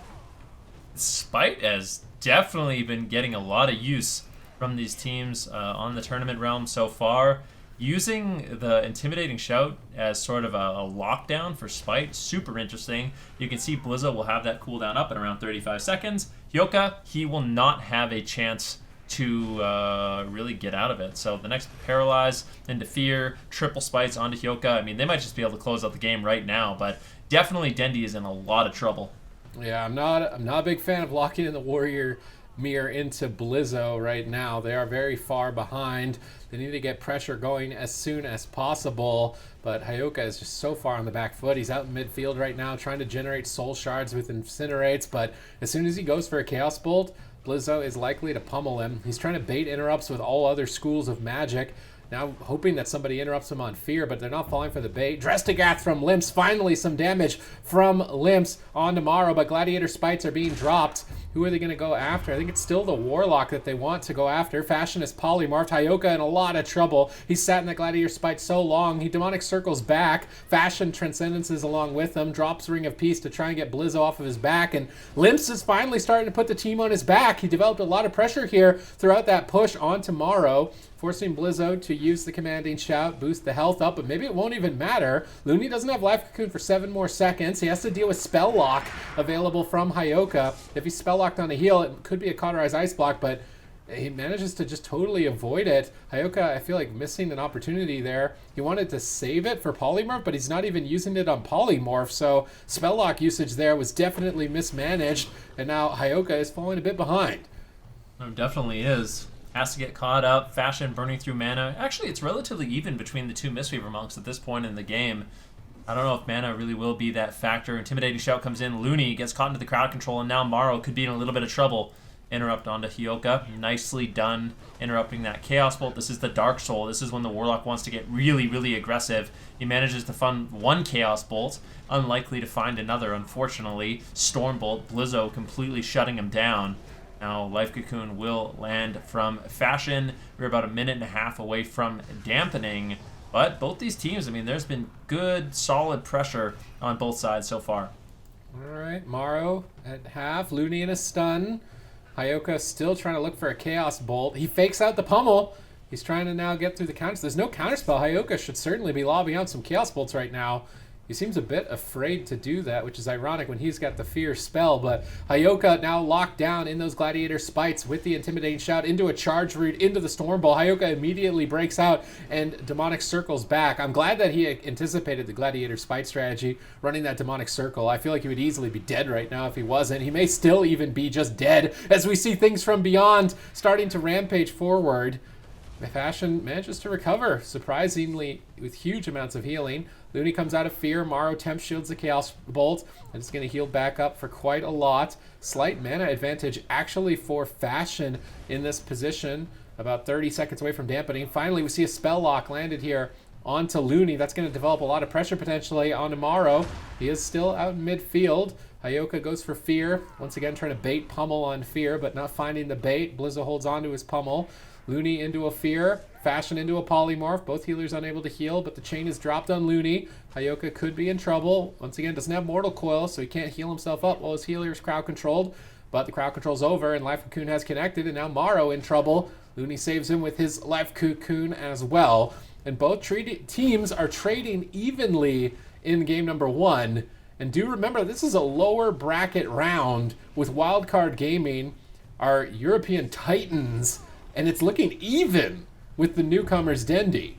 Spite has definitely been getting a lot of use from these teams on the tournament realm so far. Using the Intimidating Shout as sort of a lockdown for Spite, super interesting. You can see Blizzo will have that cooldown up in around 35 seconds. Hyoka, he will not have a chance to really get out of it. So the next Paralyze into Fear, triple Spites onto Hyoka. I mean, they might just be able to close out the game right now, but definitely Dendy is in a lot of trouble. Yeah, I'm not a big fan of locking in the Warrior mirror into Blizzo right now. They are very far behind. They need to get pressure going as soon as possible, but Hayoka is just so far on the back foot. He's out in midfield right now trying to generate soul shards with Incinerates, but as soon as he goes for a Chaos Bolt, Blizzo is likely to pummel him. He's trying to bait interrupts with all other schools of magic. Now hoping that somebody interrupts him on Fear, but they're not falling for the bait. Drestigath from Limps. Finally some damage from Limps on Maro, but Gladiator Spites are being dropped. Who are they going to go after? I think it's still the Warlock that they want to go after. Fashion is polymorphed. Hayoka in a lot of trouble. He's sat in that Gladiator Spite so long. He Demonic Circles back. Fashion transcendences along with him. Drops Ring of Peace to try and get Blizzo off of his back. And Limps is finally starting to put the team on his back. He developed a lot of pressure here throughout that push onto Maro, forcing Blizzo to use the Commanding Shout, boost the health up, but maybe it won't even matter. Looney doesn't have Life Cocoon for 7 more seconds. He has to deal with Spell Lock available from Hayoka. If he's Spell Locked on a heal, it could be a Cauterized Ice Block, but he manages to just totally avoid it. Hayoka, I feel like missing an opportunity there. He wanted to save it for Polymorph, but he's not even using it on Polymorph, so Spell Lock usage there was definitely mismanaged, and now Hayoka is falling a bit behind. It definitely is. Has to get caught up. Fashion burning through mana. Actually, it's relatively even between the two Mistweaver monks at this point in the game. I don't know if mana really will be that factor. Intimidating Shout comes in. Looney gets caught into the crowd control, and now Maro could be in a little bit of trouble. Interrupt onto Hyoka. Nicely done. Interrupting that Chaos Bolt. This is the Dark Soul. This is when the Warlock wants to get really, really aggressive. He manages to fund one Chaos Bolt. Unlikely to find another, unfortunately. Storm Bolt. Blizzo completely shutting him down. Now, Life Cocoon will land from Fashion. We're about a minute and a half away from dampening. But both these teams, I mean, there's been good, solid pressure on both sides so far. All right, Morrow at half. Looney in a stun. Hyoka still trying to look for a Chaos Bolt. He fakes out the pummel. He's trying to now get through the counters. There's no counterspell. Hyoka should certainly be lobbing out some Chaos Bolts right now. He seems a bit afraid to do that, which is ironic when he's got the Fear spell. But Hyoka now locked down in those Gladiator Spites with the Intimidating Shout into a charge route into the Storm Ball. Hyoka immediately breaks out and Demonic Circles back. I'm glad that he anticipated the Gladiator Spite strategy, running that Demonic Circle. I feel like he would easily be dead right now if he wasn't. He may still even be just dead as we see things from beyond starting to rampage forward. Fashion manages to recover, surprisingly, with huge amounts of healing. Looney comes out of Fear. Morrow temp shields the Chaos Bolt, and it's going to heal back up for quite a lot. Slight mana advantage actually for Fashion in this position, about 30 seconds away from dampening. Finally, we see a spell lock landed here onto Looney. That's going to develop a lot of pressure potentially onto Morrow. He is still out in midfield. Hyoka goes for Fear, once again trying to bait pummel on Fear, but not finding the bait. Blizza holds on to his pummel. Looney into a Fear, Fashion into a Polymorph. Both healers unable to heal, but the chain is dropped on Looney. Hyoka could be in trouble. Once again, doesn't have Mortal Coil, so he can't heal himself up while his healer is crowd controlled. But the crowd control's over, and Life Cocoon has connected, and now Morrow in trouble. Looney saves him with his Life Cocoon as well. And both teams are trading evenly in game number 1. And do remember, this is a lower bracket round with Wildcard Gaming, our European Titans, and it's looking even with the newcomers Dendi.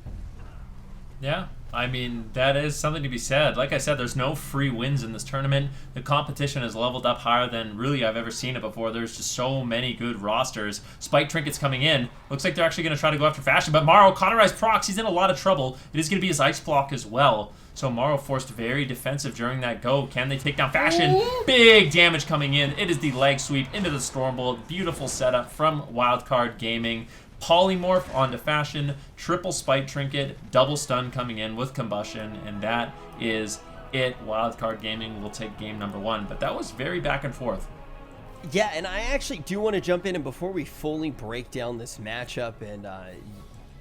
Yeah, I mean, that is something to be said. Like I said, there's no free wins in this tournament. The competition has leveled up higher than really I've ever seen it before. There's just so many good rosters. Spike Trinket's coming in. Looks like they're actually going to try to go after Fashion, but Morrow, cauterized procs, he's in a lot of trouble. It is going to be his Ice Block as well. So Morrow forced very defensive during that go. Can they take down Fashion? Big damage coming in. It is the leg sweep into the Stormbolt. Beautiful setup from Wildcard Gaming. Polymorph onto Fashion, triple Spite Trinket, double stun coming in with Combustion, and that is it. Wildcard Gaming will take game number 1, but that was very back and forth. Yeah, and I actually do want to jump in, and before we fully break down this matchup and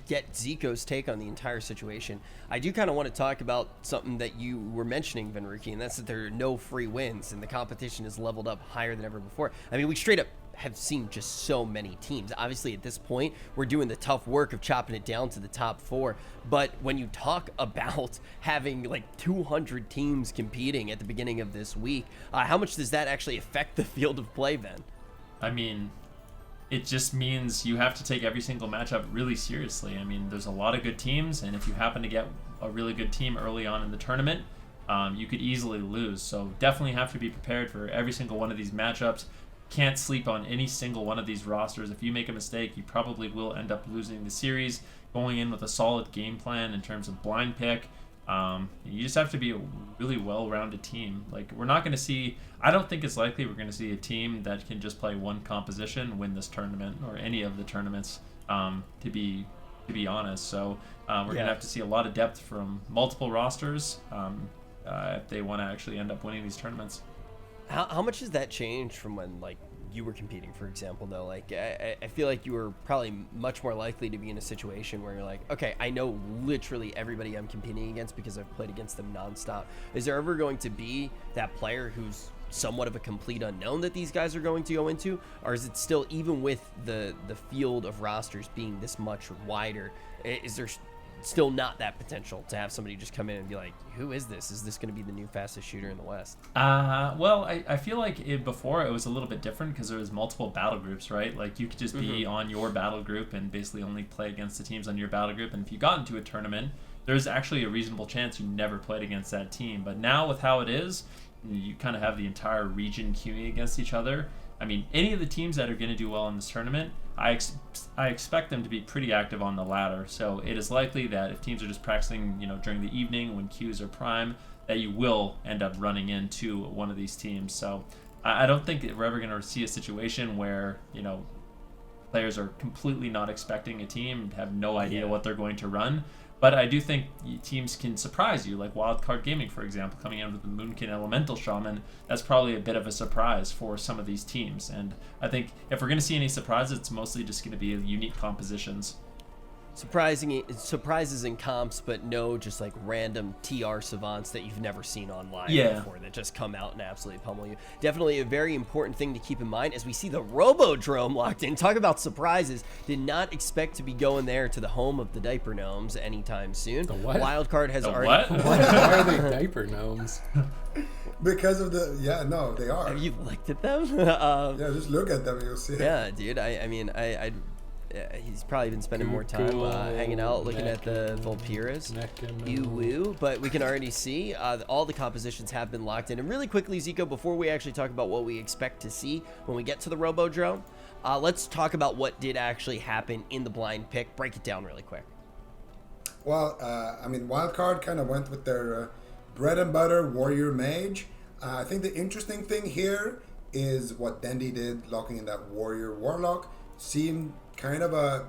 get Zico's take on the entire situation, I do kind of want to talk about something that you were mentioning, Venruki, and that's that there are no free wins, and the competition is leveled up higher than ever before. I mean, we straight up have seen just so many teams. Obviously, at this point, we're doing the tough work of chopping it down to the top 4. But when you talk about having like 200 teams competing at the beginning of this week, how much does that actually affect the field of play, Ben? I mean, it just means you have to take every single matchup really seriously. I mean, there's a lot of good teams, and if you happen to get a really good team early on in the tournament, you could easily lose. So definitely have to be prepared for every single one of these matchups. Can't sleep on any single one of these rosters. If you make a mistake, you probably will end up losing the series. Going in with a solid game plan in terms of blind pick, you just have to be a really well-rounded team. Like, we're not going to see, I don't think it's likely we're going to see a team that can just play one composition win this tournament or any of the tournaments, to be honest. So we're going to have to see a lot of depth from multiple rosters if they want to actually end up winning these tournaments. How much has that changed from when, like, you were competing, for example, though? Like, I feel like you were probably much more likely to be in a situation where you're like, okay, I know literally everybody I'm competing against because I've played against them nonstop. Is there ever going to be that player who's somewhat of a complete unknown that these guys are going to go into? Or is it still, even with the field of rosters being this much wider, is there still not that potential to have somebody just come in and be like, who is this? Is this going to be the new fastest shooter in the West? Well, I feel like before it was a little bit different because there was multiple battle groups, right? Like, you could just be on your battle group and basically only play against the teams on your battle group. And if you got into a tournament, there's actually a reasonable chance you never played against that team. But now with how it is, you kind of have the entire region queuing against each other. I mean, any of the teams that are going to do well in this tournament, I expect them to be pretty active on the ladder. So it is likely that if teams are just practicing, during the evening when queues are prime, that you will end up running into one of these teams. So I don't think that we're ever going to see a situation where, players are completely not expecting a team, have no idea what they're going to run. But I do think teams can surprise you, like Wildcard Gaming, for example, coming in with the Moonkin Elemental Shaman. That's probably a bit of a surprise for some of these teams. And I think if we're going to see any surprises, it's mostly just going to be unique compositions. Surprises in comps, but no just like random TR savants that you've never seen online before that just come out and absolutely pummel you. Definitely a very important thing to keep in mind as we see the Robodrome locked in. Talk about surprises. Did not expect to be going there to the home of the Diaper Gnomes anytime soon. The what? Wildcard has The already... what? Why are they diaper gnomes? Because of the they are. Have you looked at them? Yeah, just look at them, you'll see. Yeah, dude. I mean, he's probably been spending more time hanging out, looking at the Vulpiras. Ew, but we can already see all the compositions have been locked in. And really quickly, Zico, before we actually talk about what we expect to see when we get to the Robodrome, let's talk about what did actually happen in the blind pick. Break it down really quick. Well, I mean, Wildcard kind of went with their bread and butter warrior mage. I think the interesting thing here is what Dendy did, locking in that warrior warlock. Seemed kind of a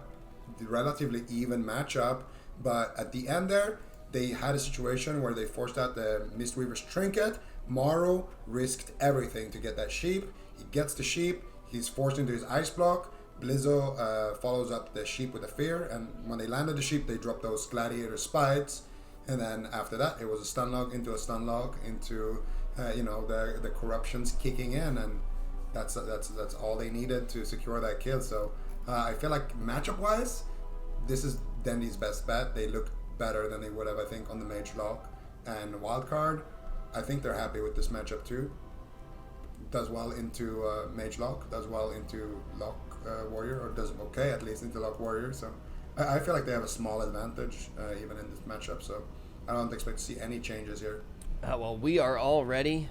relatively even matchup, but at the end there, they had a situation where they forced out the Mistweaver's trinket. Morrow risked everything to get that sheep. He gets the sheep, he's forced into his ice block. Blizzo follows up the sheep with a fear, and when they landed the sheep, they dropped those gladiator spikes, and then after that, it was a stun lock into a stun lock into the corruptions kicking in, and that's all they needed to secure that kill. So I feel like matchup wise, this is Dendy's best bet. They look better than they would have, I think, on the mage lock and Wildcard. I think they're happy with this matchup too. Does well into mage lock, does well into lock warrior, or does okay at least into lock warrior. So I feel like they have a small advantage even in this matchup. So I don't expect to see any changes here. Well, we are already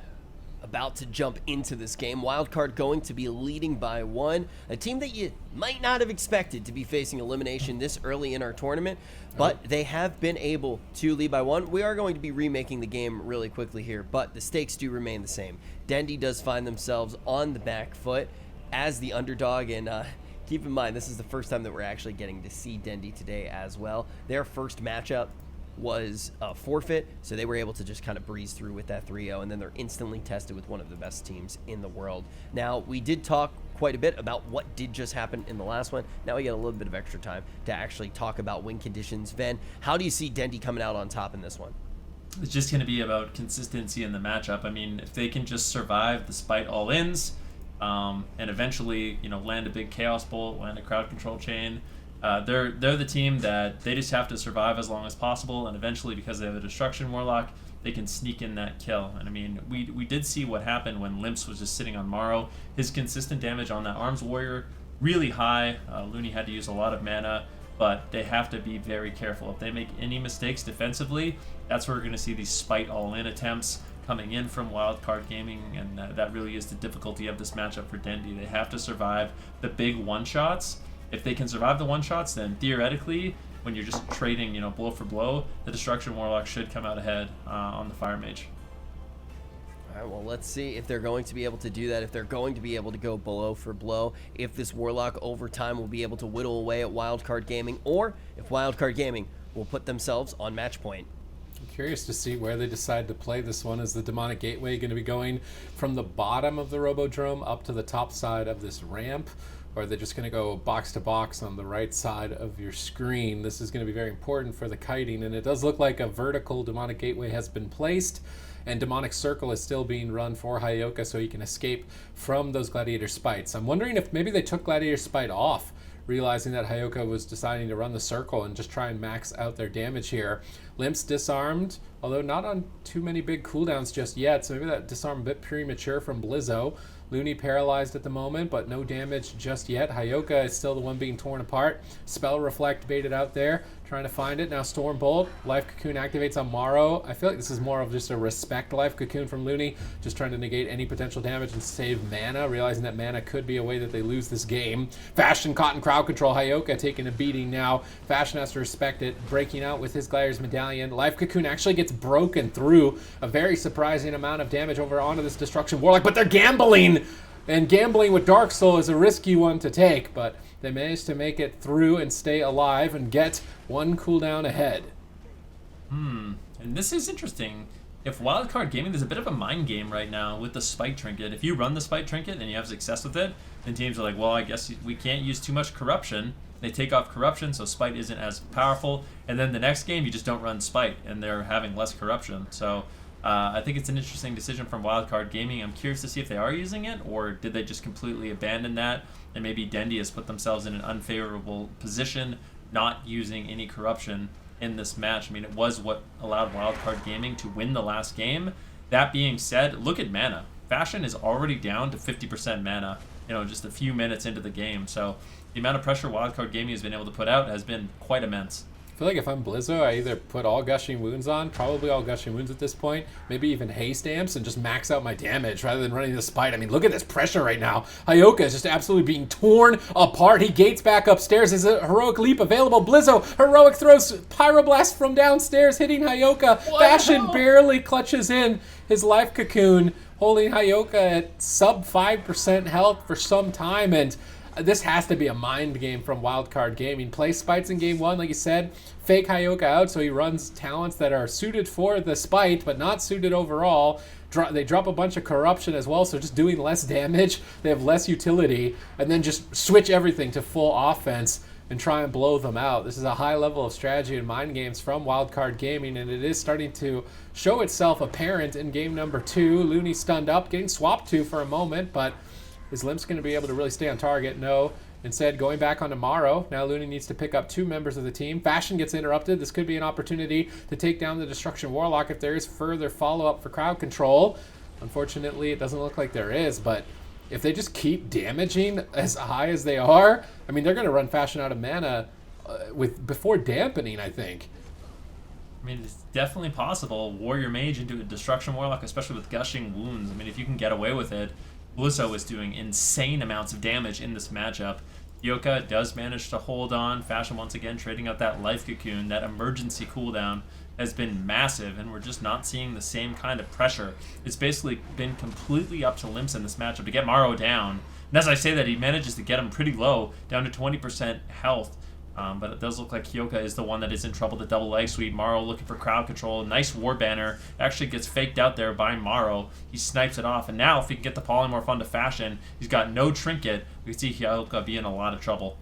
about to jump into this game. Wildcard going to be leading by 1. A team that you might not have expected to be facing elimination this early in our tournament, but they have been able to lead by 1. We are going to be remaking the game really quickly here, but the stakes do remain the same. Dendy does find themselves on the back foot as the underdog, and keep in mind, this is the first time that we're actually getting to see Dendy today as well. Their first matchup was a forfeit, so they were able to just kind of breeze through with that 3-0, and then they're instantly tested with one of the best teams in the world. Now, we did talk quite a bit about what did just happen in the last one. Now we get a little bit of extra time to actually talk about win conditions. Ven, how do you see Dendy coming out on top in this one? It's just going to be about consistency in the matchup. I mean, if they can just survive despite all-ins, and eventually, land a big Chaos Bolt, land a crowd control chain, they're the team that they just have to survive as long as possible, and eventually, because they have a Destruction Warlock, they can sneak in that kill. And I mean, we did see what happened when Limps was just sitting on Morrow. His consistent damage on that Arms Warrior, really high. Looney had to use a lot of mana, but they have to be very careful. If they make any mistakes defensively, that's where we're going to see these spite all-in attempts coming in from Wildcard Gaming, and that really is the difficulty of this matchup for Dendy. They have to survive the big one-shots. If they can survive the one-shots, then theoretically, when you're just trading, blow for blow, the Destruction Warlock should come out ahead on the Fire Mage. All right, well, let's see if they're going to be able to do that, if they're going to be able to go blow for blow, if this Warlock over time will be able to whittle away at Wildcard Gaming, or if Wildcard Gaming will put themselves on match point. I'm curious to see where they decide to play this one. Is the Demonic Gateway going to be going from the bottom of the Robodrome up to the top side of this ramp? Or are they just going to go box to box on the right side of your screen? This is going to be very important for the kiting, and it does look like a vertical Demonic Gateway has been placed, and Demonic Circle is still being run for Hyoka so he can escape from those Gladiator Spites. I'm wondering if maybe they took Gladiator Spite off, realizing that Hyoka was deciding to run the circle and just try and max out their damage here. Limps disarmed, although not on too many big cooldowns just yet, so maybe that disarm a bit premature from Blizzo. Looney paralyzed at the moment, but no damage just yet. Hyoka is still the one being torn apart. Spell Reflect baited out there, trying to find it. Now Storm Bolt. Life Cocoon activates on Morrow. I feel like this is more of just a respect Life Cocoon from Looney, just trying to negate any potential damage and save mana, realizing that mana could be a way that they lose this game. Fashion caught in crowd control. Hyoka taking a beating now. Fashion has to respect it, breaking out with his Gladiator's Medallion. Life Cocoon actually gets broken through a very surprising amount of damage over onto this Destruction Warlock, but they're gambling! And gambling with Dark Soul is a risky one to take, but they managed to make it through and stay alive and get one cooldown ahead. And this is interesting. If Wildcard Gaming, there's a bit of a mind game right now with the Spike Trinket. If you run the Spike Trinket and you have success with it, then teams are like, well, I guess we can't use too much corruption. They take off corruption, so Spite isn't as powerful. And then the next game, you just don't run Spite, and they're having less corruption. So I think it's an interesting decision from Wildcard Gaming. I'm curious to see if they are using it, or did they just completely abandon that? And maybe Dendy has put themselves in an unfavorable position, not using any corruption in this match. I mean, it was what allowed Wildcard Gaming to win the last game. That being said, look at mana. Fashion is already down to 50% mana, just a few minutes into the game. So the amount of pressure Wildcard Gaming has been able to put out has been quite immense. I feel like if I'm Blizzo, I either put all Gushing Wounds on, probably all Gushing Wounds at this point, maybe even Haste Stamps, and just max out my damage rather than running the Spite. I mean, look at this pressure right now. Hyoka is just absolutely being torn apart. He gates back upstairs. Is a Heroic Leap available? Blizzo, Heroic throws Pyroblast from downstairs, hitting Hyoka. Fashion barely clutches in his Life Cocoon, holding Hyoka at sub 5% health for some time, and this has to be a mind game from Wildcard Gaming. Play Spites in game 1, like you said. Fake Hyoka out, so he runs talents that are suited for the Spite, but not suited overall. They drop a bunch of corruption as well, so just doing less damage. They have less utility, and then just switch everything to full offense and try and blow them out. This is a high level of strategy and mind games from Wildcard Gaming, and it is starting to show itself apparent in game number 2. Looney stunned up, getting swapped to for a moment, but is Limp's going to be able to really stay on target? No. Instead, going back on Morrow. Now Looney needs to pick up 2 members of the team. Fashion gets interrupted. This could be an opportunity to take down the Destruction Warlock if there is further follow-up for crowd control. Unfortunately, it doesn't look like there is, but if they just keep damaging as high as they are, I mean, they're going to run Fashion out of mana before dampening, I think. I mean, it's definitely possible. Warrior Mage into a Destruction Warlock, especially with Gushing Wounds. I mean, if you can get away with it. Blizzo is doing insane amounts of damage in this matchup. Hyoka does manage to hold on. Fashion once again trading out that Life Cocoon. That emergency cooldown has been massive, and we're just not seeing the same kind of pressure. It's basically been completely up to Limps in this matchup to get Morrow down. And as I say that, he manages to get him pretty low, down to 20% health. But it does look like Hyoka is the one that is in trouble. The double leg sweep. Morrow looking for crowd control. Nice war banner. Actually gets faked out there by Morrow. He snipes it off. And now if he can get the polymorph onto Fashion, he's got no trinket. We can see Hyoka be in a lot of trouble.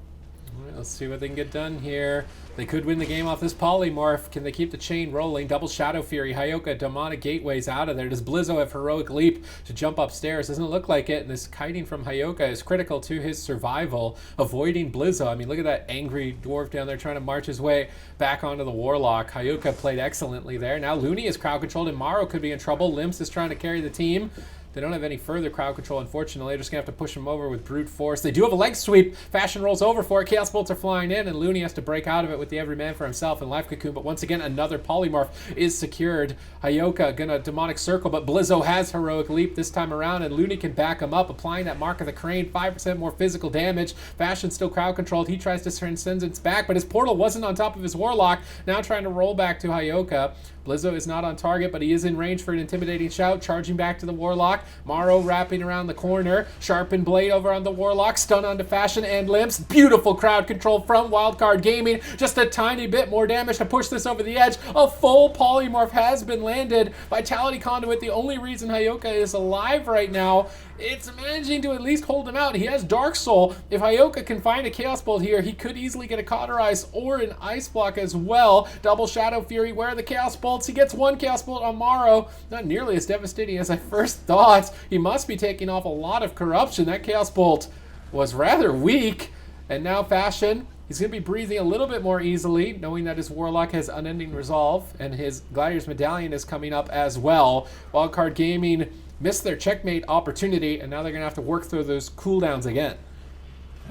All right, let's see what they can get done here. They could win the game off this polymorph. Can they keep the chain rolling? Double Shadow Fury. Hyoka, Demonic Gateways out of there. Does Blizzo have Heroic Leap to jump upstairs? Doesn't look like it. And this kiting from Hyoka is critical to his survival, avoiding Blizzo. I mean, look at that angry dwarf down there trying to march his way back onto the Warlock. Hyoka played excellently there. Now Looney is crowd controlled and Morrow could be in trouble. Limps is trying to carry the team. They don't have any further crowd control, unfortunately. They're just going to have to push him over with brute force. They do have a leg sweep. Fashion rolls over for it. Chaos Bolts are flying in, and Looney has to break out of it with the Everyman for himself and Life Cocoon. But once again, another polymorph is secured. Hyoka going to Demonic Circle, but Blizzo has Heroic Leap this time around, and Looney can back him up, applying that Mark of the Crane, 5% more physical damage. Fashion still crowd controlled. He tries to Transcendence back, but his portal wasn't on top of his Warlock. Now trying to roll back to Hyoka. Blizzo is not on target, but he is in range for an intimidating shout, charging back to the Warlock. Morrow wrapping around the corner. Sharpened Blade over on the Warlock. Stun onto Fashion and Limps. Beautiful crowd control from Wildcard Gaming. Just a tiny bit more damage to push this over the edge. A full polymorph has been landed. Vitality Conduit, the only reason Hyoka is alive right now. It's managing to at least hold him out. He has Dark Soul. If Hyoka can find a Chaos Bolt here, he could easily get a Cauterize or an Ice Block as well. Double Shadow Fury. Where are the Chaos Bolts? He gets one Chaos Bolt on Morrow. Not nearly as devastating as I first thought. He must be taking off a lot of corruption. That Chaos Bolt was rather weak. And now Fashion, he's going to be breathing a little bit more easily, knowing that his Warlock has Unending Resolve, and his Gladiator's Medallion is coming up as well. Wildcard Gaming missed their checkmate opportunity, and now they're going to have to work through those cooldowns again.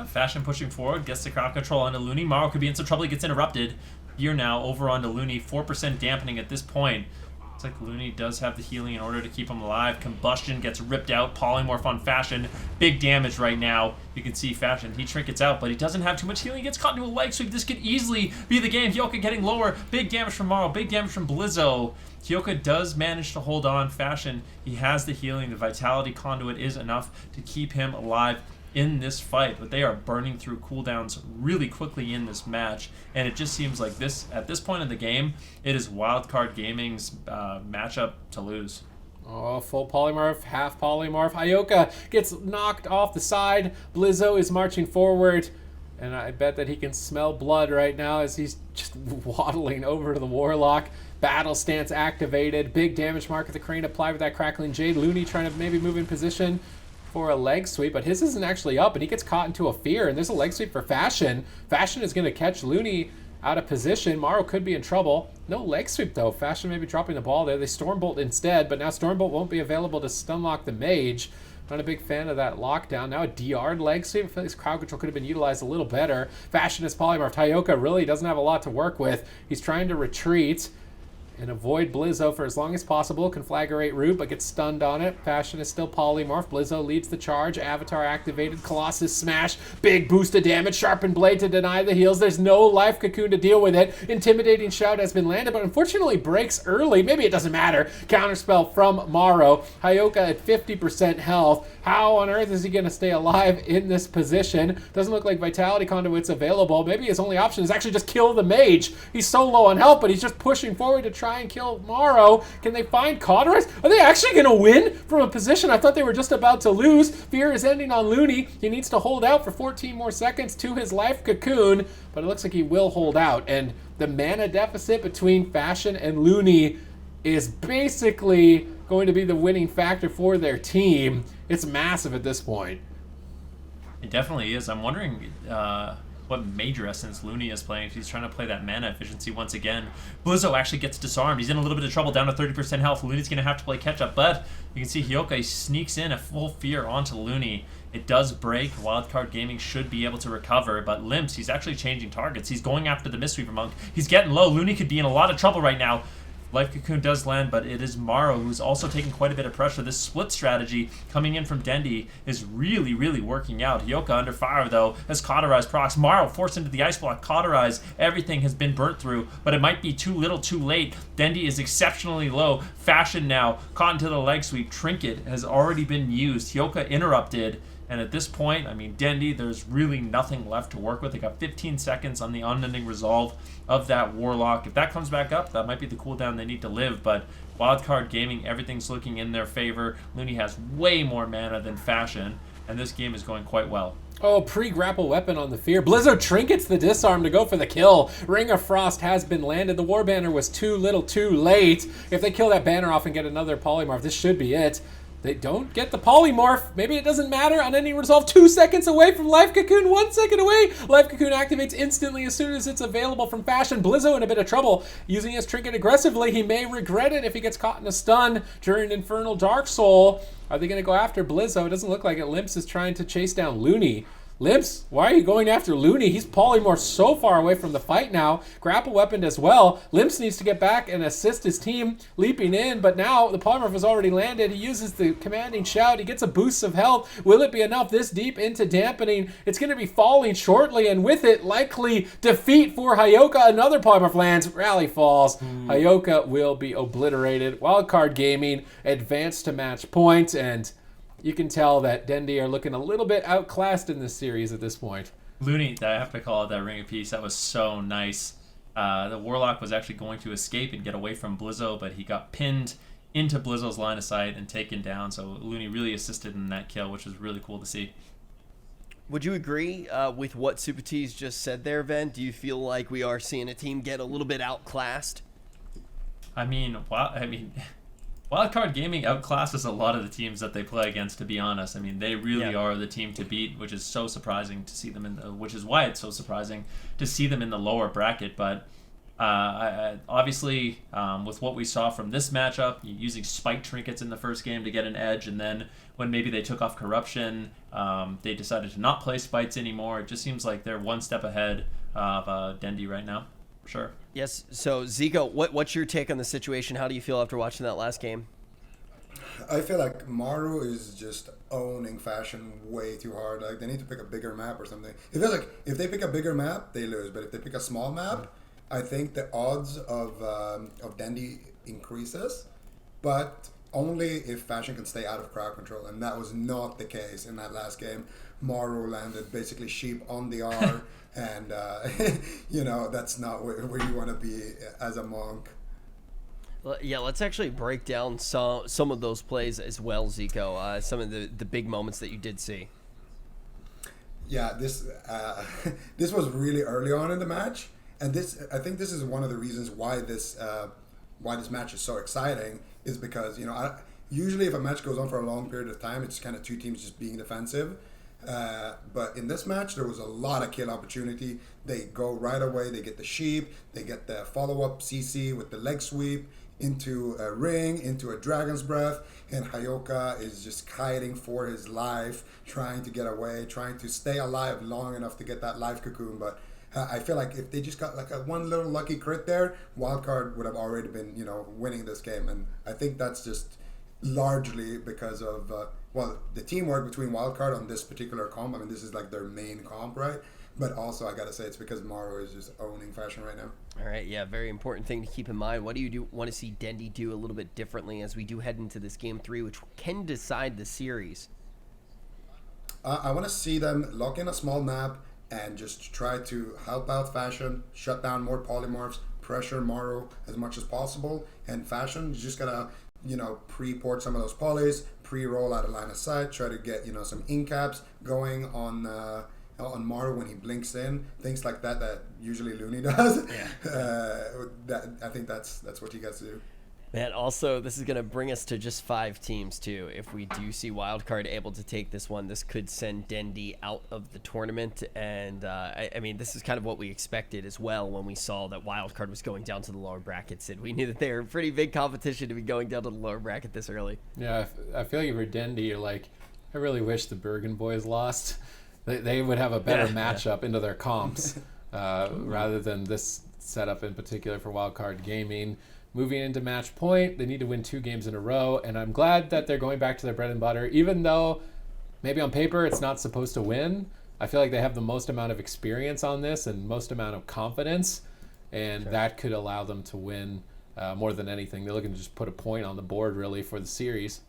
Fashion pushing forward, gets the crowd control onto Looney. Morrow could be in some trouble, he gets interrupted. Here now, over onto Looney, 4% dampening at this point. Looks like Looney does have the healing in order to keep him alive. Combustion gets ripped out, polymorph on Fashion. Big damage right now. You can see Fashion, he trinkets out, but he doesn't have too much healing. He gets caught into a leg sweep. This could easily be the game. Hyoka getting lower. Big damage from Morrow, big damage from Blizzo. Hyoka does manage to hold on. Fashion, he has the healing. The Vitality Conduit is enough to keep him alive in this fight, but they are burning through cooldowns really quickly in this match, and it just seems like at this point in the game, it is Wildcard Gaming's matchup to lose. Oh, full polymorph, half polymorph. Ioka gets knocked off the side. Blizzo is marching forward, and I bet that he can smell blood right now as he's just waddling over to the Warlock. Battle stance activated. Big damage mark at the crane applied with that crackling Jade. Looney trying to maybe move in position for a leg sweep, but his isn't actually up, and he gets caught into a fear, and there's a leg sweep for Fashion. Fashion is going to catch Looney out of position. Morrow could be in trouble. No leg sweep though. Fashion may be dropping the ball there. They Stormbolt instead, but now Stormbolt won't be available to stunlock the mage. Not a big fan of that lockdown. Now a DR leg sweep. I feel like this crowd control could have been utilized a little better. Fashion is polymorphed. Hyoka really doesn't have a lot to work with. He's trying to retreat and avoid Blizzo for as long as possible. Conflagrate root, but gets stunned on it. Fashion is still polymorph. Blizzo leads the charge. Avatar activated. Colossus smash. Big boost of damage. Sharpened blade to deny the heals. There's no life cocoon to deal with it. Intimidating shout has been landed, but unfortunately breaks early. Maybe it doesn't matter. Counterspell from Morrow. Hyoka at 50% health. How on earth is he going to stay alive in this position? Doesn't look like Vitality Conduit's available. Maybe his only option is actually just kill the mage. He's so low on health, but he's just pushing forward to try and kill Morrow. Can they find Cauterize? Are they actually going to win from a position I thought they were just about to lose? Fear is ending on Looney. He needs to hold out for 14 more seconds to his life cocoon, but it looks like he will hold out. And the mana deficit between Fashion and Looney is basically going to be the winning factor for their team. It's massive at this point. It definitely is. I'm wondering what major essence Looney is playing. If he's trying to play that mana efficiency once again. Blizzo actually gets disarmed. He's in a little bit of trouble, down to 30% health. Looney's going to have to play catch-up, but you can see Hyoka sneaks in a full fear onto Looney. It does break. Wildcard Gaming should be able to recover, but Limps, he's actually changing targets. He's going after the Mistweaver Monk. He's getting low. Looney could be in a lot of trouble right now. Life Cocoon does land, but it is Morrow who's also taking quite a bit of pressure. This split strategy coming in from Dendi is really, really working out. Hyoka under fire, though, as Cauterize procs. Morrow forced into the ice block. Cauterize, everything has been burnt through, but it might be too little too late. Dendi is exceptionally low. Fashion now, caught into the leg sweep. Trinket has already been used. Hyoka interrupted. And at this point, I mean, Dendi, there's really nothing left to work with. They got 15 seconds on the unending resolve of that Warlock. If that comes back up, that might be the cooldown they need to live. But Wildcard Gaming, everything's looking in their favor. Looney has way more mana than Fashion, and this game is going quite well. Oh, pre-grapple weapon on the Fear. Blizzo trinkets the disarm to go for the kill. Ring of Frost has been landed. The War Banner was too little too late. If they kill that banner off and get another polymorph, this should be it. They don't get the polymorph. Maybe it doesn't matter. Unending resolve 2 seconds away from Life Cocoon, 1 second away. Life Cocoon activates instantly as soon as it's available from Fashion. Blizzo in a bit of trouble using his trinket aggressively. He may regret it if he gets caught in a stun during Infernal Dark Soul. Are they going to go after Blizzo? It doesn't look like it. Limps is trying to chase down Looney. Limps, why are you going after Looney? He's polymorphed so far away from the fight now. Grapple weaponed as well. Limps needs to get back and assist his team leaping in, but now the polymorph has already landed. He uses the commanding shout. He gets a boost of health. Will it be enough this deep into dampening? It's going to be falling shortly, and with it, likely defeat for Hyoka. Another polymorph lands. Rally falls. Hyoka will be obliterated. Wildcard Gaming advanced to match point, and you can tell that Dendi are looking a little bit outclassed in this series at this point. Looney, I have to call it that Ring of Peace. That was so nice. The Warlock was actually going to escape and get away from Blizzo, but he got pinned into Blizzo's line of sight and taken down. So Looney really assisted in that kill, which was really cool to see. Would you agree with what Super T's just said there, Ven? Do you feel like we are seeing a team get a little bit outclassed? Wildcard Gaming outclasses a lot of the teams that they play against, to be honest. I mean, they really are the team to beat, which is so surprising to see them which is why it's so surprising to see them in the lower bracket. But obviously, with what we saw from this matchup, using spike trinkets in the first game to get an edge, and then when maybe they took off corruption, they decided to not play spites anymore. It just seems like they're one step ahead of Dendi right now, for sure. Yes. So, Zico, what's your take on the situation? How do you feel after watching that last game? I feel like Maru is just owning Fashion way too hard. Like, they need to pick a bigger map or something. It feels like if they pick a bigger map, they lose. But if they pick a small map, I think the odds of Dendi increases. But only if Fashion can stay out of crowd control, and that was not the case in that last game. Maru landed basically sheep on the R, and that's not where you want to be as a monk. Well, yeah, let's actually break down some of those plays as well, Zico. Some of the big moments that you did see. Yeah, this was really early on in the match, and I think this is one of the reasons why this match is so exciting, is because usually if a match goes on for a long period of time, it's kind of two teams just being defensive. But in this match, there was a lot of kill opportunity. They go right away. They get the sheep. They get the follow-up CC with the leg sweep into a ring, into a dragon's breath. And Hayoka is just kiting for his life, trying to get away, trying to stay alive long enough to get that life cocoon. But I feel like if they just got like one little lucky crit there, Wildcard would have already been, winning this game. And I think that's just largely because of the teamwork between Wildcard on this particular comp. I mean, this is like their main comp, right? But also, I gotta say, it's because Maru is just owning Fashion right now. All right, yeah, very important thing to keep in mind. What do you want to see Dendi do a little bit differently as we do head into this game 3, which can decide the series? I want to see them lock in a small map and just try to help out Fashion, shut down more polymorphs, pressure Maru as much as possible. And Fashion is just gotta pre-port some of those polys, pre-roll out of line of sight, try to get some in-caps going on Maru when he blinks in, things like that usually Looney does. Yeah. I think that's what you guys do. Man, also, this is going to bring us to just 5 teams, too. If we do see Wildcard able to take this one, this could send Dendi out of the tournament. And, I mean, this is kind of what we expected as well when we saw that Wildcard was going down to the lower brackets. And we knew that they were a pretty big competition to be going down to the lower bracket this early. Yeah, I feel like for Dendi, you're like, I really wish the Bergen Boys lost. They would have a better matchup into their comps rather than this setup in particular for Wildcard Gaming. Moving into match point, they need to win 2 games in a row, and I'm glad that they're going back to their bread and butter, even though maybe on paper it's not supposed to win. I feel like they have the most amount of experience on this and most amount of confidence, and that could allow them to win more than anything. They're looking to just put a point on the board, really, for the series.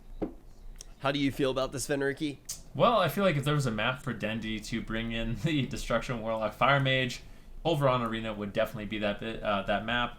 How do you feel about this, Venriki? Well, I feel like if there was a map for Dendi to bring in the Destruction Warlock Fire Mage, Pulveron Arena would definitely be that map.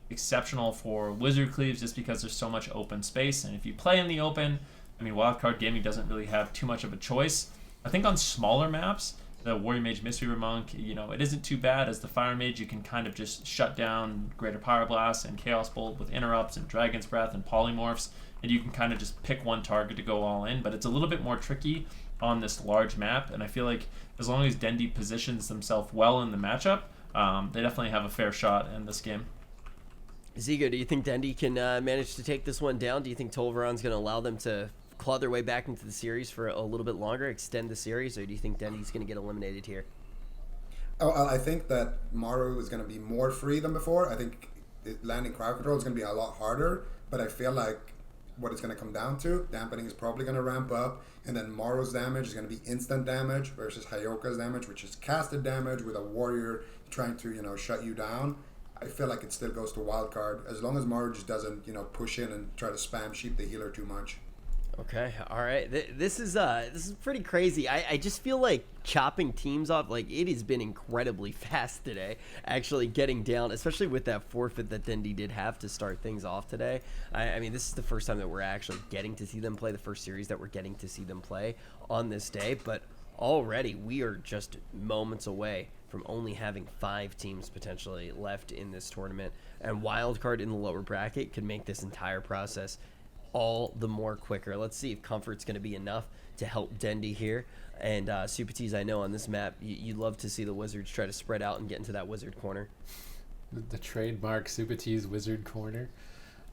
Exceptional for Wizard Cleaves just because there's so much open space, and if you play in the open, I mean, Wildcard Gaming doesn't really have too much of a choice. I think on smaller maps, the Warrior Mage Mystery Monk, it isn't too bad. As the Fire Mage, you can kind of just shut down Greater Pyroblast and Chaos Bolt with interrupts and Dragon's Breath and Polymorphs, and you can kind of just pick one target to go all in, but it's a little bit more tricky on this large map, and I feel like as long as Dendi positions themselves well in the matchup, they definitely have a fair shot in this game. Zigo, do you think Dendi can manage to take this one down? Do you think Tolveron's going to allow them to claw their way back into the series for a little bit longer, extend the series, or do you think Dendi's going to get eliminated here? Oh, I think that Maru is going to be more free than before. I think landing crowd control is going to be a lot harder, but I feel like what it's going to come down to, dampening is probably going to ramp up, and then Maru's damage is going to be instant damage versus Hayoka's damage, which is casted damage with a warrior trying to, shut you down. I feel like it still goes to Wildcard as long as Maru just doesn't, push in and try to spam sheep the healer too much. Okay, all right. This is pretty crazy. I just feel like chopping teams off, like it has been incredibly fast today, actually getting down, especially with that forfeit that Dendi did have to start things off today. I mean, this is the first time that we're actually getting to see them play, the first series that we're getting to see them play on this day, but already we are just moments away from only having 5 teams potentially left in this tournament, and Wildcard in the lower bracket could make this entire process all the more quicker. Let's see if comfort's going to be enough to help Dendi here. And Supatis, I know on this map you love to see the Wizards try to spread out and get into that Wizard corner. The trademark Supatis Wizard corner.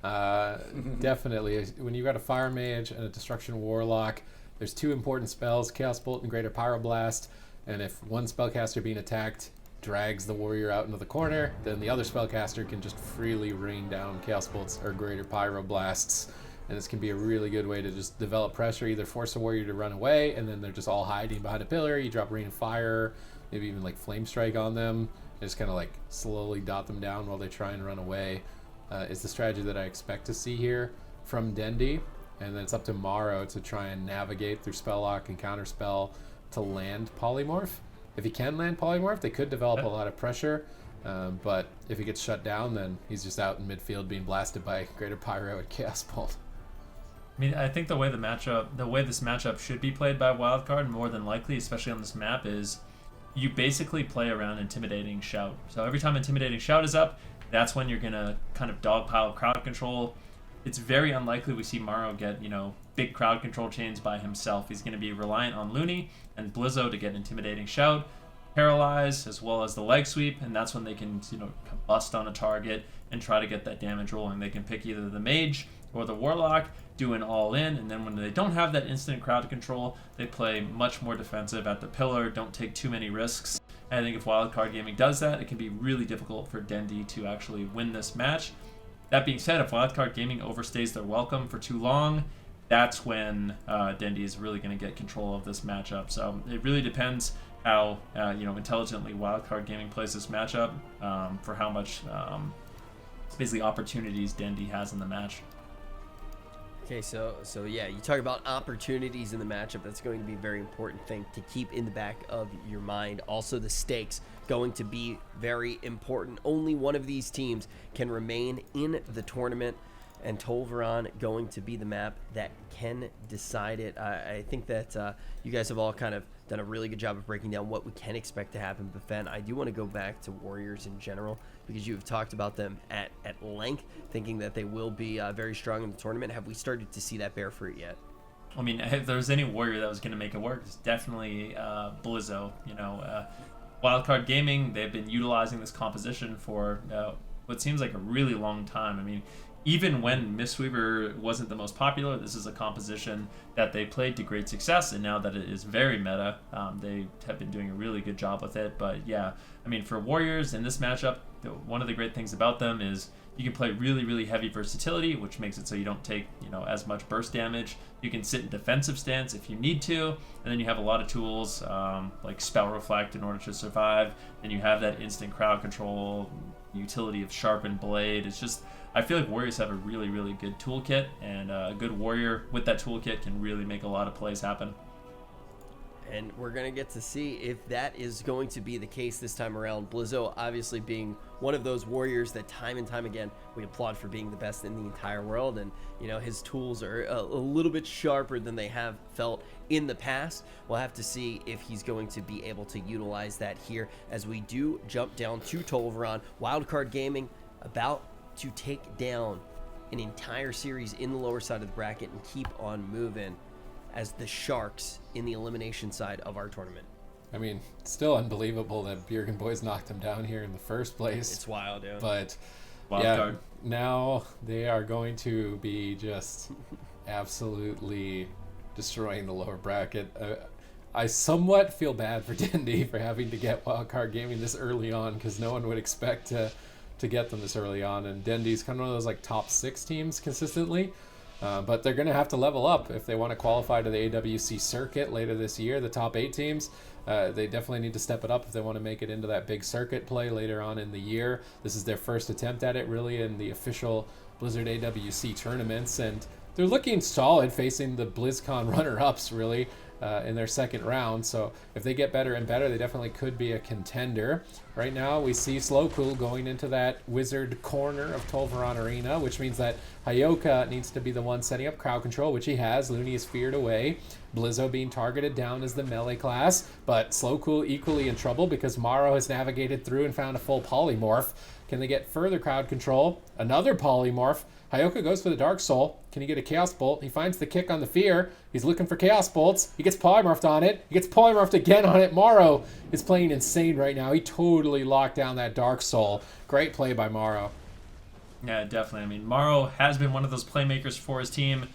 Definitely. When you got a Fire Mage and a Destruction Warlock, there's 2 important spells, Chaos Bolt and Greater Pyroblast. And if one spellcaster being attacked drags the warrior out into the corner, then the other spellcaster can just freely rain down Chaos Bolts or Greater Pyroblasts. And this can be a really good way to just develop pressure, either force a warrior to run away, and then they're just all hiding behind a pillar. You drop Rain of Fire, maybe even like Flame Strike on them, and just kind of like slowly dot them down while they try and run away. Is the strategy that I expect to see here. from Dendi, and then it's up to Morrow to try and navigate through spell lock and counterspell to land polymorph. If he can land polymorph, they could develop a lot of pressure, but if he gets shut down, then he's just out in midfield being blasted by Greater Pyro and Chaos Bolt. I mean, I think the way this matchup should be played by Wildcard, more than likely, especially on this map, is you basically play around Intimidating Shout. So every time Intimidating Shout is up, that's when you're gonna kind of dogpile crowd control. It's very unlikely we see Morrow get, big crowd control chains by himself. He's gonna be reliant on Looney and Blizzo to get Intimidating Shout, Paralyze, as well as the leg sweep, and that's when they can, bust on a target and try to get that damage rolling. They can pick either the Mage or the Warlock, do an all-in, and then when they don't have that instant crowd control, they play much more defensive at the pillar, don't take too many risks. And I think if Wildcard Gaming does that, it can be really difficult for Dendi to actually win this match. That being said, if Wildcard Gaming overstays their welcome for too long, that's when Dendi is really going to get control of this matchup. So it really depends how intelligently Wildcard Gaming plays this matchup for how much basically opportunities Dendi has in the match. Okay, so yeah, you talk about opportunities in the matchup. That's going to be a very important thing to keep in the back of your mind. Also, the stakes going to be very important. Only one of these teams can remain in the tournament, and Tolvaron going to be the map that can decide it. I think that you guys have all kind of done a really good job of breaking down what we can expect to happen. But Fen, I do want to go back to Warriors in general, because you've talked about them at length, thinking that they will be very strong in the tournament. Have we started to see that bear fruit yet? I mean, if there's any Warrior that was going to make it work, it's definitely Blizzo. Wildcard Gaming, they've been utilizing this composition for what seems like a really long time. I mean, even when Mistweaver wasn't the most popular, this is a composition that they played to great success, and now that it is very meta, they have been doing a really good job with it. But yeah, I mean, for Warriors in this matchup, one of the great things about them is you can play really, really heavy versatility, which makes it so you don't take, as much burst damage. You can sit in defensive stance if you need to, and then you have a lot of tools like Spell Reflect in order to survive. Then you have that instant crowd control, utility of Sharpened Blade. It's just, I feel like Warriors have a really, really good toolkit, and a good Warrior with that toolkit can really make a lot of plays happen. And we're going to get to see if that is going to be the case this time around. Blizzo obviously being one of those Warriors that time and time again we applaud for being the best in the entire world. And, his tools are a little bit sharper than they have felt in the past. We'll have to see if he's going to be able to utilize that here as we do jump down to Tolvaron. Wildcard Gaming about to take down an entire series in the lower side of the bracket and keep on moving as the Sharks in the elimination side of our tournament. I mean, it's still unbelievable that Bergen Boys knocked them down here in the first place. It's wild, yeah. But Wildcard. Now they are going to be just absolutely destroying the lower bracket. I somewhat feel bad for Dendi for having to get Wildcard Gaming this early on, because no one would expect to get them this early on. And Dendi's kind of one of those like top 6 teams consistently. But they're going to have to level up if they want to qualify to the AWC circuit later this year. The top 8 teams, they definitely need to step it up if they want to make it into that big circuit play later on in the year. This is their first attempt at it, really, in the official Blizzard AWC tournaments. And they're looking solid facing the BlizzCon runner-ups, really, in their second round. So if they get better and better, they definitely could be a contender. Right now, we see Slowcool going into that wizard corner of Tolvaron Arena, which means that Hayoka needs to be the one setting up crowd control, which he has. Looney is feared away. Blizzo being targeted down as the melee class, but Slowcool equally in trouble because Morrow has navigated through and found a full polymorph. Can they get further crowd control? Another polymorph. Hayoka goes for the Dark Soul. Can he get a Chaos Bolt? He finds the kick on the Fear. He's looking for Chaos Bolts. He gets polymorphed on it. He gets polymorphed again on it. Morrow is playing insane right now. He totally locked down that Dark Soul. Great play by Morrow. Yeah, definitely. I mean, Morrow has been one of those playmakers for his team.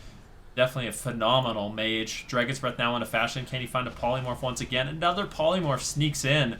Definitely a phenomenal mage. Dragon's Breath now into fashion. Can he find a polymorph once again? Another polymorph sneaks in.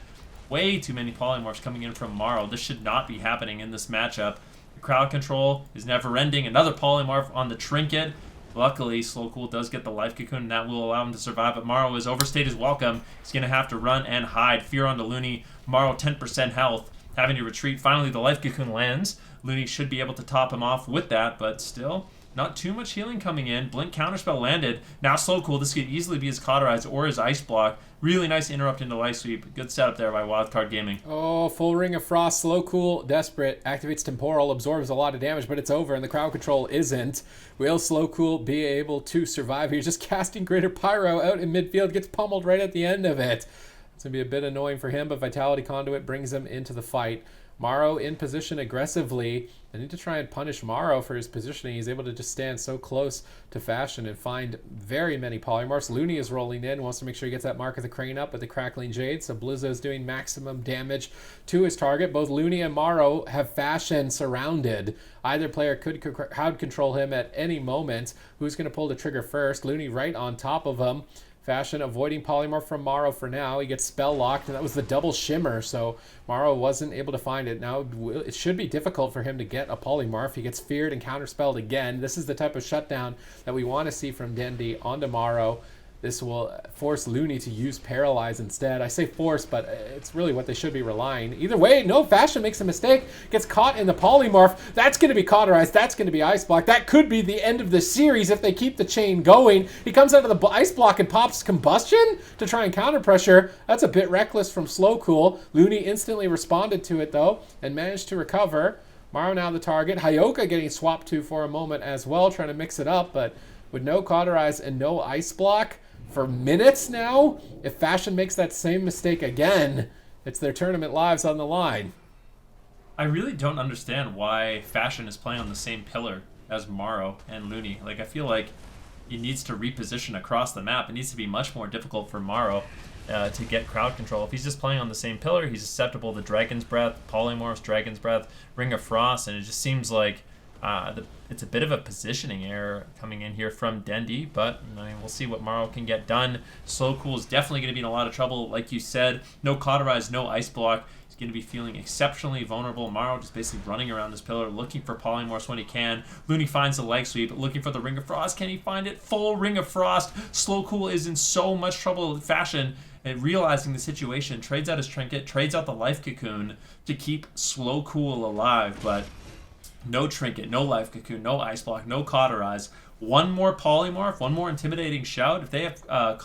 Way too many polymorphs coming in from Morrow. This should not be happening in this matchup. The crowd control is never ending. Another polymorph on the trinket. Luckily, Slowcool does get the life cocoon, and that will allow him to survive, but Morrow has overstayed his welcome. He's going to have to run and hide. Fear onto Looney. Morrow 10% health, having to retreat. Finally, the life cocoon lands. Looney should be able to top him off with that, but still, Not too much healing coming in. Blink counterspell landed. Now Slow Cool. This could easily be his Cauterize or his Ice Block. Really nice interrupt into Life Sweep. Good setup there by Wildcard Gaming. Oh, full Ring of Frost, Slow Cool, Desperate, activates Temporal, absorbs a lot of damage, but it's over, and the crowd control isn't. Will Slow Cool be able to survive here? Just casting Greater Pyro out in midfield, gets pummeled right at the end of it. It's going to be a bit annoying for him, but Vitality Conduit brings him into the fight. Morrow in position aggressively. They need to try and punish Morrow for his positioning. He's able to just stand so close to Fashion and find very many polymorphs. Looney is rolling in, wants to make sure he gets that Mark of the Crane up with the Crackling Jade, so Blizzo's doing maximum damage to his target. Both Looney and Morrow have Fashion surrounded. Either player could crowd control him at any moment. Who's going to pull the trigger first? Looney right on top of him. Fashion avoiding polymorph from Morrow for now. He gets spell locked, and that was the double shimmer, so Morrow wasn't able to find it. Now it should be difficult for him to get a polymorph. He gets feared and counterspelled again. This is the type of shutdown that we want to see from Dendi onto Morrow. This will force Looney to use Paralyze instead. I say force, but it's really what they should be relying. Either way, no, Fashion makes a mistake, gets caught in the polymorph. That's going to be Cauterized. That's going to be Ice Block. That could be the end of the series if they keep the chain going. He comes out of the Ice Block and pops Combustion to try and counter pressure. That's a bit reckless from Slow Cool. Looney instantly responded to it, though, and managed to recover. Morrow now the target. Hyoka getting swapped to for a moment as well, trying to mix it up, but with no Cauterize and no Ice Block, for minutes now, if Fashion makes that same mistake again, it's their tournament lives on the line. I really don't understand why Fashion is playing on the same pillar as Morrow and Looney. Like, I feel like he needs to reposition across the map. It needs to be much more difficult for Morrow to get crowd control. If he's just playing on the same pillar, he's susceptible to Dragon's Breath, Polymorphs, Dragon's Breath, Ring of Frost, and it just seems like it's a bit of a positioning error coming in here from Dendi, but I mean, we'll see what Morrow can get done. Slow Cool is definitely going to be in a lot of trouble, like you said. No Cauterize, no Ice Block. He's going to be feeling exceptionally vulnerable. Morrow just basically running around this pillar, looking for polymorphs when he can. Looney finds the leg sweep, looking for the Ring of Frost. Can he find it? Full Ring of Frost. Slow Cool is in so much trouble with Fashion, and realizing the situation, trades out his trinket, trades out the life cocoon to keep Slow Cool alive, but no trinket, no life cocoon, no ice block, no Cauterize. One more polymorph, one more intimidating shout. If they have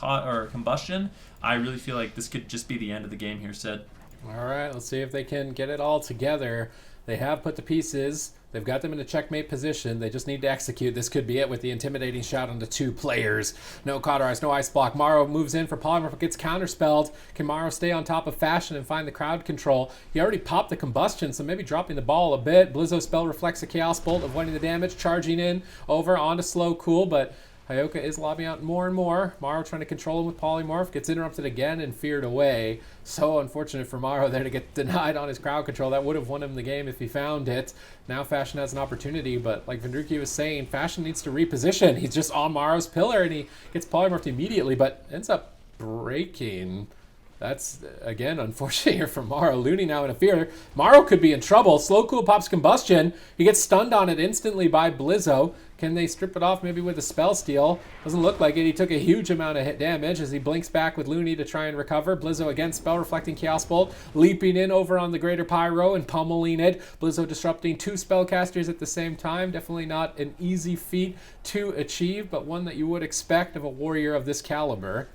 combustion, I really feel like this could just be the end of the game here, Sid. All right, let's see if they can get it all together. They have put the pieces. They've got them in a checkmate position. They just need to execute. This could be it with the intimidating shout on the two players. No Cauterize, no Ice Block. Morrow moves in for polymorph, gets counterspelled. Can Morrow stay on top of Fashion and find the crowd control? He already popped the Combustion, so maybe dropping the ball a bit. Blizzo spell reflects a Chaos Bolt, avoiding the damage, charging in over onto Slow Cool, but Hyoka is lobbing out more and more. Morrow trying to control him with polymorph, gets interrupted again and feared away. So unfortunate for Morrow there to get denied on his crowd control. That would have won him the game if he found it. Now Fashion has an opportunity, but like Vendruki was saying, Fashion needs to reposition. He's just on Morrow's pillar and he gets polymorphed immediately, but ends up breaking. That's, again, unfortunate here for Morrow. Looney now in a fear. Morrow could be in trouble. Slow Cool pops Combustion. He gets stunned on it instantly by Blizzo. Can they strip it off maybe with a Spell Steal? Doesn't look like it. He took a huge amount of hit damage as he blinks back with Looney to try and recover. Blizzo again, Spell Reflecting Chaos Bolt, leaping in over on the Greater Pyro and pummeling it. Blizzo disrupting two spellcasters at the same time. Definitely not an easy feat to achieve, but one that you would expect of a warrior of this caliber.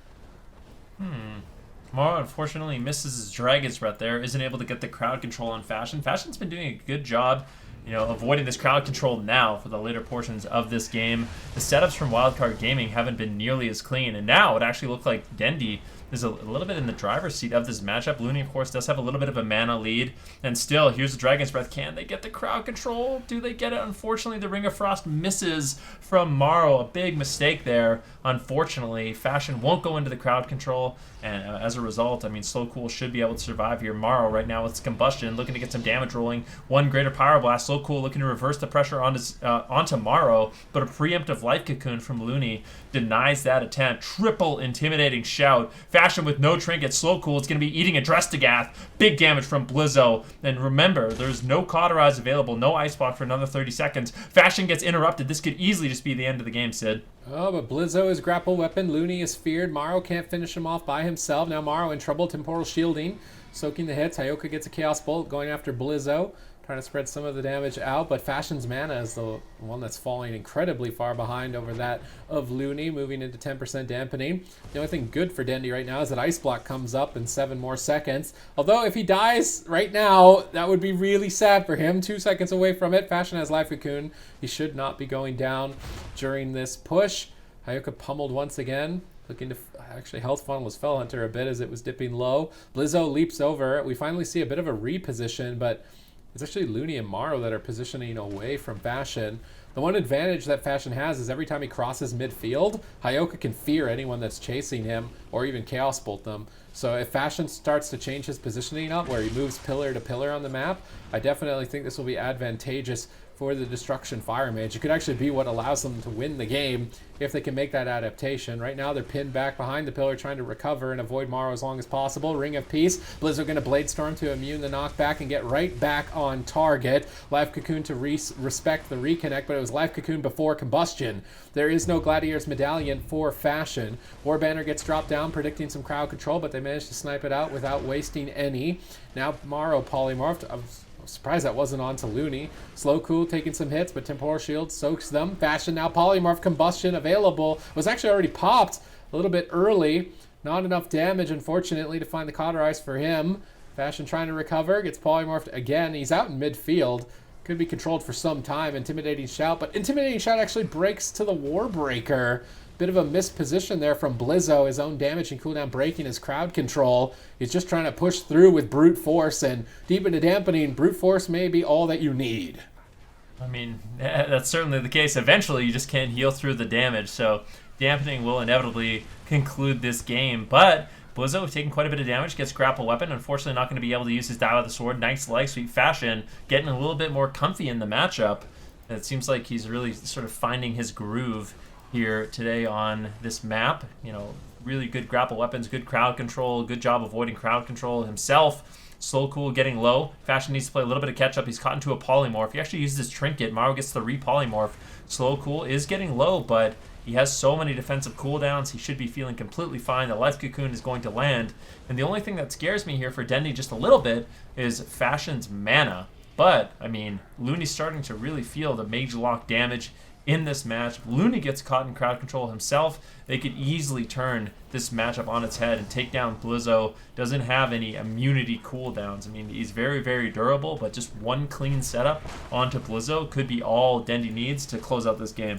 Morrow unfortunately misses his Dragon's Breath there, isn't able to get the crowd control on Fashion. Fashion's been doing a good job, avoiding this crowd control now for the later portions of this game. The setups from Wildcard Gaming haven't been nearly as clean, and now it actually looked like Dendi is a little bit in the driver's seat of this matchup. Looney, of course, does have a little bit of a mana lead, and still, here's the Dragon's Breath. Can they get the crowd control? Do they get it? Unfortunately, the Ring of Frost misses from Morrow. A big mistake there. Unfortunately, Fashion won't go into the crowd control, and as a result, I mean, Slow Cool should be able to survive here. Morrow right now with his Combustion, looking to get some damage rolling. One Greater Pyroblast. Slow Cool looking to reverse the pressure onto Morrow, but a preemptive Life Cocoon from Looney denies that attempt. Triple intimidating shout. Fashion with no trinket. Slow Cool is going to be eating a Drestagath. Big damage from Blizzo. And remember, there's no Cauterize available, no Ice Block for another 30 seconds. Fashion gets interrupted. This could easily just be the end of the game, Sid. Oh, but Blizzo is grapple weapon. Looney is feared. Morrow can't finish him off by himself. Now Morrow in trouble. Temporal shielding, soaking the hits. Hyoka gets a Chaos Bolt going after Blizzo. trying to spread some of the damage out, but Fashion's mana is the one that's falling incredibly far behind over that of Looney, moving into 10% dampening. The only thing good for Dendy right now is that Ice Block comes up in 7 more seconds. Although if he dies right now, that would be really sad for him. 2 seconds away from it. Fashion has Life Cocoon. He should not be going down during this push. Hayoka pummeled once again. Looking to actually health funnel was Fell Hunter a bit as it was dipping low. Blizzo leaps over. We finally see a bit of a reposition, but it's actually Looney and Morrow that are positioning away from Fashion. The one advantage that Fashion has is every time he crosses midfield, Hayoka can fear anyone that's chasing him or even Chaos Bolt them. So if Fashion starts to change his positioning up where he moves pillar to pillar on the map, I definitely think this will be advantageous for the Destruction Fire Mage. It could actually be what allows them to win the game if they can make that adaptation. Right now they're pinned back behind the pillar trying to recover and avoid Morrow as long as possible. Ring of Peace. Blizzard going to Blade Storm to immune the knockback and get right back on target. Life Cocoon to respect the reconnect, but it was Life Cocoon before Combustion. There is no Gladiator's Medallion for Fashion. War Banner gets dropped down, predicting some crowd control, but they managed to snipe it out without wasting any. Now Morrow polymorphed. I'm surprised that wasn't on to Looney. Slow Cool taking some hits, but Temporal Shield soaks them. Fashion now polymorph. Combustion available. Was actually already popped a little bit early. Not enough damage, unfortunately, to find the Cauterize for him. Fashion trying to recover. Gets polymorphed again. He's out in midfield. Could be controlled for some time. Intimidating Shout, but Intimidating Shout actually breaks to the Warbreaker. Bit of a missed position there from Blizzo. His own damage and cooldown breaking his crowd control. He's just trying to push through with Brute Force, and deep into dampening, Brute Force may be all that you need. I mean, that's certainly the case. Eventually, you just can't heal through the damage, so dampening will inevitably conclude this game. But Blizzo taking quite a bit of damage, gets grapple weapon. Unfortunately, not going to be able to use his Dial of the Sword. Nice leg sweep. Fashion getting a little bit more comfy in the matchup. It seems like he's really sort of finding his groove here today on this map. You know, really good grapple weapons, good crowd control, good job avoiding crowd control himself. Slow Cool getting low. Fashion needs to play a little bit of catch up. He's caught into a polymorph. He actually uses his trinket. Morrow gets the repolymorph. Slow Cool is getting low, but he has so many defensive cooldowns. He should be feeling completely fine. The Life Cocoon is going to land. And the only thing that scares me here for Dendy just a little bit is Fashion's mana. But, I mean, Looney's starting to really feel the Mage Lock damage in this match. If Looney gets caught in crowd control himself, they could easily turn this matchup on its head and take down Blizzo. Doesn't have any immunity cooldowns. I mean, he's very, very durable, but just one clean setup onto Blizzo could be all Dendy needs to close out this game.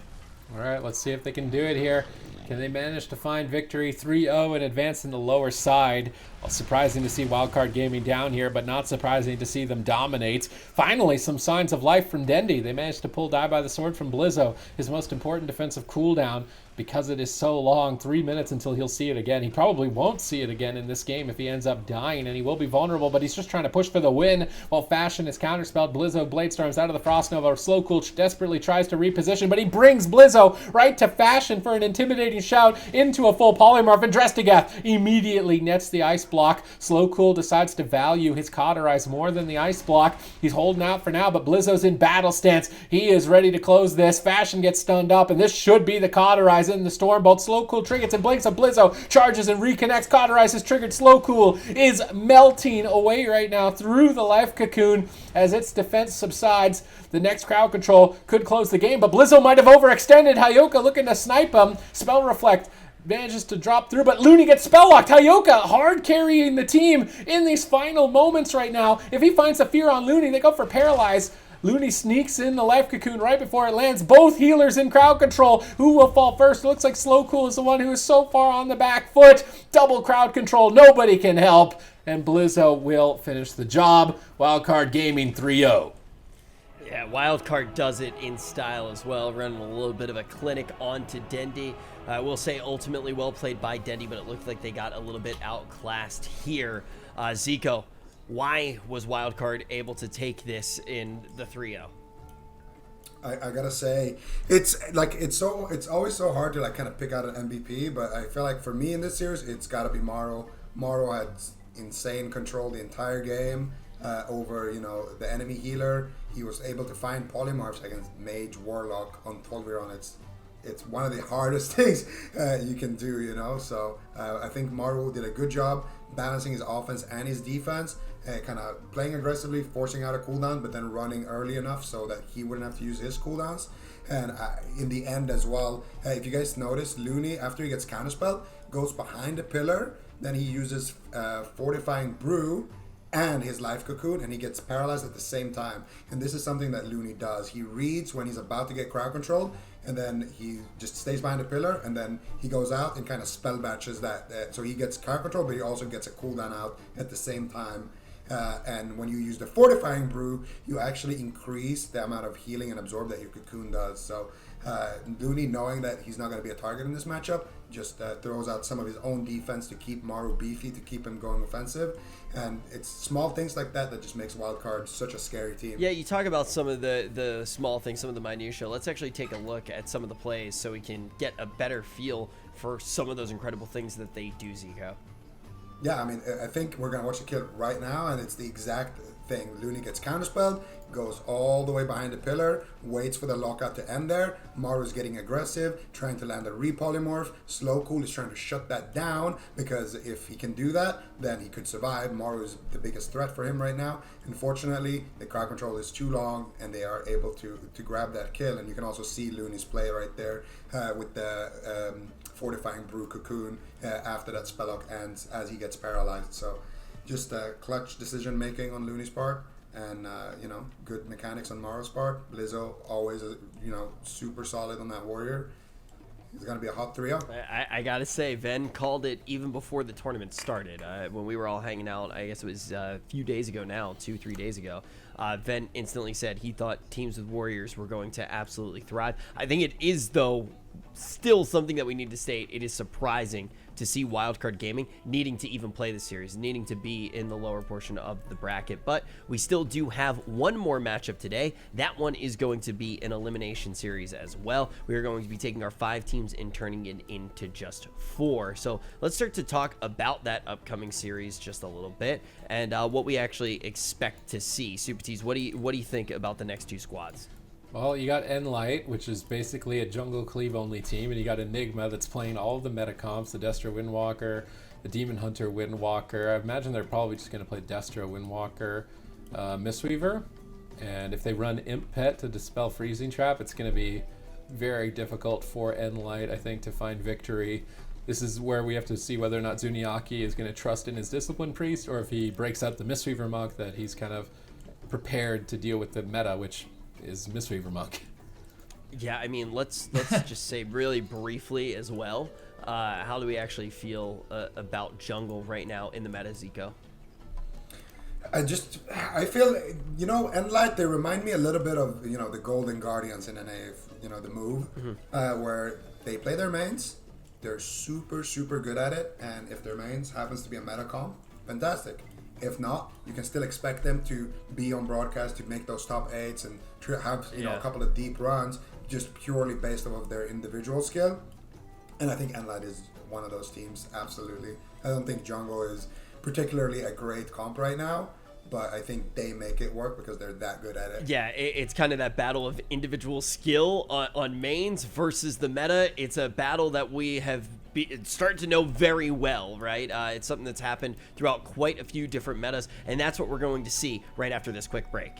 All right, let's see if they can do it here. Can they manage to find victory 3-0 and advance in the lower side? Well, surprising to see Wildcard Gaming down here, but not surprising to see them dominate. Finally, some signs of life from Dendy. They managed to pull Die by the Sword from Blizzo, his most important defensive cooldown. Because it is so long, 3 minutes until he'll see it again. He probably won't see it again in this game if he ends up dying, and he will be vulnerable, but he's just trying to push for the win while Fashion is counterspelled. Blizzo Blade Storms out of the Frost Nova. Slow Cool desperately tries to reposition, but he brings Blizzo right to Fashion for an intimidating shout into a full polymorph, and Drestigath immediately nets the Ice Block. Slow Cool decides to value his Cauterize more than the Ice Block. He's holding out for now, but Blizzo's in battle stance. He is ready to close this. Fashion gets stunned up, and this should be the Cauterize in the Stormbolt. Slow Cool triggers and blinks of Blizzo. Charges and reconnects. Cauterize is triggered. Slow Cool is melting away right now through the Life Cocoon as its defense subsides. The next crowd control could close the game, but Blizzo might have overextended. Hayoka looking to snipe him. Spell Reflect manages to drop through, but Looney gets spell locked. Hayoka hard carrying the team in these final moments right now. If he finds the fear on Looney, they go for Paralyze. Looney sneaks in the Life Cocoon right before it lands. Both healers in crowd control. Who will fall first? It looks like Slow Cool is the one who is so far on the back foot. Double crowd control. Nobody can help. And Blizzo will finish the job. Wildcard Gaming 3-0. Yeah, Wildcard does it in style as well, running a little bit of a clinic onto Dendy. I will say ultimately well played by Dendy, but it looked like they got a little bit outclassed here. Zico, why was Wildcard able to take this in the 3-0? I gotta say, it's always so hard to kind of pick out an MVP, but I feel like for me in this series, it's gotta be Morrow. Morrow had insane control the entire game over the enemy healer. He was able to find polymorphs against Mage, Warlock, on Tolvir on its it's one of the hardest things you can do, you know. So I think Maru did a good job balancing his offense and his defense, kind of playing aggressively, forcing out a cooldown, but then running early enough so that he wouldn't have to use his cooldowns. And in the end as well, if you guys notice, Looney, after he gets counterspelled, goes behind the pillar, then he uses Fortifying Brew and his life cocoon, and he gets paralyzed at the same time. And this is something that Looney does. He reads when he's about to get crowd control, and then he just stays behind the pillar, and then he goes out and kind of spell batches that. So he gets crowd control, but he also gets a cooldown out at the same time. And when you use the Fortifying Brew, you actually increase the amount of healing and absorb that your cocoon does. So Looney, knowing that he's not going to be a target in this matchup, just throws out some of his own defense to keep Maru beefy, to keep him going offensive. And it's small things like that that just makes Wildcard such a scary team. Yeah, you talk about some of the small things, some of the minutiae. Let's actually take a look at some of the plays so we can get a better feel for some of those incredible things that they do, Zico. Yeah, I mean, I think we're going to watch the kill right now, and it's the exact thing. Looney gets counterspelled, goes all the way behind the pillar, waits for the lockout to end there. Maru's getting aggressive, trying to land a repolymorph. Slow Cool is trying to shut that down, because if he can do that, then he could survive. Maru is the biggest threat for him right now. Unfortunately, the crowd control is too long, and they are able to grab that kill. And you can also see Looney's play right there with the Fortifying Brew cocoon after that spelllock ends as he gets paralyzed. So just clutch decision making on Looney's part, and you know, good mechanics on Maru's part. Blizzo always super solid on that warrior. He's gonna be a hot 3-0. I gotta say, Ven called it even before the tournament started. When we were all hanging out, I guess it was a few days ago now, 2-3 days ago. Ven instantly said he thought teams with warriors were going to absolutely thrive. I think it is, though, still something that we need to state. It is surprising to see Wildcard Gaming needing to even play the series, needing to be in the lower portion of the bracket. But we still do have one more matchup today. That one is going to be an elimination series as well. We are going to be taking our 5 teams and turning it into just 4. So let's start to talk about that upcoming series just a little bit, and what we actually expect to see. Super Tees, what do you think about the next 2 squads? Well, you got Enlight, which is basically a jungle cleave only team, and you got Enigma that's playing all of the meta comps, the Destro Windwalker, the Demon Hunter Windwalker. I imagine they're probably just going to play Destro Windwalker, Mistweaver, and if they run Imp Pet to dispel Freezing Trap, it's going to be very difficult for Enlight, I think, to find victory. This is where we have to see whether or not Zuniaki is going to trust in his Discipline Priest, or if he breaks out the Mistweaver Monk, that he's kind of prepared to deal with the meta, which is Mistweaver Monk. Yeah, I mean, let's just say really briefly as well, how do we actually feel about jungle right now in the meta, Zico? I feel, Enlight, they remind me a little bit of, the Golden Guardians in NA, the move, where they play their mains, they're super, super good at it, and if their mains happens to be a meta comp, fantastic. If not, you can still expect them to be on broadcast, to make those top 8s and have a couple of deep runs, just purely based off of their individual skill. And I think Enlight is one of those teams, absolutely. I don't think jungle is particularly a great comp right now, but I think they make it work because they're that good at it. Yeah, it's kind of that battle of individual skill on mains versus the meta. It's a battle that we have started to know very well, right? It's something that's happened throughout quite a few different metas, and that's what we're going to see right after this quick break.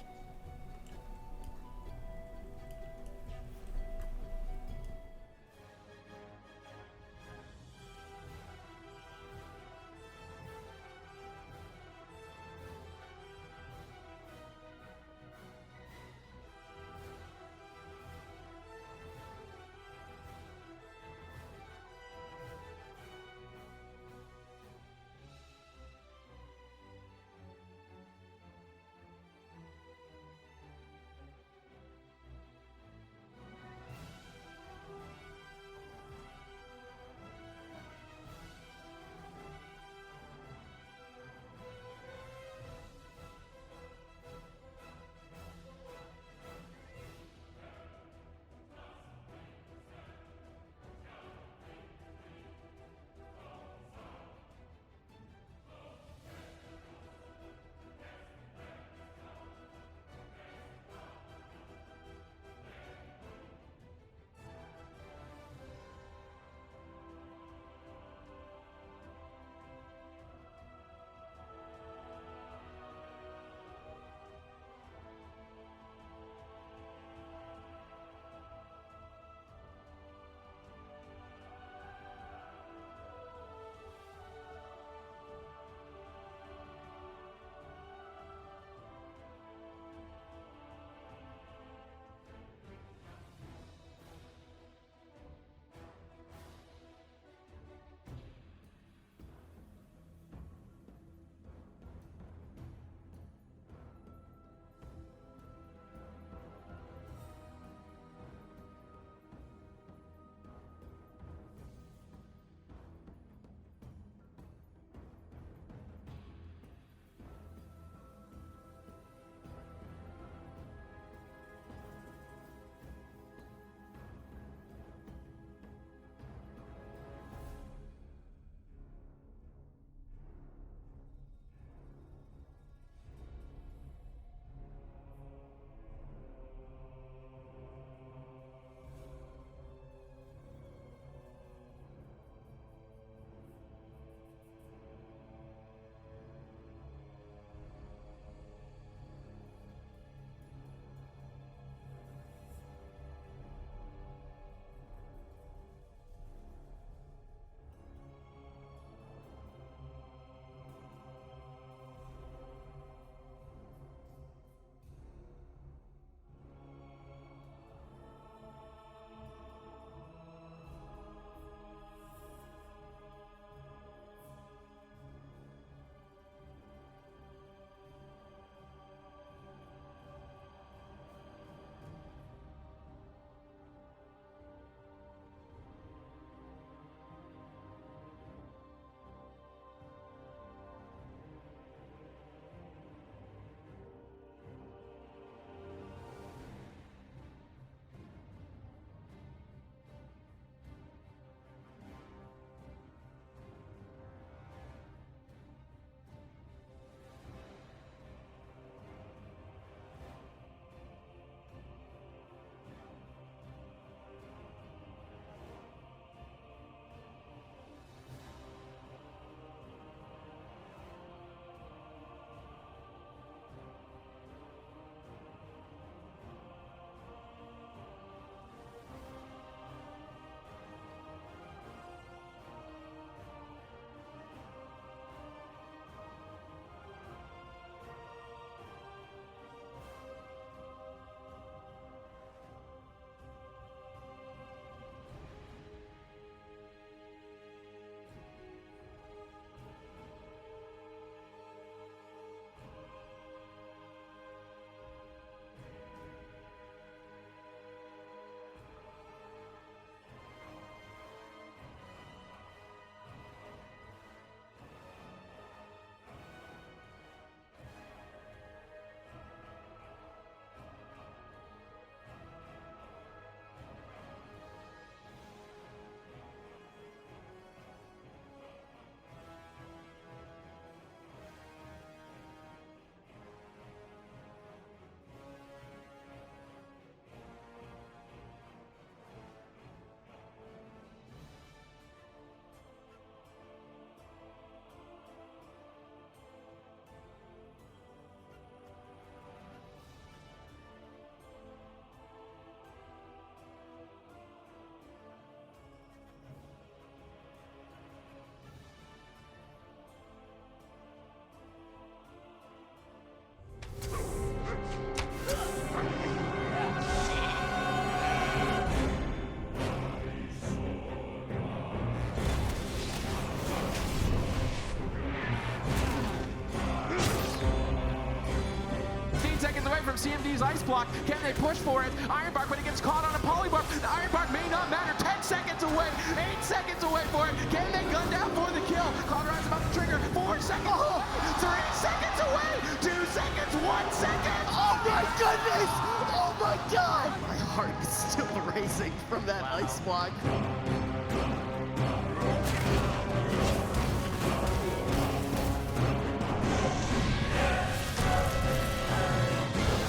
CMD's ice block. Can they push for it? Ironbark, when he gets caught on a polywarp, the Ironbark may not matter. 10 seconds away, 8 seconds away for it. Can they gun down for the kill? Cauterize about to trigger. 4 seconds away, 3 seconds away, 2 seconds, 1 second. Oh my goodness! Oh my god! My heart is still racing from that ice block.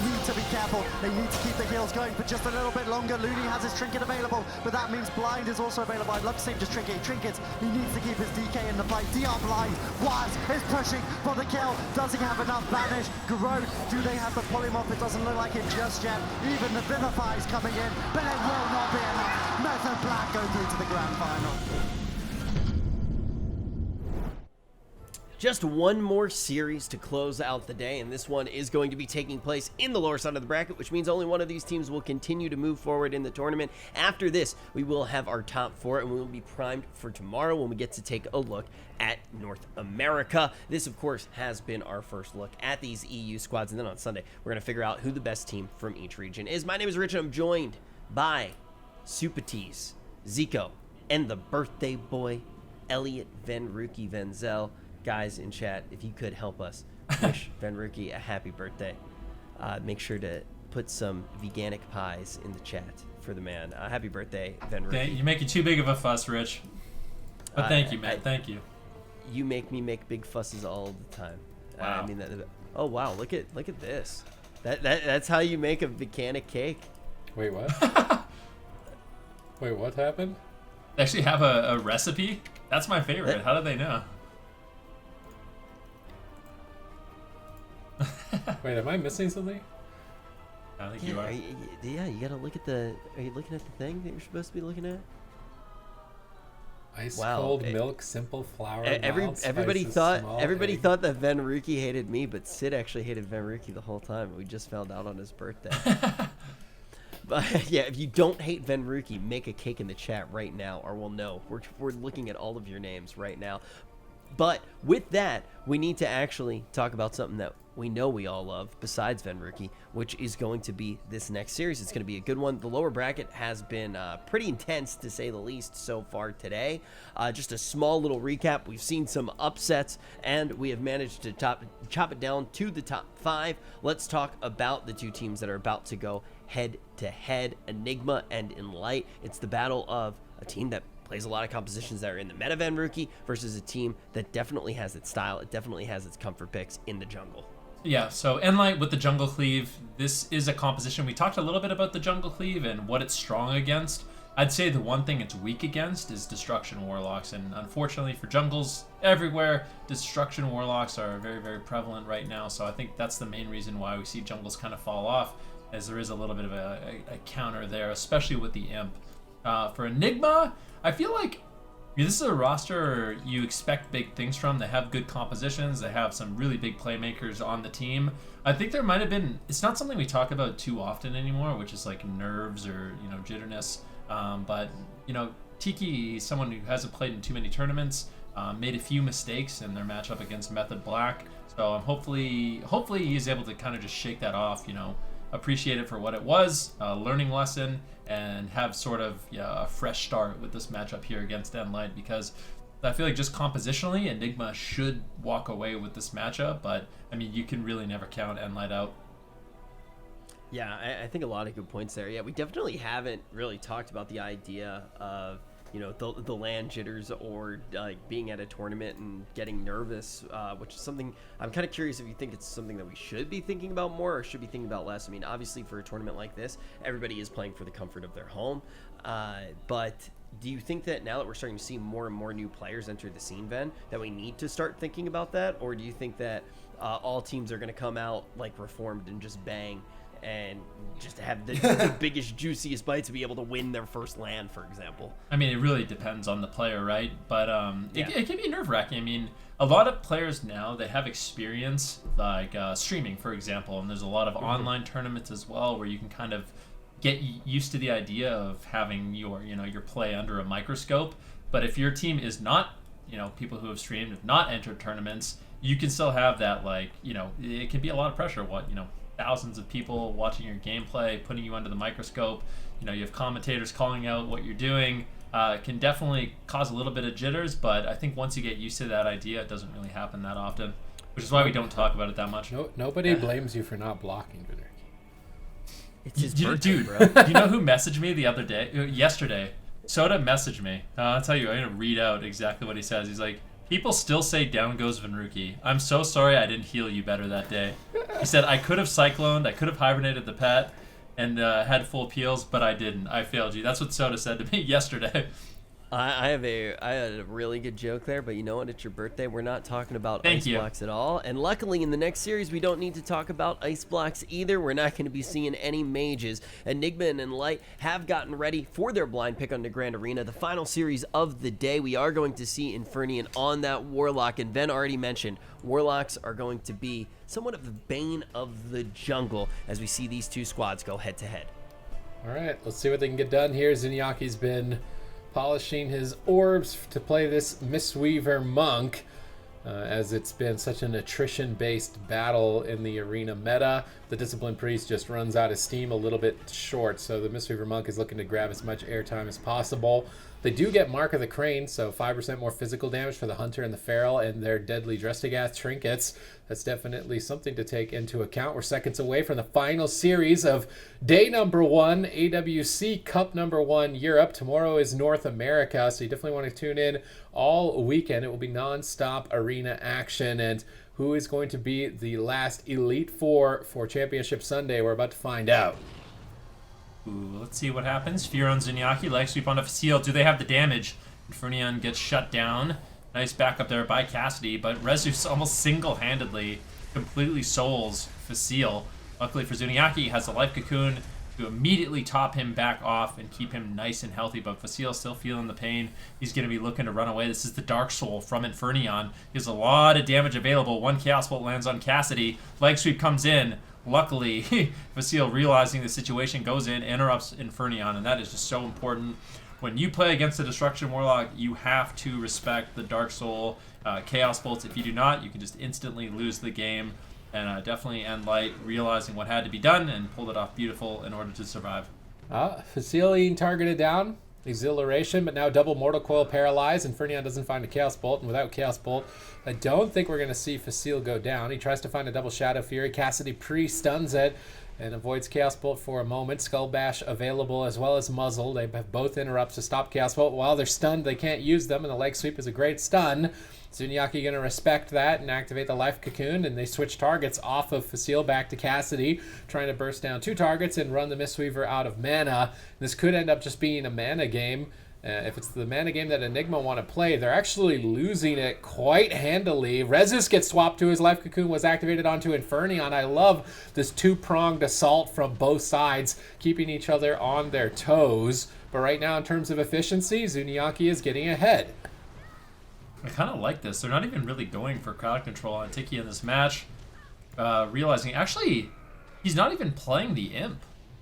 Need to be careful. They need to keep the heals going for just a little bit longer. Looney has his trinket available, but that means blind is also available. I'd love to save just trinket. Trinkets, he needs to keep his DK in the fight. DR blind. Waz is pushing for the kill. Does he have enough banish? Garode, do they have the polymorph? It doesn't look like it just yet. Even the Vivify is coming in, but it will not be enough. Method Black go through to the grand final. Just one more series to close out the day, and this one is going to be taking place in the lower side of the bracket, which means only one of these teams will continue to move forward in the tournament. After this, we will have our top 4, and we will be primed for tomorrow when we get to take a look at North America. This, of course, has been our first look at these EU squads, and then on Sunday, we're going to figure out who the best team from each region is. My name is Rich, and I'm joined by Supatees, Zico, and the birthday boy, Elliot Venruki Venzel. Guys in chat, if you could help us wish Venruki a happy birthday, make sure to put some veganic pies in the chat for the man. Happy birthday, Venruki. You're making too big of a fuss, Rich. But thank you, man. Thank you. You make me make big fusses all the time. Wow. I mean, oh wow, look at this. That's how you make a veganic cake. Wait, what? Wait, what happened? They actually have a recipe? That's my favorite. How do they know? Wait, am I missing something? I think you are. You gotta look at the. Are you looking at the thing that you're supposed to be looking at? Ice cold milk, simple flour. Everybody thought that Venruki hated me, but Sid actually hated Venruki the whole time. We just found out on his birthday. But yeah, if you don't hate Venruki, make a cake in the chat right now, or we'll know. We're looking at all of your names right now. But with that, we need to actually talk about something that we know we all love, besides Venruki, which is going to be this next series. It's going to be a good one. The lower bracket has been pretty intense, to say the least, so far today. Just a small little recap. We've seen some upsets, and we have managed to chop it down to the top 5. Let's talk about the two teams that are about to go head-to-head, Enigma and Enlight. It's the battle of a team that plays a lot of compositions that are in the meta Venruki versus a team that definitely has its style. It definitely has its comfort picks in the jungle. Yeah, so Enlight with the jungle cleave. This is a composition. We talked a little bit about the jungle cleave and what it's strong against. I'd say the one thing it's weak against is destruction warlocks, and unfortunately for jungles everywhere, destruction warlocks are very, very prevalent right now. So I think that's the main reason why we see jungles kind of fall off, as there is a little bit of a counter there, especially with the imp. For Enigma, I feel like this is a roster you expect big things from. They have good compositions. They have some really big playmakers on the team. I think there might have been, it's not something we talk about too often anymore, which is like nerves or, jitterness. But, Tiki, someone who hasn't played in too many tournaments, made a few mistakes in their matchup against Method Black. So hopefully he's able to kind of just shake that off, appreciate it for what it was, a learning lesson, and have sort of a fresh start with this matchup here against nLite, because I feel like just compositionally, Enigma should walk away with this matchup, but I mean, you can really never count nLite out. Yeah, I think a lot of good points there. Yeah, we definitely haven't really talked about the idea of the land jitters or being at a tournament and getting nervous, which is something I'm kind of curious if you think it's something that we should be thinking about more or should be thinking about less. I mean, obviously for a tournament like this, everybody is playing for the comfort of their home, but do you think that now that we're starting to see more and more new players enter the scene, Ven, that we need to start thinking about that? Or do you think that all teams are going to come out like reformed and just bang and just have the biggest, juiciest bite to be able to win their first land, for example? I mean, it really depends on the player, right? But it can be nerve-wracking. I mean, a lot of players now, they have experience, like streaming, for example, and there's a lot of online tournaments as well where you can kind of get used to the idea of having your play under a microscope. But if your team is not, people who have streamed, have not entered tournaments, you can still have that, it can be a lot of pressure. thousands of people watching your gameplay, putting you under the microscope. You know, you have commentators calling out what you're doing. It can definitely cause a little bit of jitters, but I think once you get used to that idea, it doesn't really happen that often, which is why we don't talk about it that much. Nobody blames you for not blocking, Vinerky. It's his Dude, birthday, bro. do you know who messaged me the other day? Yesterday. Soda messaged me. I'll tell you, I'm going to read out exactly what he says. He's like, people still say down goes Vinruki. I'm so sorry I didn't heal you better that day. He said, I could have cycloned, I could have hibernated the pet, and had full peels, but I didn't. I failed you. That's what Soda said to me yesterday. I had a really good joke there, but you know what? It's your birthday. We're not talking about ice blocks at all. And luckily, in the next series, we don't need to talk about ice blocks either. We're not going to be seeing any mages. Enigma and Enlight have gotten ready for their blind pick on the Grand Arena, the final series of the day. We are going to see Infernian on that Warlock, and Ben already mentioned Warlocks are going to be somewhat of the bane of the jungle as we see these two squads go head-to-head. All right, let's see what they can get done here. Zuniaki's been polishing his orbs to play this Mistweaver Monk, as it's been such an attrition-based battle in the arena meta. The Disciplined Priest just runs out of steam a little bit short, so the Mistweaver Monk is looking to grab as much airtime as possible. They do get Mark of the Crane, so 5% more physical damage for the Hunter and the Feral and their deadly Drestigath trinkets. That's definitely something to take into account. We're seconds away from the final series of day number 1, AWC Cup number 1 Europe. Tomorrow is North America, so you definitely want to tune in all weekend. It will be non-stop arena action, and who is going to be the last Elite Four for Championship Sunday? We're about to find out. Ooh, let's see what happens. Fear on Zuniaki, leg sweep on Facile. Do they have the damage? Infernian gets shut down. Nice backup there by Cassidy, but Rezus almost single-handedly completely souls Facile. Luckily for Zuniaki, he has a life cocoon to immediately top him back off and keep him nice and healthy, but Facile still feeling the pain. He's going to be looking to run away. This is the Dark Soul from Infernian. He has a lot of damage available. One Chaos Bolt lands on Cassidy. Leg sweep comes in. Luckily, Facile, realizing the situation, goes in, interrupts Infernian, and that is just so important. When you play against the Destruction Warlock, you have to respect the Dark Soul Chaos Bolts. If you do not, you can just instantly lose the game. And definitely Enlight realizing what had to be done and pulled it off beautiful in order to survive. Facile being targeted down. Exhilaration, but now double Mortal Coil paralyzed. Infernian doesn't find a Chaos Bolt, and without Chaos Bolt, I don't think we're going to see Facile go down. He tries to find a double Shadow Fury. Cassidy pre-stuns it and avoids Chaos Bolt for a moment. Skull Bash available as well as Muzzle. They have both interrupts to stop Chaos Bolt. While they're stunned, they can't use them, and the leg sweep is a great stun. Zuniaki going to respect that and activate the Life Cocoon, and they switch targets off of Facile back to Cassidy, trying to burst down 2 targets and run the Mistweaver out of mana. This could end up just being a mana game. If it's the mana game that Enigma want to play, they're actually losing it quite handily. Rezus gets swapped to his Life Cocoon, was activated onto Infernian. I love this 2-pronged assault from both sides, keeping each other on their toes. But right now, in terms of efficiency, Zuniaki is getting ahead. I kind of like this. They're not even really going for crowd control on Tiki in this match. Realizing, actually, he's not even playing the Imp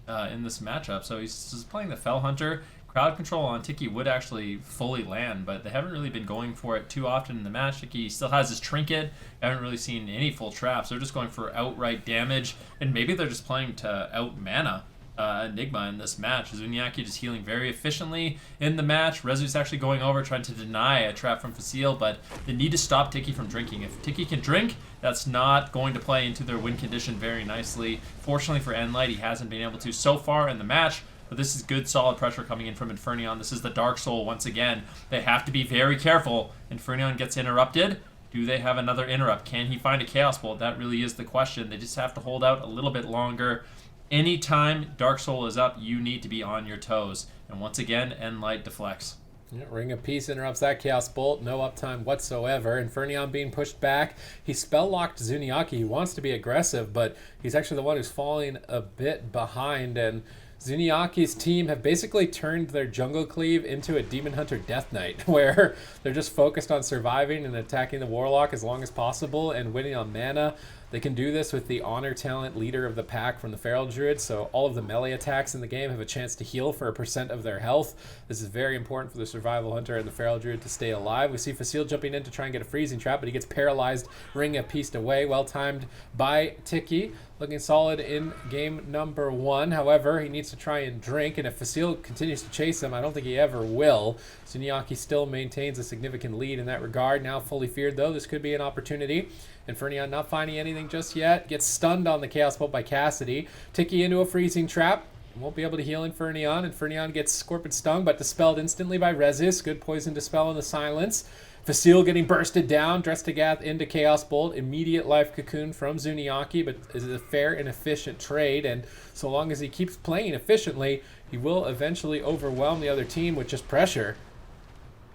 in this matchup. So he's just playing the Fell Hunter. Crowd control on Tiki would actually fully land, but they haven't really been going for it too often in the match. Tiki still has his trinket. Haven't really seen any full traps. They're just going for outright damage, and maybe they're just playing to out-mana Enigma in this match. Zuniaki just healing very efficiently in the match. Rezu's actually going over trying to deny a trap from Facile, but they need to stop Tiki from drinking. If Tiki can drink, that's not going to play into their win condition very nicely. Fortunately for Enlight, he hasn't been able to so far in the match, but this is good solid pressure coming in from Infernian. This is the Dark Soul once again. They have to be very careful. Infernian gets interrupted. Do they have another interrupt? Can he find a Chaos Bolt? That really is the question. They just have to hold out a little bit longer. Anytime Dark Soul is up, you need to be on your toes. And once again, Enlight deflects. Yeah, Ring of Peace interrupts that Chaos Bolt. No uptime whatsoever. Infernian being pushed back. He spell-locked Zuniaki. He wants to be aggressive, but he's actually the one who's falling a bit behind. And Zuniaki's team have basically turned their Jungle Cleave into a Demon Hunter Death Knight, where they're just focused on surviving and attacking the Warlock as long as possible and winning on mana. They can do this with the Honor Talent leader of the pack from the Feral Druid, so all of the melee attacks in the game have a chance to heal for a % of their health. This is very important for the Survival Hunter and the Feral Druid to stay alive. We see Facile jumping in to try and get a freezing trap, but he gets paralyzed, ring of pieced away, well timed by Tiki. Looking solid in game number 1. However, he needs to try and drink, and if Facile continues to chase him, I don't think he ever will. Zuniaki still maintains a significant lead in that regard. Now fully feared, though, this could be an opportunity. Infernion not finding anything just yet. Gets stunned on the Chaos Bolt by Cassidy. Tiki into a freezing trap. Won't be able to heal Infernion. Infernion gets Scorpion stung, but dispelled instantly by Rezus. Good poison dispel in the silence. Facile getting bursted down. Drestagath into Chaos Bolt. Immediate life cocoon from Zuniaki, but is a fair and efficient trade. And so long as he keeps playing efficiently, he will eventually overwhelm the other team with just pressure.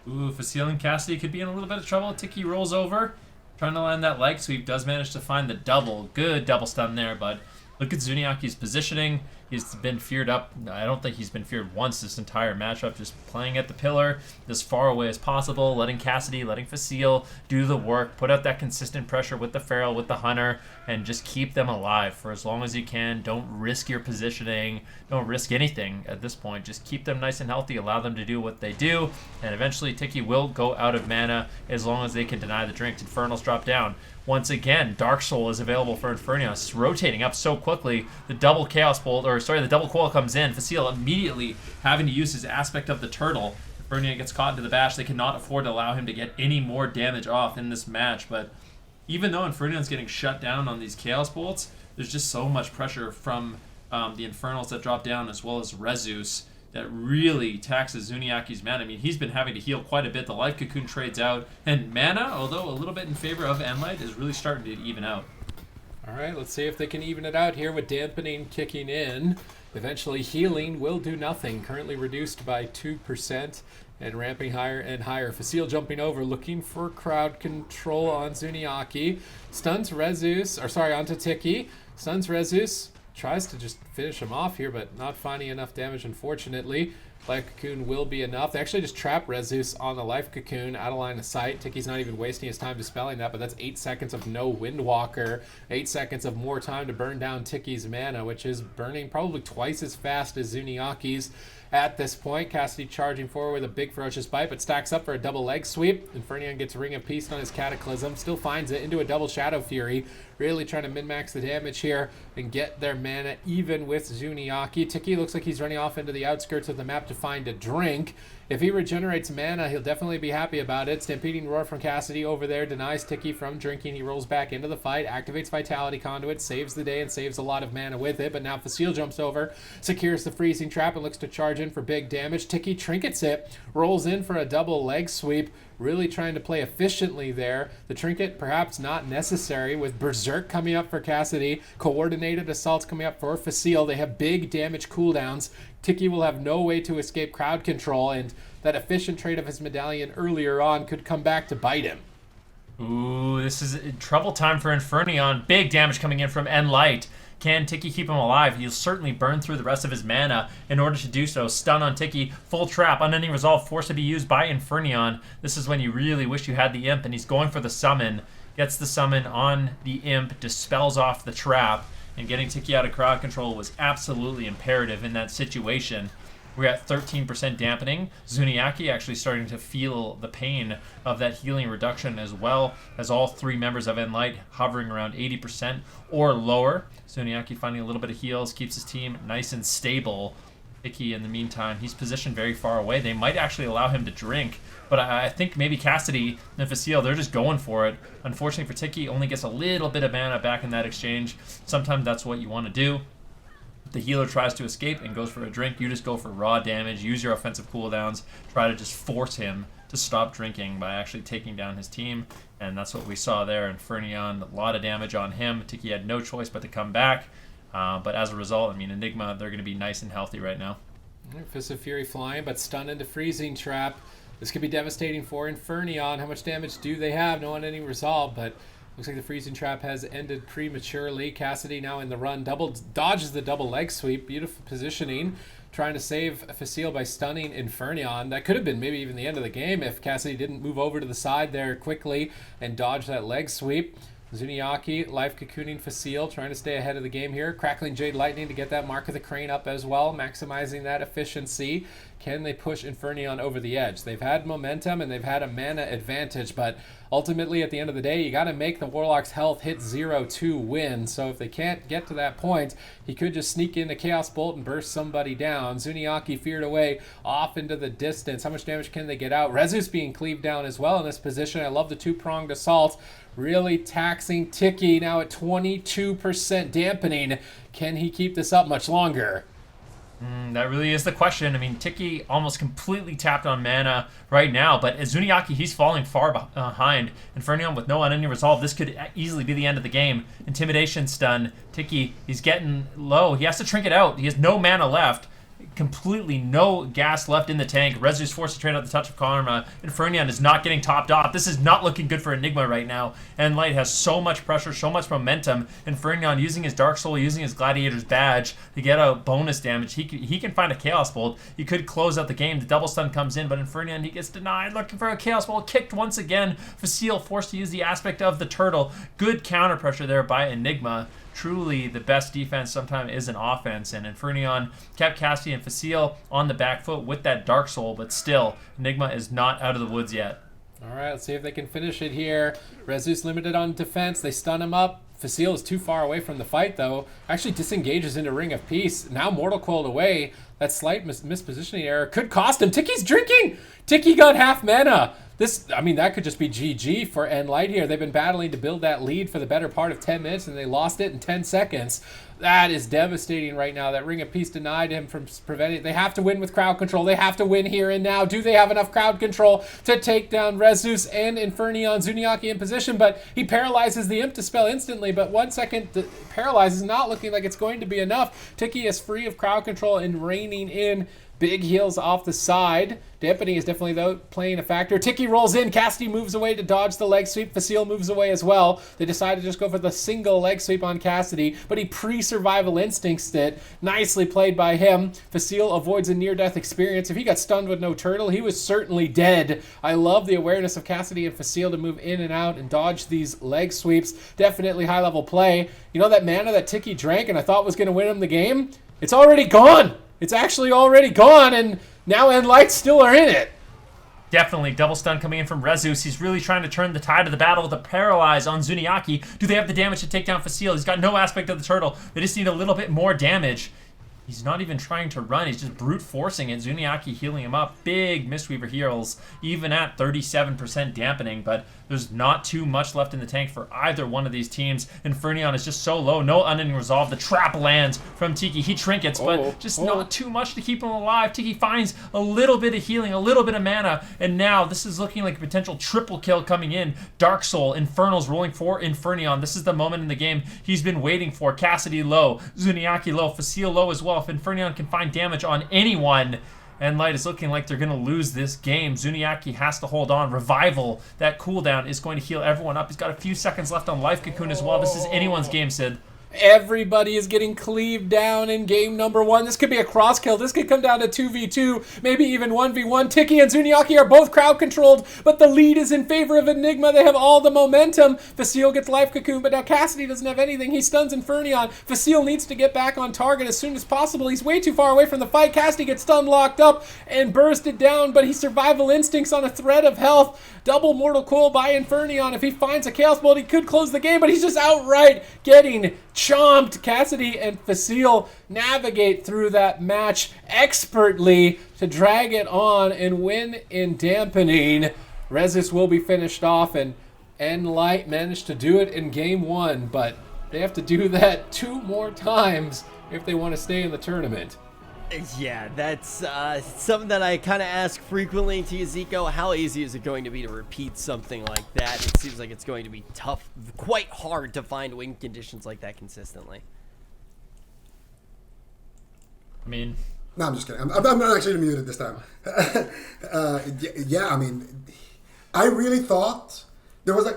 Ooh, Facile and Cassidy could be in a little bit of trouble. Tiki rolls over, trying to land that leg sweep. Does manage to find the double. Good double stun there, but look at Zuniaki's positioning. He's been feared up. I don't think he's been feared once this entire matchup. Just playing at the pillar as far away as possible, letting Cassidy, letting Facile do the work, put out that consistent pressure with the Feral, with the Hunter, and just keep them alive for as long as you can. Don't risk your positioning. Don't risk anything at this point. Just keep them nice and healthy. Allow them to do what they do, and eventually Tiki will go out of mana as long as they can deny the drink. Infernals drop down. Once again, Dark Soul is available for Infernion. It's rotating up so quickly. The double Chaos Bolt, the double coil comes in. Facile immediately having to use his aspect of the turtle. Infernion gets caught into the bash. They cannot afford to allow him to get any more damage off in this match. But even though Infernion's getting shut down on these Chaos Bolts, there's just so much pressure from the Infernals that drop down, as well as Rezus, that really taxes Zuniaki's mana. I mean, he's been having to heal quite a bit. The Life Cocoon trades out, and mana, although a little bit in favor of nLite, is really starting to even out. All right, let's see if they can even it out here with dampening kicking in. Eventually, healing will do nothing. Currently reduced by 2% and ramping higher and higher. Facile jumping over, looking for crowd control on Zuniaki. Stuns Rezus, onto Tiki. Stuns Rezus. Tries to just finish him off here, but not finding enough damage, unfortunately. Life Cocoon will be enough. They actually just trap Rezus on the Life Cocoon out of line of sight. Tiki's not even wasting his time dispelling that, but that's 8 seconds of no Windwalker. 8 seconds of more time to burn down Tiki's mana, which is burning probably twice as fast as Zuniaki's at this point. Cassidy charging forward with a big ferocious bite, but stacks up for a double leg sweep. Infernion gets Ring of Peace on his Cataclysm, still finds it into a double Shadow Fury. Really trying to min-max the damage here and get their mana even with Zuniaki. Tiki looks like he's running off into the outskirts of the map to find a drink. If he regenerates mana, he'll definitely be happy about it. Stampeding Roar from Cassidy over there denies Tiki from drinking. He rolls back into the fight, activates Vitality Conduit, saves the day and saves a lot of mana with it. But now Facile jumps over, secures the freezing trap and looks to charge in for big damage. Tiki trinkets it, rolls in for a double leg sweep. Really trying to play efficiently there. The trinket perhaps not necessary with Berserk coming up for Cassidy. Coordinated assaults coming up for Facile. They have big damage cooldowns. Tiki will have no way to escape crowd control, and that efficient trade of his medallion earlier on could come back to bite him. Ooh, this is trouble time for Infernion. Big damage coming in from Enlight. Can Tiki keep him alive? He'll certainly burn through the rest of his mana in order to do so. Stun on Tiki, full trap, unending resolve, forced to be used by Infernion. This is when you really wish you had the imp, and he's going for the summon. Gets the summon on the imp, dispels off the trap, and getting Tiki out of crowd control was absolutely imperative in that situation. We're at 13% dampening. Zuniaki actually starting to feel the pain of that healing reduction, as well as all 3 members of nLite hovering around 80% or lower. Zuniaki finding a little bit of heals, keeps his team nice and stable. Tiki, in the meantime, he's positioned very far away. They might actually allow him to drink, but I think maybe Cassidy and Facile, they're just going for it. Unfortunately for Tiki, only gets a little bit of mana back in that exchange. Sometimes that's what you want to do. The healer tries to escape and goes for a drink. You just go for raw damage, use your offensive cooldowns, try to just force him to stop drinking by actually taking down his team. And that's what we saw there. Infernion, a lot of damage on him. Tiki had no choice but to come back. But as a result, I mean, Enigma, they're going to be nice and healthy right now. Fist of Fury flying, but stunned into Freezing Trap. This could be devastating for Infernion. How much damage do they have? No unending resolve, but looks like the Freezing Trap has ended prematurely. Cassidy now in the run. Dodges the double leg sweep. Beautiful positioning. Trying to save Facile by stunning Infernion. That could have been maybe even the end of the game if Cassidy didn't move over to the side there quickly and dodge that leg sweep. Zuniaki, life cocooning Facile, trying to stay ahead of the game here. Crackling Jade Lightning to get that Mark of the Crane up as well, maximizing that efficiency. Can they push Infernion over the edge? They've had momentum and they've had a mana advantage, but ultimately at the end of the day, you got to make the Warlock's health hit 0 to win. So if they can't get to that point, he could just sneak into Chaos Bolt and burst somebody down. Zuniaki feared away off into the distance. How much damage can they get out? Rezus being cleaved down as well in this position. I love the two-pronged assault. Really taxing Tiki now at 22% dampening. Can he keep this up much longer? That really is the question. I mean, Tiki almost completely tapped on mana right now, but as Zuniaki, he's falling far behind. Infernion with no unending resolve, this could easily be the end of the game. Intimidation stun. Tiki, he's getting low. He has to Trinket out. He has no mana left. Completely no gas left in the tank. Rezu's forced to trade out the Touch of Karma. Infernion is not getting topped off. This is not looking good for Enigma right now. Enlight has so much pressure, so much momentum. Infernion using his Dark Soul, using his Gladiator's Badge to get a bonus damage. He can find a Chaos Bolt. He could close out the game. The double stun comes in, but Infernion, he gets denied. Looking for a Chaos Bolt. Kicked once again. Facile forced to use the aspect of the turtle. Good counter pressure there by Enigma. Truly, the best defense sometimes is an offense, and Infernion kept Cassidy and Facile on the back foot with that Dark Soul, but still, Enigma is not out of the woods yet. All right, let's see if they can finish it here. Rezus limited on defense. They stun him up. Facile is too far away from the fight, though. Actually disengages into Ring of Peace. Now Mortal Coiled away. That slight mispositioning error could cost him. Tiki's drinking! Tiki got half mana. That could just be GG for nLite here. They've been battling to build that lead for the better part of 10 minutes, and they lost it in 10 seconds. That is devastating right now. That Ring of Peace denied him from preventing. They have to win with crowd control. They have to win here and now. Do they have enough crowd control to take down Rezus and Infernion? Zuniaki in position, but he paralyzes the Imp Dispel instantly. But 1 second, the paralyze is not looking like it's going to be enough. Tiki is free of crowd control and reining in. Big heals off the side. Dampening is definitely, though, playing a factor. Tiki rolls in. Cassidy moves away to dodge the leg sweep. Facile moves away as well. They decide to just go for the single leg sweep on Cassidy, but he pre-survival instincts it. Nicely played by him. Facile avoids a near-death experience. If he got stunned with no turtle, he was certainly dead. I love the awareness of Cassidy and Facile to move in and out and dodge these leg sweeps. Definitely high-level play. You know that mana that Tiki drank and I thought was going to win him the game? It's already gone! It's actually already gone, and now nLite still are in it. Definitely double stun coming in from Rezus. He's really trying to turn the tide of the battle with a paralyze on Zuniaki. Do they have the damage to take down Facile? He's got no aspect of the turtle. They just need a little bit more damage. He's not even trying to run. He's just brute forcing it. Zuniaki healing him up. Big Mistweaver heals, even at 37% dampening, but there's not too much left in the tank for either one of these teams. Infernion is just so low. No unending resolve. The trap lands from Tiki. He trinkets, but just not too much to keep him alive. Tiki finds a little bit of healing, a little bit of mana, and now this is looking like a potential triple kill coming in. Dark Soul, Infernals rolling for Infernion. This is the moment in the game he's been waiting for. Cassidy low, Zuniaki low, Facile low as well. If Infernion can find damage on anyone, nLite is looking like they're going to lose this game. Zuniaki has to hold on. Revival, that cooldown is going to heal everyone up. He's got a few seconds left on Life Cocoon as well. This is anyone's game, Sid. Everybody is getting cleaved down in game number 1. This could be a cross kill. This could come down to 2v2, maybe even 1v1. Tiki and Zuniaki are both crowd controlled, but the lead is in favor of Enigma. They have all the momentum. Facile gets Life Cocoon, but now Cassidy doesn't have anything. He stuns Infernion. Facile needs to get back on target as soon as possible. He's way too far away from the fight. Cassidy gets stun locked up and bursted down, but he's survival instincts on a thread of health. Double Mortal Coil by Infernion. If he finds a Chaos Bolt, he could close the game, but he's just outright getting chomped. Cassidy and Facile navigate through that match expertly to drag it on and win in dampening. Rezus will be finished off, and nLite managed to do it in game 1, but they have to do that 2 more times if they want to stay in the tournament. Yeah, that's something that I kind of ask frequently to Zico. How easy is it going to be to repeat something like that? It seems like it's going to be tough, quite hard to find win conditions like that consistently. I mean... No, I'm just kidding. I'm not actually muted this time. I really thought there was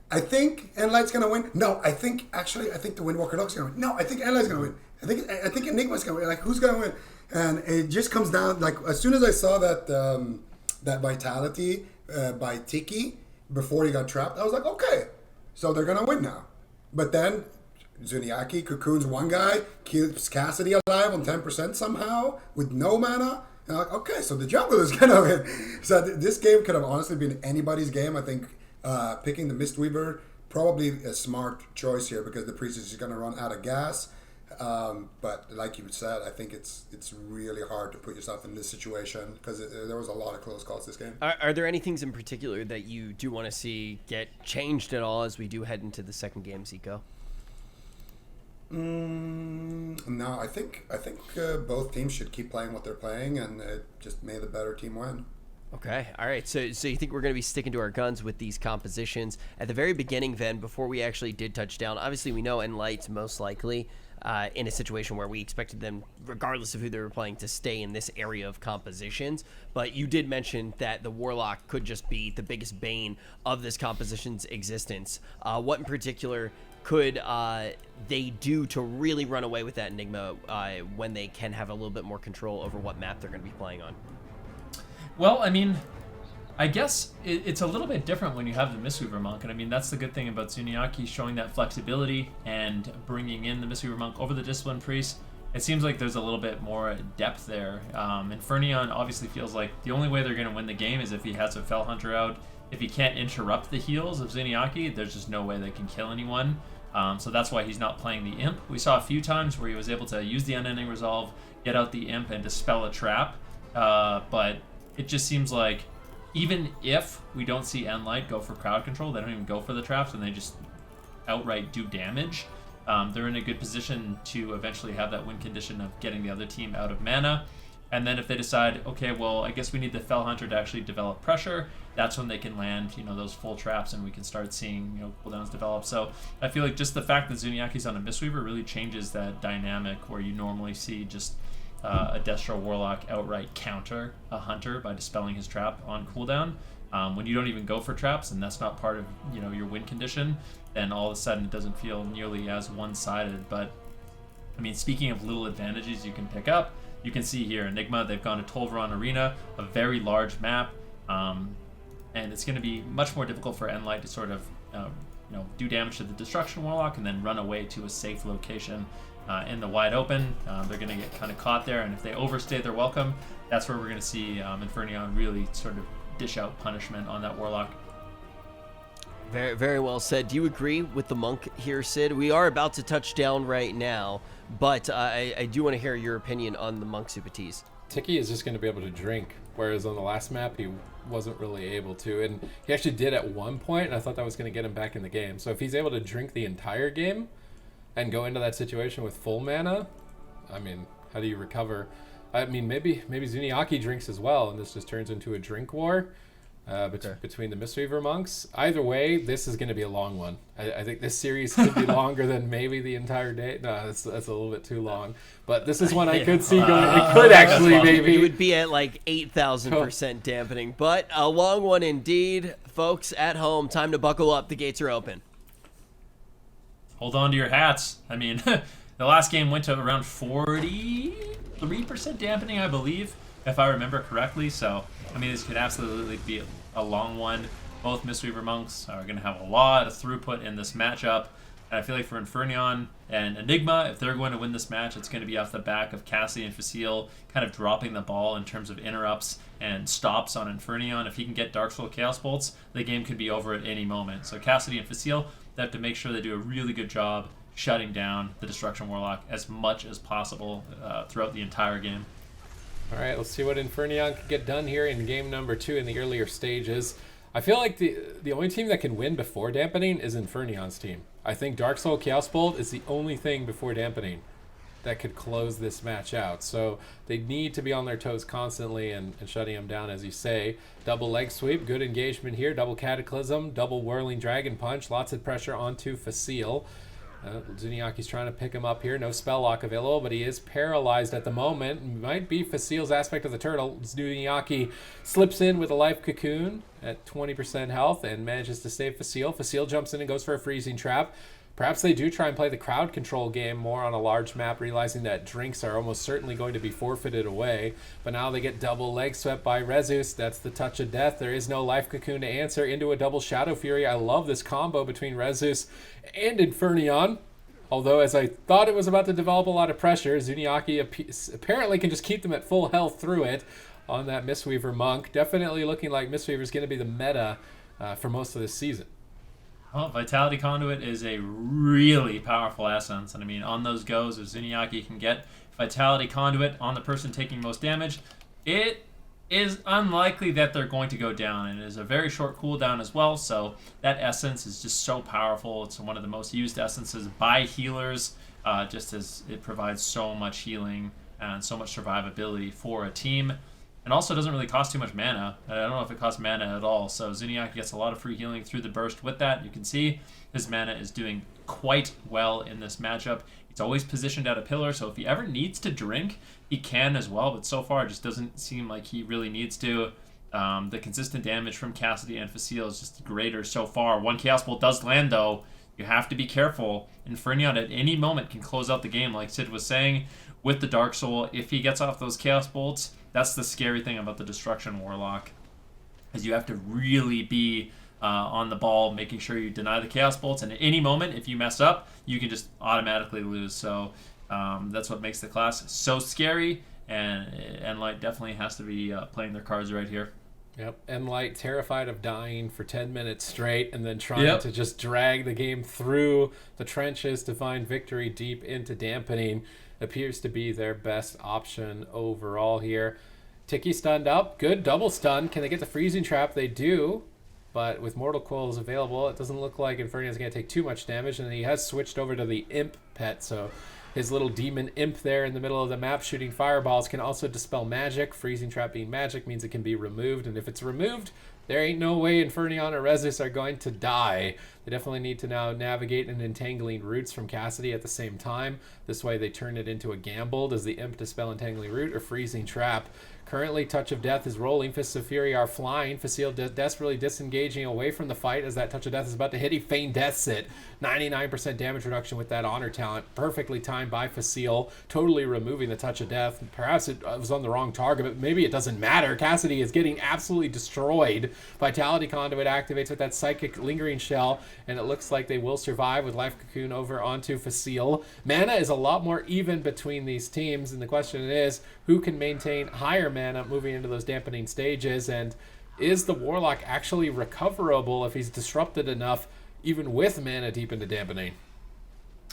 I think nLite's going to win. No, I think the Windwalker Dog's going to win. No, I think nLite's going to win. I think Enigma's going to win. Who's going to win? And it just comes down, as soon as I saw that Vitality by Tiki before he got trapped, I was like, okay. so they're gonna win now. But then Zuniaki cocoons one guy, keeps Cassidy alive on 10% somehow with no mana. And like, okay, so the jungle is gonna win. So this game could have honestly been anybody's game. I think picking the Mistweaver probably a smart choice here because the priest is just gonna run out of gas. But like you said, I think it's really hard to put yourself in this situation because there was a lot of close calls this game. Are there any things in particular that you do want to see get changed at all as we do head into the second game, Zico? No, I think both teams should keep playing what they're playing, and just may the better team win. Okay, all right. So you think we're going to be sticking to our guns with these compositions at the very beginning? Then, before we actually did touch down, obviously we know Enlight's most likely in a situation where we expected them, regardless of who they were playing, to stay in this area of compositions. But you did mention that the Warlock could just be the biggest bane of this composition's existence. What in particular could they do to really run away with that Enigma when they can have a little bit more control over what map they're going to be playing on? Well, I mean, I guess it's a little bit different when you have the Mistweaver Monk, and I mean that's the good thing about Zuniaki showing that flexibility and bringing in the Mistweaver Monk over the Discipline Priest. It seems like there's a little bit more depth there. Infernion obviously feels like the only way they're going to win the game is if he has a Fell Hunter out. If he can't interrupt the heals of Zuniaki, there's just no way they can kill anyone. So that's why he's not playing the Imp. We saw a few times where he was able to use the Unending Resolve, get out the Imp, and dispel a trap. But it just seems like even if we don't see nLite go for crowd control, they don't even go for the traps and they just outright do damage. They're in a good position to eventually have that win condition of getting the other team out of mana. And then if they decide, okay, well, I guess we need the Fell Hunter to actually develop pressure, that's when they can land, those full traps and we can start seeing, cooldowns develop. So I feel like just the fact that Zuniaki's on a Mistweaver really changes that dynamic where you normally see just a Destro Warlock outright counter a Hunter by dispelling his trap on cooldown. When you don't even go for traps and that's not part of, your win condition, then all of a sudden it doesn't feel nearly as one-sided. But, I mean, speaking of little advantages you can pick up, you can see here, Enigma, they've gone to Tolvaron Arena, a very large map, and it's going to be much more difficult for nLite to sort of, do damage to the Destruction Warlock and then run away to a safe location in the wide open. They're going to get kind of caught there, and if they overstay their welcome, that's where we're going to see Infernion really sort of dish out punishment on that Warlock. Very, very well said. Do you agree with the Monk here, Sid? We are about to touch down right now, but I do want to hear your opinion on the Monk Super Tees. Tiki is just going to be able to drink, whereas on the last map he wasn't really able to, and he actually did at one point, and I thought that was going to get him back in the game. So if he's able to drink the entire game and go into that situation with full mana, I mean, how do you recover? I mean, maybe Zuniaki drinks as well, and this just turns into a drink war between the Mistweaver Monks. Either way, this is going to be a long one. I think this series could be longer than maybe the entire day. No, that's a little bit too long. But this is one I could see going. It could actually maybe. It would be at like 8,000% dampening, but a long one indeed. Folks at home, time to buckle up. The gates are open. Hold on to your hats. I mean, the last game went to around 43% dampening, I believe, if I remember correctly. So, I mean, this could absolutely be a long one. Both Mistweaver Monks are going to have a lot of throughput in this matchup. And I feel like for Infernion and Enigma, if they're going to win this match, it's going to be off the back of Cassidy and Facile kind of dropping the ball in terms of interrupts and stops on Infernion. If he can get Dark Soul Chaos Bolts, the game could be over at any moment. So Cassidy and Facile, they have to make sure they do a really good job shutting down the Destruction Warlock as much as possible throughout the entire game. All right, let's see what Infernion can get done here in game number 2 in the earlier stages. I feel like the only team that can win before dampening is Infernion's team. I think Dark Soul Chaos Bolt is the only thing before dampening that could close this match out. So they need to be on their toes constantly and shutting them down, as you say. Double leg sweep, good engagement here. Double Cataclysm, double Whirling Dragon Punch. Lots of pressure onto Facile. Zuniaki's trying to pick him up here. No spell lock available, but he is paralyzed at the moment. Might be Facile's aspect of the turtle. Zuniaki slips in with a life cocoon at 20% health and manages to save Facile. Facile jumps in and goes for a freezing trap. Perhaps they do try and play the crowd control game more on a large map, realizing that drinks are almost certainly going to be forfeited away. But now they get double leg swept by Rezus. That's the touch of death. There is no life cocoon to answer into a double Shadow Fury. I love this combo between Rezus and Infernion. Although, as I thought it was about to develop a lot of pressure, Zuniaki apparently can just keep them at full health through it on that Mistweaver Monk. Definitely looking like Mistweaver is going to be the meta for most of this season. Well, Vitality Conduit is a really powerful essence. And I mean, on those goes, if Zuniaki can get Vitality Conduit on the person taking most damage, it is unlikely that they're going to go down. And it is a very short cooldown as well, so that essence is just so powerful. It's one of the most used essences by healers, just as it provides so much healing and so much survivability for a team. And also doesn't really cost too much mana. I don't know if it costs mana at all. So Zuniaki gets a lot of free healing through the burst with that. You can see his mana is doing quite well in this matchup. He's always positioned at a pillar, so if he ever needs to drink, he can as well. But so far, it just doesn't seem like he really needs to. The consistent damage from Cassidy and Facile is just greater so far. One Chaos Bolt does land, though. You have to be careful. Infernion at any moment can close out the game, like Sid was saying, with the Dark Soul. If he gets off those Chaos Bolts, that's the scary thing about the Destruction Warlock, is you have to really be on the ball, making sure you deny the Chaos Bolts, and at any moment, if you mess up, you can just automatically lose. So that's what makes the class so scary, and nLite definitely has to be playing their cards right here. Yep, nLite terrified of dying for 10 minutes straight and then trying to just drag the game through the trenches to find victory deep into dampening appears to be their best option overall here. Tiki stunned up. Good double stun. Can they get the freezing trap? They do. But with Mortal Coils available, it doesn't look like Infernion's going to take too much damage. And he has switched over to the Imp pet. So his little demon Imp there in the middle of the map shooting fireballs can also dispel magic. Freezing trap being magic means it can be removed. And if it's removed, there ain't no way Infernion or Rezus are going to die. They definitely need to now navigate an entangling roots from Cassidy at the same time. This way they turn it into a gamble. Does the Imp dispel entangling root or freezing trap? Currently, Touch of Death is rolling. Fists of Fury are flying. Facile desperately disengaging away from the fight as that Touch of Death is about to hit. He feign deaths it. 99% damage reduction with that Honor talent. Perfectly timed by Facile. Totally removing the Touch of Death. Perhaps it was on the wrong target, but maybe it doesn't matter. Cassidy is getting absolutely destroyed. Vitality Conduit activates with that Psychic Lingering Shell, and it looks like they will survive with Life Cocoon over onto Facile. Mana is a lot more even between these teams, and the question is, who can maintain higher mana moving into those dampening stages, and is the Warlock actually recoverable if he's disrupted enough even with mana deep into dampening?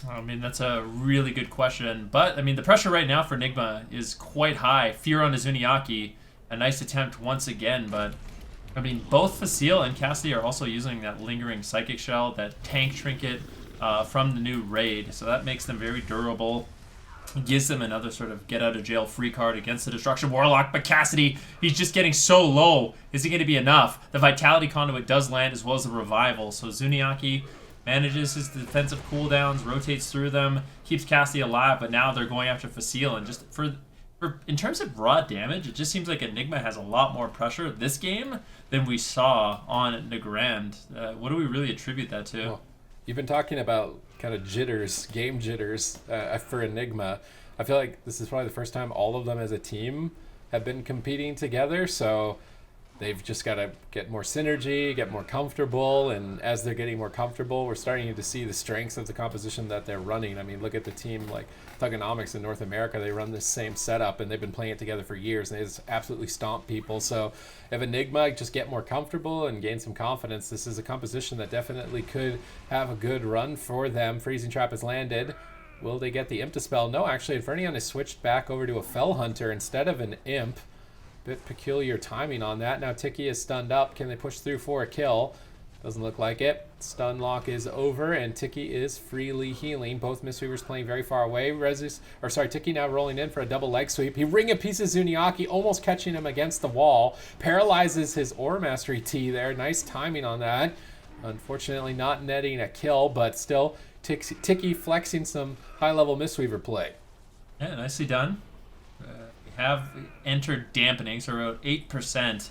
I mean, that's a really good question, but I mean, the pressure right now for Enigma is quite high. Fear on Zuniaki, a nice attempt once again, but I mean, both Facile and Cassidy are also using that lingering Psychic Shell, that tank trinket from the new raid, so that makes them very durable. Gives them another sort of get-out-of-jail-free card against the Destruction Warlock, but Cassidy, he's just getting so low. Is it going to be enough? The Vitality Conduit does land as well as the Revival, so Zuniaki manages his defensive cooldowns, rotates through them, keeps Cassidy alive, but now they're going after Facile, and just for in terms of raw damage, it just seems like Enigma has a lot more pressure this game than we saw on Nagrand. What do we really attribute that to? Well, you've been talking about kind of jitters, game jitters for Enigma. I feel like this is probably the first time all of them as a team have been competing together, so they've just got to get more synergy, get more comfortable, and as they're getting more comfortable, we're starting to see the strengths of the composition that they're running. I mean, look at the team like Thugonomics in North America. They run this same setup, and they've been playing it together for years, and they just absolutely stomp people. So if Enigma just get more comfortable and gain some confidence, this is a composition that definitely could have a good run for them. Freezing Trap has landed. Will they get the Imp Dispel? No, actually, Infernion has switched back over to a Fell Hunter instead of an Imp. Bit peculiar timing on that. Now Tiki is stunned up. Can they push through for a kill? Doesn't look like it. Stun lock is over, and Tiki is freely healing. Both Mistweavers playing very far away. Tiki now rolling in for a double leg sweep. He ring a piece of Zuniaki, almost catching him against the wall. Paralyzes his Ore Mastery T there. Nice timing on that. Unfortunately not netting a kill, but still Tiki flexing some high-level Mistweaver play. Yeah, nicely done. Have entered dampening, so we're about 8%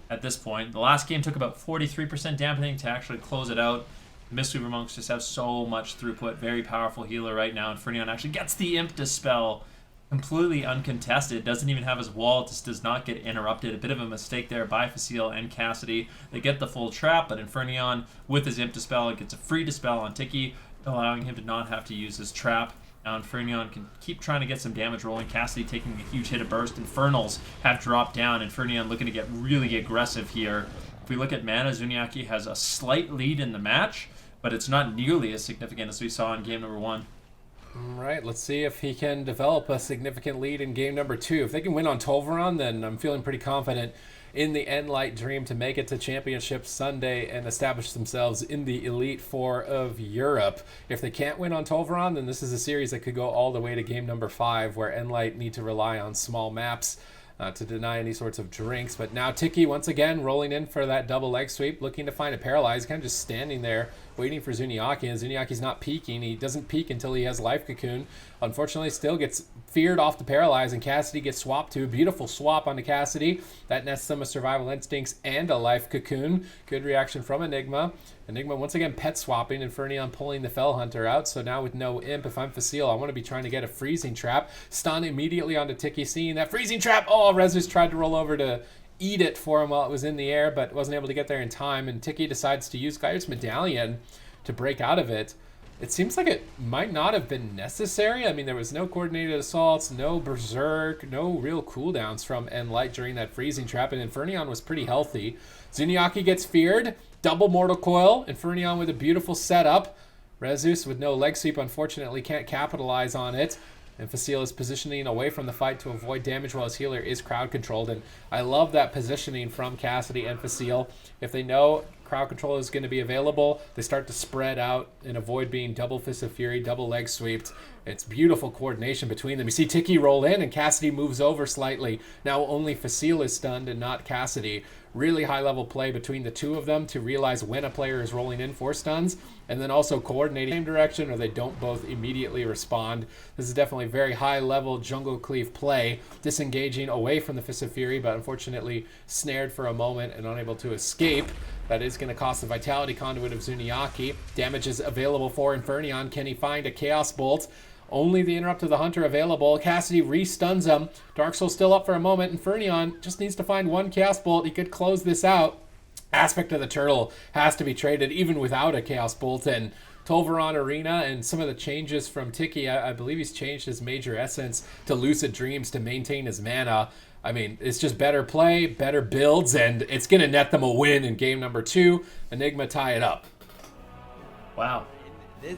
at this point. The last game took about 43% dampening to actually close it out. Mistweaver Monks just have so much throughput, very powerful healer right now, and Fernion actually gets the Imp Dispel completely uncontested, doesn't even have his wall, just does not get interrupted. A bit of a mistake there by Facile and Cassidy. They get the full trap, but Infernion, with his Imp Dispel, gets a free Dispel on Tiki, allowing him to not have to use his trap. Now Infernion can keep trying to get some damage rolling. Cassidy taking a huge hit of burst. Infernals have dropped down. Infernion looking to get really aggressive here. If we look at mana, Zuniaki has a slight lead in the match, but it's not nearly as significant as we saw in game number 1. Right, let's see if he can develop a significant lead in game number 2. If they can win on Tolvaron, then I'm feeling pretty confident in the nLite dream to make it to Championship Sunday and establish themselves in the Elite Four of Europe. If they can't win on Tolvaron, then this is a series that could go all the way to game number 5, where nLite need to rely on small maps to deny any sorts of drinks. But now Tiki once again rolling in for that double leg sweep, looking to find a paralyze, kind of just standing there waiting for Zuniaki, and Zuniaki's not peeking. He doesn't peek until he has Life Cocoon. Unfortunately, still gets feared off the paralyze, and Cassidy gets swapped to. Beautiful swap onto Cassidy. That nests some of Survival Instincts and a Life Cocoon. Good reaction from Enigma. Enigma once again pet swapping, Infernion pulling the Fell Hunter out. So now with no Imp, if I'm Facile, I want to be trying to get a Freezing Trap. Stun immediately onto Tiki, seeing that Freezing Trap. Oh, Rezus tried to roll over to eat it for him while it was in the air, but wasn't able to get there in time, and Tiki decides to use Gyre's Medallion to break out of it. It seems like it might not have been necessary. I mean, there was no coordinated assaults, no berserk, no real cooldowns from nLite during that freezing trap, and Infernion was pretty healthy. Zuniaki gets feared, double Mortal Coil, Infernion with a beautiful setup. Rezus with no leg sweep, unfortunately can't capitalize on it. And Facile is positioning away from the fight to avoid damage while his healer is crowd controlled. And I love that positioning from Cassidy and Facile. If they know crowd control is going to be available, they start to spread out and avoid being double Fist of Fury, double leg sweeped. It's beautiful coordination between them. You see Tiki roll in and Cassidy moves over slightly. Now only Facile is stunned and not Cassidy. Really high level play between the two of them to realize when a player is rolling in for stuns, and then also coordinating the same direction or they don't both immediately respond. This is definitely very high level jungle cleave play, disengaging away from the Fist of Fury, but unfortunately snared for a moment and unable to escape. That is going to cost the Vitality Conduit of Zuniaki. Damage is available for Infernion. Can he find a Chaos Bolt? Only the Interrupt of the Hunter available. Cassidy re-stuns him. Dark Soul still up for a moment. Infernion just needs to find one Chaos Bolt. He could close this out. Aspect of the Turtle has to be traded even without a Chaos Bolt. And Tolvaron Arena and some of the changes from Tiki, I believe he's changed his Major Essence to Lucid Dreams to maintain his mana. I mean, it's just better play, better builds, and it's going to net them a win in game number 2. Enigma tie it up. Wow.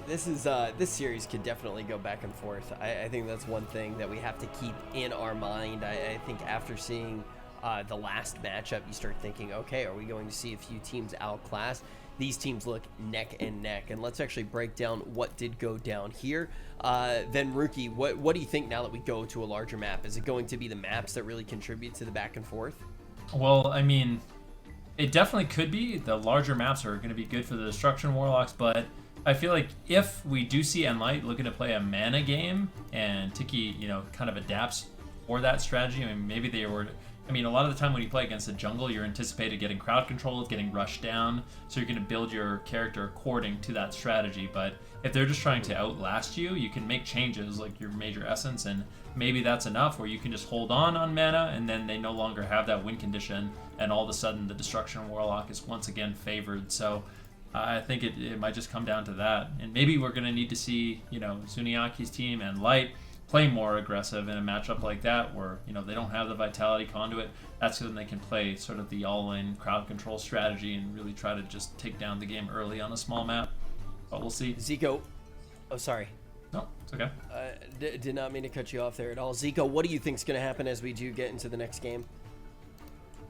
This series could definitely go back and forth. I think that's one thing that we have to keep in our mind. I think after seeing the last matchup, you start thinking, okay, are we going to see a few teams outclassed? These teams look neck and neck, and let's actually break down what did go down here. Then Rookie, what do you think now that we go to a larger map? Is it going to be the maps that really contribute to the back and forth? Well, I mean, it definitely could be. The larger maps are going to be good for the Destruction Warlocks, but I feel like if we do see nLite looking to play a mana game and Tiki, kind of adapts for that strategy, I mean, maybe they were... I mean, a lot of the time when you play against the jungle, you're anticipated getting crowd controlled, getting rushed down, so you're going to build your character according to that strategy. But if they're just trying to outlast you, you can make changes like your Major Essence, and maybe that's enough where you can just hold on mana, and then they no longer have that win condition, and all of a sudden the Destruction Warlock is once again favored. So I think it might just come down to that. And maybe we're going to need to see, Zuniaki's team and Light play more aggressive in a matchup like that where, they don't have the Vitality Conduit. That's when they can play sort of the all-in crowd control strategy and really try to just take down the game early on a small map. But we'll see. Zico. Oh, sorry. No, it's okay. Did not mean to cut you off there at all. Zico, what do you think is going to happen as we do get into the next game?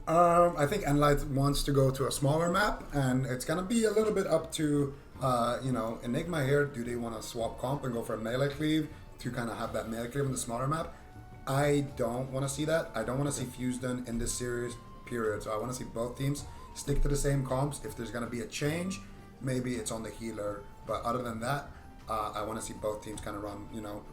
I think nLite wants to go to a smaller map, and it's going to be a little bit up to, Enigma here. Do they want to swap comp and go for a melee cleave to kind of have that melee cleave on the smaller map? I don't want to see that. I don't want to see fuse done in this series, period. So I want to see both teams stick to the same comps. If there's going to be a change, maybe it's on the healer. But other than that, I want to see both teams kind of run,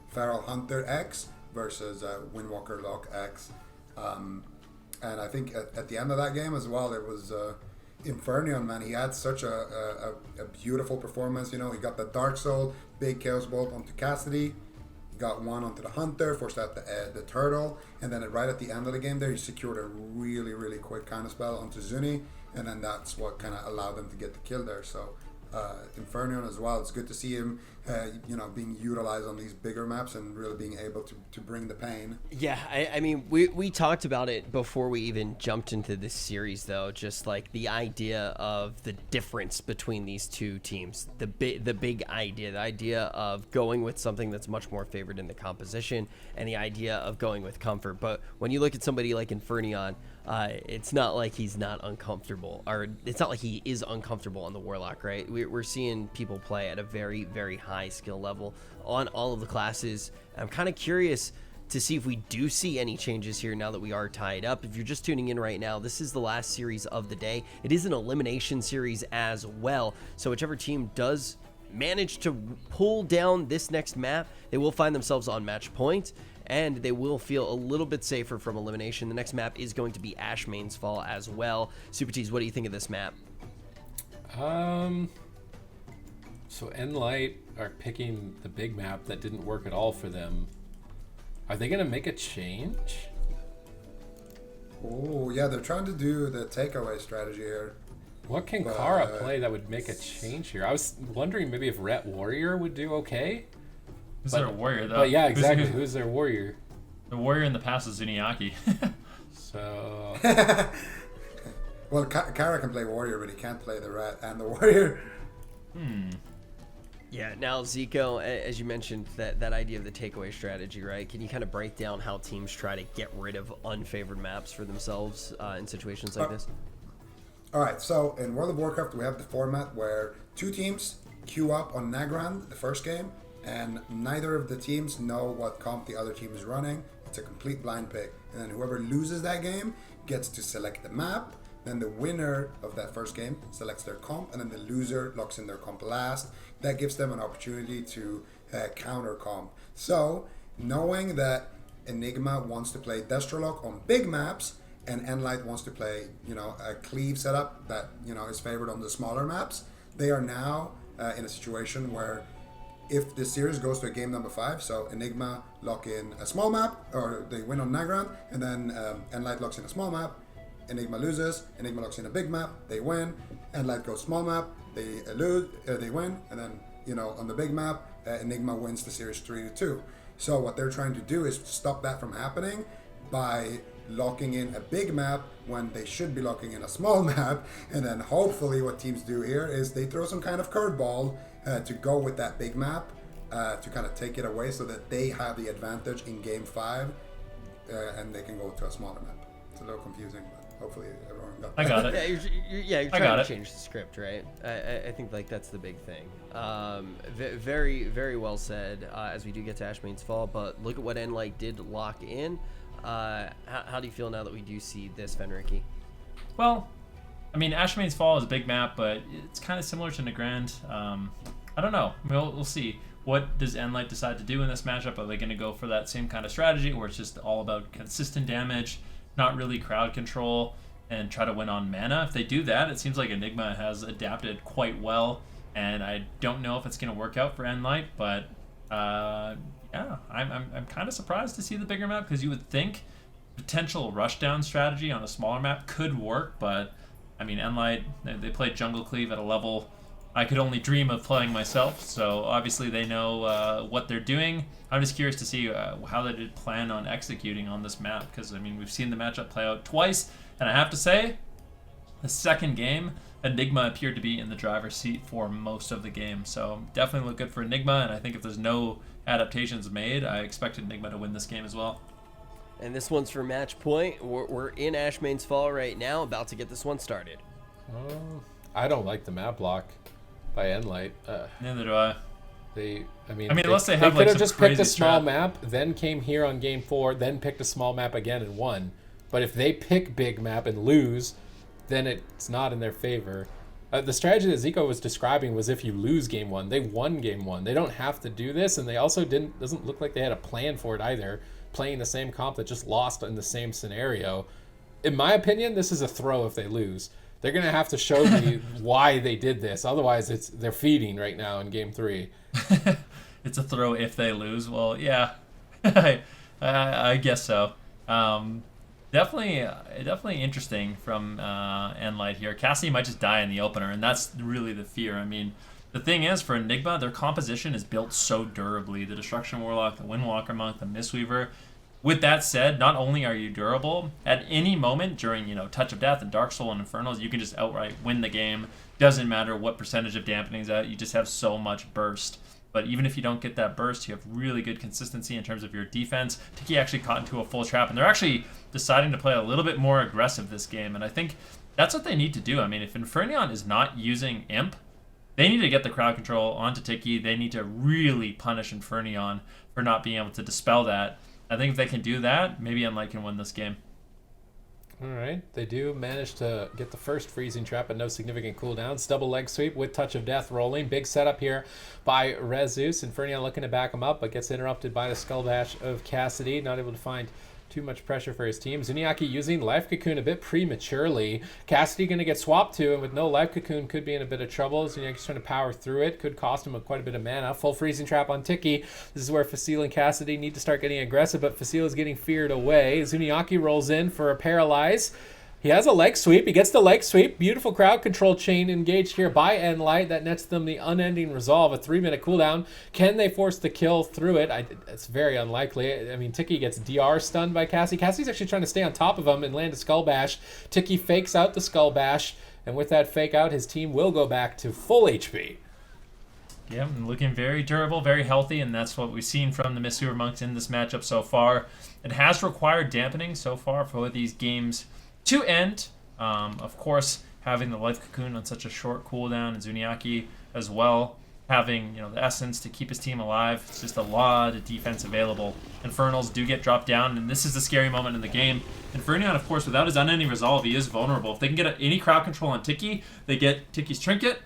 Feral Hunter X versus Windwalker Lock X. And I think at the end of that game as well, there was, Infernion, man, he had such a beautiful performance. You know, he got the Dark Soul, big Chaos Bolt onto Cassidy. He got one onto the Hunter, forced out the Turtle, and then right at the end of the game there, he secured a really, really quick counter spell onto Zuni, and then that's what kind of allowed them to get the kill there. So Infernion as well, it's good to see him being utilized on these bigger maps and really being able to bring the pain. Yeah, I mean, we talked about it before we even jumped into this series, though, just like the idea of the difference between these two teams, the big idea, the idea of going with something that's much more favored in the composition, and the idea of going with comfort. But when you look at somebody like Infernion, it's not like he's not uncomfortable, or it's not like he is uncomfortable on the Warlock, right? We're seeing people play at a very, very high skill level on all of the classes. I'm kind of curious to see if we do see any changes here now that we are tied up. If you're just tuning in right now, this is the last series of the day. It is an elimination series as well, so whichever team does manage to pull down this next map, they will find themselves on match point, and they will feel a little bit safer from elimination. The next map is going to be Ashmane's Fall as well. Super Tees, what do you think of this map? So Enlight are picking the big map that didn't work at all for them. Are they gonna make a change? Oh yeah, they're trying to do the takeaway strategy here. What can Kara play that would make a change here? I was wondering maybe if Ret Warrior would do okay. Who's their warrior, though? But yeah, exactly. Who's their warrior? The warrior in the past is Zuniaki. So... Well, Kara can play warrior, but he can't play the rat and the warrior. Yeah, now Zico, as you mentioned, that idea of the takeaway strategy, right? Can you kind of break down how teams try to get rid of unfavored maps for themselves in situations like this? All right, so in World of Warcraft, we have the format where two teams queue up on Nagrand the first game, and neither of the teams know what comp the other team is running. It's a complete blind pick. And then whoever loses that game gets to select the map. Then the winner of that first game selects their comp, and then the loser locks in their comp last. That gives them an opportunity to counter comp. So, knowing that Enigma wants to play Destrolock on big maps, and nLite wants to play, a cleave setup that, is favored on the smaller maps, they are now in a situation where if the series goes to a game number 5, so Enigma lock in a small map, or they win on Nagrand, and then nLite locks in a small map, Enigma loses, Enigma locks in a big map, they win, nLite goes small map, they lose, they win, and then, on the big map, Enigma wins the series 3-2. So what they're trying to do is stop that from happening by locking in a big map when they should be locking in a small map, and then hopefully what teams do here is they throw some kind of curveball to go with that big map to kind of take it away so that they have the advantage in game 5 and they can go to a smaller map. It's a little confusing, but hopefully everyone got that. I got it. You're trying to change the script, right? I think that's the big thing. Very, very well said as we do get to Ashmane's Fall, but look at what nLite did lock in. How do you feel now that we do see this, Fenricky? Well, I mean, Ashmane's Fall is a big map, but it's kind of similar to Nagrand. I don't know. We'll see. What does nLite decide to do in this matchup? Are they going to go for that same kind of strategy, or it's just all about consistent damage, not really crowd control, and try to win on mana? If they do that, it seems like Enigma has adapted quite well, and I don't know if it's going to work out for nLite, but yeah, I'm kind of surprised to see the bigger map, because you would think potential rushdown strategy on a smaller map could work, but I mean, nLite, they played Jungle Cleave at a level I could only dream of playing myself, so obviously they know what they're doing. I'm just curious to see how they did plan on executing on this map, because I mean, we've seen the matchup play out twice, and I have to say, the second game, Enigma appeared to be in the driver's seat for most of the game, so definitely look good for Enigma, and I think if there's no adaptations made, I expect Enigma to win this game as well. And this one's for match point. We're in Ashmane's Fall right now, about to get this one started. I don't like the map block by nLite. Neither do I. I mean, unless they they have could like have some just picked crazy a small strat. map, then came here on game 4, then picked a small map again and won. But if they pick big map and lose, then it's not in their favor. The strategy that Zico was describing was if you lose game 1, they won game 1. They don't have to do this, and they also doesn't look like they had a plan for it either, playing the same comp that just lost in the same scenario. In my opinion, this is a throw if they lose. they're going to have to show me why they did this. Otherwise, they're feeding right now in Game 3. It's a throw if they lose. Well, yeah, I guess so. Definitely interesting from nLite here. Cassidy might just die in the opener, and that's really the fear. I mean, the thing is, for Enigma, their composition is built so durably. The Destruction Warlock, the Windwalker Monk, the Mistweaver. With that said, not only are you durable, at any moment during, Touch of Death and Dark Soul and Infernals, you can just outright win the game. Doesn't matter what percentage of dampening's out, you just have so much burst. But even if you don't get that burst, you have really good consistency in terms of your defense. Tiki actually caught into a full trap, and they're actually deciding to play a little bit more aggressive this game, and I think that's what they need to do. I mean, if Infernion is not using Imp, they need to get the crowd control onto Tiki. They need to really punish Infernion for not being able to dispel that. I think if they can do that, maybe nLite can win this game. All right, they do manage to get the first freezing trap, but no significant cooldowns. Double leg sweep with Touch of Death rolling. Big setup here by Rezus. Infernion looking to back him up, but gets interrupted by the Skull Bash of Cassidy. Not able to find too much pressure for his team. Zuniaki using Life Cocoon a bit prematurely. Cassidy going to get swapped to, and with no Life Cocoon, could be in a bit of trouble. Zuniaki's trying to power through it. Could cost him quite a bit of mana. Full freezing trap on Tiki. This is where Facile and Cassidy need to start getting aggressive, but Facile is getting feared away. Zuniaki rolls in for a paralyze. He has a leg sweep. He gets the leg sweep. Beautiful crowd control chain engaged here by nLite. That nets them the unending resolve, a 3-minute cooldown. Can they force the kill through it? It's very unlikely. I mean, Tiki gets DR stunned by Cassie. Cassie's actually trying to stay on top of him and land a Skull Bash. Tiki fakes out the Skull Bash, and with that fake out, his team will go back to full HP. Yeah, looking very durable, very healthy, and that's what we've seen from the Mistweaver Monks in this matchup so far. It has required dampening so far for these games to end. Of course, having the Life Cocoon on such a short cooldown, and Zuniaki as well, having the essence to keep his team alive. It's just a lot of defense available. Infernals do get dropped down, and this is the scary moment in the game. Infernion, of course, without his unending resolve, he is vulnerable. If they can get any crowd control on Tiki, they get Tiki's Trinket,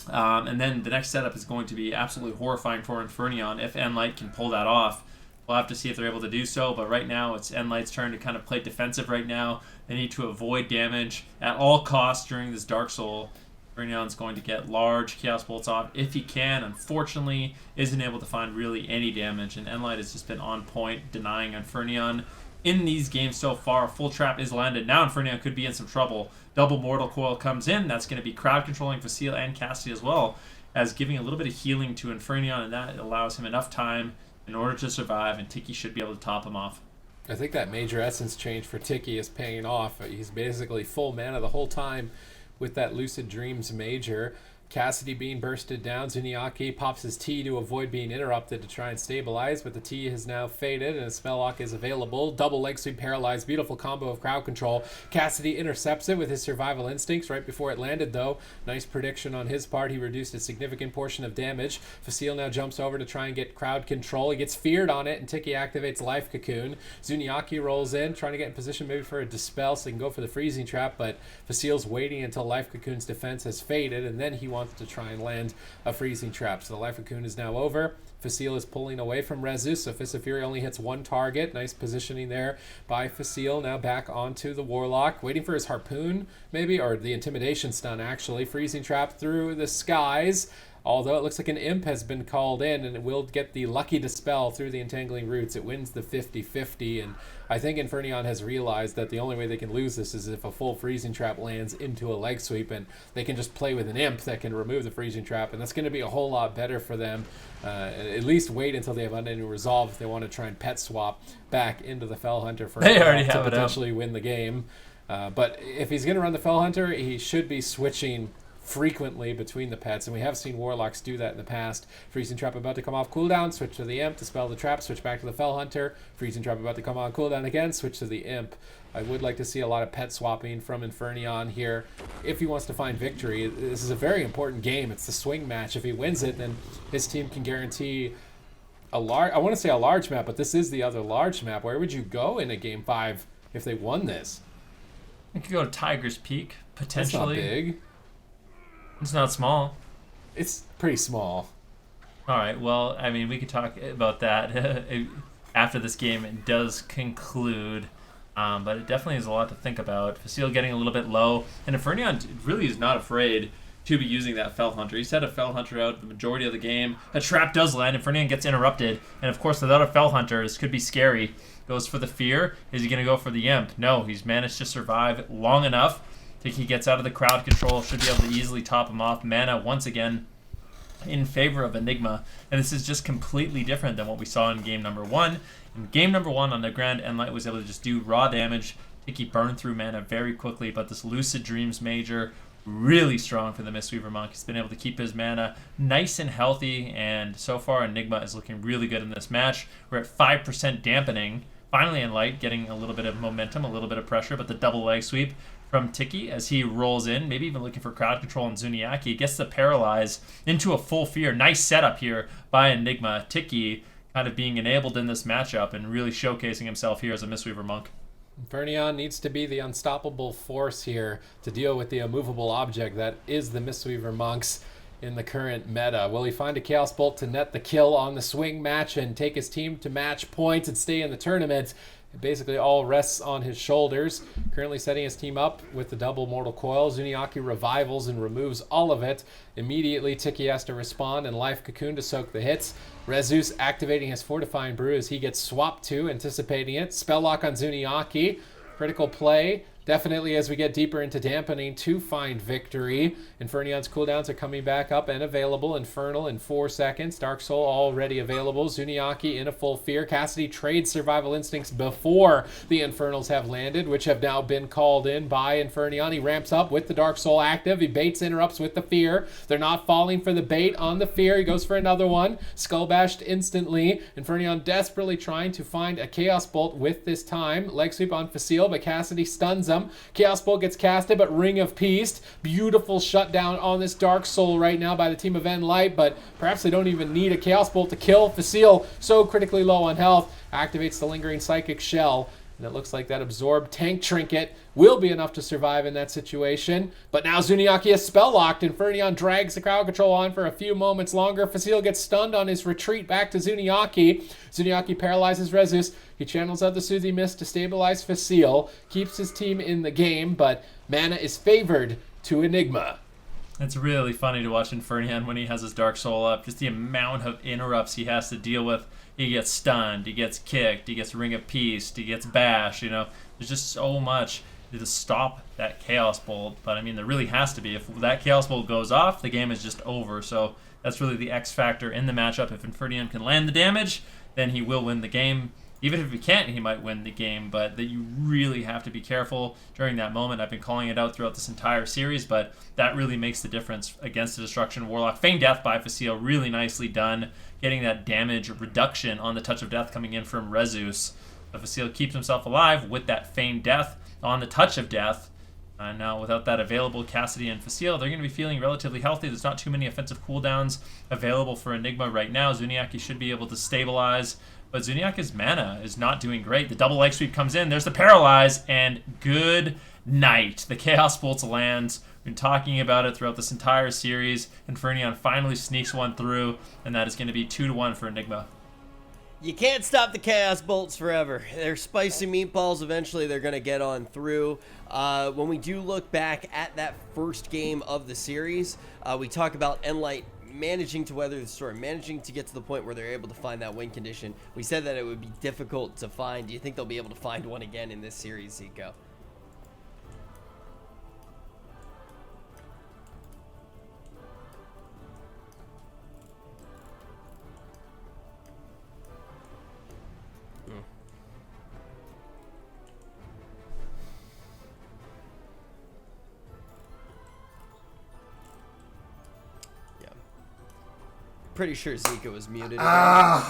and then the next setup is going to be absolutely horrifying for Infernion if nLite can pull that off. We'll have to see if they're able to do so, but right now it's nLite's turn to kind of play defensive right now. They need to avoid damage at all costs during this Dark Soul. Infernion's going to get large Chaos Bolts off if he can. Unfortunately, isn't able to find really any damage, and nLite has just been on point, denying Infernion in these games so far. Full trap is landed. Now Infernion could be in some trouble. Double Mortal Coil comes in. That's going to be crowd controlling Facile and Cassidy as well, as giving a little bit of healing to Infernion, and that allows him enough time in order to survive, and Tiki should be able to top him off. I think that major essence change for Tiki is paying off. He's basically full mana the whole time with that Lucid Dreams major. Cassidy being bursted down. Zuniaki pops his T to avoid being interrupted to try and stabilize, but the T has now faded and a spell lock is available. Double leg sweep paralyzed. Beautiful combo of crowd control. Cassidy intercepts it with his survival instincts right before it landed, though. Nice prediction on his part. He reduced a significant portion of damage. Facile now jumps over to try and get crowd control. He gets feared on it, and Tiki activates Life Cocoon. Zuniaki rolls in, trying to get in position maybe for a dispel so he can go for the freezing trap, but Facile's waiting until Life Cocoon's defense has faded, and then he wants to try and land a freezing trap. So the Life Cocoon is now over. Facile is pulling away from Rezus, so Fist of Fury only hits one target. Nice positioning there by Facile. Now back onto the Warlock, waiting for his Harpoon, maybe, or the Intimidation stun, actually. Freezing trap through the skies, although it looks like an Imp has been called in, and it will get the Lucky Dispel through the Entangling Roots. It wins the 50-50, and I think Infernion has realized that the only way they can lose this is if a full freezing trap lands into a leg sweep, and they can just play with an Imp that can remove the freezing trap, and that's going to be a whole lot better for them. At least wait until they have unending resolve if they want to try and pet swap back into the Fell Hunter for they already to have potentially win the game. But if he's going to run the Fell Hunter, he should be switching frequently between the pets, and we have seen Warlocks do that in the past. Freezing Trap about to come off cooldown, switch to the Imp, dispel the trap, switch back to the Fell Hunter. Freezing Trap about to come on cooldown again, switch to the Imp. I would like to see a lot of pet swapping from Infernion here if he wants to find victory. This is a very important game. It's the swing match. If he wins it, then his team can guarantee a large, I want to say a large map, but this is the other large map. Where would you go in a Game 5 if they won this? You could go to Tiger's Peak, potentially. That's not big. It's not small. It's pretty small. All right, well, I mean, we could talk about that after this game does conclude. But it definitely is a lot to think about. Facile getting a little bit low, and Infernion really is not afraid to be using that Fell Hunter. He's had a Fell Hunter out the majority of the game. A trap does land, Infernion gets interrupted, and of course without a Fell Hunter, this could be scary. Goes for the Fear. Is he going to go for the Imp? No, he's managed to survive long enough. I think he gets out of the crowd control, should be able to easily top him off. Mana once again in favor of Enigma, and this is just completely different than what we saw in game number 1. In game number 1 on the Grand, Enlight was able to just do raw damage. I think he burned through mana very quickly, but this Lucid Dreams Major, really strong for the Mistweaver Monk. He's been able to keep his mana nice and healthy, and so far Enigma is looking really good in this match. We're at 5% dampening. Finally Enlight getting a little bit of momentum, a little bit of pressure, but the double leg sweep from Tiki as he rolls in, maybe even looking for crowd control on Zuniaki. Gets the Paralyze into a full Fear. Nice setup here by Enigma. Tiki kind of being enabled in this matchup and really showcasing himself here as a Mistweaver Monk. Infernion needs to be the unstoppable force here to deal with the immovable object that is the Mistweaver Monks in the current meta. Will he find a Chaos Bolt to net the kill on the swing match and take his team to match points and stay in the tournament? It basically all rests on his shoulders. Currently setting his team up with the double Mortal Coil. Zuniaki revivals and removes all of it. Immediately, Tiki has to respond and Life Cocoon to soak the hits. Rezus activating his Fortifying Brew as he gets swapped to, anticipating it. Spell lock on Zuniaki. Critical play. Definitely as we get deeper into dampening to find victory. Infernion's cooldowns are coming back up and available. Infernal in 4 seconds. Dark Soul already available. Zuniaki in a full Fear. Cassidy trades Survival Instincts before the Infernals have landed, which have now been called in by Infernion. He ramps up with the Dark Soul active. He baits interrupts with the Fear. They're not falling for the bait on the Fear. He goes for another one. Skull bashed instantly. Infernion desperately trying to find a Chaos Bolt with this time. Leg sweep on Facile, but Cassidy stuns him. Chaos Bolt gets casted, but Ring of Peace. Beautiful shutdown on this Dark Soul right now by the team of nLite, but perhaps they don't even need a Chaos Bolt to kill Facile. So critically low on health. Activates the Lingering Psychic Shell. And it looks like that absorbed tank trinket will be enough to survive in that situation. But now Zuniaki is spell-locked. Infernion drags the crowd control on for a few moments longer. Facile gets stunned on his retreat back to Zuniaki. Zuniaki paralyzes Rezus. He channels out the Suzy Mist to stabilize Facile. Keeps his team in the game, but mana is favored to Enigma. It's really funny to watch Infernion when he has his Dark Soul up. Just the amount of interrupts he has to deal with. He gets stunned, he gets kicked, he gets Ring of Peace, he gets bashed, you know. There's just so much to stop that Chaos Bolt. But I mean, there really has to be. If that Chaos Bolt goes off, the game is just over. So that's really the X factor in the matchup. If Infernion can land the damage, then he will win the game. Even if he can't, he might win the game, but that you really have to be careful during that moment. I've been calling it out throughout this entire series, but that really makes the difference against the Destruction Warlock. Feigned Death by Facile, really nicely done, getting that damage reduction on the Touch of Death coming in from Rezus. But Facile keeps himself alive with that Feigned Death on the Touch of Death. Now, without that available, Cassidy and Facile, they're going to be feeling relatively healthy. There's not too many offensive cooldowns available for Enigma right now. Zuniaki should be able to stabilize, but Zuniaki's mana is not doing great. The double leg sweep comes in. There's the Paralyze, and good night. The Chaos Bolts lands. We've been talking about it throughout this entire series. Infernion finally sneaks one through, and that is going to be 2-1 for Enigma. You can't stop the Chaos Bolts forever. They're spicy meatballs. Eventually, they're going to get on through. When we do look back at that first game of the series, we talk about nLite managing to weather the storm, managing to get to the point where they're able to find that win condition. We said that it would be difficult to find. Do you think they'll be able to find one again in this series, Zico? Pretty sure Zika was muted. Yeah.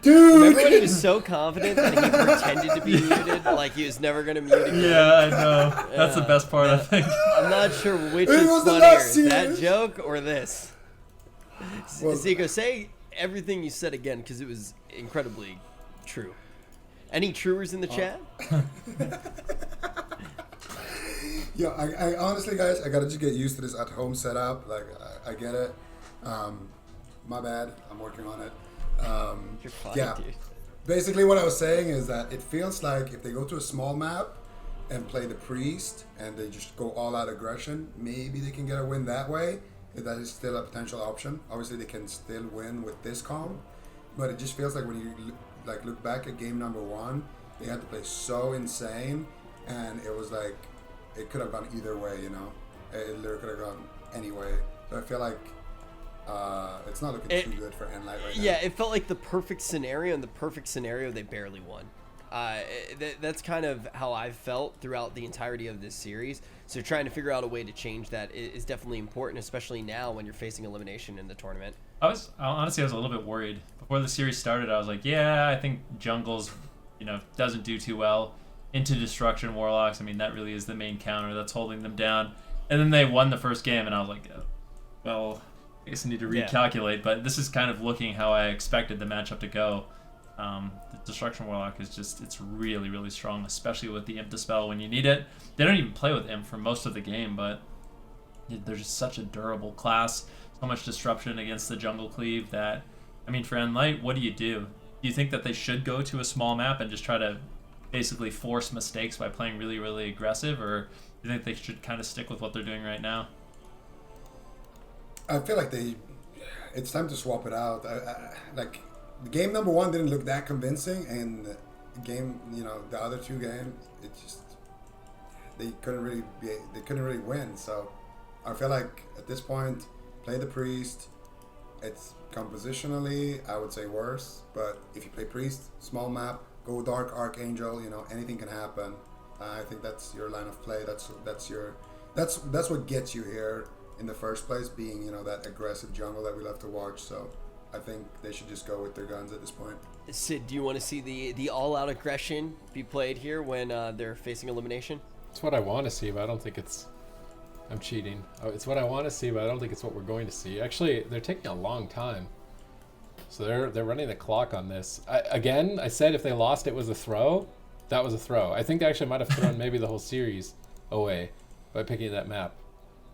Dude! Remember when he was so confident that he pretended to be muted, like he was never going to mute again? Yeah, I know. That's the best part, I think. I'm not sure which It is was the funnier, last that series. joke or this. Well- Zico, say everything you said again, because it was incredibly true. Any truers in the chat? Yeah, I honestly, guys, I gotta just get used to this at-home setup. Like, I get it. My bad. I'm working on it. You're fine, Yeah. dude. Basically, what I was saying is that it feels like if they go to a small map and play the priest and they just go all out aggression, maybe they can get a win that way. That is still a potential option. Obviously, they can still win with this comp, but it just feels like when you look back at game number 1, they had to play so insane, and it was like it could have gone either way. You know, it literally could have gone any way. So I feel like it's not looking too good for Enlight right now. Yeah, it felt like the perfect scenario, and the perfect scenario they barely won. That's kind of how I've felt throughout the entirety of this series. So trying to figure out a way to change that is definitely important, especially now when you're facing elimination in the tournament. Honestly, I was a little bit worried before the series started. I was like, yeah, I think jungles, doesn't do too well. Into destruction warlocks, I mean, that really is the main counter that's holding them down. And then they won the first game, and I was like, well, I guess I need to recalculate. Yeah. But this is kind of looking how I expected the matchup to go. The Destruction Warlock is it's really, really strong, especially with the Imp Dispel when you need it. They don't even play with Imp for most of the game, but they're just such a durable class. So much disruption against the jungle cleave that, I mean, for Enlight, what do you do? Do you think that they should go to a small map and just try to basically force mistakes by playing really, really aggressive, or do you think they should kind of stick with what they're doing right now? I feel like it's time to swap it out. The game number 1 didn't look that convincing, and the other 2 games, they couldn't really win. So I feel like at this point, play the priest. It's compositionally, I would say, worse. But if you play priest, small map, go dark archangel. Anything can happen. I think that's your line of play. That's what gets you here in the first place, being that aggressive jungle that we love to watch. So I think they should just go with their guns at this point. Sid, do you want to see the all-out aggression be played here when they're facing elimination? It's what I want to see, but I don't think it's... I'm cheating. It's what I want to see, but I don't think it's what we're going to see. Actually, they're taking a long time. So they're running the clock on this. I said if they lost, it was a throw. That was a throw. I think they actually might have thrown maybe the whole series away by picking that map.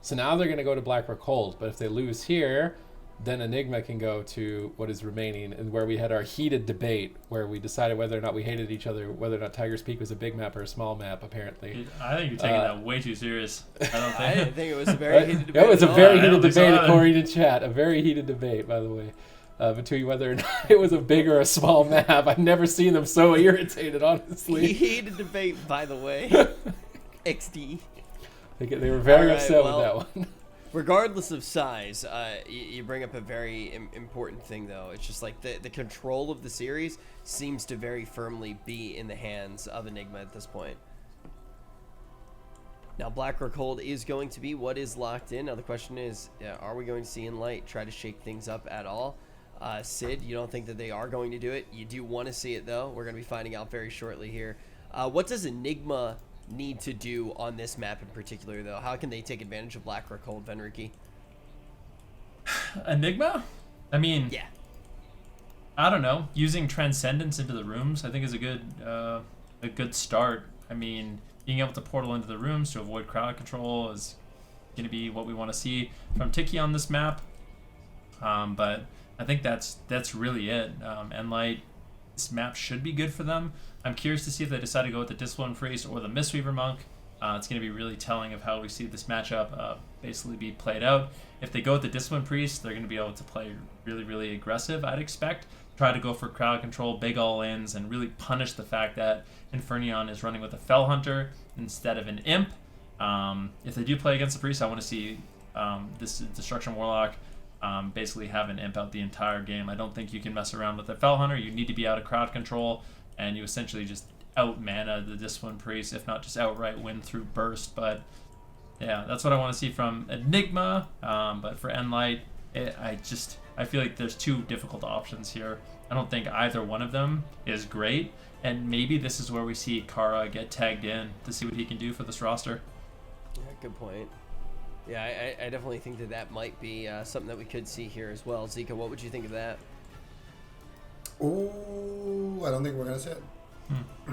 So now they're going to go to Blackrock Hold, but if they lose here, then Enigma can go to what is remaining, and where we had our heated debate, where we decided whether or not we hated each other, whether or not Tiger's Peak was a big map or a small map, apparently. I think you're taking that way too serious. I didn't think it was a very heated debate. It was a very heated debate, according to chat. A very heated debate, by the way, between whether or not it was a big or a small map. I've never seen them so irritated, honestly. Heated debate, by the way. XD. They were very upset with that one. Regardless of size, you bring up a very important thing, though. It's just like the control of the series seems to very firmly be in the hands of Enigma at this point. Now, Blackrock Hold is going to be what is locked in. Now, the question is, are we going to see Enlight try to shake things up at all? Sid, you don't think that they are going to do it. You do want to see it, though. We're going to be finding out very shortly here. What does Enigma need to do on this map in particular, though? How can they take advantage of Blackrock Hold, Venrique? Enigma? I mean, yeah. I don't know. Using Transcendence into the rooms, I think, is a good start. I mean, being able to portal into the rooms to avoid crowd control is going to be what we want to see from Tiki on this map. But I think that's really it. Enlight, this map should be good for them. I'm curious to see if they decide to go with the Discipline Priest or the Mistweaver Monk. It's going to be really telling of how we see this matchup basically be played out. If they go with the Discipline Priest, they're going to be able to play really, really aggressive, I'd expect. Try to go for crowd control, big all-ins, and really punish the fact that Infernion is running with a Fell Hunter instead of an Imp. If they do play against the Priest, I want to see this Destruction Warlock basically have an Imp out the entire game. I don't think you can mess around with a Fell Hunter. You need to be out of crowd control, and you essentially just out-mana the Discipline Priest, if not just outright win through Burst. But yeah, that's what I want to see from Enigma. But for Enlight, I feel like there's two difficult options here. I don't think either one of them is great, and maybe this is where we see Kara get tagged in to see what he can do for this roster. Yeah, good point. Yeah, I definitely think that might be something that we could see here as well. Zika, what would you think of that? Oh, I don't think we're going to see it.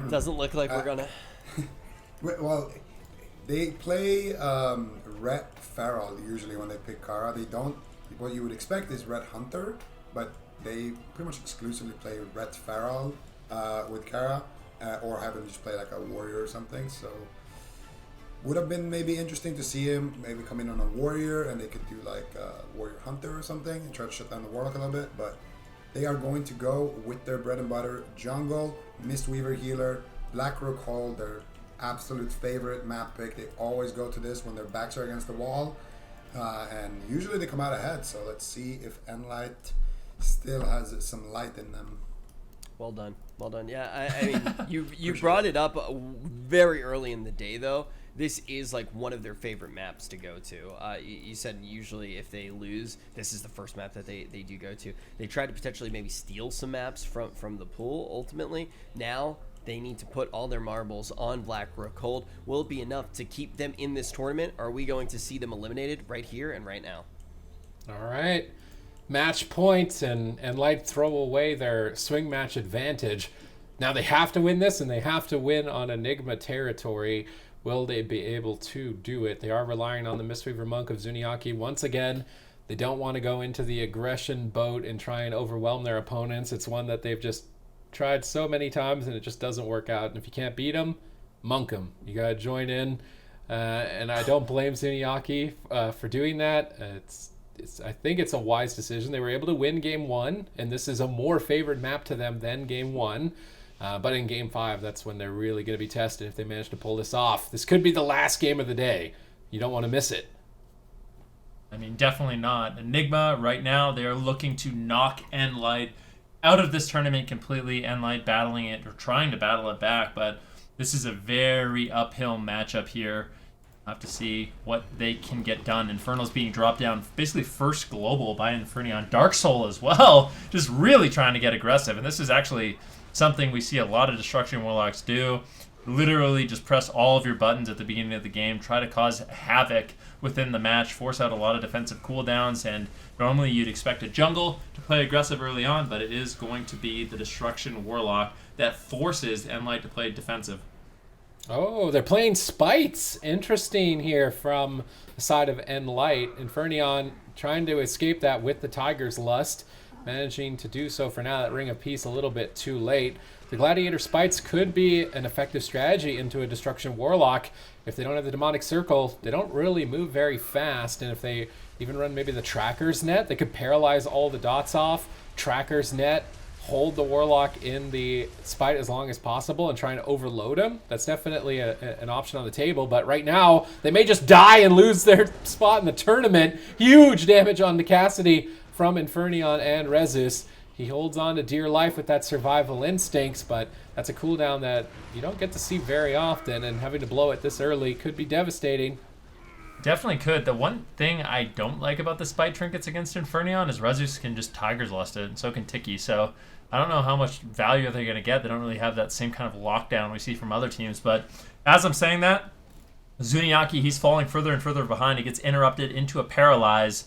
Doesn't look like we're going to. Well, they play Ret Feral usually when they pick Kara. They don't. What you would expect is Ret Hunter, but they pretty much exclusively play Ret Feral. with Kara, or have him just play like a warrior or something. So would have been maybe interesting to see him maybe come in on a warrior, and they could do like a warrior hunter or something and try to shut down the warlock a little bit. But they are going to go with their bread and butter: jungle, Mistweaver healer, Black Rook Hold, their absolute favorite map pick. They always go to this when their backs are against the wall, and usually they come out ahead. So let's see if nLite still has some light in them. Well done. Well done. Yeah, I mean, you brought it up very early in the day, though. This is like one of their favorite maps to go to. You said usually if they lose, this is the first map that they do go to. They try to potentially maybe steal some maps from the pool ultimately. Now they need to put all their marbles on Black Rook Hold. Will it be enough to keep them in this tournament? Or are we going to see them eliminated right here and right now? All right. Match points, and Enlight throw away their swing match advantage. Now they have to win this, and they have to win on Enigma territory. Will they be able to do it? They are relying on the Mistweaver Monk of Zuniaki once again. They don't want to go into the aggression boat and try and overwhelm their opponents. It's one that they've just tried so many times, and it just doesn't work out. And if you can't beat them, monk them. You got to join in. And I don't blame Zuniaki for doing that. I think it's a wise decision. They were able to win game 1, and this is a more favored map to them than game 1. But in game 5, that's when they're really going to be tested if they manage to pull this off. This could be the last game of the day. You don't want to miss it. I mean, definitely not. Enigma, right now, they are looking to knock nLite out of this tournament completely. nLite battling it, or trying to battle it back, but this is a very uphill matchup here. I'll have to see what they can get done. Infernal's being dropped down basically first global by Infernion. Dark Soul as well, just really trying to get aggressive. And this is actually something we see a lot of Destruction Warlocks do. Literally just press all of your buttons at the beginning of the game, try to cause havoc within the match, force out a lot of defensive cooldowns, and normally you'd expect a jungle to play aggressive early on, but it is going to be the Destruction Warlock that forces nLite to play defensive. Oh, they're playing Spites. Interesting here from the side of nLite. Infernion trying to escape that with the Tiger's Lust. Managing to do so for now. That Ring of Peace a little bit too late. The Gladiator Spites could be an effective strategy into a Destruction Warlock. If they don't have the Demonic Circle, they don't really move very fast. And if they even run maybe the Tracker's Net, they could paralyze all the dots off. Tracker's Net, hold the Warlock in the Spite as long as possible and try and overload him. That's definitely an option on the table. But right now, they may just die and lose their spot in the tournament. Huge damage on the Cassidy from Infernion and Rezus. He holds on to dear life with that survival instincts, but that's a cooldown that you don't get to see very often, and having to blow it this early could be devastating. Definitely could. The one thing I don't like about the Spite Trinkets against Infernion is Rezus can just Tiger's Lust it, and so can Tiki. So I don't know how much value they're going to get. They don't really have that same kind of lockdown we see from other teams. But as I'm saying that, Zuniaki, he's falling further and further behind. He gets interrupted into a paralyze.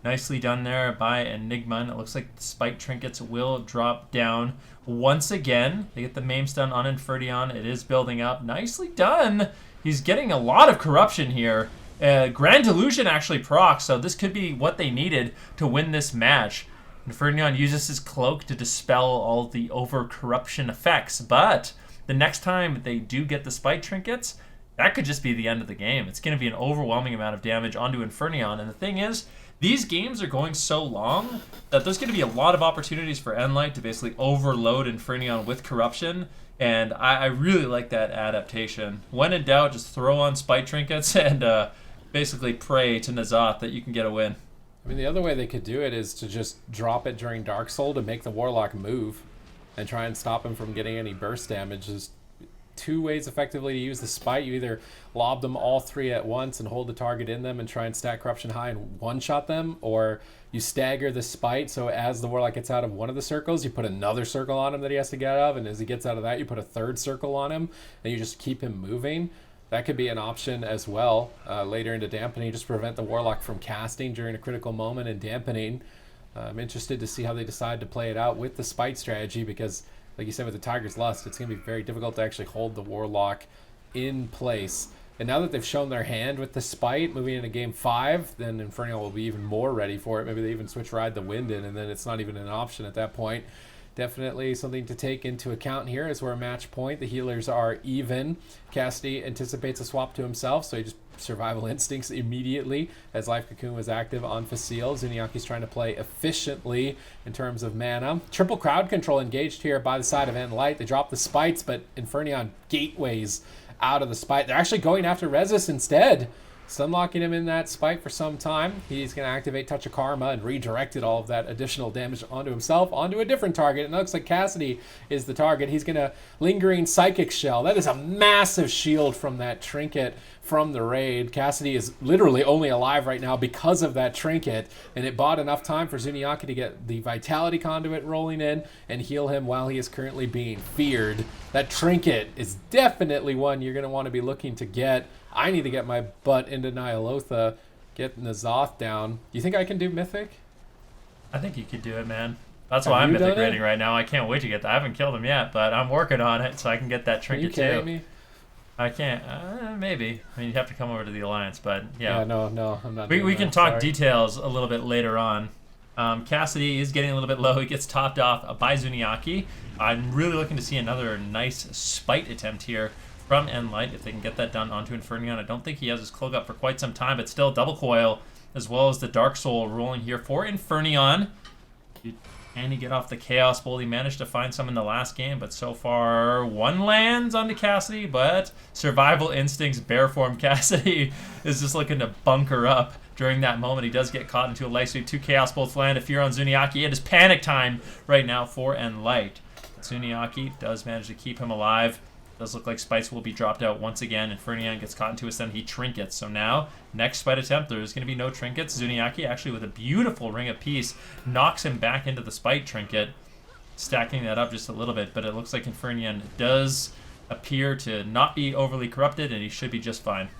Nicely done there by Enigma. And it looks like the Spike Trinkets will drop down once again. They get the maim stun on Infernion. It is building up. Nicely done. He's getting a lot of corruption here. Grand Illusion actually procs, so this could be what they needed to win this match. Infernion uses his cloak to dispel all the over-corruption effects, but the next time they do get the Spike Trinkets, that could just be the end of the game. It's going to be an overwhelming amount of damage onto Infernion, and the thing is, these games are going so long that there's going to be a lot of opportunities for nLite to basically overload Infernion with corruption, and I really like that adaptation. When in doubt, just throw on Spite Trinkets and basically pray to Nazoth that you can get a win. I mean, the other way they could do it is to just drop it during Dark Soul to make the Warlock move and try and stop him from getting any burst damage. There's two ways effectively to use the Spite. You either lob them all three at once and hold the target in them and try and stack corruption high and one-shot them, or you stagger the Spite, so as the Warlock gets out of one of the circles, you put another circle on him that he has to get out of, and as he gets out of that, you put a third circle on him, and you just keep him moving. That could be an option as well later into dampening, just prevent the Warlock from casting during a critical moment and dampening. I'm interested to see how they decide to play it out with the Spite strategy, because like you said, with the Tiger's Lust, it's going to be very difficult to actually hold the Warlock in place. And now that they've shown their hand with the Spite, moving into Game 5, then Inferno will be even more ready for it. Maybe they even switch Ride the Wind in, and then it's not even an option at that point. definitely something to take into account here as we're a match point. The healers are even. Cassidy anticipates a swap to himself, so he just survival instincts immediately as Life Cocoon was active on Facile. Zuniaki's trying to play efficiently in terms of mana. Triple crowd control engaged here by the side of nLite. They drop the spites, but Infernion gateways out of the spite. They're actually going after Rezus instead. Sunlocking him in that spike for some time. He's going to activate Touch of Karma and redirected all of that additional damage onto himself, onto a different target. And it looks like Cassidy is the target. He's going to Lingering Psychic Shell. That is a massive shield from that trinket from the raid. Cassidy is literally only alive right now because of that trinket, and it bought enough time for Zuniaki to get the Vitality Conduit rolling in and heal him while he is currently being feared. That trinket is definitely one you're going to want to be looking to get. I need to get my butt into Nyalotha, get N'Zoth down. Do you think I can do Mythic? I think you could do it, man. That's Have why I'm you done Mythic it? rating right now. I can't wait to get that. I haven't killed him yet, but I'm working on it so I can get that Are you trinket kidding too. me? I can't. Maybe. I mean, you'd have to come over to the Alliance, but yeah. No, I'm not We doing can that, talk sorry. details a little bit later on. Cassidy is getting a little bit low. He gets topped off by Zuniaki. I'm really looking to see another nice spite attempt here from nLite if they can get that done onto Infernion. I don't think he has his cloak up for quite some time, but still double coil as well as the Dark Soul rolling here for Infernion. Can he get off the Chaos Bolt? He managed to find some in the last game, but so far one lands onto Cassidy, but Survival Instincts Bear Form Cassidy is just looking to bunker up during that moment. He does get caught into a life sweep. 2 Chaos Bolts land, a Fear on Zuniaki. It is panic time right now for nLite. Zuniaki does manage to keep him alive. Does look like Spites will be dropped out once again. Infernion gets caught into a stun. He trinkets. So now, next Spite attempt, there's going to be no trinkets. Zuniaki actually with a beautiful Ring of Peace knocks him back into the Spite trinket, stacking that up just a little bit. But it looks like Infernion does appear to not be overly corrupted, and he should be just fine.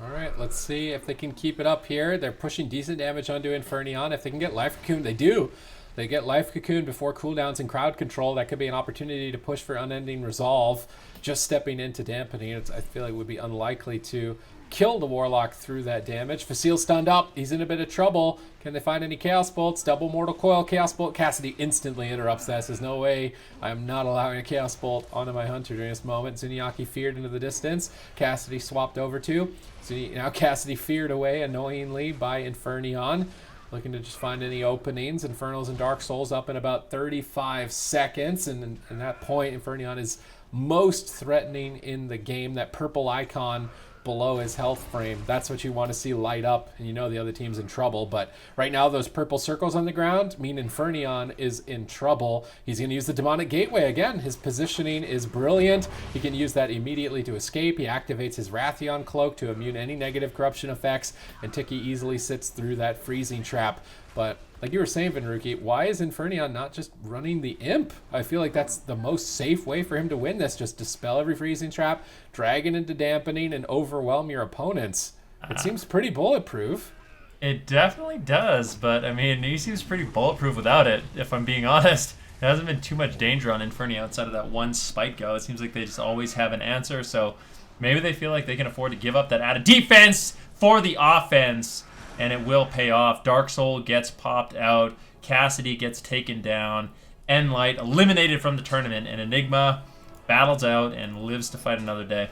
All right, let's see if they can keep it up here. They're pushing decent damage onto Infernion. If they can get Life Cocoon, they do. They get Life Cocoon before cooldowns and crowd control. That could be an opportunity to push for Unending Resolve. Just stepping into dampening, I feel like it would be unlikely to kill the Warlock through that damage. Facile stunned up. He's in a bit of trouble. Can they find any Chaos Bolts? Double Mortal Coil, Chaos Bolt. Cassidy instantly interrupts that. Says, no way. I am not allowing a Chaos Bolt onto my Hunter during this moment. Zuniaki feared into the distance. Cassidy swapped over to. Now Cassidy feared away annoyingly by Infernion. Looking to just find any openings. Infernals and Dark Souls up in about 35 seconds. And at that point, Infernion is most threatening in the game. That purple icon below his health frame, that's what you want to see light up, and you know the other team's in trouble. But right now, those purple circles on the ground mean Infernion is in trouble. He's going to use the Demonic Gateway again. His positioning is brilliant. He can use that immediately to escape. He activates his Wrathion Cloak to immune any negative corruption effects, and Tiki easily sits through that freezing trap. But like you were saying, Vinruki, why is Infernion not just running the Imp? I feel like that's the most safe way for him to win this. Just dispel every freezing trap, drag it into dampening, and overwhelm your opponents. It seems pretty bulletproof. It definitely does, but I mean, he seems pretty bulletproof without it, if I'm being honest. There hasn't been too much danger on Infernion outside of that one Spite go. It seems like they just always have an answer, so maybe they feel like they can afford to give up that added defense for the offense, and it will pay off. Dark Soul gets popped out. Cassidy gets taken down. nLite eliminated from the tournament, and Enigma battles out and lives to fight another day.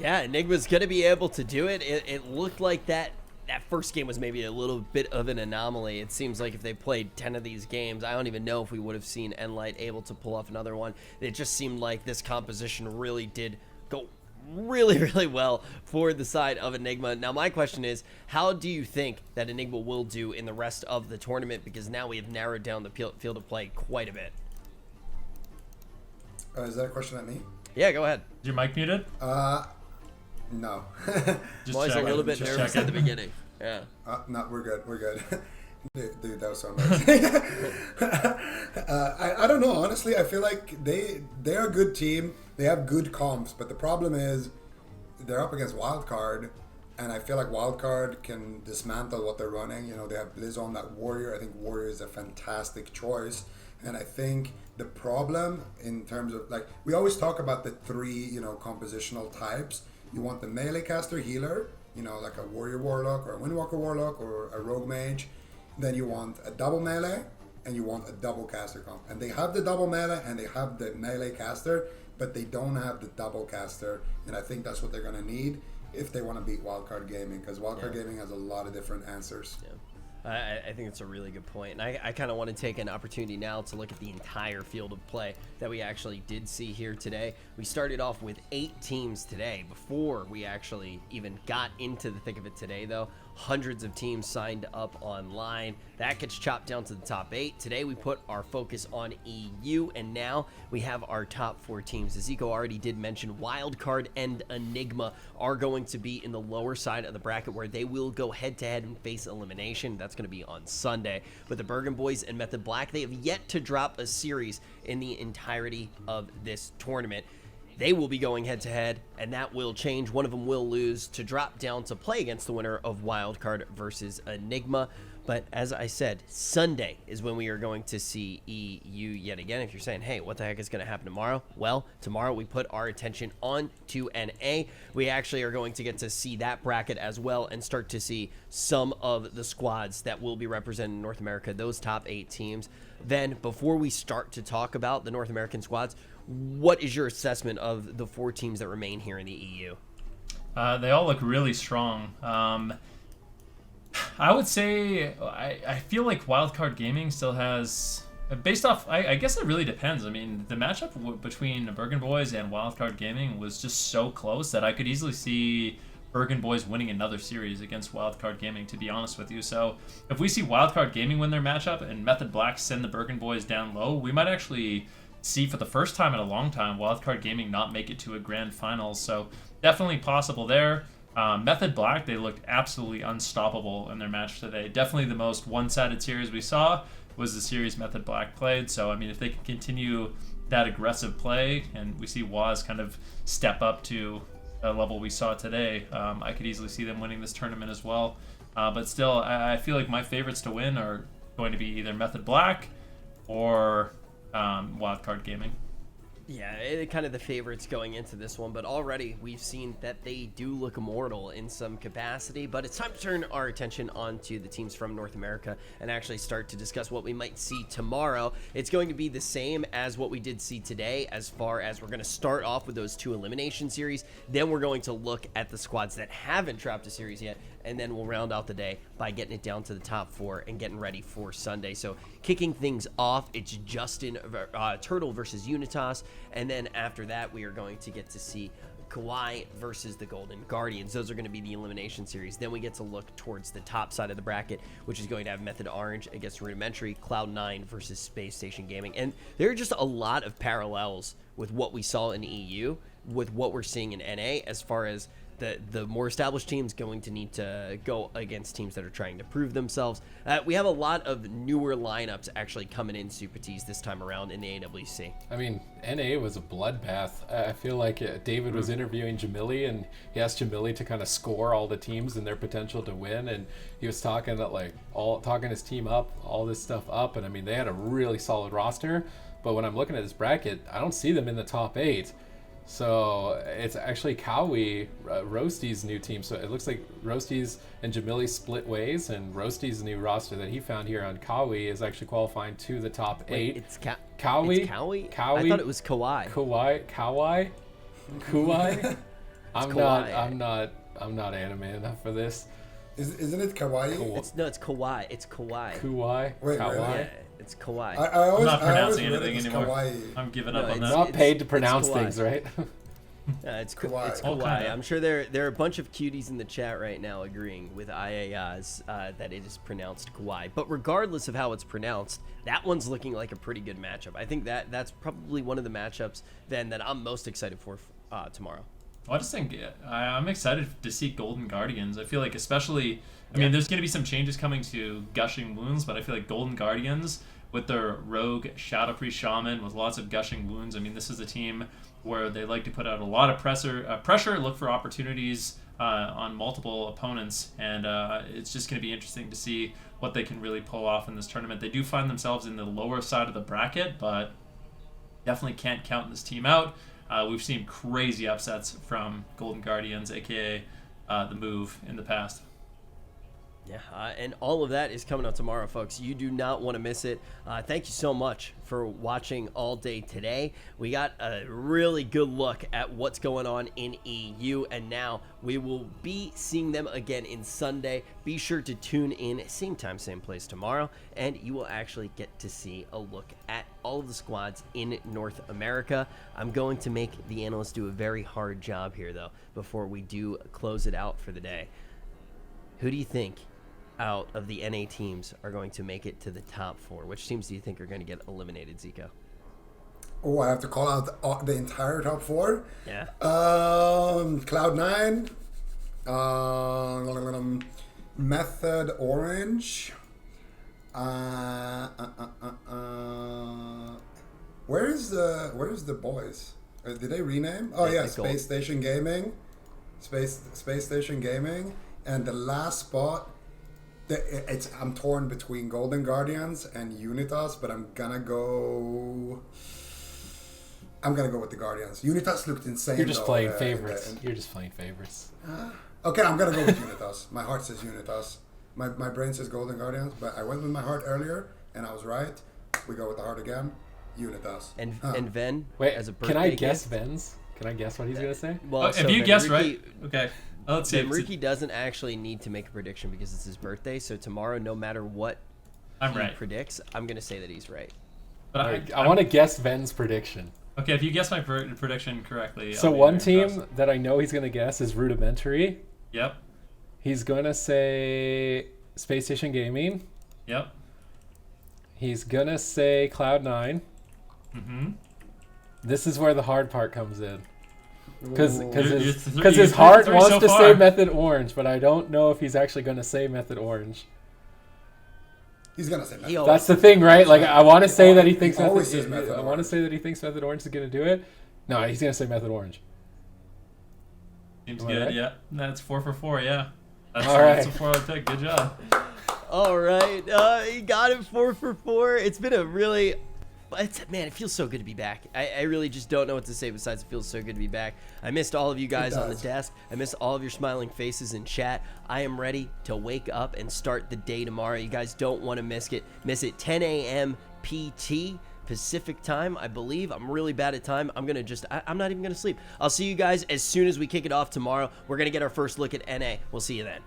Yeah, Enigma's going to be able to do it. It looked like that first game was maybe a little bit of an anomaly. It seems like if they played 10 of these games, I don't even know if we would have seen nLite able to pull off another one. It just seemed like this composition really did go really, really well for the side of Enigma. Now, my question is, how do you think that Enigma will do in the rest of the tournament? Because now we have narrowed down the field of play quite a bit. Is that a question at me? Yeah, go ahead. Is your mic muted? No. Just I'm always a checking. little bit Just nervous checking. at the beginning. Yeah. No, we're good. We're good. Dude, that was so embarrassing. I don't know. Honestly, I feel like they're a good team. They have good comps, but the problem is they're up against Wildcard, and I feel like Wildcard can dismantle what they're running. You know, they have Blizz on that Warrior. I think Warrior is a fantastic choice, and I think the problem in terms of, like, we always talk about the three, you know, compositional types. You want the melee caster healer, you know, like a Warrior Warlock or a Windwalker Warlock or a Rogue Mage. Then you want a double melee, and you want a double caster comp. And they have the double meta and they have the melee caster, but they don't have the double caster, and I think that's what they're gonna need if they want to beat Wildcard Gaming, because Wildcard Gaming has a lot of different answers. Yeah. I think it's a really good point. And I kind of want to take an opportunity now to look at the entire field of play that we actually did see here today. We started off with 8 teams today. Before we actually even got into the thick of it today, though, hundreds of teams signed up online. That gets chopped down to the top 8. Today we put our focus on EU, and now we have our top 4 teams. As Zico already did mention, Wildcard and Enigma are going to be in the lower side of the bracket, where they will go head-to-head and face elimination. That's going to be on Sunday. But the Bergen Boys and Method Black, they have yet to drop a series in the entirety of this tournament. They will be going head-to-head, and that will change. One of them will lose to drop down to play against the winner of Wildcard versus Enigma. But as I said, Sunday is when we are going to see EU yet again. If you're saying, hey, what the heck is going to happen tomorrow? Well, tomorrow we put our attention on to NA. We actually are going to get to see that bracket as well and start to see some of the squads that will be representing North America, those top 8 teams. Then, before we start to talk about the North American squads, what is your assessment of the 4 teams that remain here in the EU? They all look really strong. I would say I feel like Wildcard Gaming still has, based off, I guess it really depends. I mean, the matchup between Bergen Boys and Wildcard Gaming was just so close that I could easily see Bergen Boys winning another series against Wildcard Gaming, to be honest with you. So if we see Wildcard Gaming win their matchup and Method Black send the Bergen Boys down low, we might actually see, for the first time in a long time, Wildcard Gaming not make it to a grand final. So definitely possible there. Method Black, they looked absolutely unstoppable in their match today. Definitely the most one-sided series we saw was the series Method Black played. So, I mean, if they can continue that aggressive play and we see Waz kind of step up to a level we saw today, I could easily see them winning this tournament as well. But still, I feel like my favorites to win are going to be either Method Black or Wildcard Gaming. Yeah, kind of the favorites going into this one, but already we've seen that they do look immortal in some capacity. But it's time to turn our attention onto the teams from North America and actually start to discuss what we might see tomorrow. It's going to be the same as what we did see today, as far as we're going to start off with those 2 elimination series. Then we're going to look at the squads that haven't dropped a series yet, and then we'll round out the day by getting it down to the top 4 and getting ready for Sunday. So kicking things off, it's Justin Turtle versus Unitas, and then after that we are going to get to see Kawhi versus the Golden Guardians. Those are going to be the elimination series. Then we get to look towards the top side of the bracket, which is going to have Method Orange against Rudimentary, Cloud9 versus Space Station Gaming. And there are just a lot of parallels with what we saw in EU with what we're seeing in NA, as far as the more established teams going to need to go against teams that are trying to prove themselves. We have a lot of newer lineups actually coming in Super Tees this time around in the AWC. I mean, NA was a bloodbath. I feel like David was interviewing Jamili, and he asked Jamili to kind of score all the teams and their potential to win, and he was talking that talking his team up, all this stuff up, and I mean, they had a really solid roster. But when I'm looking at this bracket, I don't see them in the top 8. So it's actually Cowie, Roasty's new team. So it looks like Roasty's and Jamili split ways, and Roasty's new roster that he found here on Cowie is actually qualifying to the top 8. Wait, it's Cowie? It's Cowie? Cowie? I thought it was Kawhi. Kawhi? I'm not anime enough for this. Isn't it Kawaii? It's Kawhi. It's Kawhi. Kawhi? Wait, Kawhi? really? Yeah, it's Kawhi. I'm not pronouncing anything anymore. Kawaii. I'm giving No, up on it's- that. Not paid to it's pronounce Kawhi. things, right? It's Kawhi. It's Oh, Kawhi. kinda. I'm sure there are a bunch of cuties in the chat right now agreeing with IAI's that it is pronounced Kawhi. But regardless of how it's pronounced, that one's looking like a pretty good matchup. I think that's probably one of the matchups then that I'm most excited for tomorrow. Well, I just think I'm excited to see Golden Guardians. I feel like especially, I mean, there's going to be some changes coming to Gushing Wounds, but I feel like Golden Guardians with their rogue Shadow Priest Shaman with lots of Gushing Wounds. I mean, this is a team where they like to put out a lot of pressure, look for opportunities on multiple opponents, and it's just going to be interesting to see what they can really pull off in this tournament. They do find themselves in the lower side of the bracket, but definitely can't count this team out. We've seen crazy upsets from Golden Guardians, aka the Move, in the past. Yeah, and all of that is coming up tomorrow, folks. You do not want to miss it. Thank you so much for watching all day today. We got a really good look at what's going on in EU, and now we will be seeing them again in Sunday. Be sure to tune in, same time, same place tomorrow, and you will actually get to see a look at all of the squads in North America. I'm going to make the analysts do a very hard job here, though, before we do close it out for the day. Who do you think out of the NA teams are going to make it to the top 4? Which teams do you think are going to get eliminated, Zico? Oh, I have to call out the entire top 4? Yeah. Cloud9, Method Orange, where's the boys? Did they rename? Oh yeah, Space Station Gaming, Space Station Gaming, and the last spot. I'm torn between Golden Guardians and Unitas, but I'm gonna go with the Guardians. Unitas looked insane. You're just playing favorites. You're just playing favorites. Okay, I'm gonna go with Unitas. My heart says Unitas. My brain says Golden Guardians, but I went with my heart earlier, and I was right. We go with the heart again. Unitas. And Ven, wait, as a birthday can I guess gift? Ven's? Can I guess what he's gonna say? Well, if you guess right, okay. Let's see. Ricky doesn't actually need to make a prediction because it's his birthday. So tomorrow, no matter what he predicts, I'm going to say that he's right. But I want to guess Ven's prediction. Okay, if you guess my prediction correctly. So one team that I know he's going to guess is Rudimentary. Yep. He's going to say Space Station Gaming. Yep. He's going to say Cloud9. Mm-hmm. This is where the hard part comes in. Because You're his heart three wants so to far. say Method Orange, but I don't know if he's actually going to say Method Orange. He's gonna say Method. That's the thing, right? Like I want to say that he thinks He always Method. says Method I want to say that he thinks Method Orange is going to do it. No, he's going to say Method Orange. Seems Am I good. right? Yeah, that's 4 for 4. Yeah. That's, All right. That's a 4 pick. Good job. All right. He got it 4 for 4. It's been a really... Man, it feels so good to be back. I really just don't know what to say besides it feels so good to be back. I missed all of you guys on the desk. I missed all of your smiling faces in chat. I am ready to wake up and start the day tomorrow. You guys don't want to miss it. 10 a.m. PT Pacific time, I believe. I'm really bad at time. I'm not even going to sleep. I'll see you guys as soon as we kick it off tomorrow. We're going to get our first look at NA. We'll see you then.